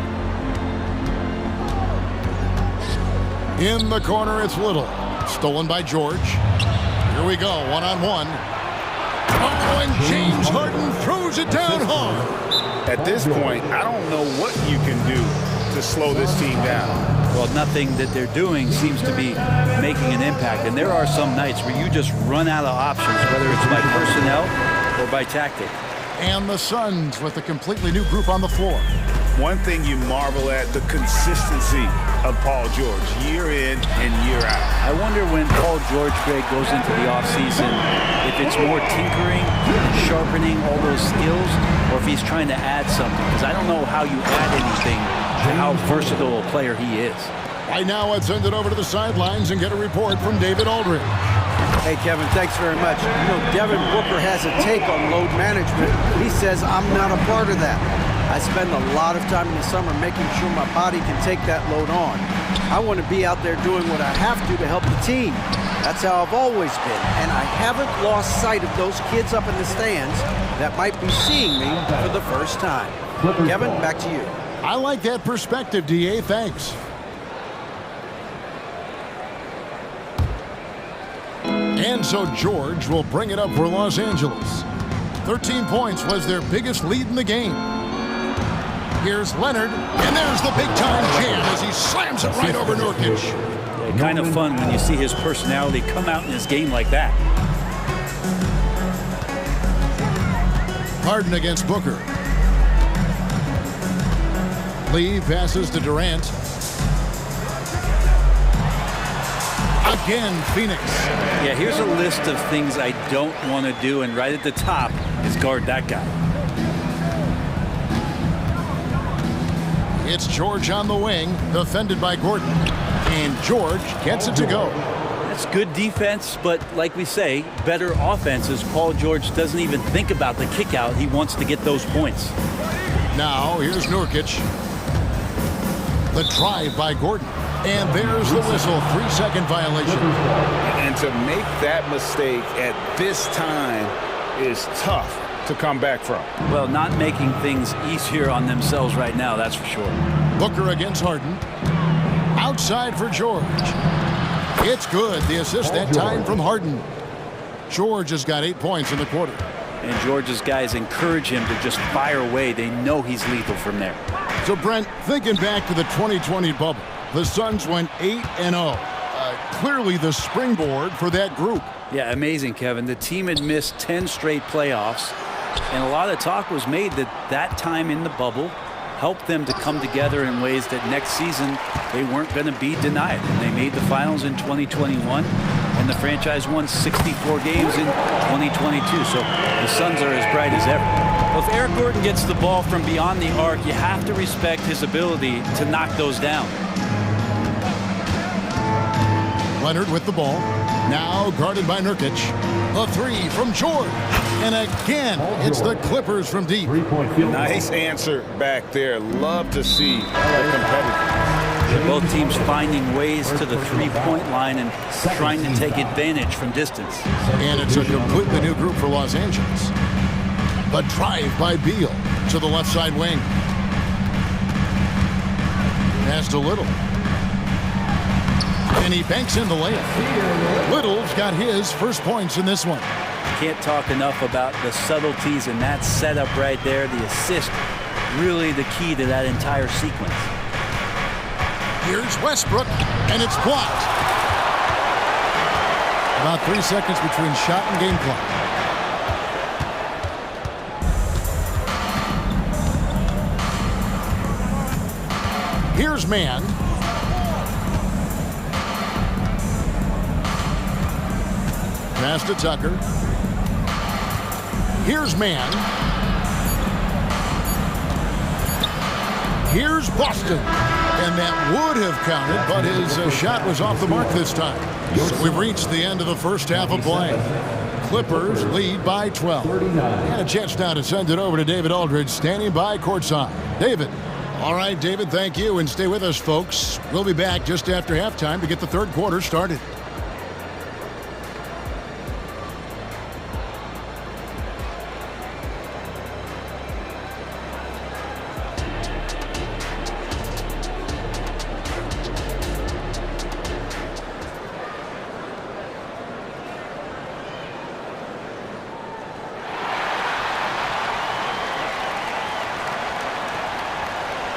In the corner, it's Little. Stolen by George. Here we go, one-on-one. Oh, and James Harden throws it down hard. At this point, I don't know what you can do to slow this team down. Well, nothing that they're doing seems to be making an impact. And there are some nights where you just run out of options, whether it's by personnel or by tactic. And the Suns with a completely new group on the floor. One thing you marvel at, the consistency of Paul George, year in and year out. I wonder when Paul George, Greg, goes into the offseason, if it's more tinkering, sharpening all those skills, or if he's trying to add something. Because I don't know how you add anything to how versatile a player he is. Right now, let's send it over to the sidelines and get a report from David Aldridge. Hey, Kevin, thanks very much. You know, Devin Booker has a take on load management. He says, I'm not a part of that. I spend a lot of time in the summer making sure my body can take that load on. I want to be out there doing what I have to help the team. That's how I've always been. And I haven't lost sight of those kids up in the stands that might be seeing me for the first time. Kevin, back to you. I like that perspective, DA. Thanks. And so George will bring it up for Los Angeles. 13 points was their biggest lead in the game. Here's Leonard, and there's the big-time jam as he slams it right over Nurkic. Yeah, kind of fun when you see his personality come out in his game like that. Harden against Booker. Lee passes to Durant. Again, Phoenix. Yeah, here's a list of things I don't want to do, and right at the top is guard that guy. It's George on the wing, defended by Gordon. And George gets it to go. That's good defense, but like we say, better offenses. Paul George doesn't even think about the kick out. He wants to get those points. Now, here's Nurkic. The drive by Gordon. And there's the whistle, 3-second violation. And to make that mistake at this time is tough to come back from. Well, not making things easier on themselves right now, that's for sure. Booker against Harden. Outside for George. It's good. The assist that time from Harden. George has got 8 points in the quarter. And George's guys encourage him to just fire away. They know he's lethal from there. So, Brent, thinking back to the 2020 bubble, the Suns went 8-0. Clearly the springboard for that group. Yeah, amazing, Kevin. The team had missed 10 straight playoffs, and a lot of talk was made that time in the bubble helped them to come together in ways that next season they weren't going to be denied. And they made the finals in 2021, and the franchise won 64 games in 2022. So the Suns are as bright as ever. Well, if Eric Gordon gets the ball from beyond the arc, you have to respect his ability to knock those down. Leonard with the ball. Now guarded by Nurkic. A three from George. And again, it's the Clippers from deep. Nice answer back there. Love to see the competitors. Both teams finding ways to the three-point line and trying to take advantage from distance. And it's a completely new group for Los Angeles. A drive by Beal to the left side wing. Pass to Little. And he banks in the layup. Little's got his first points in this one. Can't talk enough about the subtleties in that setup right there. The assist, really the key to that entire sequence. Here's Westbrook, and it's blocked. About 3 seconds between shot and game clock. Here's man. Pass to Tucker. Here's man. Here's Boston. And that would have counted, but his shot was off the mark this time. So we've reached the end of the first half of play. Clippers lead by 12. And a chance now to send it over to David Aldridge, standing by courtside. David. All right, David, thank you. And stay with us, folks. We'll be back just after halftime to get the third quarter started.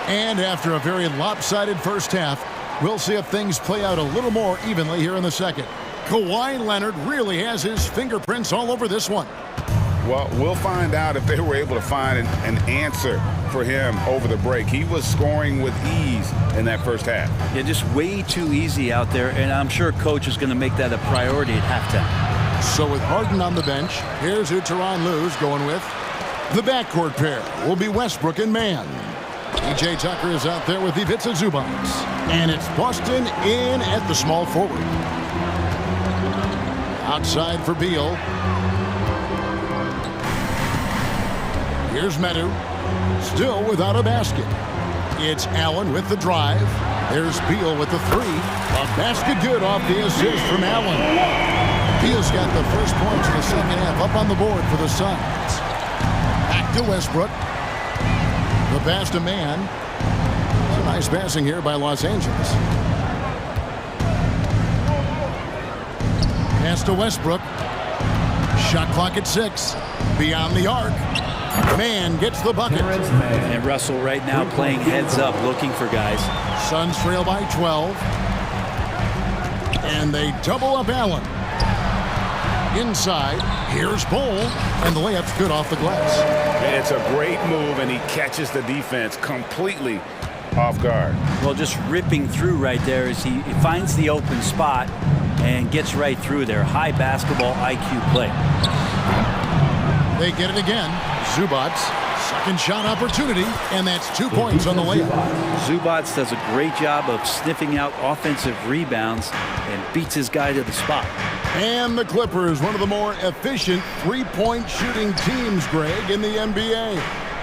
And after a very lopsided first half, we'll see if things play out a little more evenly here in the second. Kawhi Leonard really has his fingerprints all over this one. Well, we'll find out if they were able to find an answer for him over the break. He was scoring with ease in that first half. Yeah, just way too easy out there, and I'm sure Coach is going to make that a priority at halftime. So with Harden on the bench, here's who Tyronn Lue's going with. The backcourt pair will be Westbrook and Mann. PJ Tucker is out there with Ivica Zubac. And it's Boston in at the small forward. Outside for Beal. Here's Medu. Still without a basket. It's Allen with the drive. There's Beal with the three. A basket good off the assist from Allen. Beal's got the first points in the second half up on the board for the Suns. to Westbrook. The pass to man. Some nice passing here by Los Angeles. Pass to Westbrook. Shot clock at 6. Beyond the arc. Man gets the bucket. And Russell right now playing heads up, looking for guys. Suns trail by 12. And they double up Allen. Inside, here's Bull, and the layup's good off the glass. And it's a great move, and he catches the defense completely off guard. Well, just ripping through right there as he finds the open spot and gets right through there. High basketball IQ play. They get it again. Zubats, second shot opportunity, and that's 2 points on the layup. Zubats does a great job of sniffing out offensive rebounds and beats his guy to the spot. And the Clippers, one of the more efficient three-point shooting teams, Greg, in the NBA.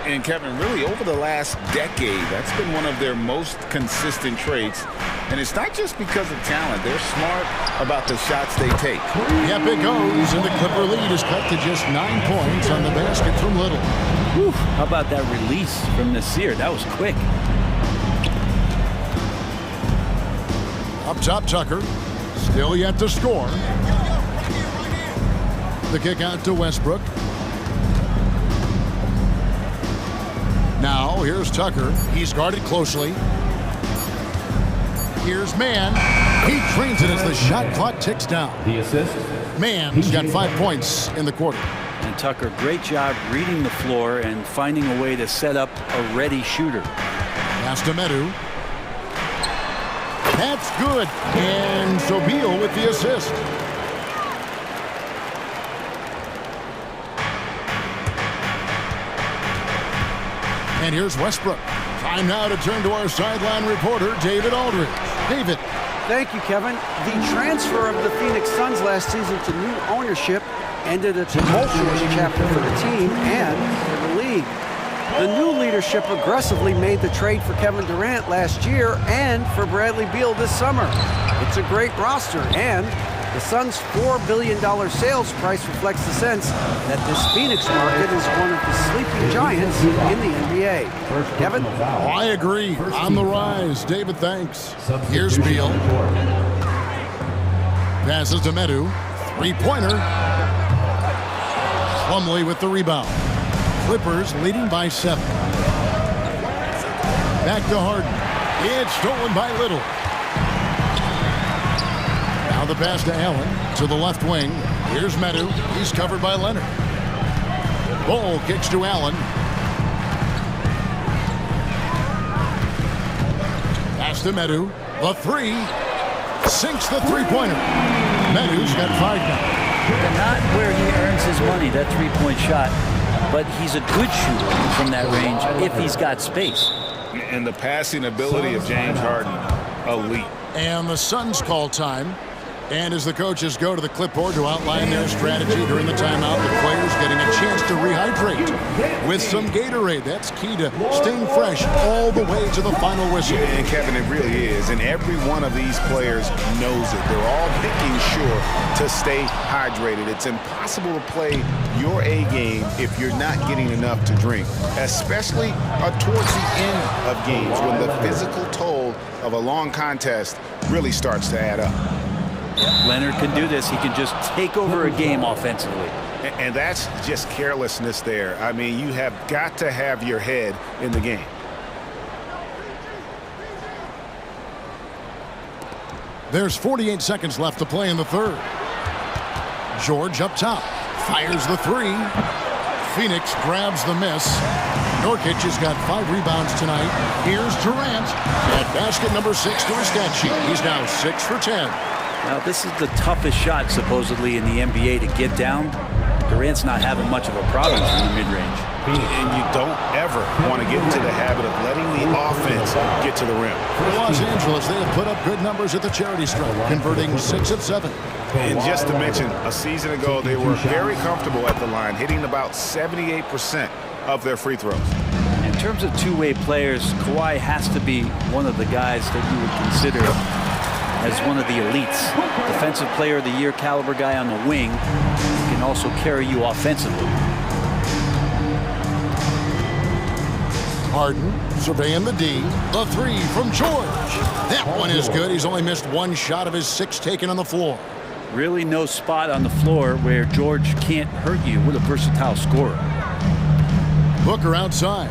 And Kevin, really over the last decade, that's been one of their most consistent traits. And it's not just because of talent. They're smart about the shots they take. Yep, it goes, and the Clipper lead is cut to just 9 points on the basket from Little. Whew, how about that release from Nasir? That was quick. Up top, Tucker. Still yet to score. The kick out to Westbrook. Now, here's Tucker. He's guarded closely. Here's Mann. He trains it as the shot clock ticks down. The assist. Mann's got 5 points in the quarter. And Tucker, great job reading the floor and finding a way to set up a ready shooter. Pass to Medu. That's good. And Sobeel with the assist. And here's Westbrook. Time now to turn to our sideline reporter, David Aldridge. David. Thank you, Kevin. The transfer of the Phoenix Suns last season to new ownership ended a tumultuous chapter for the team and for the league. The new leadership aggressively made the trade for Kevin Durant last year and for Bradley Beal this summer. It's a great roster, and the Suns' $4 billion sales price reflects the sense that this Phoenix market is one of the sleeping giants in the NBA. Kevin? Oh, I agree. On the rise. David, thanks. Here's Beal. Passes to Medu. Three-pointer. Plumlee with the rebound. Clippers leading by 7. Back to Harden. It's stolen by Little. Now the pass to Allen to the left wing. Here's Medu. He's covered by Leonard. Bull kicks to Allen. Pass to Medu. The three. Sinks the three-pointer. Medu's got 5 now. Not where he earns his money, that three-point shot. But he's a good shooter from that range if he's got space. And the passing ability of James Harden, elite. And the Suns call time. And as the coaches go to the clipboard to outline their strategy during the timeout, the players getting a chance to rehydrate with some Gatorade. That's key to staying fresh all the way to the final whistle. And Kevin, it really is. And every one of these players knows it. They're all making sure to stay hydrated. It's impossible to play your A game if you're not getting enough to drink, especially towards the end of games when the physical toll of a long contest really starts to add up. Leonard can do this. He can just take over a game offensively. And that's just carelessness there. I mean, you have got to have your head in the game. There's 48 seconds left to play in the third. George up top. Fires the three. Phoenix grabs the miss. Nurkic has got 5 rebounds tonight. Here's Durant at basket number 6 to his stat sheet. He's now 6 for 10. Now, this is the toughest shot, supposedly, in the NBA to get down. Durant's not having much of a problem from the mid-range. And you don't ever want to get into the habit of letting the offense get to the rim. For Los Angeles, they have put up good numbers at the charity stripe, converting 6 of 7. And just to mention, a season ago, they were very comfortable at the line, hitting about 78% of their free throws. In terms of two-way players, Kawhi has to be one of the guys that you would consider as one of the elites. Defensive player of the year caliber guy on the wing, can also carry you offensively. Harden surveying the D. The three from George. That one is good. He's only missed one shot of his 6 taken on the floor. Really no spot on the floor where George can't hurt you with a versatile scorer. Booker outside.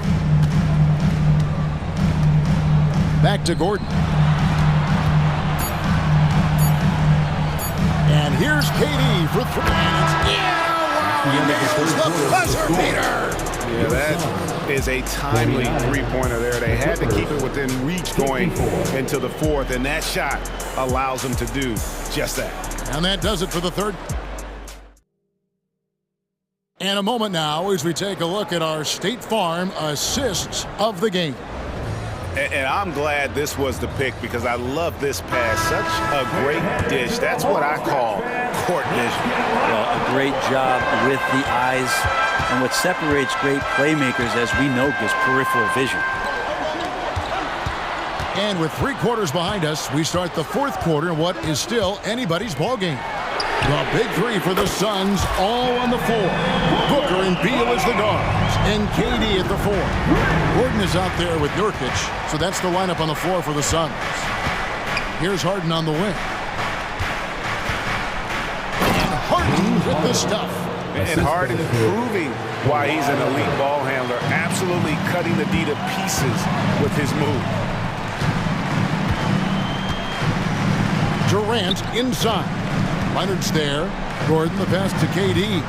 Back to Gordon. And here's KD for 3. Nails the buzzer beater. Yeah, that is a timely three-pointer there. They had to keep it within reach going into the fourth, and that shot allows them to do just that. And that does it for the third. And a moment now as we take a look at our State Farm assists of the game. And I'm glad this was the pick because I love this pass. Such a great dish. That's what I call court vision. Well, a great job with the eyes. And what separates great playmakers, as we know, is peripheral vision. And with 3 quarters behind us, we start the 4th quarter in what is still anybody's ball game. The big 3 for the Suns, all on the floor. Booker and Beal as the guards, and KD at the 4. Gordon is out there with Nurkic, so that's the lineup on the floor for the Suns. Here's Harden on the wing. And Harden with the stuff. And Harden proving why he's an elite ball handler, absolutely cutting the D to pieces with his move. Durant inside. Leonard's there. Gordon the pass to KD.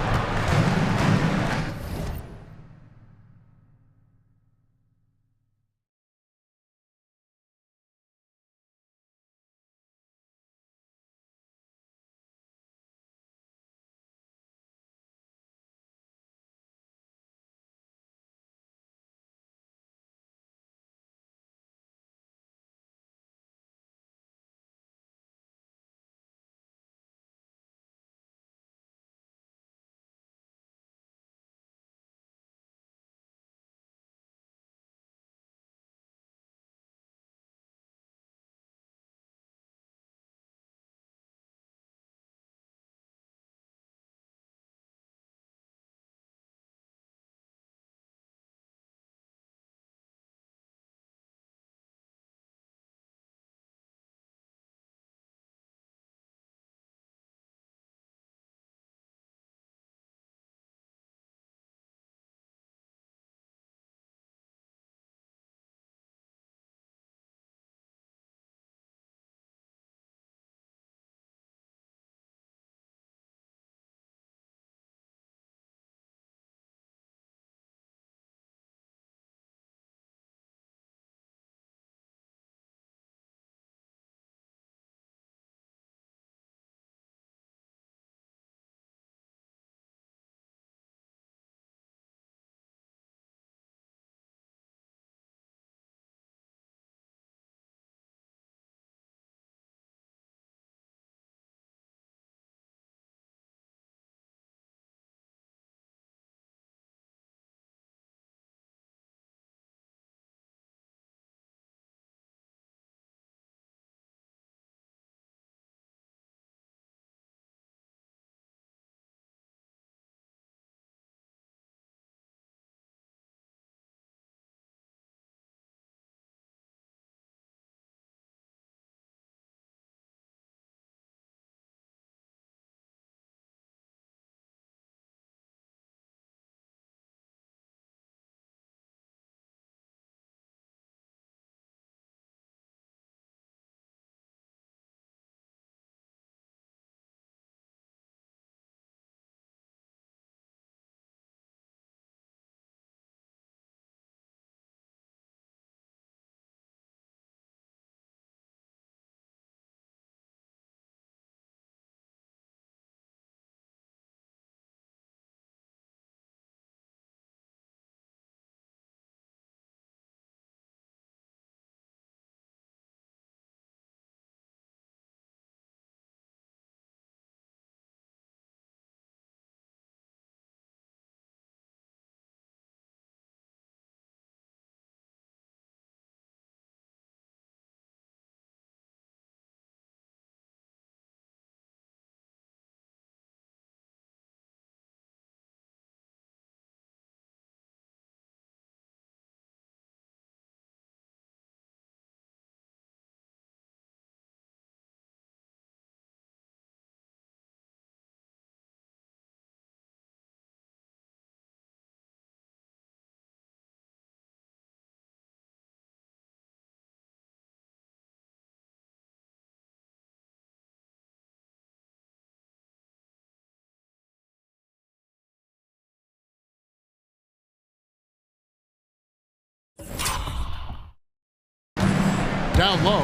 Down low.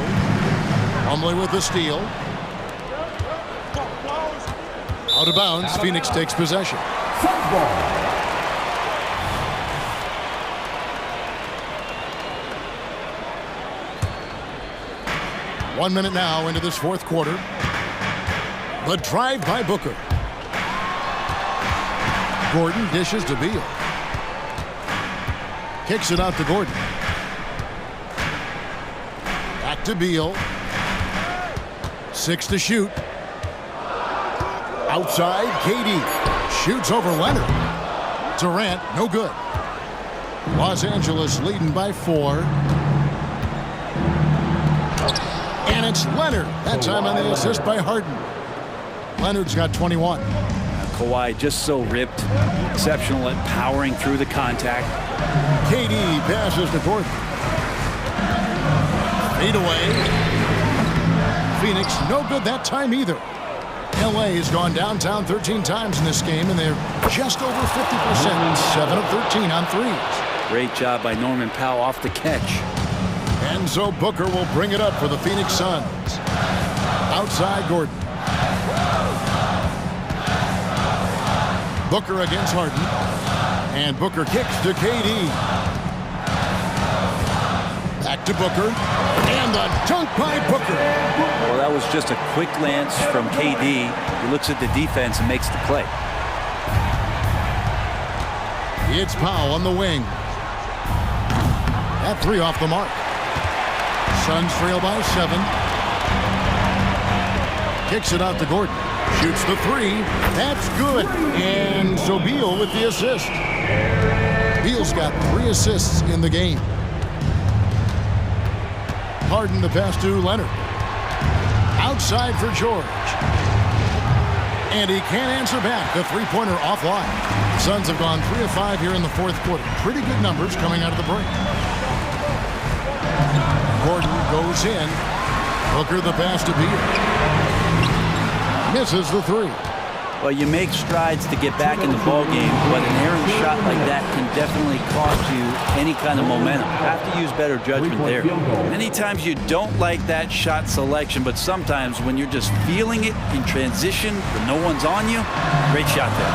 Plumlee with the steal. Out of bounds. Phoenix takes possession. 1 minute now into this fourth quarter. The drive by Booker. Gordon dishes to Beal. Kicks it out to Gordon. Back to Beal. 6 to shoot. Outside, KD. Shoots over Leonard. Durant, no good. Los Angeles leading by 4. And it's Leonard. That time on the assist by Harden. Leonard's got 21. Kawhi just so ripped. Exceptional at powering through the contact. KD passes to Gordon. Fade away. Phoenix no good that time either. LA has gone downtown 13 times in this game, and they're just over 50%. 7 of 13 on threes. Great job by Norman Powell off the catch. And so Booker will bring it up for the Phoenix Suns. Outside Gordon. Booker against Harden. And Booker kicks to KD. Back to Booker. And a dunk by Booker. Well, that was just a quick glance from KD. He looks at the defense and makes the play. It's Powell on the wing. That 3 off the mark. Suns trail by 7. Kicks it out to Gordon. Shoots the 3. That's good. And so Beal with the assist. Beal's got 3 assists in the game. Harden the pass to Leonard. Outside for George. And he can't answer back. The three-pointer offline. The Suns have gone 3 of 5 here in the fourth quarter. Pretty good numbers coming out of the break. Gordon goes in. Booker the pass to Beal. Misses the 3. Well, you make strides to get back in the ball game, but an errant shot like that can definitely cost you any kind of momentum. You have to use better judgment there. Many times you don't like that shot selection, but sometimes when you're just feeling it in transition, when no one's on you, great shot there.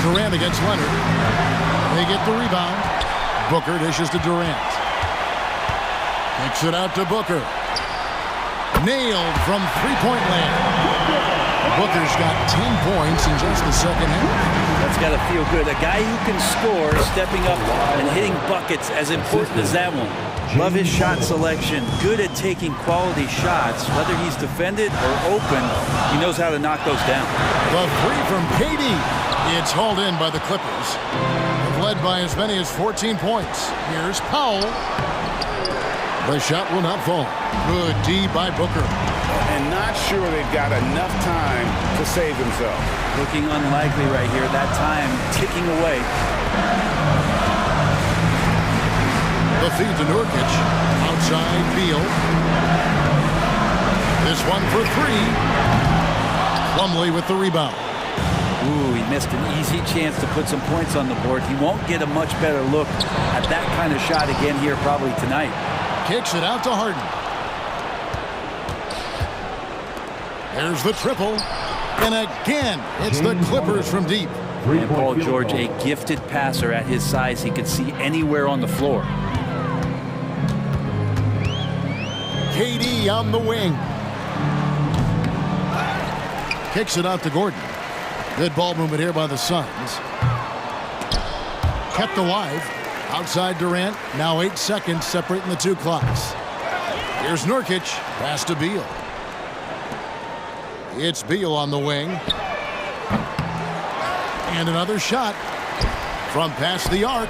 Durant against Leonard. They get the rebound. Booker dishes to Durant. Kicks it out to Booker. Nailed from three-point land. Booker's got 10 points in just the second half. That's got to feel good. A guy who can score, stepping up and hitting buckets, as important as that one. Love his shot selection. Good at taking quality shots. Whether he's defended or open, he knows how to knock those down. The 3 from KD. It's hauled in by the Clippers. They've led by as many as 14 points. Here's Powell. The shot will not fall. Good D by Booker. And not sure they've got enough time to save themselves. Looking unlikely right here. That time ticking away. The feed to Nurkic. Outside Beal. This one for 3. Plumlee with the rebound. Ooh, he missed an easy chance to put some points on the board. He won't get a much better look at that kind of shot again here probably tonight. Kicks it out to Harden. There's the triple. And again, it's the Clippers from deep. And Paul George, a gifted passer at his size. He could see anywhere on the floor. KD on the wing. Kicks it out to Gordon. Good ball movement here by the Suns. Kept alive. Outside Durant. Now 8 seconds separating the 2 clocks. Here's Nurkic. Pass to Beal. It's Beal on the wing. And another shot from past the arc.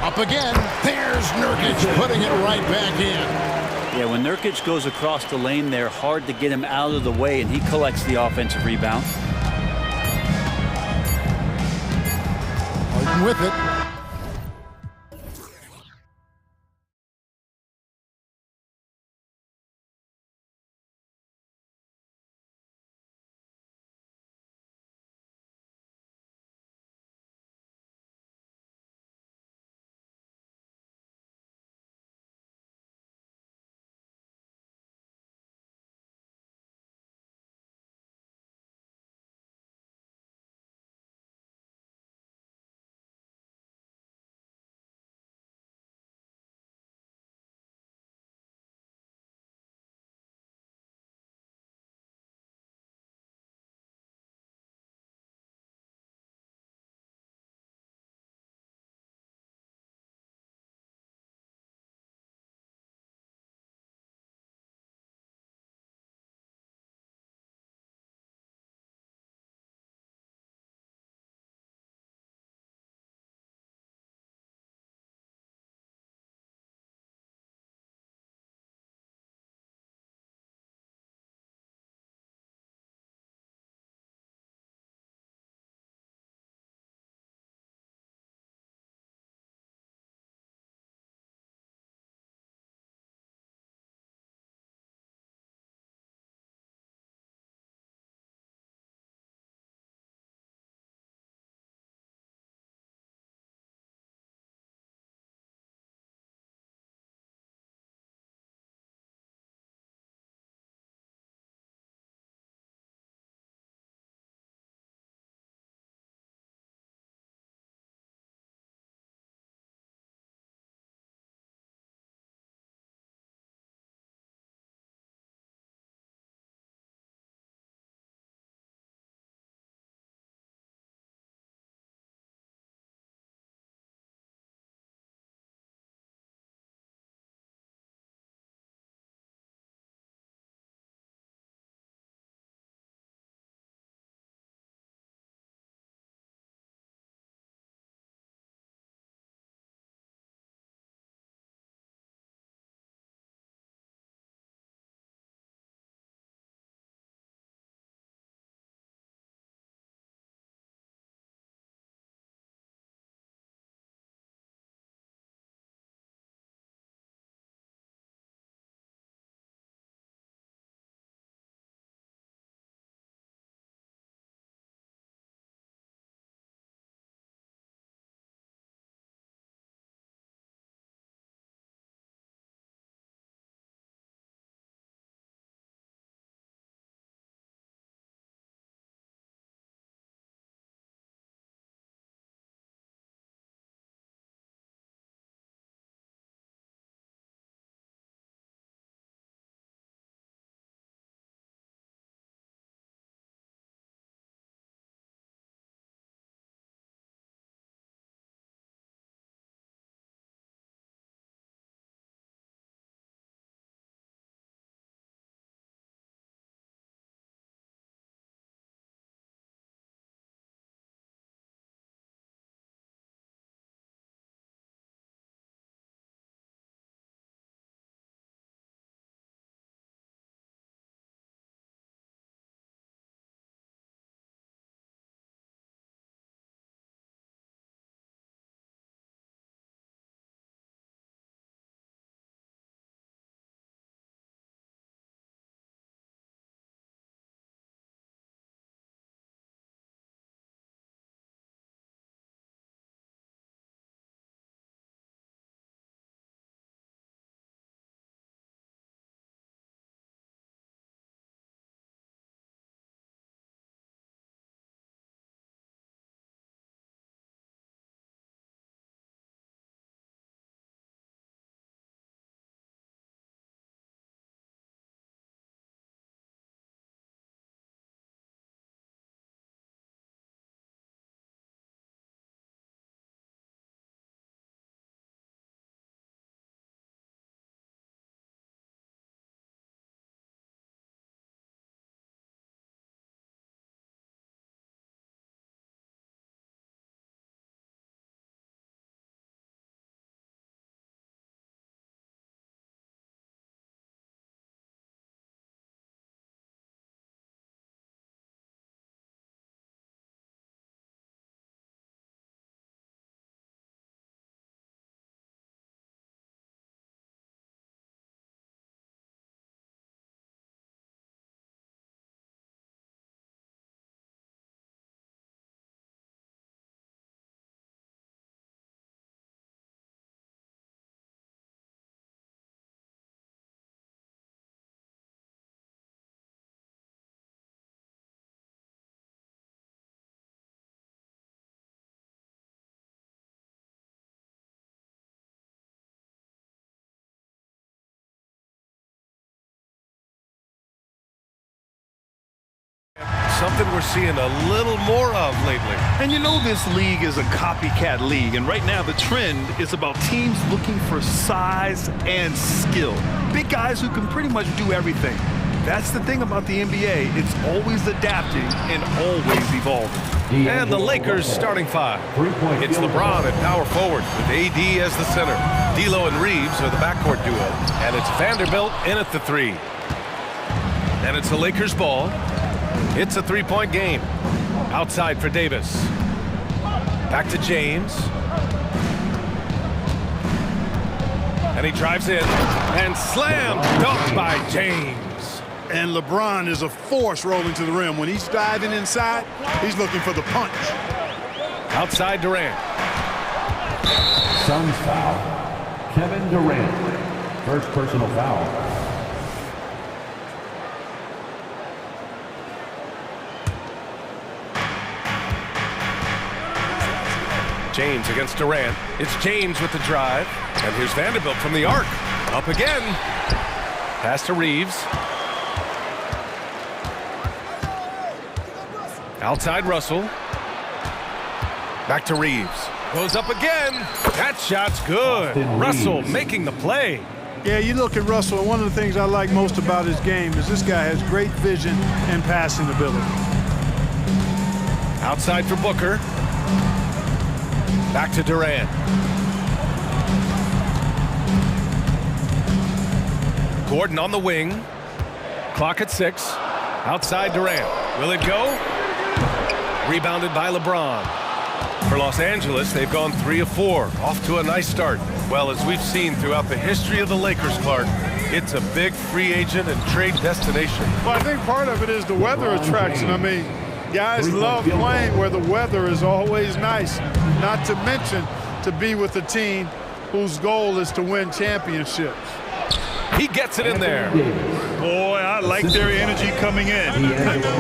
Up again. There's Nurkic putting it right back in. Yeah, when Nurkic goes across the lane, they're hard to get him out of the way, and he collects the offensive rebound. Harden with it. something we're seeing a little more of lately. And you know this league is a copycat league, and right now the trend is about teams looking for size and skill. Big guys who can pretty much do everything. That's the thing about the NBA. It's always adapting and always evolving. And the Lakers starting five. It's LeBron at power forward with AD as the center. D'Lo and Reeves are the backcourt duo. And it's Vanderbilt in at the three. And it's the Lakers ball. It's a three-point game. Outside for Davis. Back to James. And he drives in. And slam dunked by James. And LeBron is a force rolling to the rim. When he's diving inside, he's looking for the punch. Outside Durant. Suns foul. Kevin Durant. First personal foul. James against Durant. It's James with the drive. And here's Vanderbilt from the arc. Up again. Pass to Reeves. Outside Russell. Back to Reeves. Goes up again. That shot's good. Russell making the play. Yeah, you look at Russell, and one of the things I like most about his game is this guy has great vision and passing ability. Outside for Booker. Back to Durant. Gordon on the wing. Clock at 6. Outside Durant. Will it go? Rebounded by LeBron. For Los Angeles, they've gone 3 of 4. Off to a nice start. Well, as we've seen throughout the history of the Lakers, Clark, it's a big free agent and trade destination. Well, I think part of it is the weather attraction. I mean, guys love playing where the weather is always nice. Not to mention to be with a team whose goal is to win championships. He gets it in there. Boy, I like their energy coming in.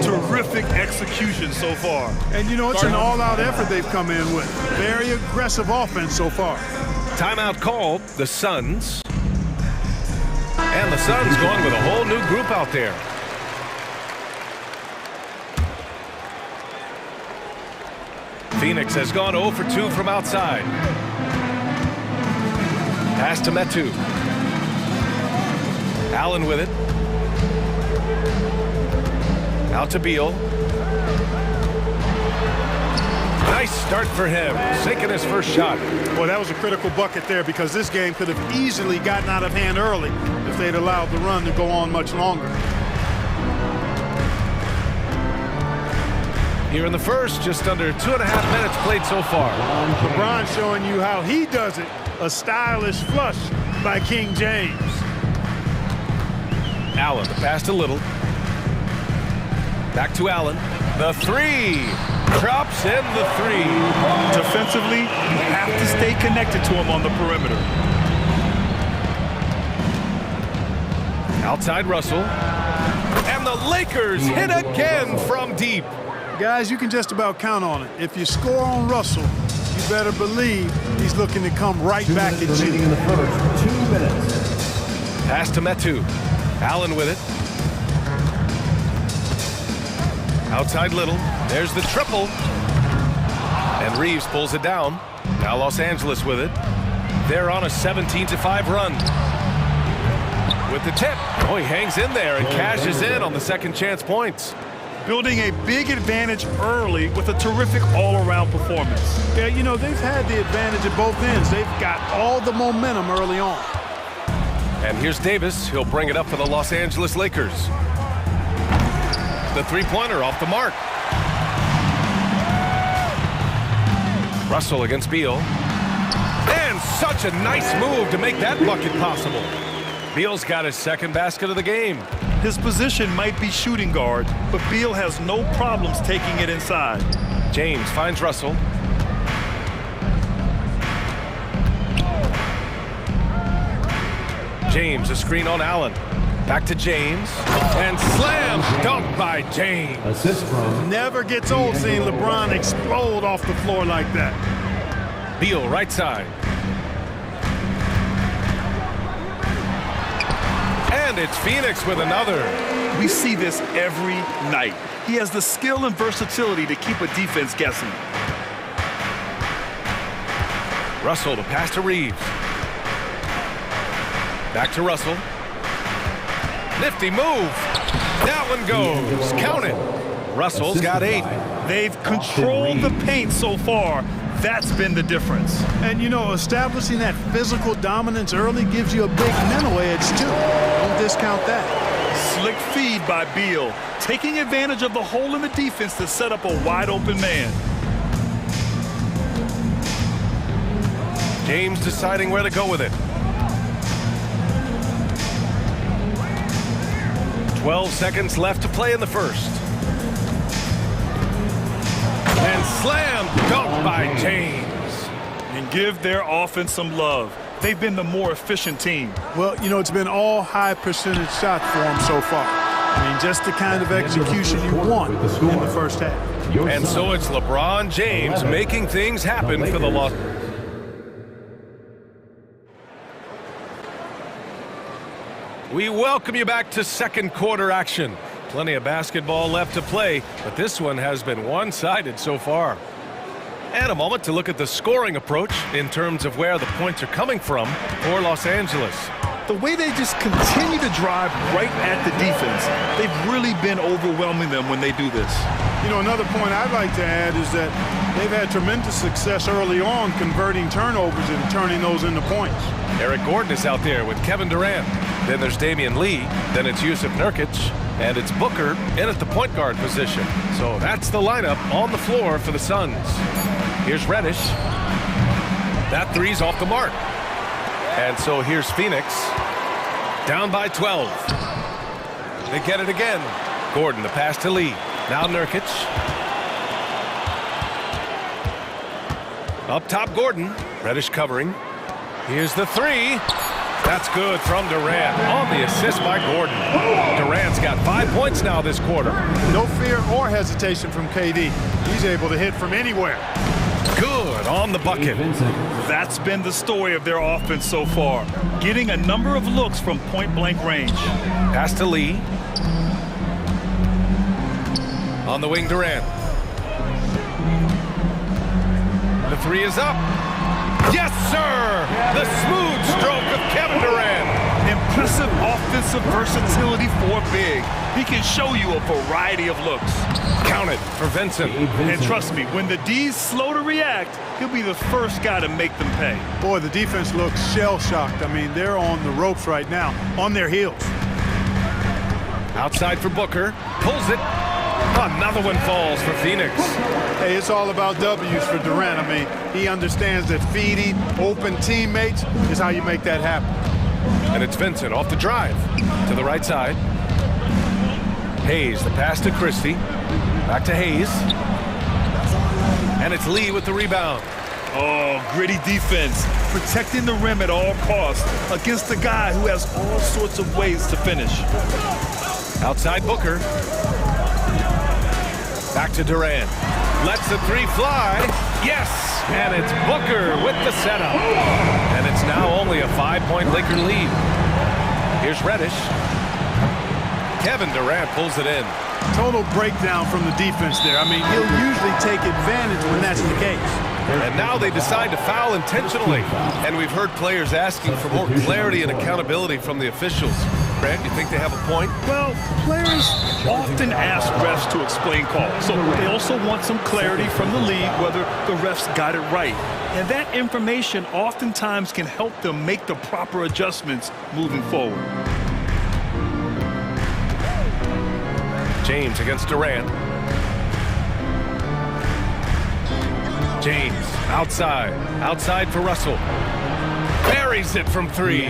Terrific execution so far. And you know, it's an all-out effort they've come in with. Very aggressive offense so far. Timeout called, the Suns. And the Suns going with a whole new group out there. Phoenix has gone 0 for 2 from outside. Pass to Metu. Allen with it. Out to Beal. Nice start for him, sinking his first shot. Well, that was a critical bucket there because this game could have easily gotten out of hand early if they'd allowed the run to go on much longer. Here in the first, just under 2.5 minutes played so far. LeBron showing you how he does it. A stylish flush by King James. Allen, the pass to Little. Back to Allen. The three. Drops in the three. Defensively, you have to stay connected to him on the perimeter. Outside Russell. And the Lakers hit again from deep. Guys, you can just about count on it. If you score on Russell, you better believe he's looking to come right back at you. In the first 2 minutes. Pass to Metu. Allen with it. Outside Little. There's the triple. And Reeves pulls it down. Now Los Angeles with it. They're on a 17-5 run. With the tip. Oh, he hangs in there and cashes in on the second chance points. Building a big advantage early with a terrific all-around performance. Yeah, you know, they've had the advantage at both ends. They've got all the momentum early on. And here's Davis. He'll bring it up for the Los Angeles Lakers. The three-pointer off the mark. Russell against Beal. And such a nice move to make that bucket possible. Beal's got his second basket of the game. His position might be shooting guard, but Beal has no problems taking it inside. James finds Russell. James, a screen on Allen. Back to James. And slam dunk by James. Assist from. Never gets old seeing LeBron explode off the floor like that. Beal, right side. And it's Phoenix with another. We see this every night. He has the skill and versatility to keep a defense guessing. Russell to pass to Reeves. Back to Russell. Nifty move. That one goes. Count it. Russell's got 8. They've controlled the paint so far. That's been the difference. And, you know, establishing that physical dominance early gives you a big mental edge, too. Don't discount that. Slick feed by Beal, taking advantage of the hole in the defense to set up a wide-open man. James deciding where to go with it. 12 seconds left to play in the first. And slam dunked by James. And give their offense some love. They've been the more efficient team. Well, you know, it's been all high percentage shots for them so far. I mean, just the kind of execution you want in the first half. And so it's LeBron James making things happen for the Los. We welcome you back to second quarter action. Plenty of basketball left to play, but this one has been one-sided so far. And a moment to look at the scoring approach in terms of where the points are coming from for Los Angeles. The way they just continue to drive right at the defense, they've really been overwhelming them when they do this. You know, another point I'd like to add is that they've had tremendous success early on converting turnovers and turning those into points. Eric Gordon is out there with Kevin Durant. Then there's Damian Lee. Then it's Yusuf Nurkic. And it's Booker in at the point guard position. So that's the lineup on the floor for the Suns. Here's Reddish. That three's off the mark. And so here's Phoenix. Down by 12. They get it again. Gordon, the pass to Lee. Now Nurkic. Up top, Gordon. Reddish covering. Here's the three. That's good from Durant on the assist by Gordon. Durant's got 5 points now this quarter. No fear or hesitation from KD. He's able to hit from anywhere. Good on the bucket. That's been the story of their offense so far. Getting a number of looks from point-blank range. Pass to Lee. On the wing, Durant. The three is up. Yes, sir! The smooth stroke of Kevin Durant. Impressive offensive versatility for big. He can show you a variety of looks. Count it for Vincent. And trust me, when the D's slow to react, he'll be the first guy to make them pay. Boy, the defense looks shell-shocked. I mean, they're on the ropes right now, on their heels. Outside for Booker. Pulls it. Another one falls for Phoenix. Hey, it's all about W's for Durant. I mean, he understands that feeding open teammates is how you make that happen. And it's Vincent off the drive to the right side. Hayes, the pass to Christie. Back to Hayes. And it's Lee with the rebound. Oh, gritty defense. Protecting the rim at all costs against a guy who has all sorts of ways to finish. Outside Booker. Back to Durant. Lets the three fly. Yes! And it's Booker with the setup. And it's now only a 5-point Laker lead. Here's Reddish. Kevin Durant pulls it in. Total breakdown from the defense there. I mean, he'll usually take advantage when that's the case. And now they decide to foul intentionally. And we've heard players asking for more clarity and accountability from the officials. Brad, you think they have a point? Well, players often ask refs to explain calls. So they also want some clarity from the league whether the refs got it right. And that information oftentimes can help them make the proper adjustments moving forward. James against Durant. James outside. Outside for Russell. Buries it from three.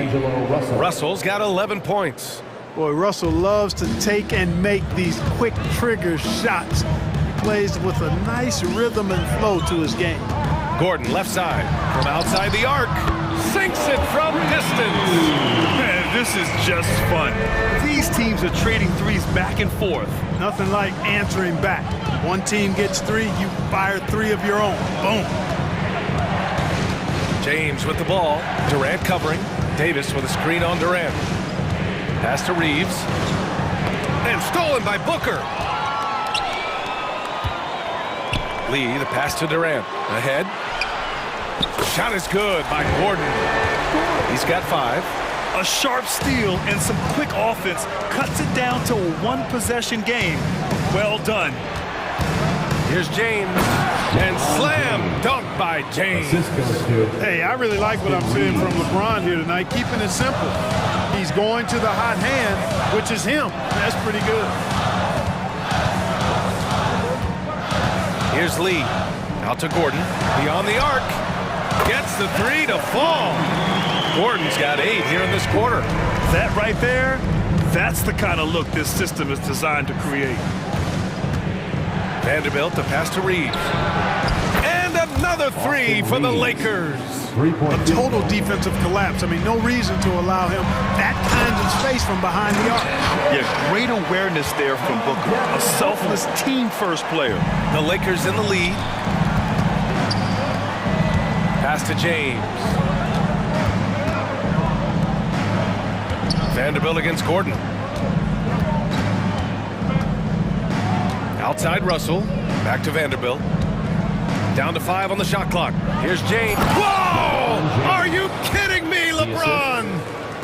Russell's got 11 points. Boy, Russell loves to take and make these quick trigger shots. He plays with a nice rhythm and flow to his game. Gordon left side from outside the arc. Sinks it from distance. Man, this is just fun. These teams are trading threes back and forth. Nothing like answering back. One team gets three, you fire three of your own. Boom. James with the ball. Durant covering. Davis with a screen on Durant. Pass to Reeves. And stolen by Booker. Lee, the pass to Durant. Ahead. Shot is good by Gordon. He's got 5. A sharp steal and some quick offense cuts it down to a one-possession game. Well done. Here's James. And slam dunk by James. Hey, I really like what I'm seeing from LeBron here tonight, keeping it simple. He's going to the hot hand, which is him. That's pretty good. Here's Lee. Out to Gordon. Beyond the arc. Gets the 3 to fall. Gordon's got 8 here in this quarter. That right there, that's the kind of look this system is designed to create. Vanderbilt, the pass to Reeves. And another 3 for the Lakers. A total defensive collapse. I mean, no reason to allow him that kind of space from behind the arc. Yeah, great awareness there from Booker. A selfless team-first player. The Lakers in the lead. Pass to James. Vanderbilt against Gordon. Outside Russell. Back to Vanderbilt. Down to 5 on the shot clock. Here's James. Whoa! Are you kidding me, LeBron?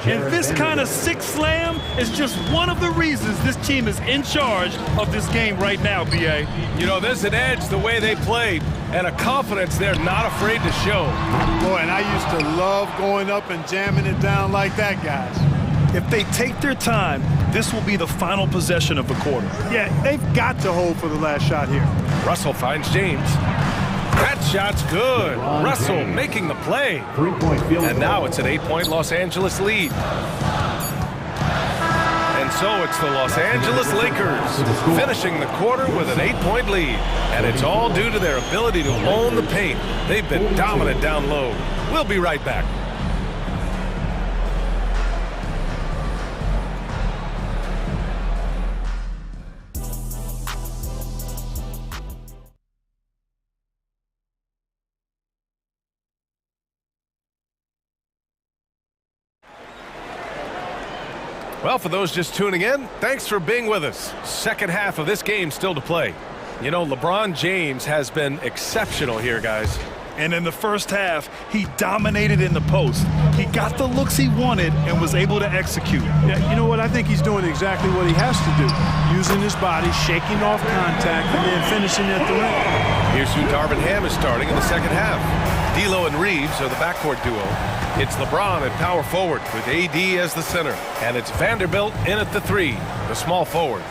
And this kind of sick slam is just one of the reasons this team is in charge of this game right now, B.A. You know, there's an edge the way they played and a confidence they're not afraid to show. Boy, and I used to love going up and jamming it down like that, guys. If they take their time, this will be the final possession of the quarter. Yeah, they've got to hold for the last shot here. Russell finds James. That shot's good. Russell making the play. And now it's an 8-point Los Angeles lead. And so it's the Los Angeles Lakers finishing the quarter with an 8-point lead. And it's all due to their ability to own the paint. They've been dominant down low. We'll be right back. Well, for those just tuning in, thanks for being with us. Second half of this game still to play. You know, LeBron James has been exceptional here, guys. And in the first half, he dominated in the post. He got the looks he wanted and was able to execute. Yeah, you know what? I think he's doing exactly what he has to do. Using his body, shaking off contact, and then finishing at the rim. Here's who Darvin Ham is starting in the second half. D'Lo and Reeves are the backcourt duo. It's LeBron at power forward with AD as the center. And it's Vanderbilt in at the 3, the small forward.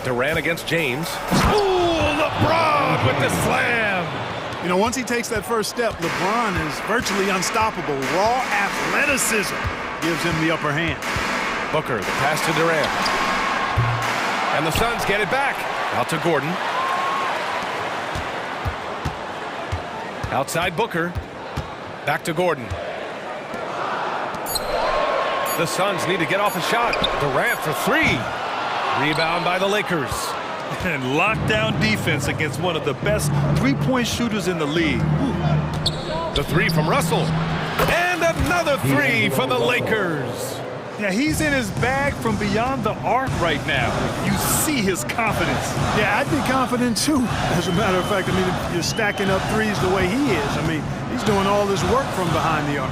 Durant against James. Ooh, LeBron with the slam. You know, once he takes that first step, LeBron is virtually unstoppable. Raw athleticism gives him the upper hand. Booker, the pass to Durant. And the Suns get it back. Out to Gordon. Outside Booker. Back to Gordon. The Suns need to get off a shot. Durant for 3. Rebound by the Lakers. And lockdown defense against one of the best three-point shooters in the league. The 3 from Russell. And another 3 for the Lakers. Yeah, he's in his bag from beyond the arc right now. You see his confidence. Yeah, I'd be confident too. As a matter of fact, I mean, if you're stacking up threes the way he is, I mean, he's doing all this work from behind the arc.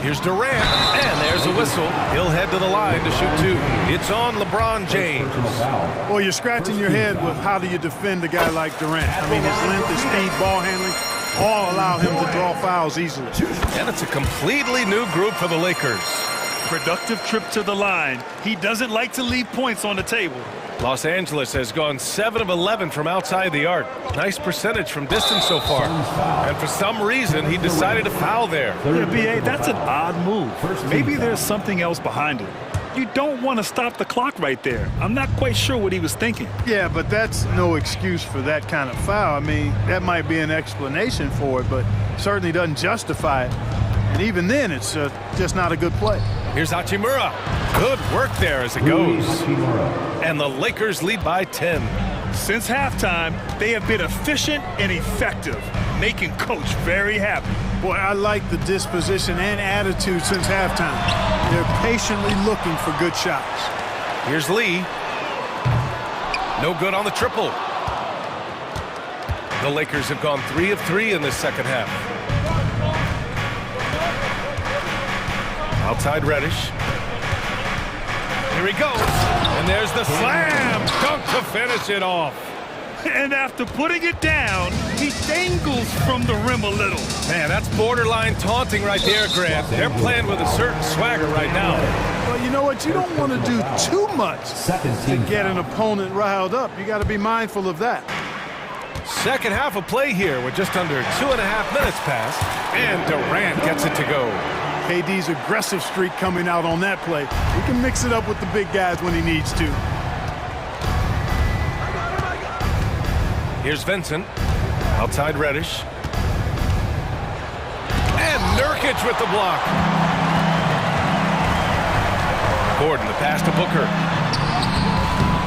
Here's Durant, and there's a whistle. He'll head to the line to shoot 2. It's on LeBron James. Well, you're scratching your head with how do you defend a guy like Durant? I mean, his length, his speed, ball handling, all allow him to draw fouls easily. And it's a completely new group for the Lakers. Productive trip to the line. He doesn't like to leave points on the table. Los Angeles has gone 7 of 11 from outside the arc. Nice percentage from distance so far. And for some reason, he decided to foul there. Yeah, B.A., that's an odd move. Maybe there's something else behind it. You don't want to stop the clock right there. I'm not quite sure what he was thinking. Yeah, but that's no excuse for that kind of foul. I mean, that might be an explanation for it, but certainly doesn't justify it. And even then, it's just not a good play. Here's Hachimura. Good work there as it goes. And the Lakers lead by 10. Since halftime, they have been efficient and effective, making Coach very happy. Boy, I like the disposition and attitude since halftime. They're patiently looking for good shots. Here's Lee. No good on the triple. The Lakers have gone 3 of 3 in this second half. Outside Reddish. Here he goes. And there's the slam dunk to finish it off. And after putting it down, he dangles from the rim a little. Man, that's borderline taunting right there, Grant. They're playing with a certain swagger right now. Well, you know what? You don't want to do too much to get an opponent riled up. You got to be mindful of that. Second half of play here with just under 2.5 minutes passed. And Durant gets it to go. KD's aggressive streak coming out on that play. He can mix it up with the big guys when he needs to. Here's Vincent. Outside Reddish. And Nurkic with the block. Gordon, the pass to Booker.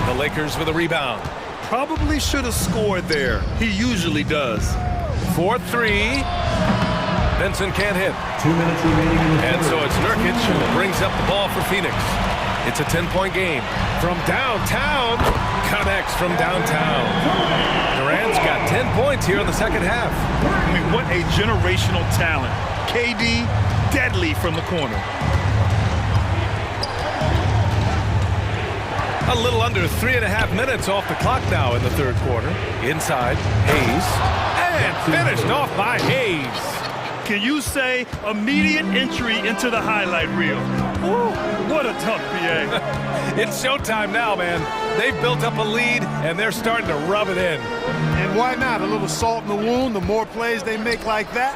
The Lakers with a rebound. Probably should have scored there. He usually does. 4-3. Vincent can't hit. 2 minutes remaining in the And so it's Nurkic who brings up the ball for Phoenix. It's a 10-point game. From downtown, connects from downtown. Durant's got 10 points here in the second half. I mean, what a generational talent. KD, deadly from the corner. A little under 3.5 minutes off the clock now in the third quarter. Inside, Hayes. And finished off by Hayes. Can you say immediate entry into the highlight reel? Ooh, what a tough BA. It's showtime now, man. They've built up a lead, and they're starting to rub it in. And why not? A little salt in the wound. The more plays they make like that,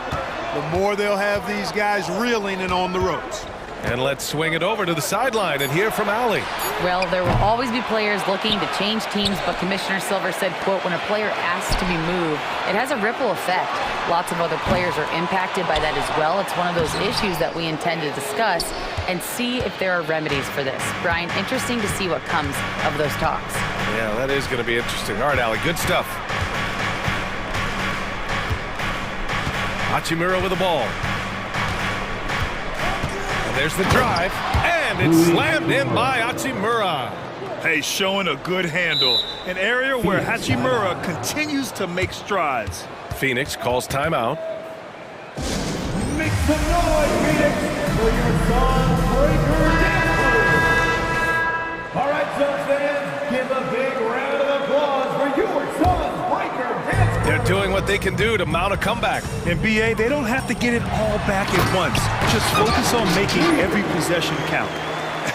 the more they'll have these guys reeling and on the ropes. And let's swing it over to the sideline and hear from Allie. Well, there will always be players looking to change teams, but Commissioner Silver said, quote, when a player asks to be moved, it has a ripple effect. Lots of other players are impacted by that as well. It's one of those issues that we intend to discuss and see if there are remedies for this. Brian, interesting to see what comes of those talks. Yeah, that is going to be interesting. All right, Allie, good stuff. Hachimura with the ball. And there's the drive, and it's slammed in by Hachimura. Hey, showing a good handle. An area where Hachimura continues to make strides. Phoenix calls timeout. Make some noise, Phoenix, for your Suns Breaker dancers. All right, Suns fans, give a big round of applause for your Suns Breaker dancers. They're doing what they can do to mount a comeback. And BA, they don't have to get it all back at once. Just focus on making every possession count.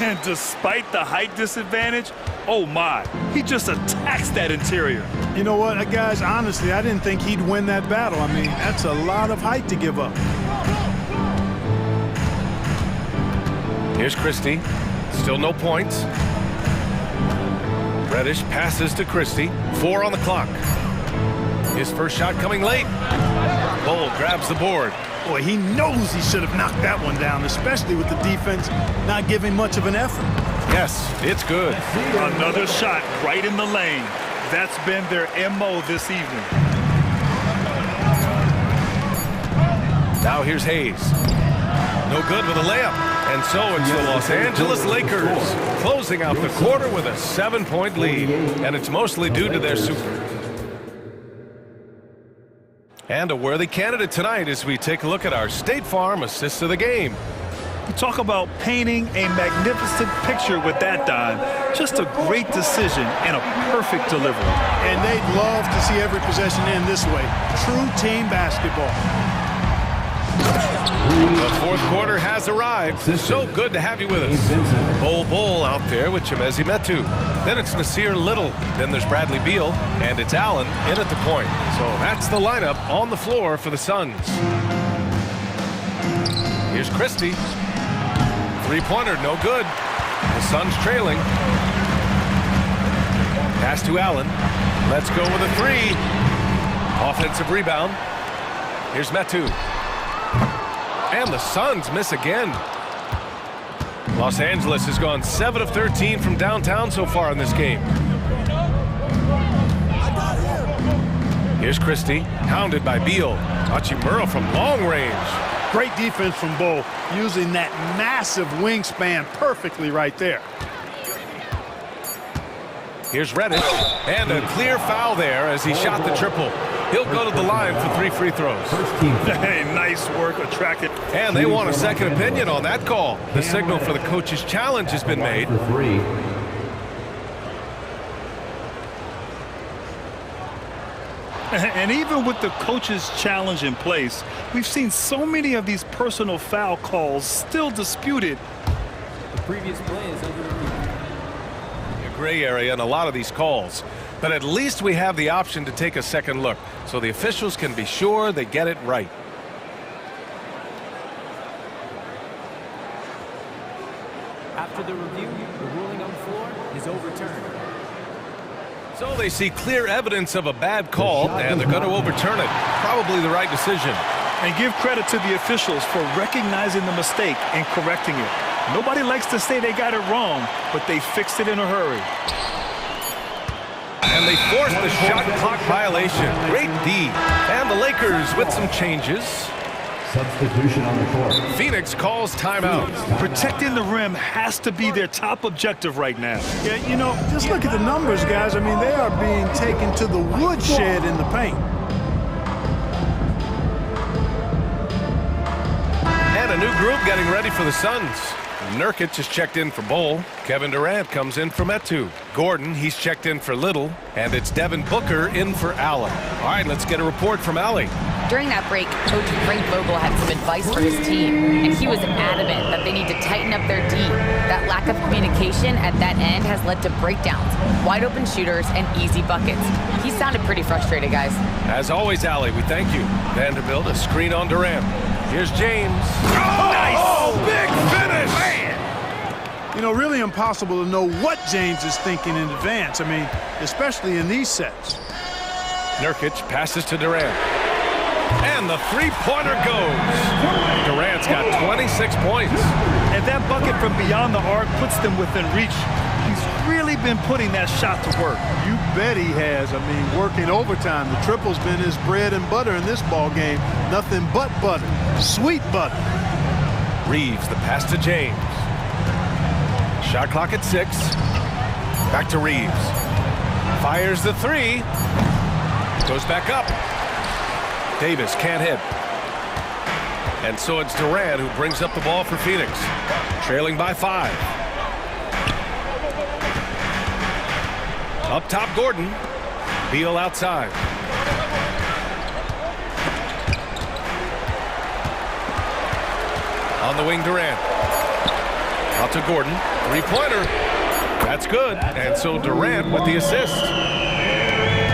And despite the height disadvantage, oh my, he just attacks that interior. You know what, guys, honestly, I didn't think he'd win that battle. I mean, that's a lot of height to give up. Here's Christie. Still no points. Reddish passes to Christie. 4 on the clock. His first shot coming late. Bull grabs the board. Boy, he knows he should have knocked that one down, especially with the defense not giving much of an effort. Yes, it's good. Another shot right in the lane. That's been their MO this evening. Now here's Hayes. No good with a layup. And so it's the Los Angeles Lakers closing out the quarter with a 7-point lead. And it's mostly due to their super. And a worthy candidate tonight as we take a look at our State Farm assist of the game. You talk about painting a magnificent picture with that dime. Just a great decision and a perfect delivery. And they'd love to see every possession end this way. True team basketball. The fourth quarter has arrived. So good to have you with us. Bull out there with Chemezi Metu. Then it's Nasir Little. Then there's Bradley Beal. And it's Allen in at the point. So that's the lineup on the floor for the Suns. Here's Christie. Three-pointer, no good. The Suns trailing. Pass to Allen. Let's go with a three. Offensive rebound. Here's Metu. And the Suns miss again. Los Angeles has gone 7 of 13 from downtown so far in this game. Here's Christie, hounded by Beal. Hachimura from long range. Great defense from Bull, using that massive wingspan perfectly right there. Here's Reddish, and a clear foul there as he shot the triple. He'll go to the line for 3 free throws. Hey, nice work, attracted. And they want a second opinion on that call. The signal for the coach's challenge has been made. And even with the coach's challenge in place, we've seen so many of these personal foul calls still disputed. The previous play is under review. Gray area in a lot of these calls, but at least we have the option to take a second look so the officials can be sure they get it right. After the review, the ruling on the floor is overturned. So they see clear evidence of a bad call and they're going to overturn it. Probably the right decision. And give credit to the officials for recognizing the mistake and correcting it. Nobody likes to say they got it wrong, but they fixed it in a hurry. And they forced the shot clock violation. Great D. And the Lakers with some changes. Substitution on the court. Phoenix calls timeout. Protecting the rim has to be their top objective right now. Yeah, you know, just look at the numbers, guys. I mean, they are being taken to the woodshed in the paint. And a new group getting ready for the Suns. Nurkic is checked in for Bull. Kevin Durant comes in for Metu. Gordon, he's checked in for Little. And it's Devin Booker in for Allen. All right, let's get a report from Allie. During that break, Coach Frank Vogel had some advice for his team, and he was adamant that they need to tighten up their D. That lack of communication at that end has led to breakdowns, wide open shooters, and easy buckets. He sounded pretty frustrated, guys. As always, Allie, we thank you. Vanderbilt, a screen on Durant. Here's James. Oh, nice! Oh, big finish! Man. You know, really impossible to know what James is thinking in advance. I mean, especially in these sets. Nurkic passes to Durant. And the three-pointer goes. Durant's got 26 points. And that bucket from beyond the arc puts them within reach. He's really been putting that shot to work. You bet he has. I mean, working overtime. The triple's been his bread and butter in this ball game. Nothing but butter. Sweet butter. Reeves, the pass to James. Shot clock at 6. Back to Reeves. Fires the three. Goes back up. Davis can't hit. And so it's Durant who brings up the ball for Phoenix. Trailing by 5. Up top, Gordon. Beal outside. On the wing, Durant. Out to Gordon. Three-pointer. That's good. And so Durant with the assist.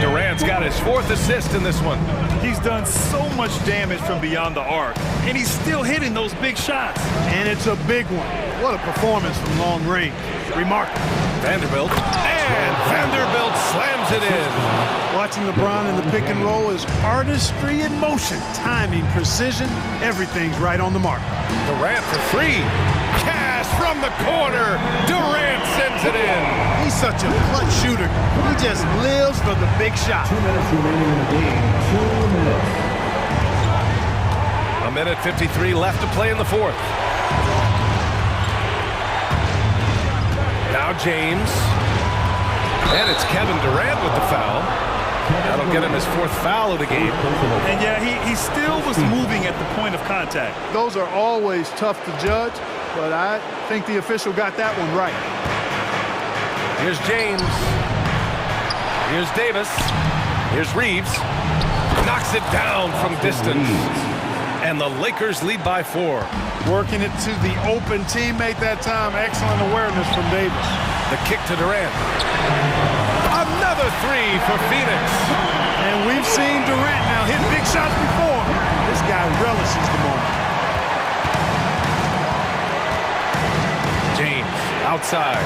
Durant's got his 4th assist in this one. He's done so much damage from beyond the arc, and he's still hitting those big shots. And it's a big one. What a performance from long range. Remarkable. Vanderbilt. And Vanderbilt slams it in. Watching LeBron in the pick and roll is artistry in motion. Timing, precision, everything's right on the mark. Durant for 3. Cash from the corner. Durant sends it in. He's such a clutch shooter. He just lives for the big shot. 2 minutes remaining in the game. 2 minutes. A minute 53 left to play in the 4th. Now James. And it's Kevin Durant with the foul. That'll get him his 4th foul of the game. And yeah, he still was moving at the point of contact. Those are always tough to judge, but I think the official got that one right. Here's James. Here's Davis. Here's Reeves. Knocks it down from distance. And the Lakers lead by 4. Working it to the open teammate that time. Excellent awareness from Davis. The kick to Durant. Another 3 for Phoenix. And we've seen Durant now hit big shots before. This guy relishes the moment. James outside.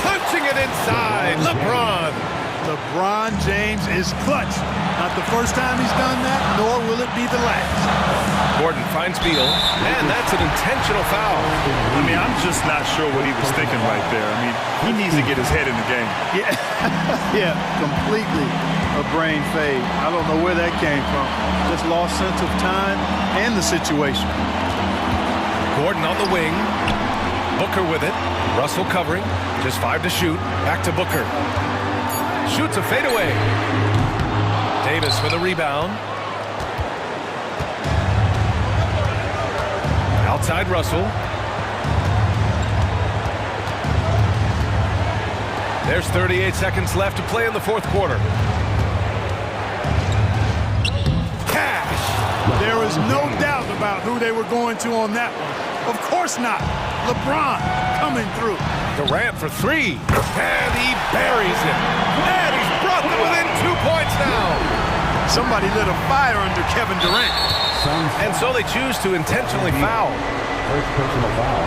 Punching it inside. LeBron. LeBron James is clutch. Not the first time he's done that, nor will it be the last. Gordon finds Beal, and that's an intentional foul. I mean, I'm just not sure what he was thinking right there. I mean, he needs to get his head in the game. Yeah, yeah, completely a brain fade. I don't know where that came from. Just lost sense of time and the situation. Gordon on the wing. Booker with it. Russell covering. Just 5 to shoot. Back to Booker. Shoots a fadeaway. Davis with a rebound. Outside Russell. There's 38 seconds left to play in the fourth quarter. Cash! There is no doubt about who they were going to on that one. Of course not. LeBron coming through. Durant for 3. And he buries it. And he's brought them within 2 points now. Somebody lit a fire under Kevin Durant. And so they choose to intentionally foul. First personal foul.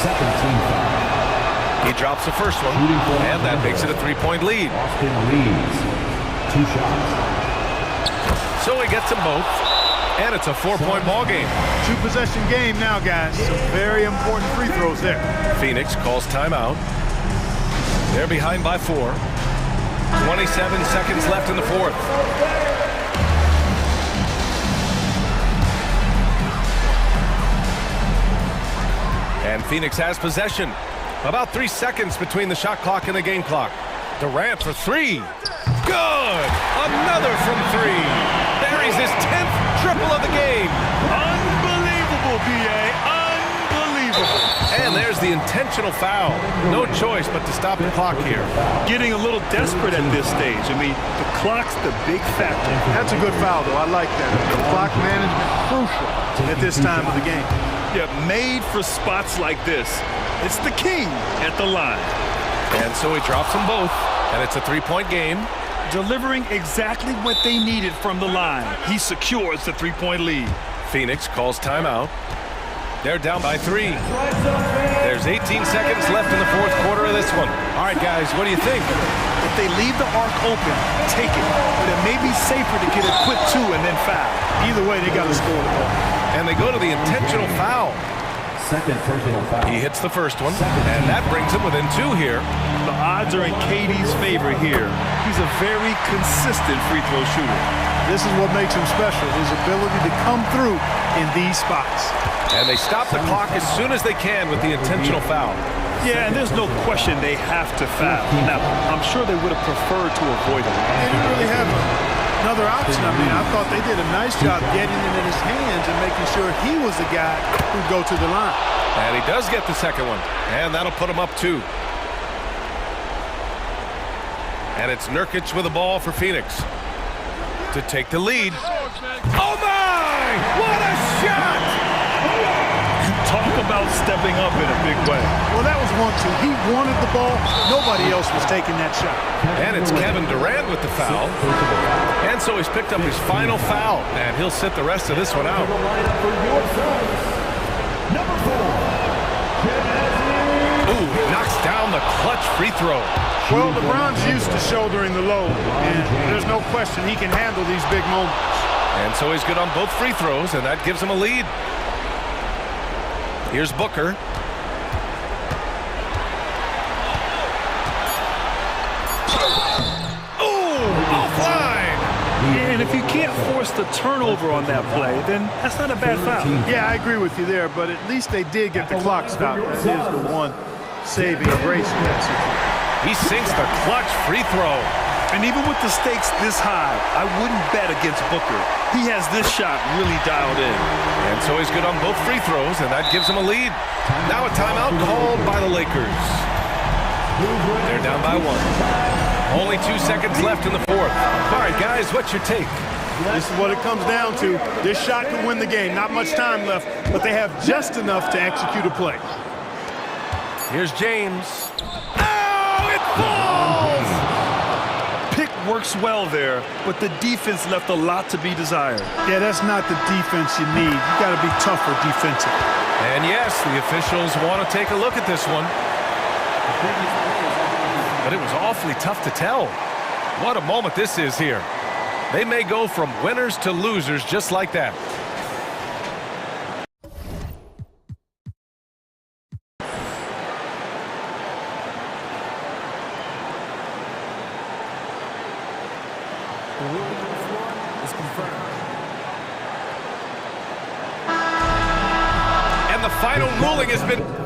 Second team foul. He drops the first one, and that makes it a 3-point lead. Austin leads. 2 shots. So he gets them both, and it's a 4-point ball game. 2-possession game now, guys. Some very important free throws there. Phoenix calls timeout. They're behind by 4. 27 seconds left in the fourth. And Phoenix has possession. About 3 seconds between the shot clock and the game clock. Durant for 3. Good! Another from 3. Buries his 10th triple of the game. Unbelievable, B.A. Unbelievable. And there's the intentional foul. No choice but to stop the clock here. Getting a little desperate at this stage. I mean, the clock's the big factor. That's a good foul, though. I like that. The clock management crucial at this time of the game. Yeah, made for spots like this. It's the king at the line. And so he drops them both, and it's a 3-point game. Delivering exactly what they needed from the line. He secures the 3-point lead. Phoenix calls timeout. They're down by 3. There's 18 seconds left in the fourth quarter of this one. All right, guys, what do you think? If they leave the arc open, take it. But it may be safer to get a quick 2 and then foul. Either way, they got to score the ball. And they go to the intentional foul. Second personal foul. He hits the first one, and that brings him within 2 here. The odds are in KD's favor here. He's a very consistent free throw shooter. This is what makes him special, his ability to come through in these spots. And they stop the clock as soon as they can with the intentional foul. Yeah, and there's no question they have to foul. Now, I'm sure they would have preferred to avoid it. They didn't really have another option. I mean, I thought they did a nice job getting it in his hands and making sure he was the guy who'd go to the line. And he does get the second one, and that'll put him up 2. And it's Nurkic with the ball for Phoenix to take the lead. Oh my! What a shot! Talk about stepping up in a big way. Well, that was 1-2. He wanted the ball. Nobody else was taking that shot. And it's Kevin Durant with the foul. And so he's picked up his final foul, and he'll sit the rest of this one out. Ooh, knocks down the clutch free throw. Well, LeBron's used to shouldering the load, and there's no question he can handle these big moments. And so he's good on both free throws, and that gives him a lead. Here's Booker. And if you can't force the turnover on that play, then that's not a bad foul. Yeah, I agree with you there, but at least they did get the clock stopped. That is the one saving grace in that situation. He sinks the clutch free throw. And even with the stakes this high, I wouldn't bet against Booker. He has this shot really dialed in. And so he's good on both free throws, and that gives him a lead. Now a timeout called by the Lakers. They're down by 1. Only 2 seconds left in the fourth. All right, guys, what's your take? This is what it comes down to. This shot could win the game. Not much time left, but they have just enough to execute a play. Here's James. Oh, it falls! Pick works well there, but the defense left a lot to be desired. Yeah, that's not the defense you need. You got to be tougher defensively. And yes, the officials want to take a look at this one. But it was awfully tough to tell. What a moment this is here. They may go from winners to losers just like that. The ruling on the floor is confirmed. And the final ruling has been...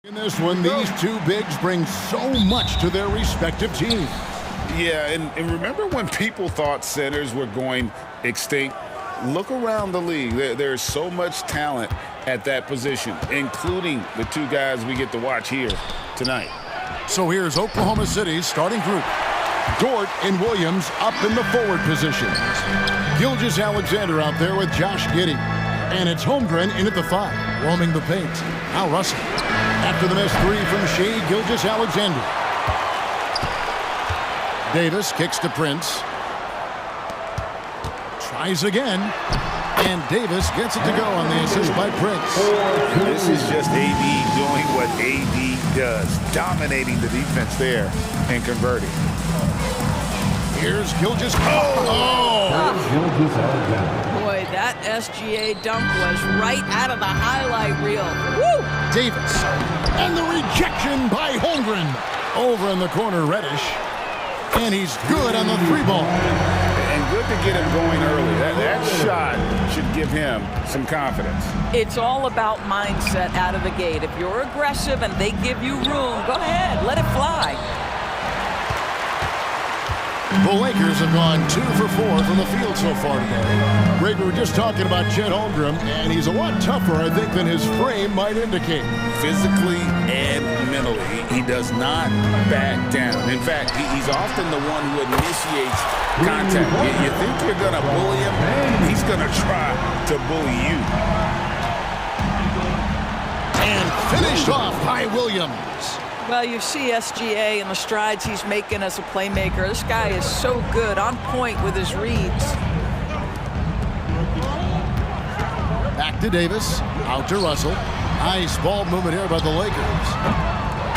In this one, these two bigs bring so much to their respective teams. Yeah, and remember when people thought centers were going extinct? Look around the league. There's so much talent at that position, including the two guys we get to watch here tonight. So here's Oklahoma City's starting group. Dort and Williams up in the forward positions. Gilgeous-Alexander out there with Josh Giddey. And it's Holmgren in at the 5, roaming the paint. Now Russell. After the missed 3 from Shea Gilgeous-Alexander. Davis kicks to Prince. Tries again. And Davis gets it to go on the assist by Prince. This is just AD doing what AD does, dominating the defense there and converting. Here's Gilgeous. Boy, that SGA dunk was right out of the highlight reel. Woo! Davis. And the rejection by Holmgren. Over in the corner, Reddish. And he's good on the 3-ball. And good to get him going early. That shot should give him some confidence. It's all about mindset out of the gate. If you're aggressive and they give you room, go ahead, let it fly. The Lakers have gone 2 for 4 from the field so far today. Greg, we were just talking about Chet Holmgren, and he's a lot tougher, I think, than his frame might indicate. Physically and mentally, he does not back down. In fact, he's often the one who initiates contact. You think you're going to bully him, he's going to try to bully you. And finished off by Williams. Well, you see SGA and the strides he's making as a playmaker. This guy is so good, on point with his reads. Back to Davis, out to Russell. Nice ball movement here by the Lakers.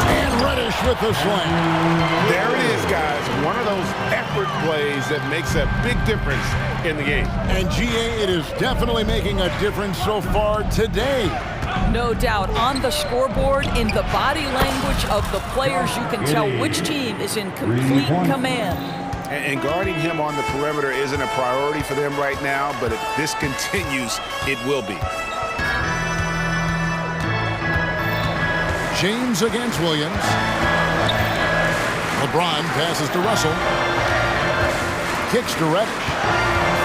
And Reddish with the slam. There it is, guys. One of those effort plays that makes a big difference in the game. And GA, it is definitely making a difference so far today. No doubt. On the scoreboard, in the body language of the players, you can tell which team is in complete command. And guarding him on the perimeter isn't a priority for them right now, but if this continues, it will be. James against Williams. LeBron passes to Russell. Kicks to Reddish.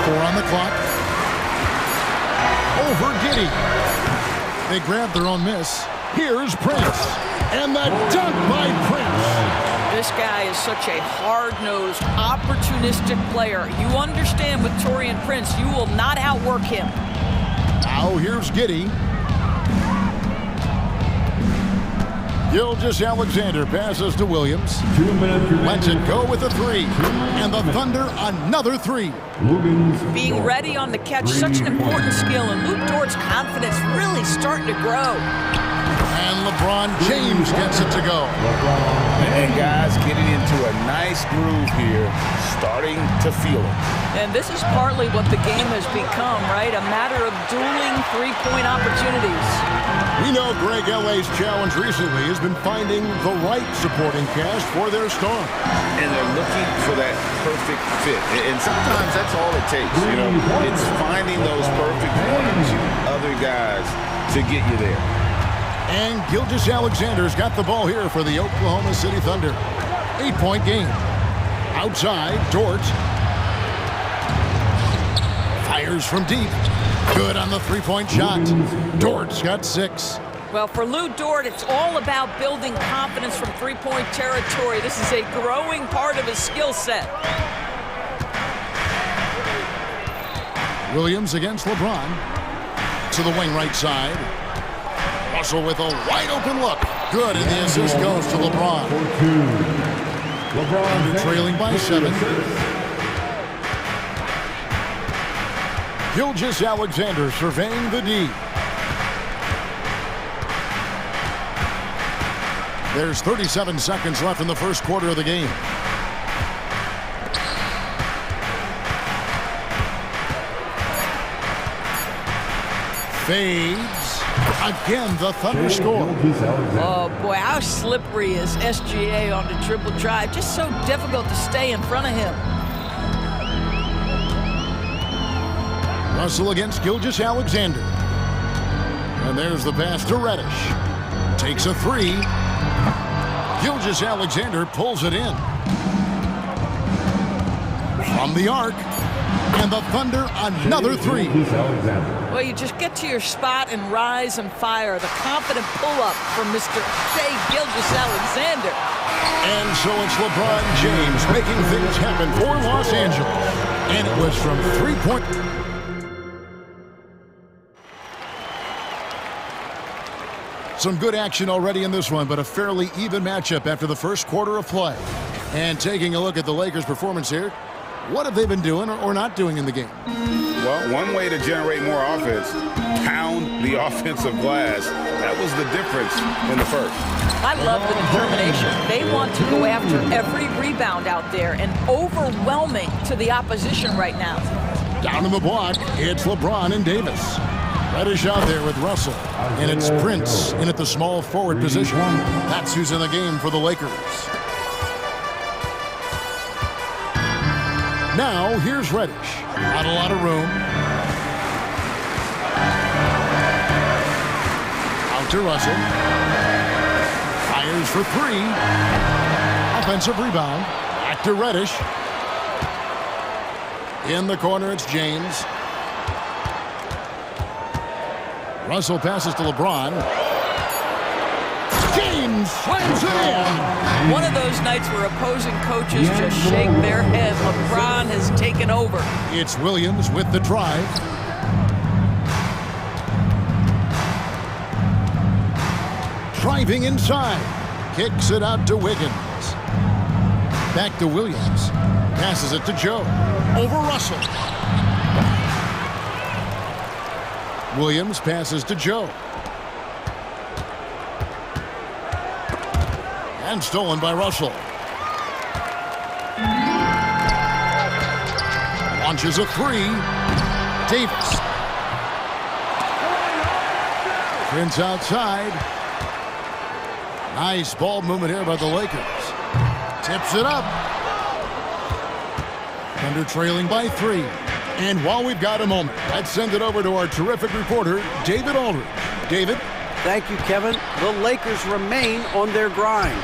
4 on the clock. Over Giddey. They grab their own miss. Here's Prince. And the dunk by Prince. This guy is such a hard-nosed, opportunistic player. You understand with Taurean Prince, you will not outwork him. Now here's Giddey. Gilgeous-Alexander passes to Williams. Lets it go with a 3. And the Thunder another 3. Being ready on the catch, such an important skill, and Luke Dort's confidence really starting to grow. And LeBron James gets it to go. And guys getting into a nice groove here, starting to feel it. And this is partly what the game has become, right? A matter of dueling 3-point opportunities. We know Greg LA's challenge recently has been finding the right supporting cast for their star. And they're looking for that perfect fit. And sometimes that's all it takes, you know. It's finding those perfect ones, other guys, to get you there. And Gilgeous-Alexander's got the ball here for the Oklahoma City Thunder. 8-point game. Outside, Dort. Fires from deep. Good on the 3-point shot. Dort's got 6. Well, for Lou Dort, it's all about building confidence from 3-point territory. This is a growing part of his skill set. Williams against LeBron. To the wing right side. Russell with a wide-open look. Good, and the assist goes to LeBron. LeBron trailing by 7. Gilgeous-Alexander surveying the D. There's 37 seconds left in the first quarter of the game. Fades. Again, the Thunder score. Oh, boy, how slippery is SGA on the dribble drive. Just so difficult to stay in front of him. Russell against Gilgeous-Alexander. And there's the pass to Reddish. Takes a 3. Gilgeous-Alexander pulls it in. From the arc. And the Thunder, another three. Well, you just get to your spot and rise and fire. The confident pull-up from Mr. Shai Gilgeous-Alexander. And so it's LeBron James making things happen for Los Angeles. And it was from three-point. Some good action already in this one, but a fairly even matchup after the first quarter of play. And taking a look at the Lakers' performance here, what have they been doing or not doing in the game? Well, one way to generate more offense, pound the offensive glass. That was the difference in the first. I love the determination. They want to go after every rebound out there and overwhelming to the opposition right now. Down in the block, it's LeBron and Davis. Reddish out there with Russell. And it's Prince in at the small forward position. That's who's in the game for the Lakers. Now, here's Reddish. Not a lot of room. Out to Russell. Fires for three. Offensive rebound. Back to Reddish. In the corner, it's James. Russell passes to LeBron. James slams it in. One of those nights where opposing coaches just shake their head. LeBron has taken over. It's Williams with the drive. Driving inside. Kicks it out to Wiggins. Back to Williams. Passes it to Joe. Over Russell. Williams passes to Joe. And stolen by Russell. Launches a three. Davis. Prince outside. Nice ball movement here by the Lakers. Tips it up. Thunder trailing by three. And while we've got a moment, let's send it over to our terrific reporter, David Aldridge. David? Thank you, Kevin. The Lakers remain on their grind.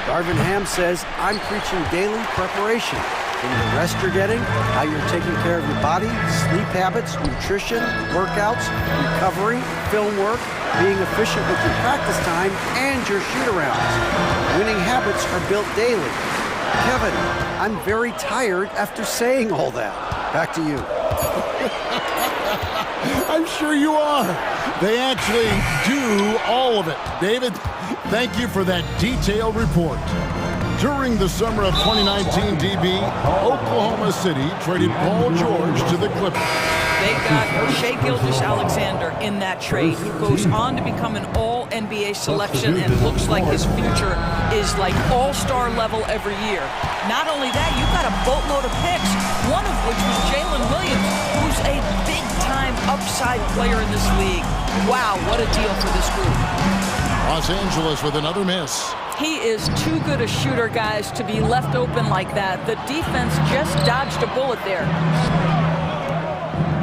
Darvin Ham says, I'm preaching daily preparation. In the rest you're getting, how you're taking care of your body, sleep habits, nutrition, workouts, recovery, film work, being efficient with your practice time, and your shoot-arounds. Winning habits are built daily. Kevin, I'm very tired after saying all that. Back to you. I'm sure you are. They actually do all of it. David, thank you for that detailed report. During the summer of 2019, DB, Oklahoma City traded Paul George to the Clippers. They got Shai Gilgeous-Alexander in that trade, who goes on to become an all-NBA selection and looks like his future is like all-star level every year. Not only that, you've got a boatload of picks, one of which was Jalen Williams, who's a big-time upside player in this league. Wow, what a deal for this group. Los Angeles with another miss. He is too good a shooter, guys, to be left open like that. The defense just dodged a bullet there.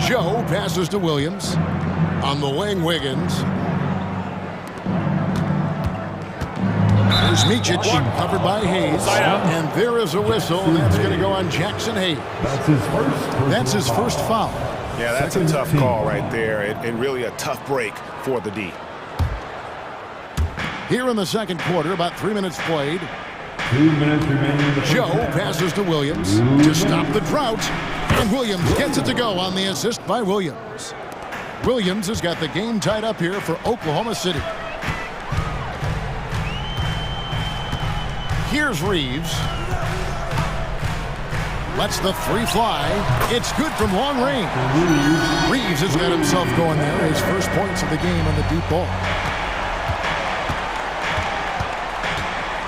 Joe passes to Williams. On the wing, Wiggins. There's Micic, covered by Hayes. And there is a whistle. That's going to go on Jackson Hayes. That's his first foul. Yeah, that's a tough call right there, and really a tough break for the D. Here in the second quarter, about 3 minutes played. 2 minutes remaining. Joe passes to Williams to stop the drought. And Williams gets it to go on the assist by Williams. Williams has got the game tied up here for Oklahoma City. Here's Reeves. Lets the three fly. It's good from long range. Reeves has got himself going there. His first points of the game on the deep ball.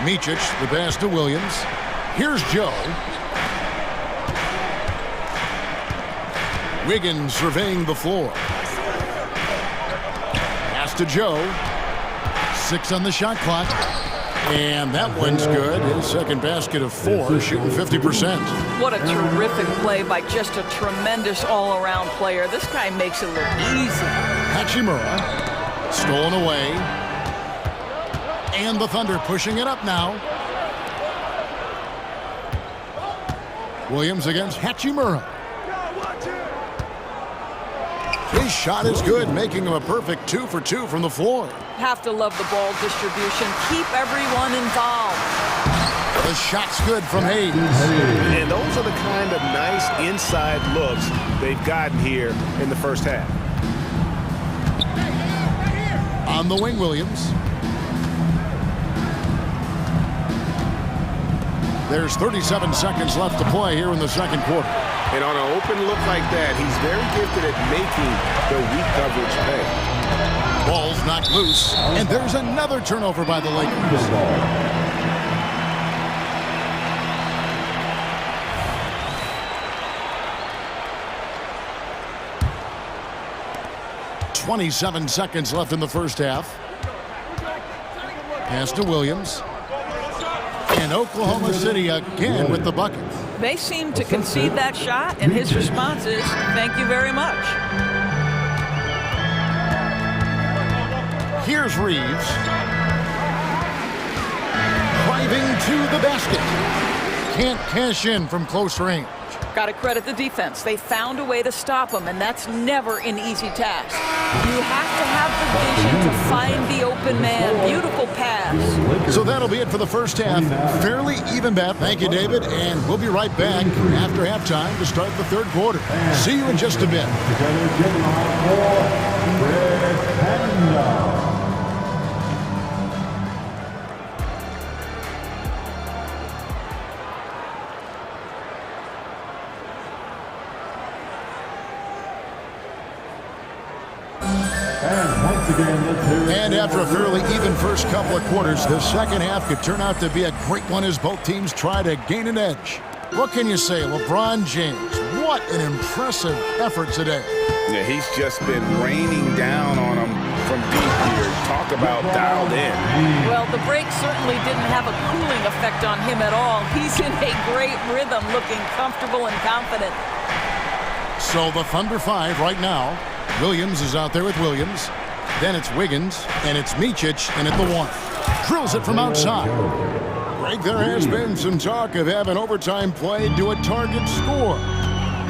Micic, the pass to Williams. Here's Joe. Wiggins surveying the floor. Pass to Joe. 6 on the shot clock. And that one's good. His second basket of 4, shooting 50%. What a terrific play by just a tremendous all-around player. This guy makes it look easy. Hachimura, stolen away. And the Thunder pushing it up now. Williams against Hachimura. His shot is good, making him a perfect 2 for 2 from the floor. Have to love the ball distribution. Keep everyone involved. The shot's good from Hayes. And those are the kind of nice inside looks they've gotten here in the first half. On the wing, Williams. There's 37 seconds left to play here in the second quarter. And on an open look like that, he's very gifted at making the weak coverage pay. Ball's knocked loose, and there's another turnover by the Lakers. 27 seconds left in the first half. Pass to Williams. And Oklahoma City again with the bucket. They seem to concede that shot, and his response is, thank you very much. Here's Reeves. Driving to the basket. Can't cash in from close range. Got to credit the defense. They found a way to stop him, and that's never an easy task. You have to have the vision to find the open man. Beautiful pass. So that'll be it for the first half. Fairly even bet. Thank you, David. And we'll be right back after halftime to start the third quarter. See you in just a bit. And after a fairly even first couple of quarters, the second half could turn out to be a great one as both teams try to gain an edge. What can you say, LeBron James? What an impressive effort today. Yeah, he's just been raining down on him from deep here. Talk about dialed in. Well, the break certainly didn't have a cooling effect on him at all. He's in a great rhythm, looking comfortable and confident. So the Thunder 5 right now. Williams is out there with Williams. Then it's Wiggins, and it's Micic, and at the one. Drills it from outside. Greg, there has been some talk of having overtime play do a target score.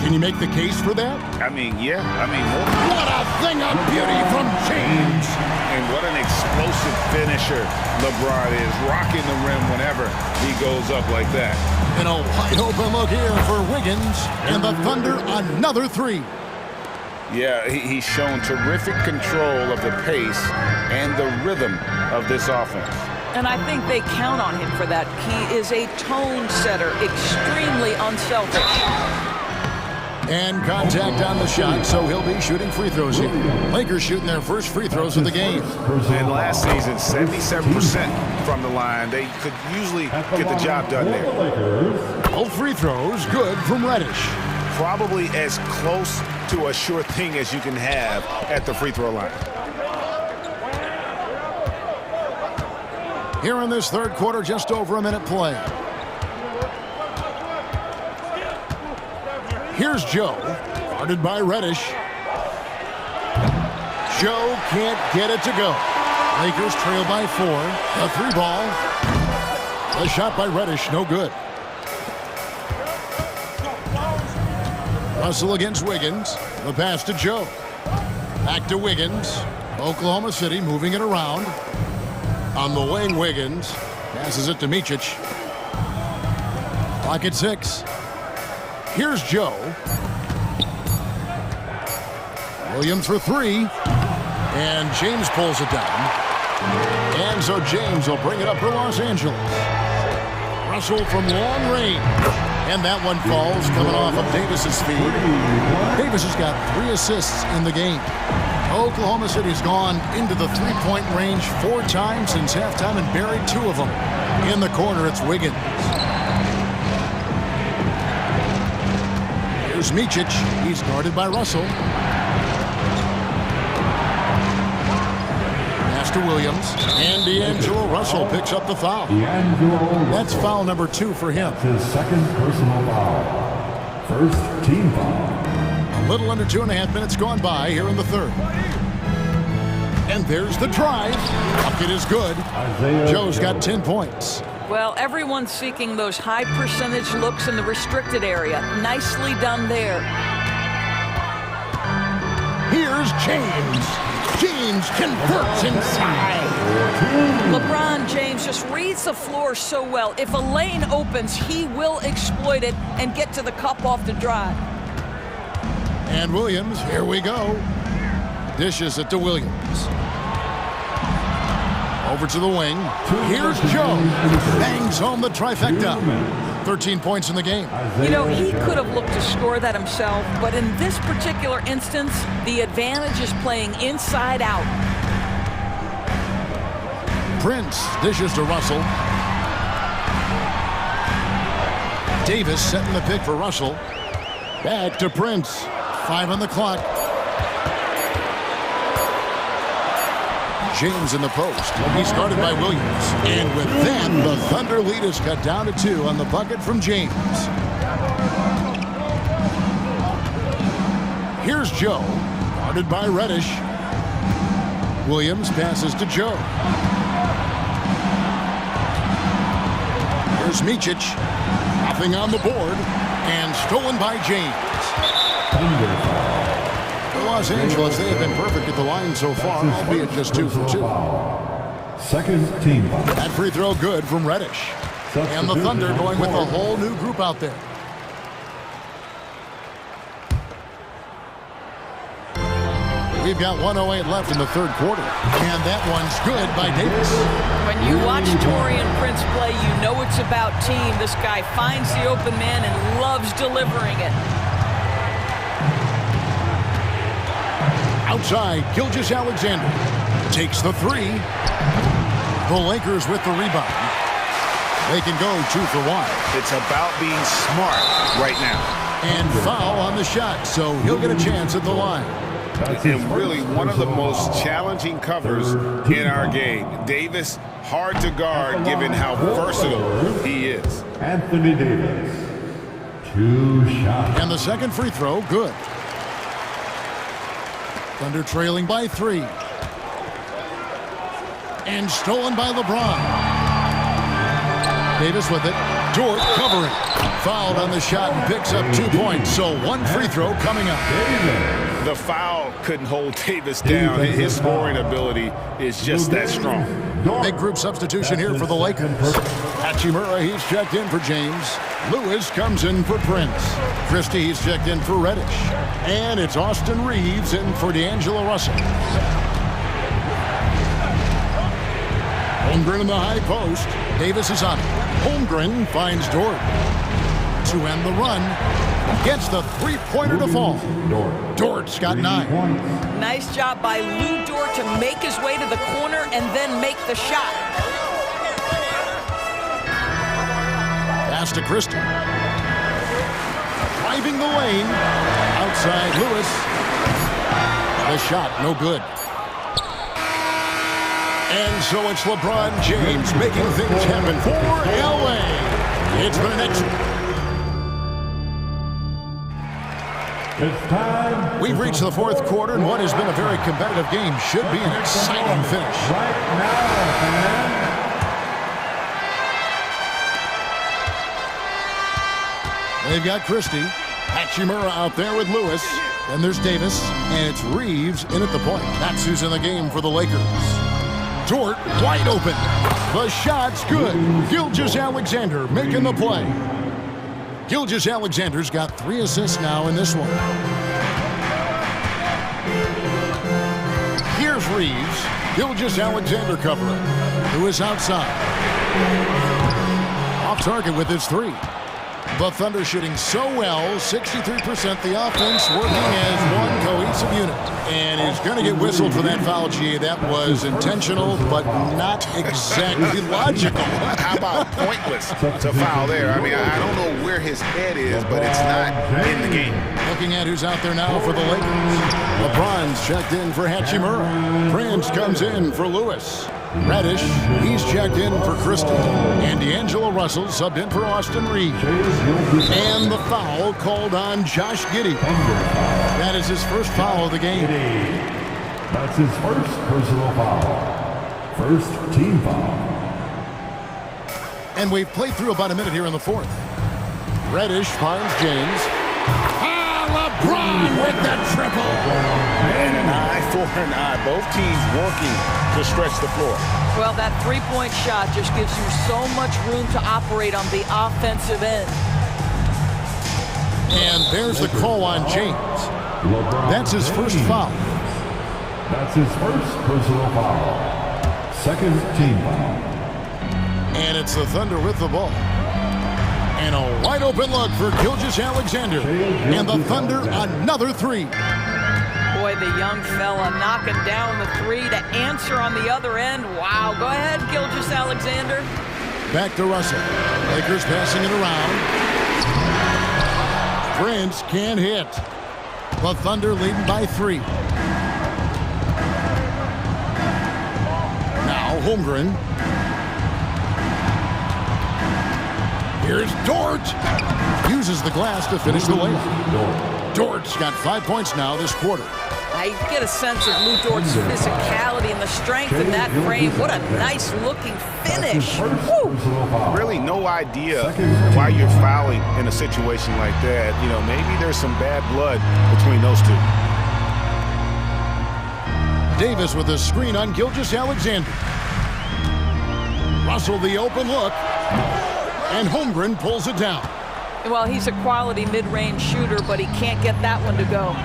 Can you make the case for that? I mean, yeah. What a thing of beauty from James. And what an explosive finisher LeBron is, rocking the rim whenever he goes up like that. And a wide open look here for Wiggins, and the Thunder another three. Yeah, he's shown terrific control of the pace and the rhythm of this offense. And I think they count on him for that. He is a tone setter, extremely unselfish. And contact on the shot, so he'll be shooting free throws here. Lakers shooting their first free throws of the game. And last season, 77% from the line. They could usually get the job done there. Both free throws good from Reddish. Probably as close to a sure thing as you can have at the free throw line. Here in this third quarter, just over a minute play. Here's Joe, guarded by Reddish. Joe can't get it to go. Lakers trail by 4. A three ball. A shot by Reddish, no good. Russell against Wiggins. The pass to Joe. Back to Wiggins. Oklahoma City moving it around. On the wing, Wiggins. Passes it to Micic. Clock at 6. Here's Joe. Williams for 3. And James pulls it down. And so James will bring it up for Los Angeles. Russell from long range. And that one falls, coming off of Davis's feed. Davis has got 3 assists in the game. Oklahoma City's gone into the three-point range 4 times since halftime and buried 2 of them. In the corner, it's Wiggins. Here's Micic. He's guarded by Russell. Pass to Williams. And D'Angelo Russell picks up the foul. That's foul number 2 for him. His second personal foul. First team foul. A little under 2.5 minutes gone by here in the third. And there's the drive. Bucket is good. Joe's got 10 points. Well, everyone's seeking those high percentage looks in the restricted area. Nicely done there. Here's James. James converts inside. LeBron James just reads the floor so well. If a lane opens, he will exploit it and get to the cup off the drive. And Williams, here we go. Dishes it to Williams. Over to the wing. Here's Joe. Bangs home the trifecta. 13 points in the game. You know, he could have looked to score that himself, but in this particular instance, the advantage is playing inside out. Prince dishes to Russell. Davis setting the pick for Russell. Back to Prince. 5 on the clock. James in the post. He's guarded by Williams. And with that, the Thunder lead is cut down to 2 on the bucket from James. Here's Joe, guarded by Reddish. Williams passes to Joe. Here's Micic. Nothing on the board. And stolen by James. For Los Angeles, they have been perfect at the line so far, albeit just 2 for 2. Second team foul. That free throw good from Reddish. And the Thunder going with a whole new group out there. We've got 1:08 left in the third quarter. And that one's good by Davis. When you watch Taurean Prince play, you know it's about team. This guy finds the open man and loves delivering it. Outside, Gilgeous-Alexander takes the 3. The Lakers with the rebound. They can go 2 for 1. It's about being smart right now. And foul on the shot, so he'll get a chance at the line. And really one of the most challenging covers in our game. Davis, hard to guard given how versatile he is. Anthony Davis. 2 shots. And the second free throw, good. Thunder trailing by 3. And stolen by LeBron. Davis with it. Dort covering. Fouled on the shot and picks up 2 points. So 1 free throw coming up. The foul couldn't hold Davis down. His scoring ability is just that strong. Big group substitution here for the Lakers. Hachimura, he's checked in for James. Lewis comes in for Prince. Christie, he's checked in for Reddish. And it's Austin Reeves in for D'Angelo Russell. Holmgren in the high post. Davis is on it. Holmgren finds Dort. To end the run, gets the three-pointer to fall. Dort's got 9. Nice job by Lou Dort to make his way to the corner and then make the shot. Pass to Christie. Driving the lane. Outside Lewis. The shot, no good. And so it's LeBron James making things happen for LA. It's been an excellent. We've reached the fourth quarter, and what has been a very competitive game should be an exciting finish. They've got Christie, Hachimura out there with Lewis, and there's Davis, and it's Reeves in at the point. That's who's in the game for the Lakers. Dort wide open. The shot's good. Gilgeous-Alexander making the play. Gilgeous-Alexander's got 3 assists now in this one. Here's Reeves. Gilgeous-Alexander covering. Who is outside. Off target with his 3. The Thunder shooting so well, 63%. The offense working as one cohesive unit. And he's going to get whistled for that foul, G. That was intentional, but not exactly logical. How about pointless to foul there? I mean, I don't know where his head is, but it's not in the game. Looking at who's out there now for the Lakers. LeBron's checked in for Hachimura. Prince comes in for Lewis. Reddish, he's checked in for Christie. And D'Angelo Russell subbed in for Austin Reeves. And the foul called on Josh Giddey. That is his first foul of the game. That's his first personal foul. First team foul. And we've played through about a minute here in the fourth. Reddish finds James. LeBron with the triple. And an eye 4 and I. Both teams working to stretch the floor. Well, that three-point shot just gives you so much room to operate on the offensive end. And there's the call on James. That's his first foul. That's his first personal foul. Second team foul. And it's the Thunder with the ball. And a wide open look for Gilgeous-Alexander. And the Thunder another three. Boy, the young fella knocking down the three to answer on the other end. Wow, go ahead, Gilgeous-Alexander. Back to Russell. Lakers passing it around. Prince can't hit. The Thunder leading by 3. Now Holmgren. Here's Dort. Uses the glass to finish the layup. Dort's got 5 points now this quarter. I get a sense of Lou Dort's physicality and the strength in that frame. What a nice-looking finish. Woo. Really no idea why you're fouling in a situation like that. You know, maybe there's some bad blood between those two. Davis with a screen on Gilgeous-Alexander. Russell the open look. And Holmgren pulls it down. Well, he's a quality mid-range shooter, but he can't get that one to go.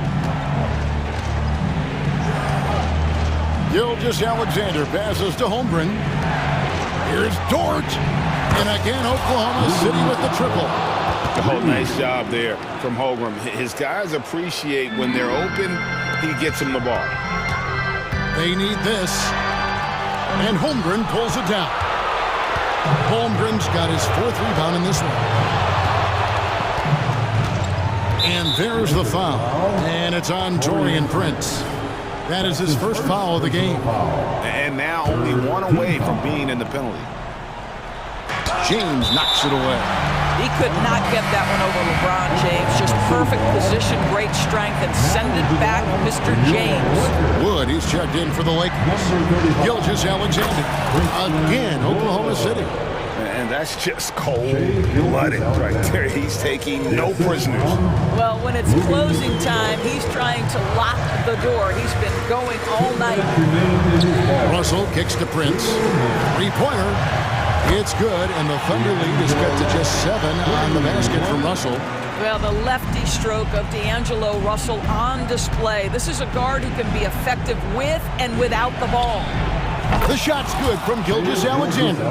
Gilgeous-Alexander passes to Holmgren. Here's Dort. And again, Oklahoma City with the triple. Oh, nice job there from Holmgren. His guys appreciate when they're open, he gets them the ball. They need this. And Holmgren pulls it down. Holmgren's got his 4th rebound in this one. And there's the foul. And it's on Taurean Prince. That is his first foul of the game. And now only 1 away from being in the penalty. James knocks it away. He could not get that one over LeBron James. Just perfect position, great strength, and send it back, Mr. James. Wood, he's checked in for the Lakers. Gilgeous-Alexander. Again, Oklahoma City. And that's just cold-blooded right there. He's taking no prisoners. Well, when it's closing time, he's trying to lock the door. He's been going all night. Russell kicks to Prince. 3-pointer. It's good, and the Thunder lead is cut to just 7 on the basket from Russell. Well, the lefty stroke of D'Angelo Russell on display. This is a guard who can be effective with and without the ball. The shot's good from Gilgeous-Alexander.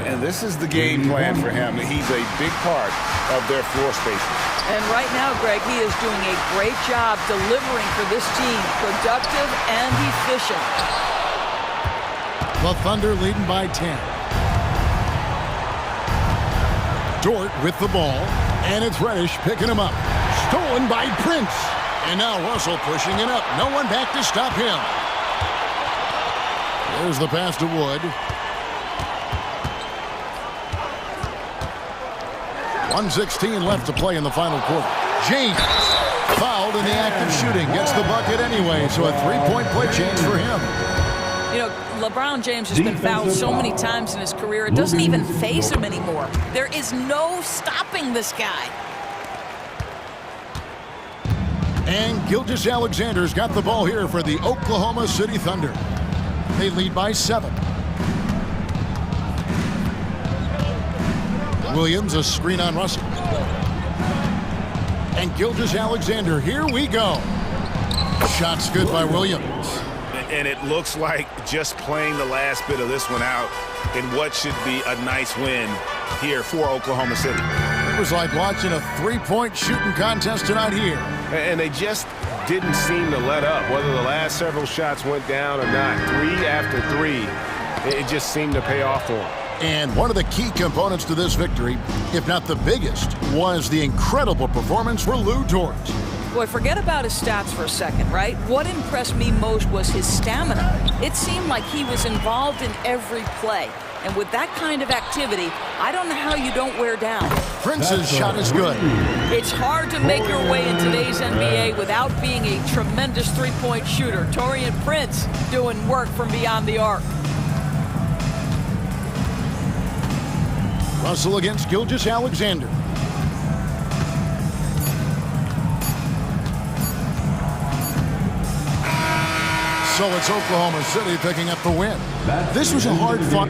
And this is the game plan for him. He's a big part of their floor spacing. And right now, Greg, he is doing a great job delivering for this team. Productive and efficient. The Thunder leading by 10. Dort with the ball, and it's Reddish picking him up. Stolen by Prince. And now Russell pushing it up. No one back to stop him. There's the pass to Wood. 1:16 left to play in the final quarter. James, fouled in the act of shooting, gets the bucket anyway, so a 3-point play change for him. You know, LeBron James has been fouled so many times in his career, it doesn't even faze him anymore. There is no stopping this guy. And Gilgeous-Alexander's got the ball here for the Oklahoma City Thunder. They lead by 7. Williams, a screen on Russell. And Gilgeous-Alexander, here we go. Shot's good by Williams. And it looks like just playing the last bit of this one out in what should be a nice win here for Oklahoma City. It was like watching a 3-point shooting contest tonight here. And they just didn't seem to let up, whether the last several shots went down or not. 3 after 3, it just seemed to pay off for them. And one of the key components to this victory, if not the biggest, was the incredible performance for Lou Dort. Boy, forget about his stats for a second, right? What impressed me most was his stamina. It seemed like he was involved in every play. And with that kind of activity, I don't know how you don't wear down. Prince's shot is good. It's hard to make your way in today's NBA without being a tremendous three-point shooter. Taurean Prince doing work from beyond the arc. Russell against Gilgeous-Alexander. So it's Oklahoma City picking up the win. This was a hard-fought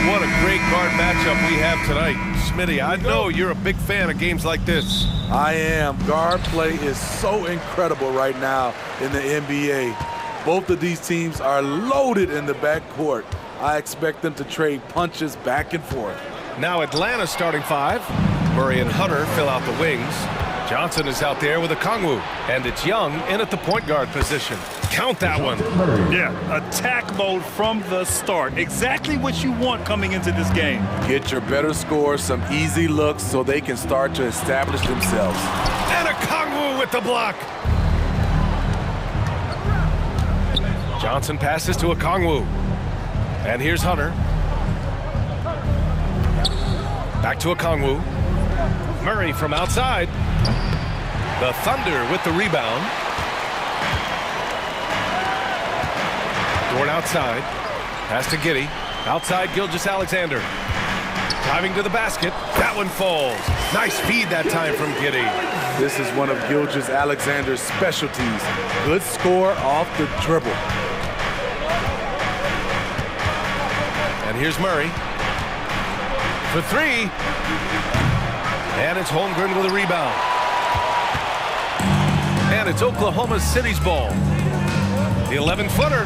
What a great guard matchup we have tonight. Smitty, I know you're a big fan of games like this. I am. Guard play is so incredible right now in the NBA. Both of these teams are loaded in the backcourt. I expect them to trade punches back and forth. Now Atlanta's starting five. Murray and Hunter fill out the wings. Johnson is out there with a Kongwu, and it's Young in at the point guard position. Count that one. Yeah, attack mode from the start. Exactly what you want coming into this game. Get your better scores some easy looks so they can start to establish themselves. And a Kongwu with the block. Johnson passes to a Kongwu. And here's Hunter. Back to a Kongwu. Murray from outside. The Thunder with the rebound. Dort outside. Pass to Giddey. Outside Gilgeous-Alexander. Driving to the basket. That one falls. Nice feed that time from Giddey. This is one of Gilgeous-Alexander's specialties. Good score off the dribble. And here's Murray. For three. And it's Holmgren with a rebound. And it's Oklahoma City's ball. The 11-footer.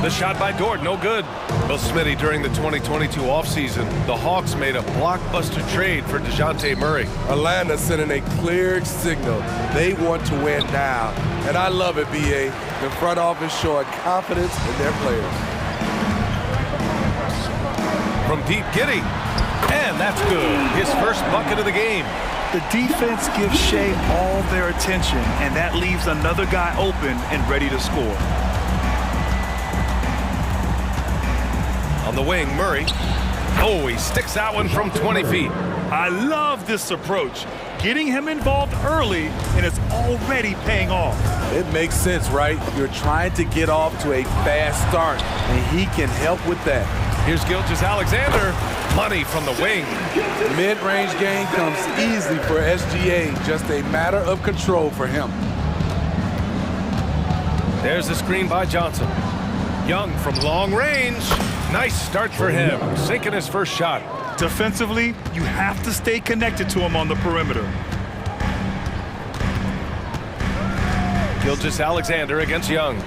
The shot by Dort, no good. Well, Smitty, during the 2022 offseason, the Hawks made a blockbuster trade for DeJounte Murray. Atlanta sending a clear signal. They want to win now. And I love it, B.A. The front office showing confidence in their players. From deep, Giddey. And that's good. His first bucket of the game. The defense gives Shea all their attention, and that leaves another guy open and ready to score. On the wing, Murray. Oh, he sticks that one from 20 feet. I love this approach. Getting him involved early, and it's already paying off. It makes sense, right? You're trying to get off to a fast start, and he can help with that. Here's Gilgeous-Alexander. Money from the wing. Mid-range game comes easily for SGA. Just a matter of control for him. There's the screen by Johnson. Young from long range. Nice start for him. Sinking his first shot. Defensively, you have to stay connected to him on the perimeter. Gilgeous-Alexander against Young.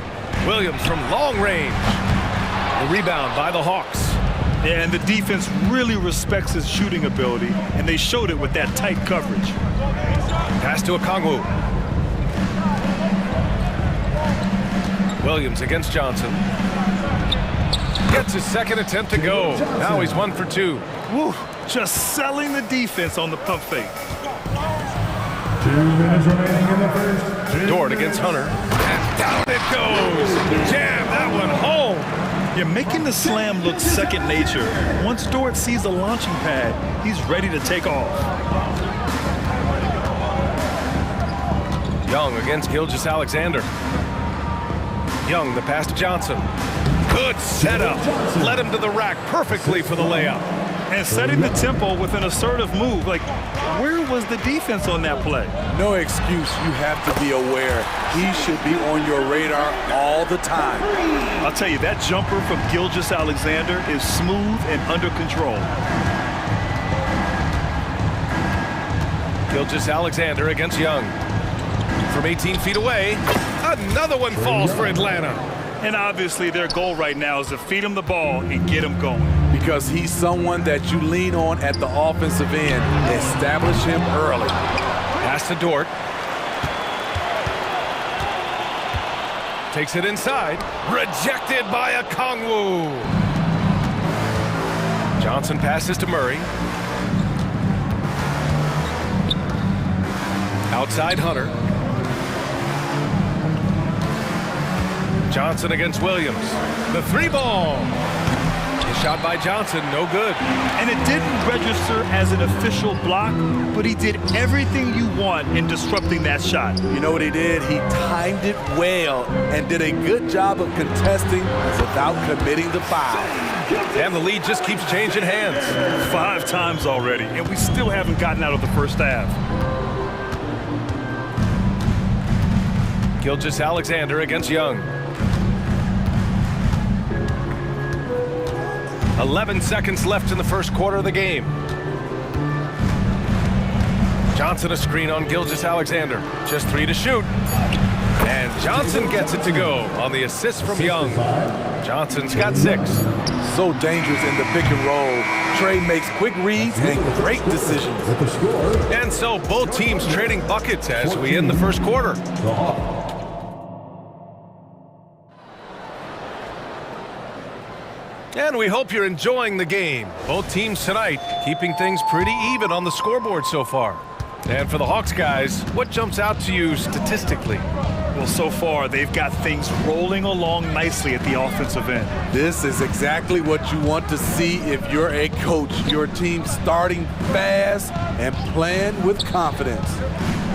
Williams from long range. The rebound by the Hawks. Yeah, and the defense really respects his shooting ability, and they showed it with that tight coverage. Pass to a Kongwu. Williams against Johnson. Gets his second attempt to go. Now he's 1 for 2. Woo, just selling the defense on the pump fake. 2 minutes remaining in the first. Dort against Hunter. And down it goes. Jam that one home. You're making the slam look second nature. Once Dort sees the launching pad, he's ready to take off. Young against Gilgeous-Alexander. Young, the pass to Johnson. Good setup. Led him to the rack perfectly for the layup. And setting the tempo with an assertive move. Like, where was the defense on that play? No excuse. You have to be aware. He should be on your radar all the time. I'll tell you, that jumper from Gilgeous-Alexander is smooth and under control. Gilgeous-Alexander against Young. From 18 feet away, another one falls for Atlanta. And obviously their goal right now is to feed him the ball and get him going. Because he's someone that you lean on at the offensive end. Establish him early. Pass to Dort. Takes it inside. Rejected by a Kongwu. Johnson passes to Murray. Outside Hunter. Johnson against Williams. The 3-ball. The shot by Johnson, no good. And it didn't register as an official block, but he did everything you want in disrupting that shot. You know what he did? He timed it well and did a good job of contesting without committing the foul. And the lead just keeps changing hands. 5 times already, and we still haven't gotten out of the first half. Gilgeous-Alexander against Young. 11 seconds left in the first quarter of the game. Johnson a screen on Gilgeous-Alexander. Just 3 to shoot. And Johnson gets it to go on the assist from Young. Johnson's got 6. So dangerous in the pick and roll. Trey makes quick reads and great decisions. And so both teams trading buckets as we end the first quarter. And we hope you're enjoying the game. Both teams tonight keeping things pretty even on the scoreboard so far. And for the Hawks guys, what jumps out to you statistically? Well, so far, they've got things rolling along nicely at the offensive end. This is exactly what you want to see if you're a coach. Your team starting fast and playing with confidence.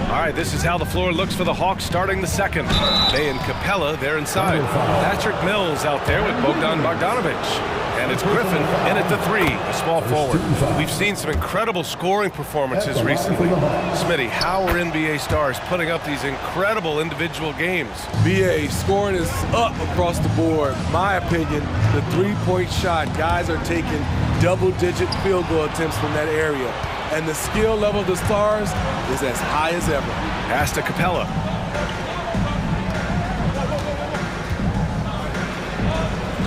All right, this is how the floor looks for the Hawks starting the second. Bay and Capella, they're inside. Patrick Mills out there with Bogdan Bogdanovic. And it's Griffin in at the 3, a small forward. We've seen some incredible scoring performances recently. Smitty, how are NBA stars putting up these incredible individual games? BA, scoring is up across the board. My opinion, the three-point shot, guys are taking double-digit field goal attempts from that area. And the skill level of the stars is as high as ever. Pass to Capella.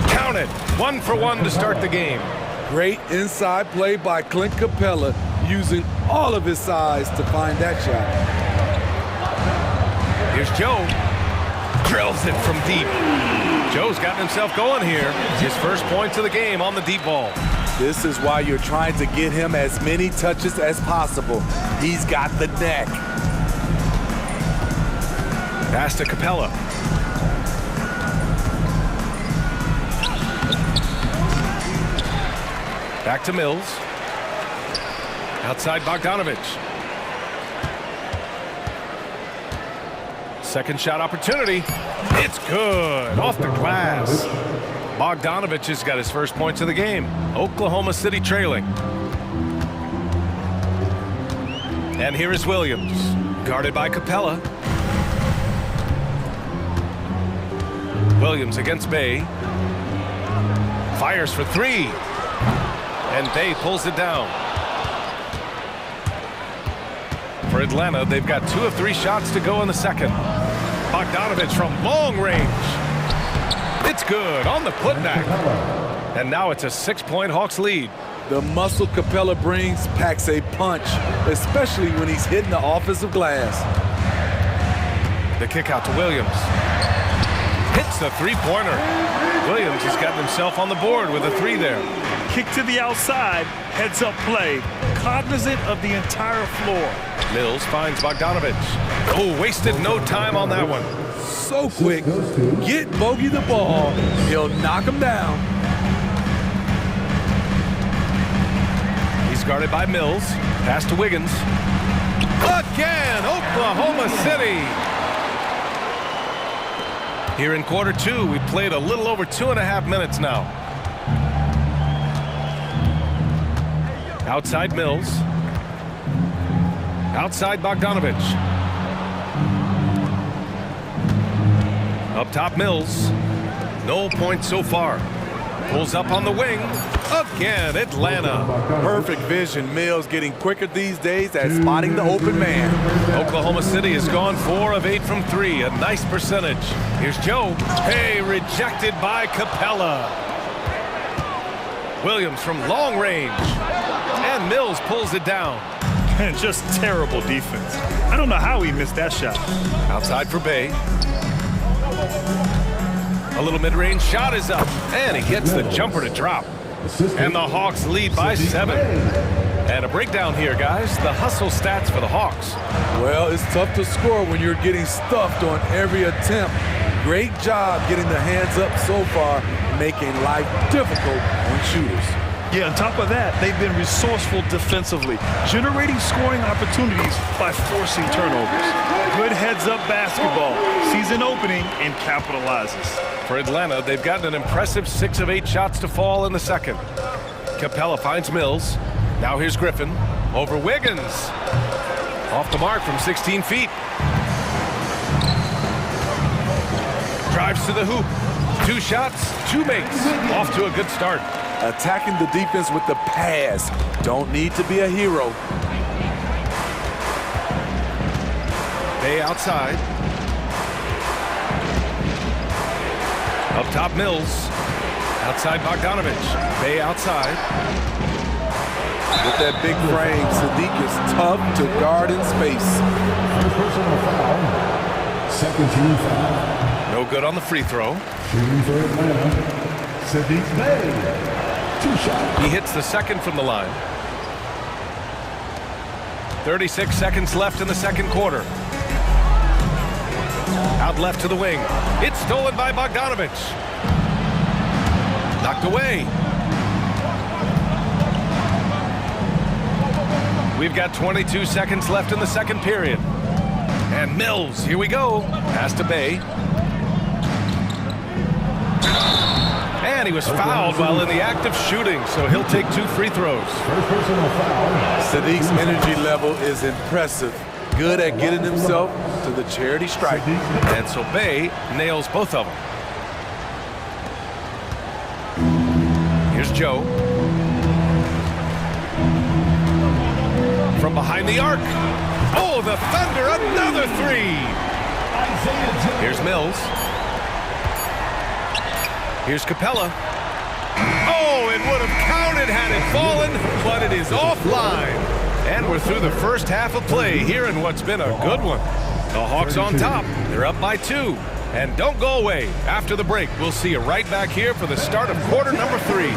Count it. 1 for 1 to start the game. Great inside play by Clint Capella, using all of his size to find that shot. Here's Joe. Drills it from deep. Joe's gotten himself going here. His first points of the game on the deep ball. This is why you're trying to get him as many touches as possible. He's got the neck. Pass to Capella. Back to Mills. Outside Bogdanovic. Second shot opportunity. It's good. Off the glass. Bogdanovic has got his first points of the game. Oklahoma City trailing. And here is Williams. Guarded by Capella. Williams against Bay. Fires for 3. And Bay pulls it down. For Atlanta, they've got 2 of 3 shots to go in the second. Bogdanovic from long range. It's good on the putback. And now it's a 6-point Hawks lead. The muscle Capella brings packs a punch, especially when he's hitting the offensive glass. The kick out to Williams. Hits the 3-pointer. Williams has gotten himself on the board with a 3 there. Kick to the outside, heads-up play, cognizant of the entire floor. Mills finds Bogdanovic. Oh, wasted no time on that one. So quick. Get Bogey the ball. He'll knock him down. He's guarded by Mills. Pass to Wiggins. Again, Oklahoma City. Here in quarter 2, we played a little over 2.5 minutes now. Outside Mills. Outside Bogdanovic. Up top Mills. No points so far. Pulls up on the wing. Again, Atlanta. Perfect vision. Mills getting quicker these days at spotting the open man. Oklahoma City has gone 4 of 8 from 3. A nice percentage. Here's Joe. Hey, rejected by Capella. Williams from long range. And Mills pulls it down. And just terrible defense. I don't know how he missed that shot. Outside for Bay. A little mid-range shot is up. And he gets the jumper to drop. And the Hawks lead by 7. And a breakdown here, guys. The hustle stats for the Hawks. Well, it's tough to score when you're getting stuffed on every attempt. Great job getting the hands up so far, making life difficult on shooters. Yeah, on top of that, they've been resourceful defensively, generating scoring opportunities by forcing turnovers. Good heads-up basketball, season opening, and capitalizes. For Atlanta, they've gotten an impressive 6 of 8 shots to fall in the second. Capella finds Mills. Now here's Griffin. Over Wiggins. Off the mark from 16 feet. Drives to the hoop. 2 shots, 2 makes. Off to a good start. attacking the defense with the pass. Don't need to be a hero. Bay outside. Up top, Mills. Outside, Bogdanovich. Bay outside. With that big frame, Sadiq is tough to guard in space. First personal foul. Second team foul. No good on the free throw. Shooting for Atlanta, Sadiq Bey. 2 shots. He hits the second from the line. 36 seconds left in the second quarter. Out left to the wing. It's stolen by Bogdanovich. Knocked away. We've got 22 seconds left in the second period. And Mills, here we go. Pass to Bay. And he was fouled while in the act of shooting, so he'll take 2 free throws. First personal foul. Sadiq's energy level is impressive. Good at getting himself to the charity stripe. And so Bay nails both of them. Here's Joe. From behind the arc. Oh, the Thunder, another 3. Here's Mills. Here's Capella. Oh, it would have counted had it fallen, but it is offline. And we're through the first half of play here in what's been a good one. The Hawks on top. They're up by 2. And don't go away. After the break, we'll see you right back here for the start of quarter number 3.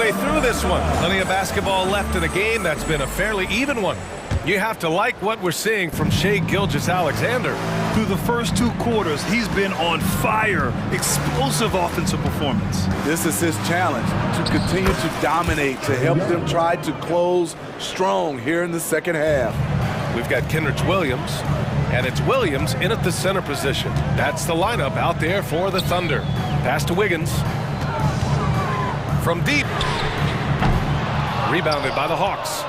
Through this one. Plenty of basketball left in a game that's been a fairly even one. You have to like what we're seeing from Shai Gilgeous-Alexander. Through the first 2 quarters, he's been on fire. Explosive offensive performance. This is his challenge, to continue to dominate, to help them try to close strong here in the second half. We've got Kenrich Williams, and it's Williams in at the center position. That's the lineup out there for the Thunder. Pass to Wiggins. From deep. Rebounded by the Hawks.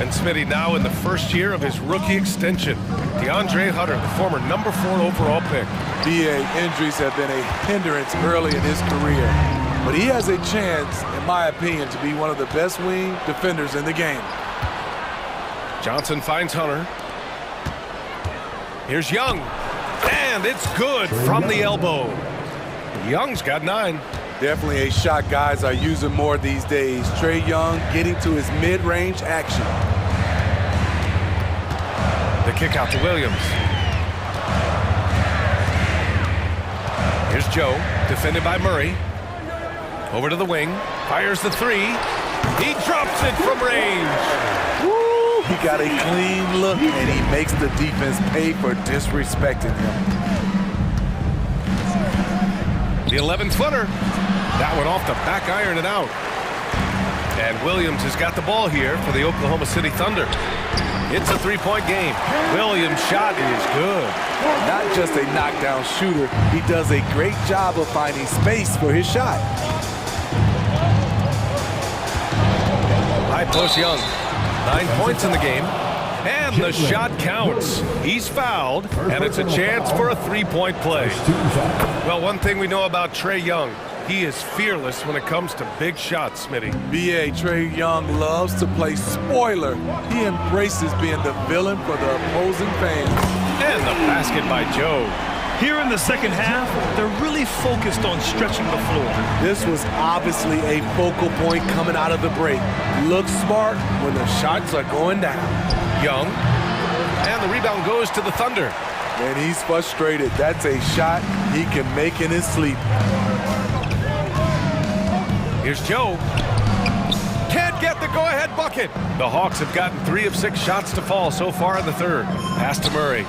And Smitty now in the first year of his rookie extension. DeAndre Hunter, the former number 4 overall pick. BA, injuries have been a hindrance early in his career. But he has a chance, in my opinion, to be one of the best wing defenders in the game. Johnson finds Hunter. Here's Young. And it's good from the elbow. Young's got 9. Definitely a shot guys are using more these days. Trae Young getting to his mid-range action. The kick out to Williams. Here's Joe, defended by Murray. Over to the wing, fires the 3. He drops it from range. Woo! He got a clean look, and he makes the defense pay for disrespecting him. The 11-footer. That one off the back iron and out. And Williams has got the ball here for the Oklahoma City Thunder. It's a 3-point game. Williams' shot is good. Not just a knockdown shooter, he does a great job of finding space for his shot. High post Young. 9 points in the game. And the shot counts. He's fouled, and it's a chance for a 3-point play. Well, one thing we know about Trae Young, he is fearless when it comes to big shots, Smitty. B.A. Trae Young loves to play spoiler. He embraces being the villain for the opposing fans. And the basket by Joe. Here in the second half, they're really focused on stretching the floor. This was obviously a focal point coming out of the break. Look smart when the shots are going down. Young. And the rebound goes to the Thunder. And he's frustrated. That's a shot he can make in his sleep. Here's Joe. Can't get the go-ahead bucket. The Hawks have gotten 3 of 6 shots to fall so far in the third. Pass to Murray.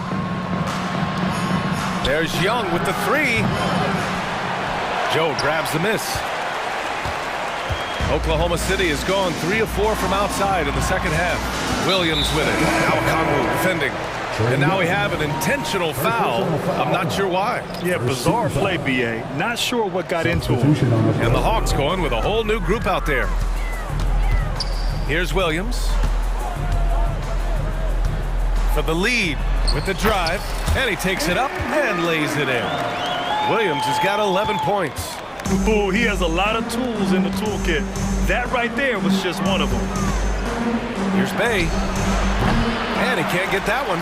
There's Young with the 3. Joe grabs the miss. Oklahoma City has gone 3 of 4 from outside in the second half. Williams with it. Now Conwu defending. And now we have an intentional foul. I'm not sure why. Yeah, bizarre play, B.A. Not sure what got into him. And the Hawks going with a whole new group out there. Here's Williams. For the lead with the drive. And he takes it up and lays it in. Williams has got 11 points. Ooh, he has a lot of tools in the toolkit. That right there was just one of them. Here's Bay. And he can't get that one.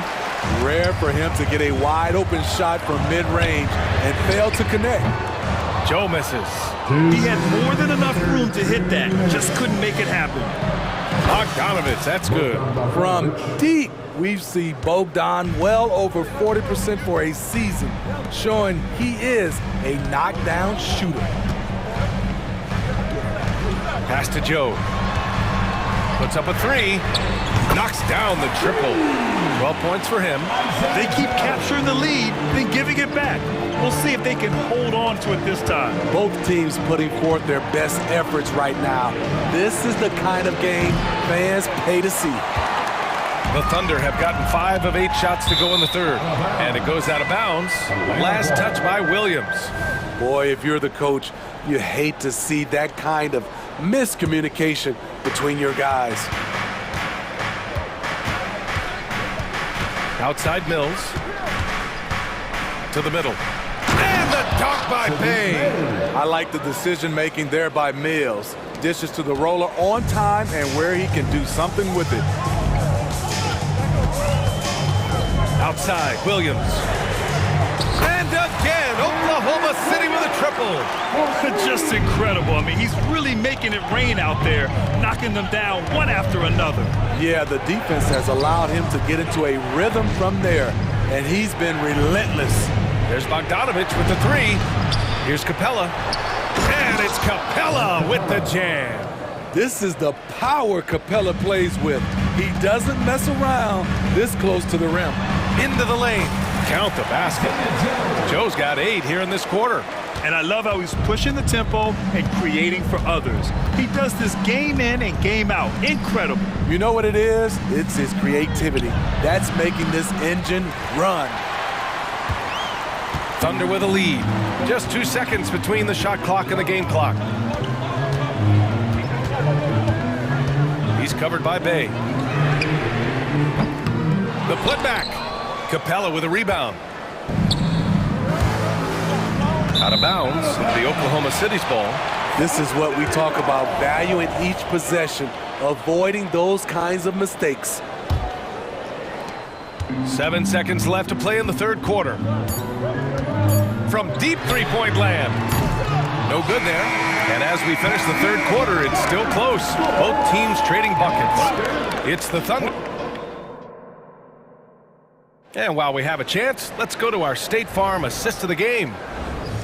Rare for him to get a wide open shot from mid-range and fail to connect. Joe misses. He had more than enough room to hit that. Just couldn't make it happen. Bogdanovich, that's good. From deep, we've seen Bogdan well over 40% for a season, showing he is a knockdown shooter. Pass to Joe. Puts up a three. Knocks down the triple. 12 points for him. They keep capturing the lead, then giving it back. We'll see if they can hold on to it this time. Both teams putting forth their best efforts right now. This is the kind of game fans pay to see. The Thunder have gotten 5 of 8 shots to go in the third. And it goes out of bounds. Last touch by Williams. Boy, if you're the coach, you hate to see that kind of miscommunication between your guys. Outside Mills. To the middle. And the dunk by Bay. I like the decision-making there by Mills. Dishes to the roller on time and where he can do something with it. Outside, Williams. And again, Oklahoma City with a triple. Just incredible. I mean, he's really making it rain out there, knocking them down one after another. Yeah, the defense has allowed him to get into a rhythm from there, and he's been relentless. There's Bogdanovich with the three. Here's Capella. And it's Capella with the jam. This is the power Capella plays with. He doesn't mess around this close to the rim. Into the lane. Count the basket. Joe's got 8 here in this quarter. And I love how he's pushing the tempo and creating for others. He does this game in and game out. Incredible. You know what it is? It's his creativity. That's making this engine run. Thunder with a lead. Just 2 seconds between the shot clock and the game clock. He's covered by Bay. The putback. Capella with a rebound. Out of bounds, the Oklahoma City's ball. This is what we talk about, valuing each possession, avoiding those kinds of mistakes. 7 seconds left to play in the third quarter. From deep three-point land. No good there. And as we finish the third quarter, it's still close. Both teams trading buckets. It's the Thunder. And while we have a chance, let's go to our State Farm assist of the game.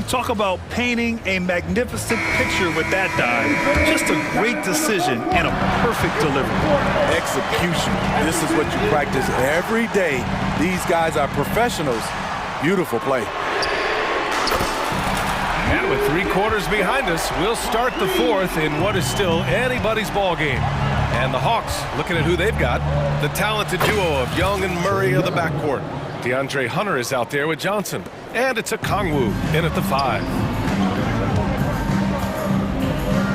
Talk about painting a magnificent picture with that dive. Just a great decision and a perfect delivery. Execution. This is what you practice every day. These guys are professionals. Beautiful play. And with 3 quarters behind us, we'll start the fourth in what is still anybody's ball game. And the Hawks, looking at who they've got, the talented duo of Young and Murray of the backcourt. DeAndre Hunter is out there with Johnson. And it's a Kongwu in at the 5.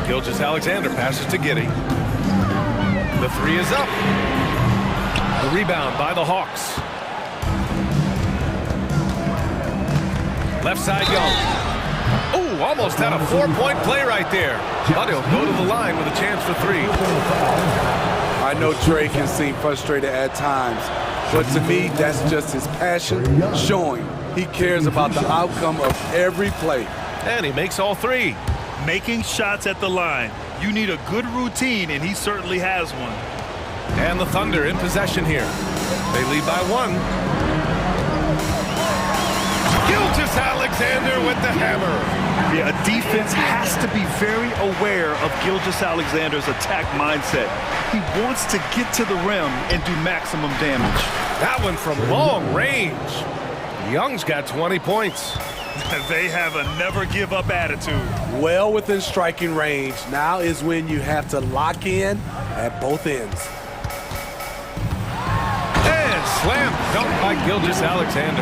Gilgeous-Alexander passes to Giddey. The 3 is up. The rebound by the Hawks. Left side, Young. Oh, almost had a 4-point play right there. But he'll go to the line with a chance for 3. I know Trey can seem frustrated at times, but to me, that's just his passion showing. He cares about the outcome of every play. And he makes all 3. Making shots at the line. You need a good routine, and he certainly has one. And the Thunder in possession here. They lead by 1. Gilgeous-Alexander with the hammer. Yeah, a defense has to be very aware of Gilgeous-Alexander's attack mindset. He wants to get to the rim and do maximum damage. That one from long range. Young's got 20 points. They have a never-give-up attitude. Well within striking range. Now is when you have to lock in at both ends. And slam dunk by Gilgeous-Alexander.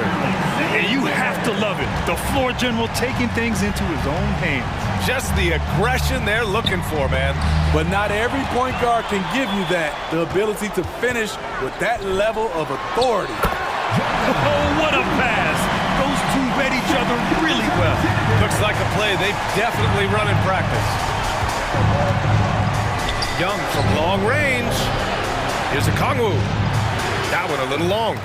And you have to love it. The floor general taking things into his own hands. Just the aggression they're looking for, man. But not every point guard can give you that. The ability to finish with that level of authority. Oh, what a pass. Those two read each other really well. Looks like a play they've definitely run in practice. Young from long range. Here's a Kongwu. That one a little long.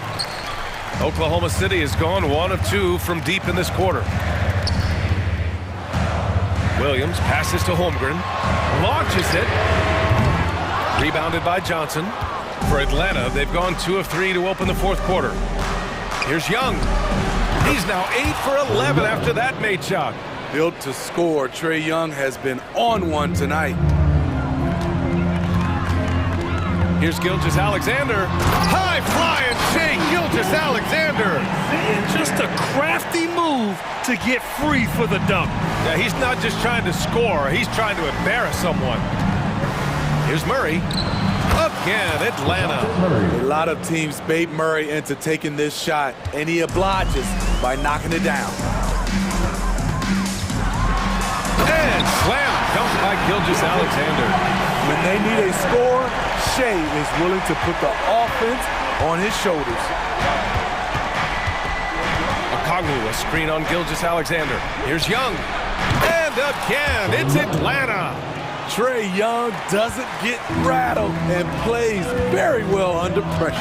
Oklahoma City has gone 1 of 2 from deep in this quarter. Williams passes to Holmgren. Launches it. Rebounded by Johnson. For Atlanta, they've gone 2 of 3 to open the fourth quarter. Here's Young. He's now 8 for 11 after that made shot. Built to score, Trae Young has been on one tonight. Here's Gilgeous-Alexander. High flying Shea Gilgeous-Alexander. Just a crafty move to get free for the dunk. Yeah, he's not just trying to score, he's trying to embarrass someone. Here's Murray. Again, Atlanta. A lot of teams bait Murray into taking this shot, and he obliges by knocking it down. And slam dunk by Gilgeous-Alexander. When they need a score, Shea is willing to put the offense on his shoulders. Kongwu, a screen on Gilgeous-Alexander. Here's Young. And again, it's Atlanta. Trae Young doesn't get rattled and plays very well under pressure.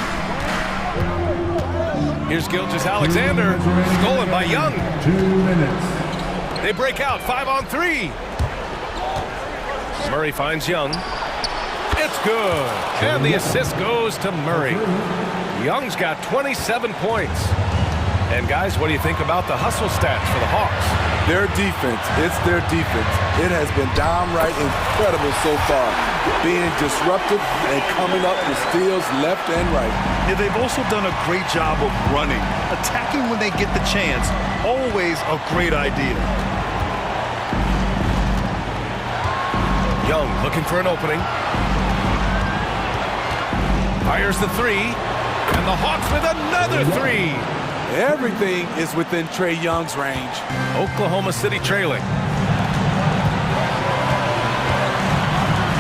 Here's Gilgeous-Alexander. Stolen by Young. 2 minutes. They break out 5 on 3. Murray finds Young. It's good. And the assist goes to Murray. Young's got 27 points. And guys, what do you think about the hustle stats for the Hawks? Their defense, it's their defense. It has been downright incredible so far. Being disruptive and coming up with steals left and right. Yeah, they've also done a great job of running. Attacking when they get the chance, always a great idea. Young looking for an opening. Fires the 3. And the Hawks with another 3. Everything is within Trae Young's range. Oklahoma City trailing.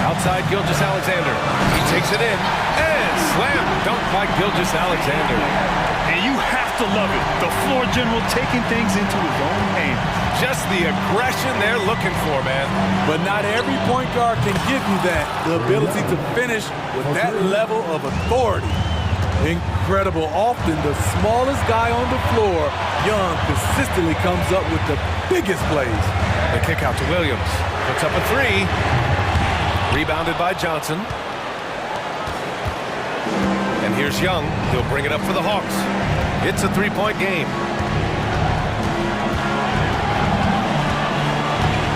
Outside Gilgeous-Alexander. He takes it in. And slam dunk by Gilgeous-Alexander. And you have to love it. The floor general taking things into his own hands. Just the aggression they're looking for, man. But not every point guard can give you that. The ability to finish with that level of authority. Incredible. Often the smallest guy on the floor, Young consistently comes up with the biggest plays. The kick out to Williams. Puts up a 3. Rebounded by Johnson. And here's Young. He'll bring it up for the Hawks. It's a 3-point game.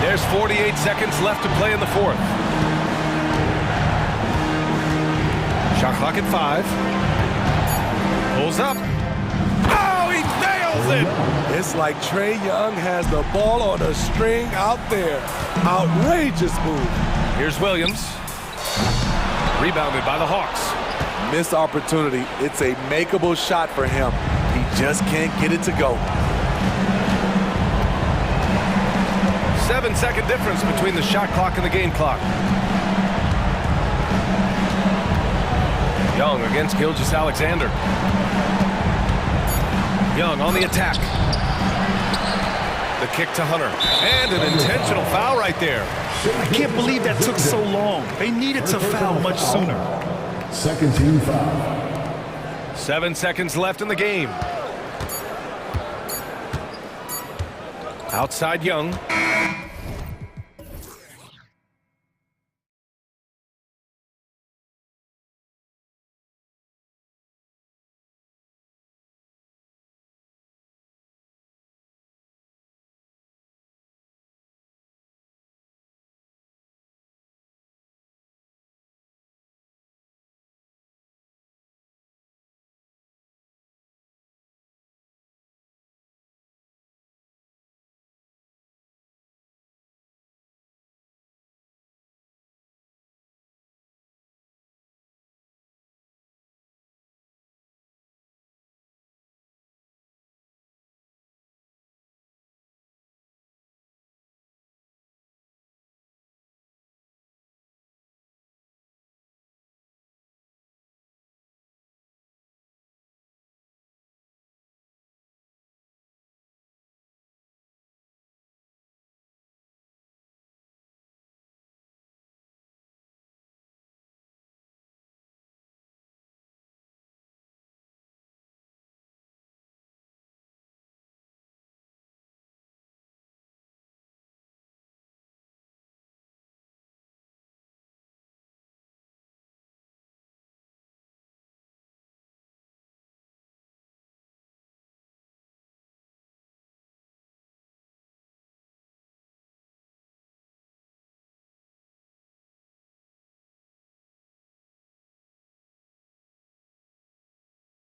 There's 48 seconds left to play in the fourth. Shot clock at 5. Pulls up. Oh, he nails it! It's like Trae Young has the ball on a string out there. Outrageous move. Here's Williams. Rebounded by the Hawks. Missed opportunity. It's a makeable shot for him. He just can't get it to go. 7-second difference between the shot clock and the game clock. Young against Gilgeous-Alexander. Young on the attack. The kick to Hunter. And an intentional foul right there. I can't believe that took so long. They needed to foul much sooner. Second team foul. 7 seconds left in the game. Outside Young.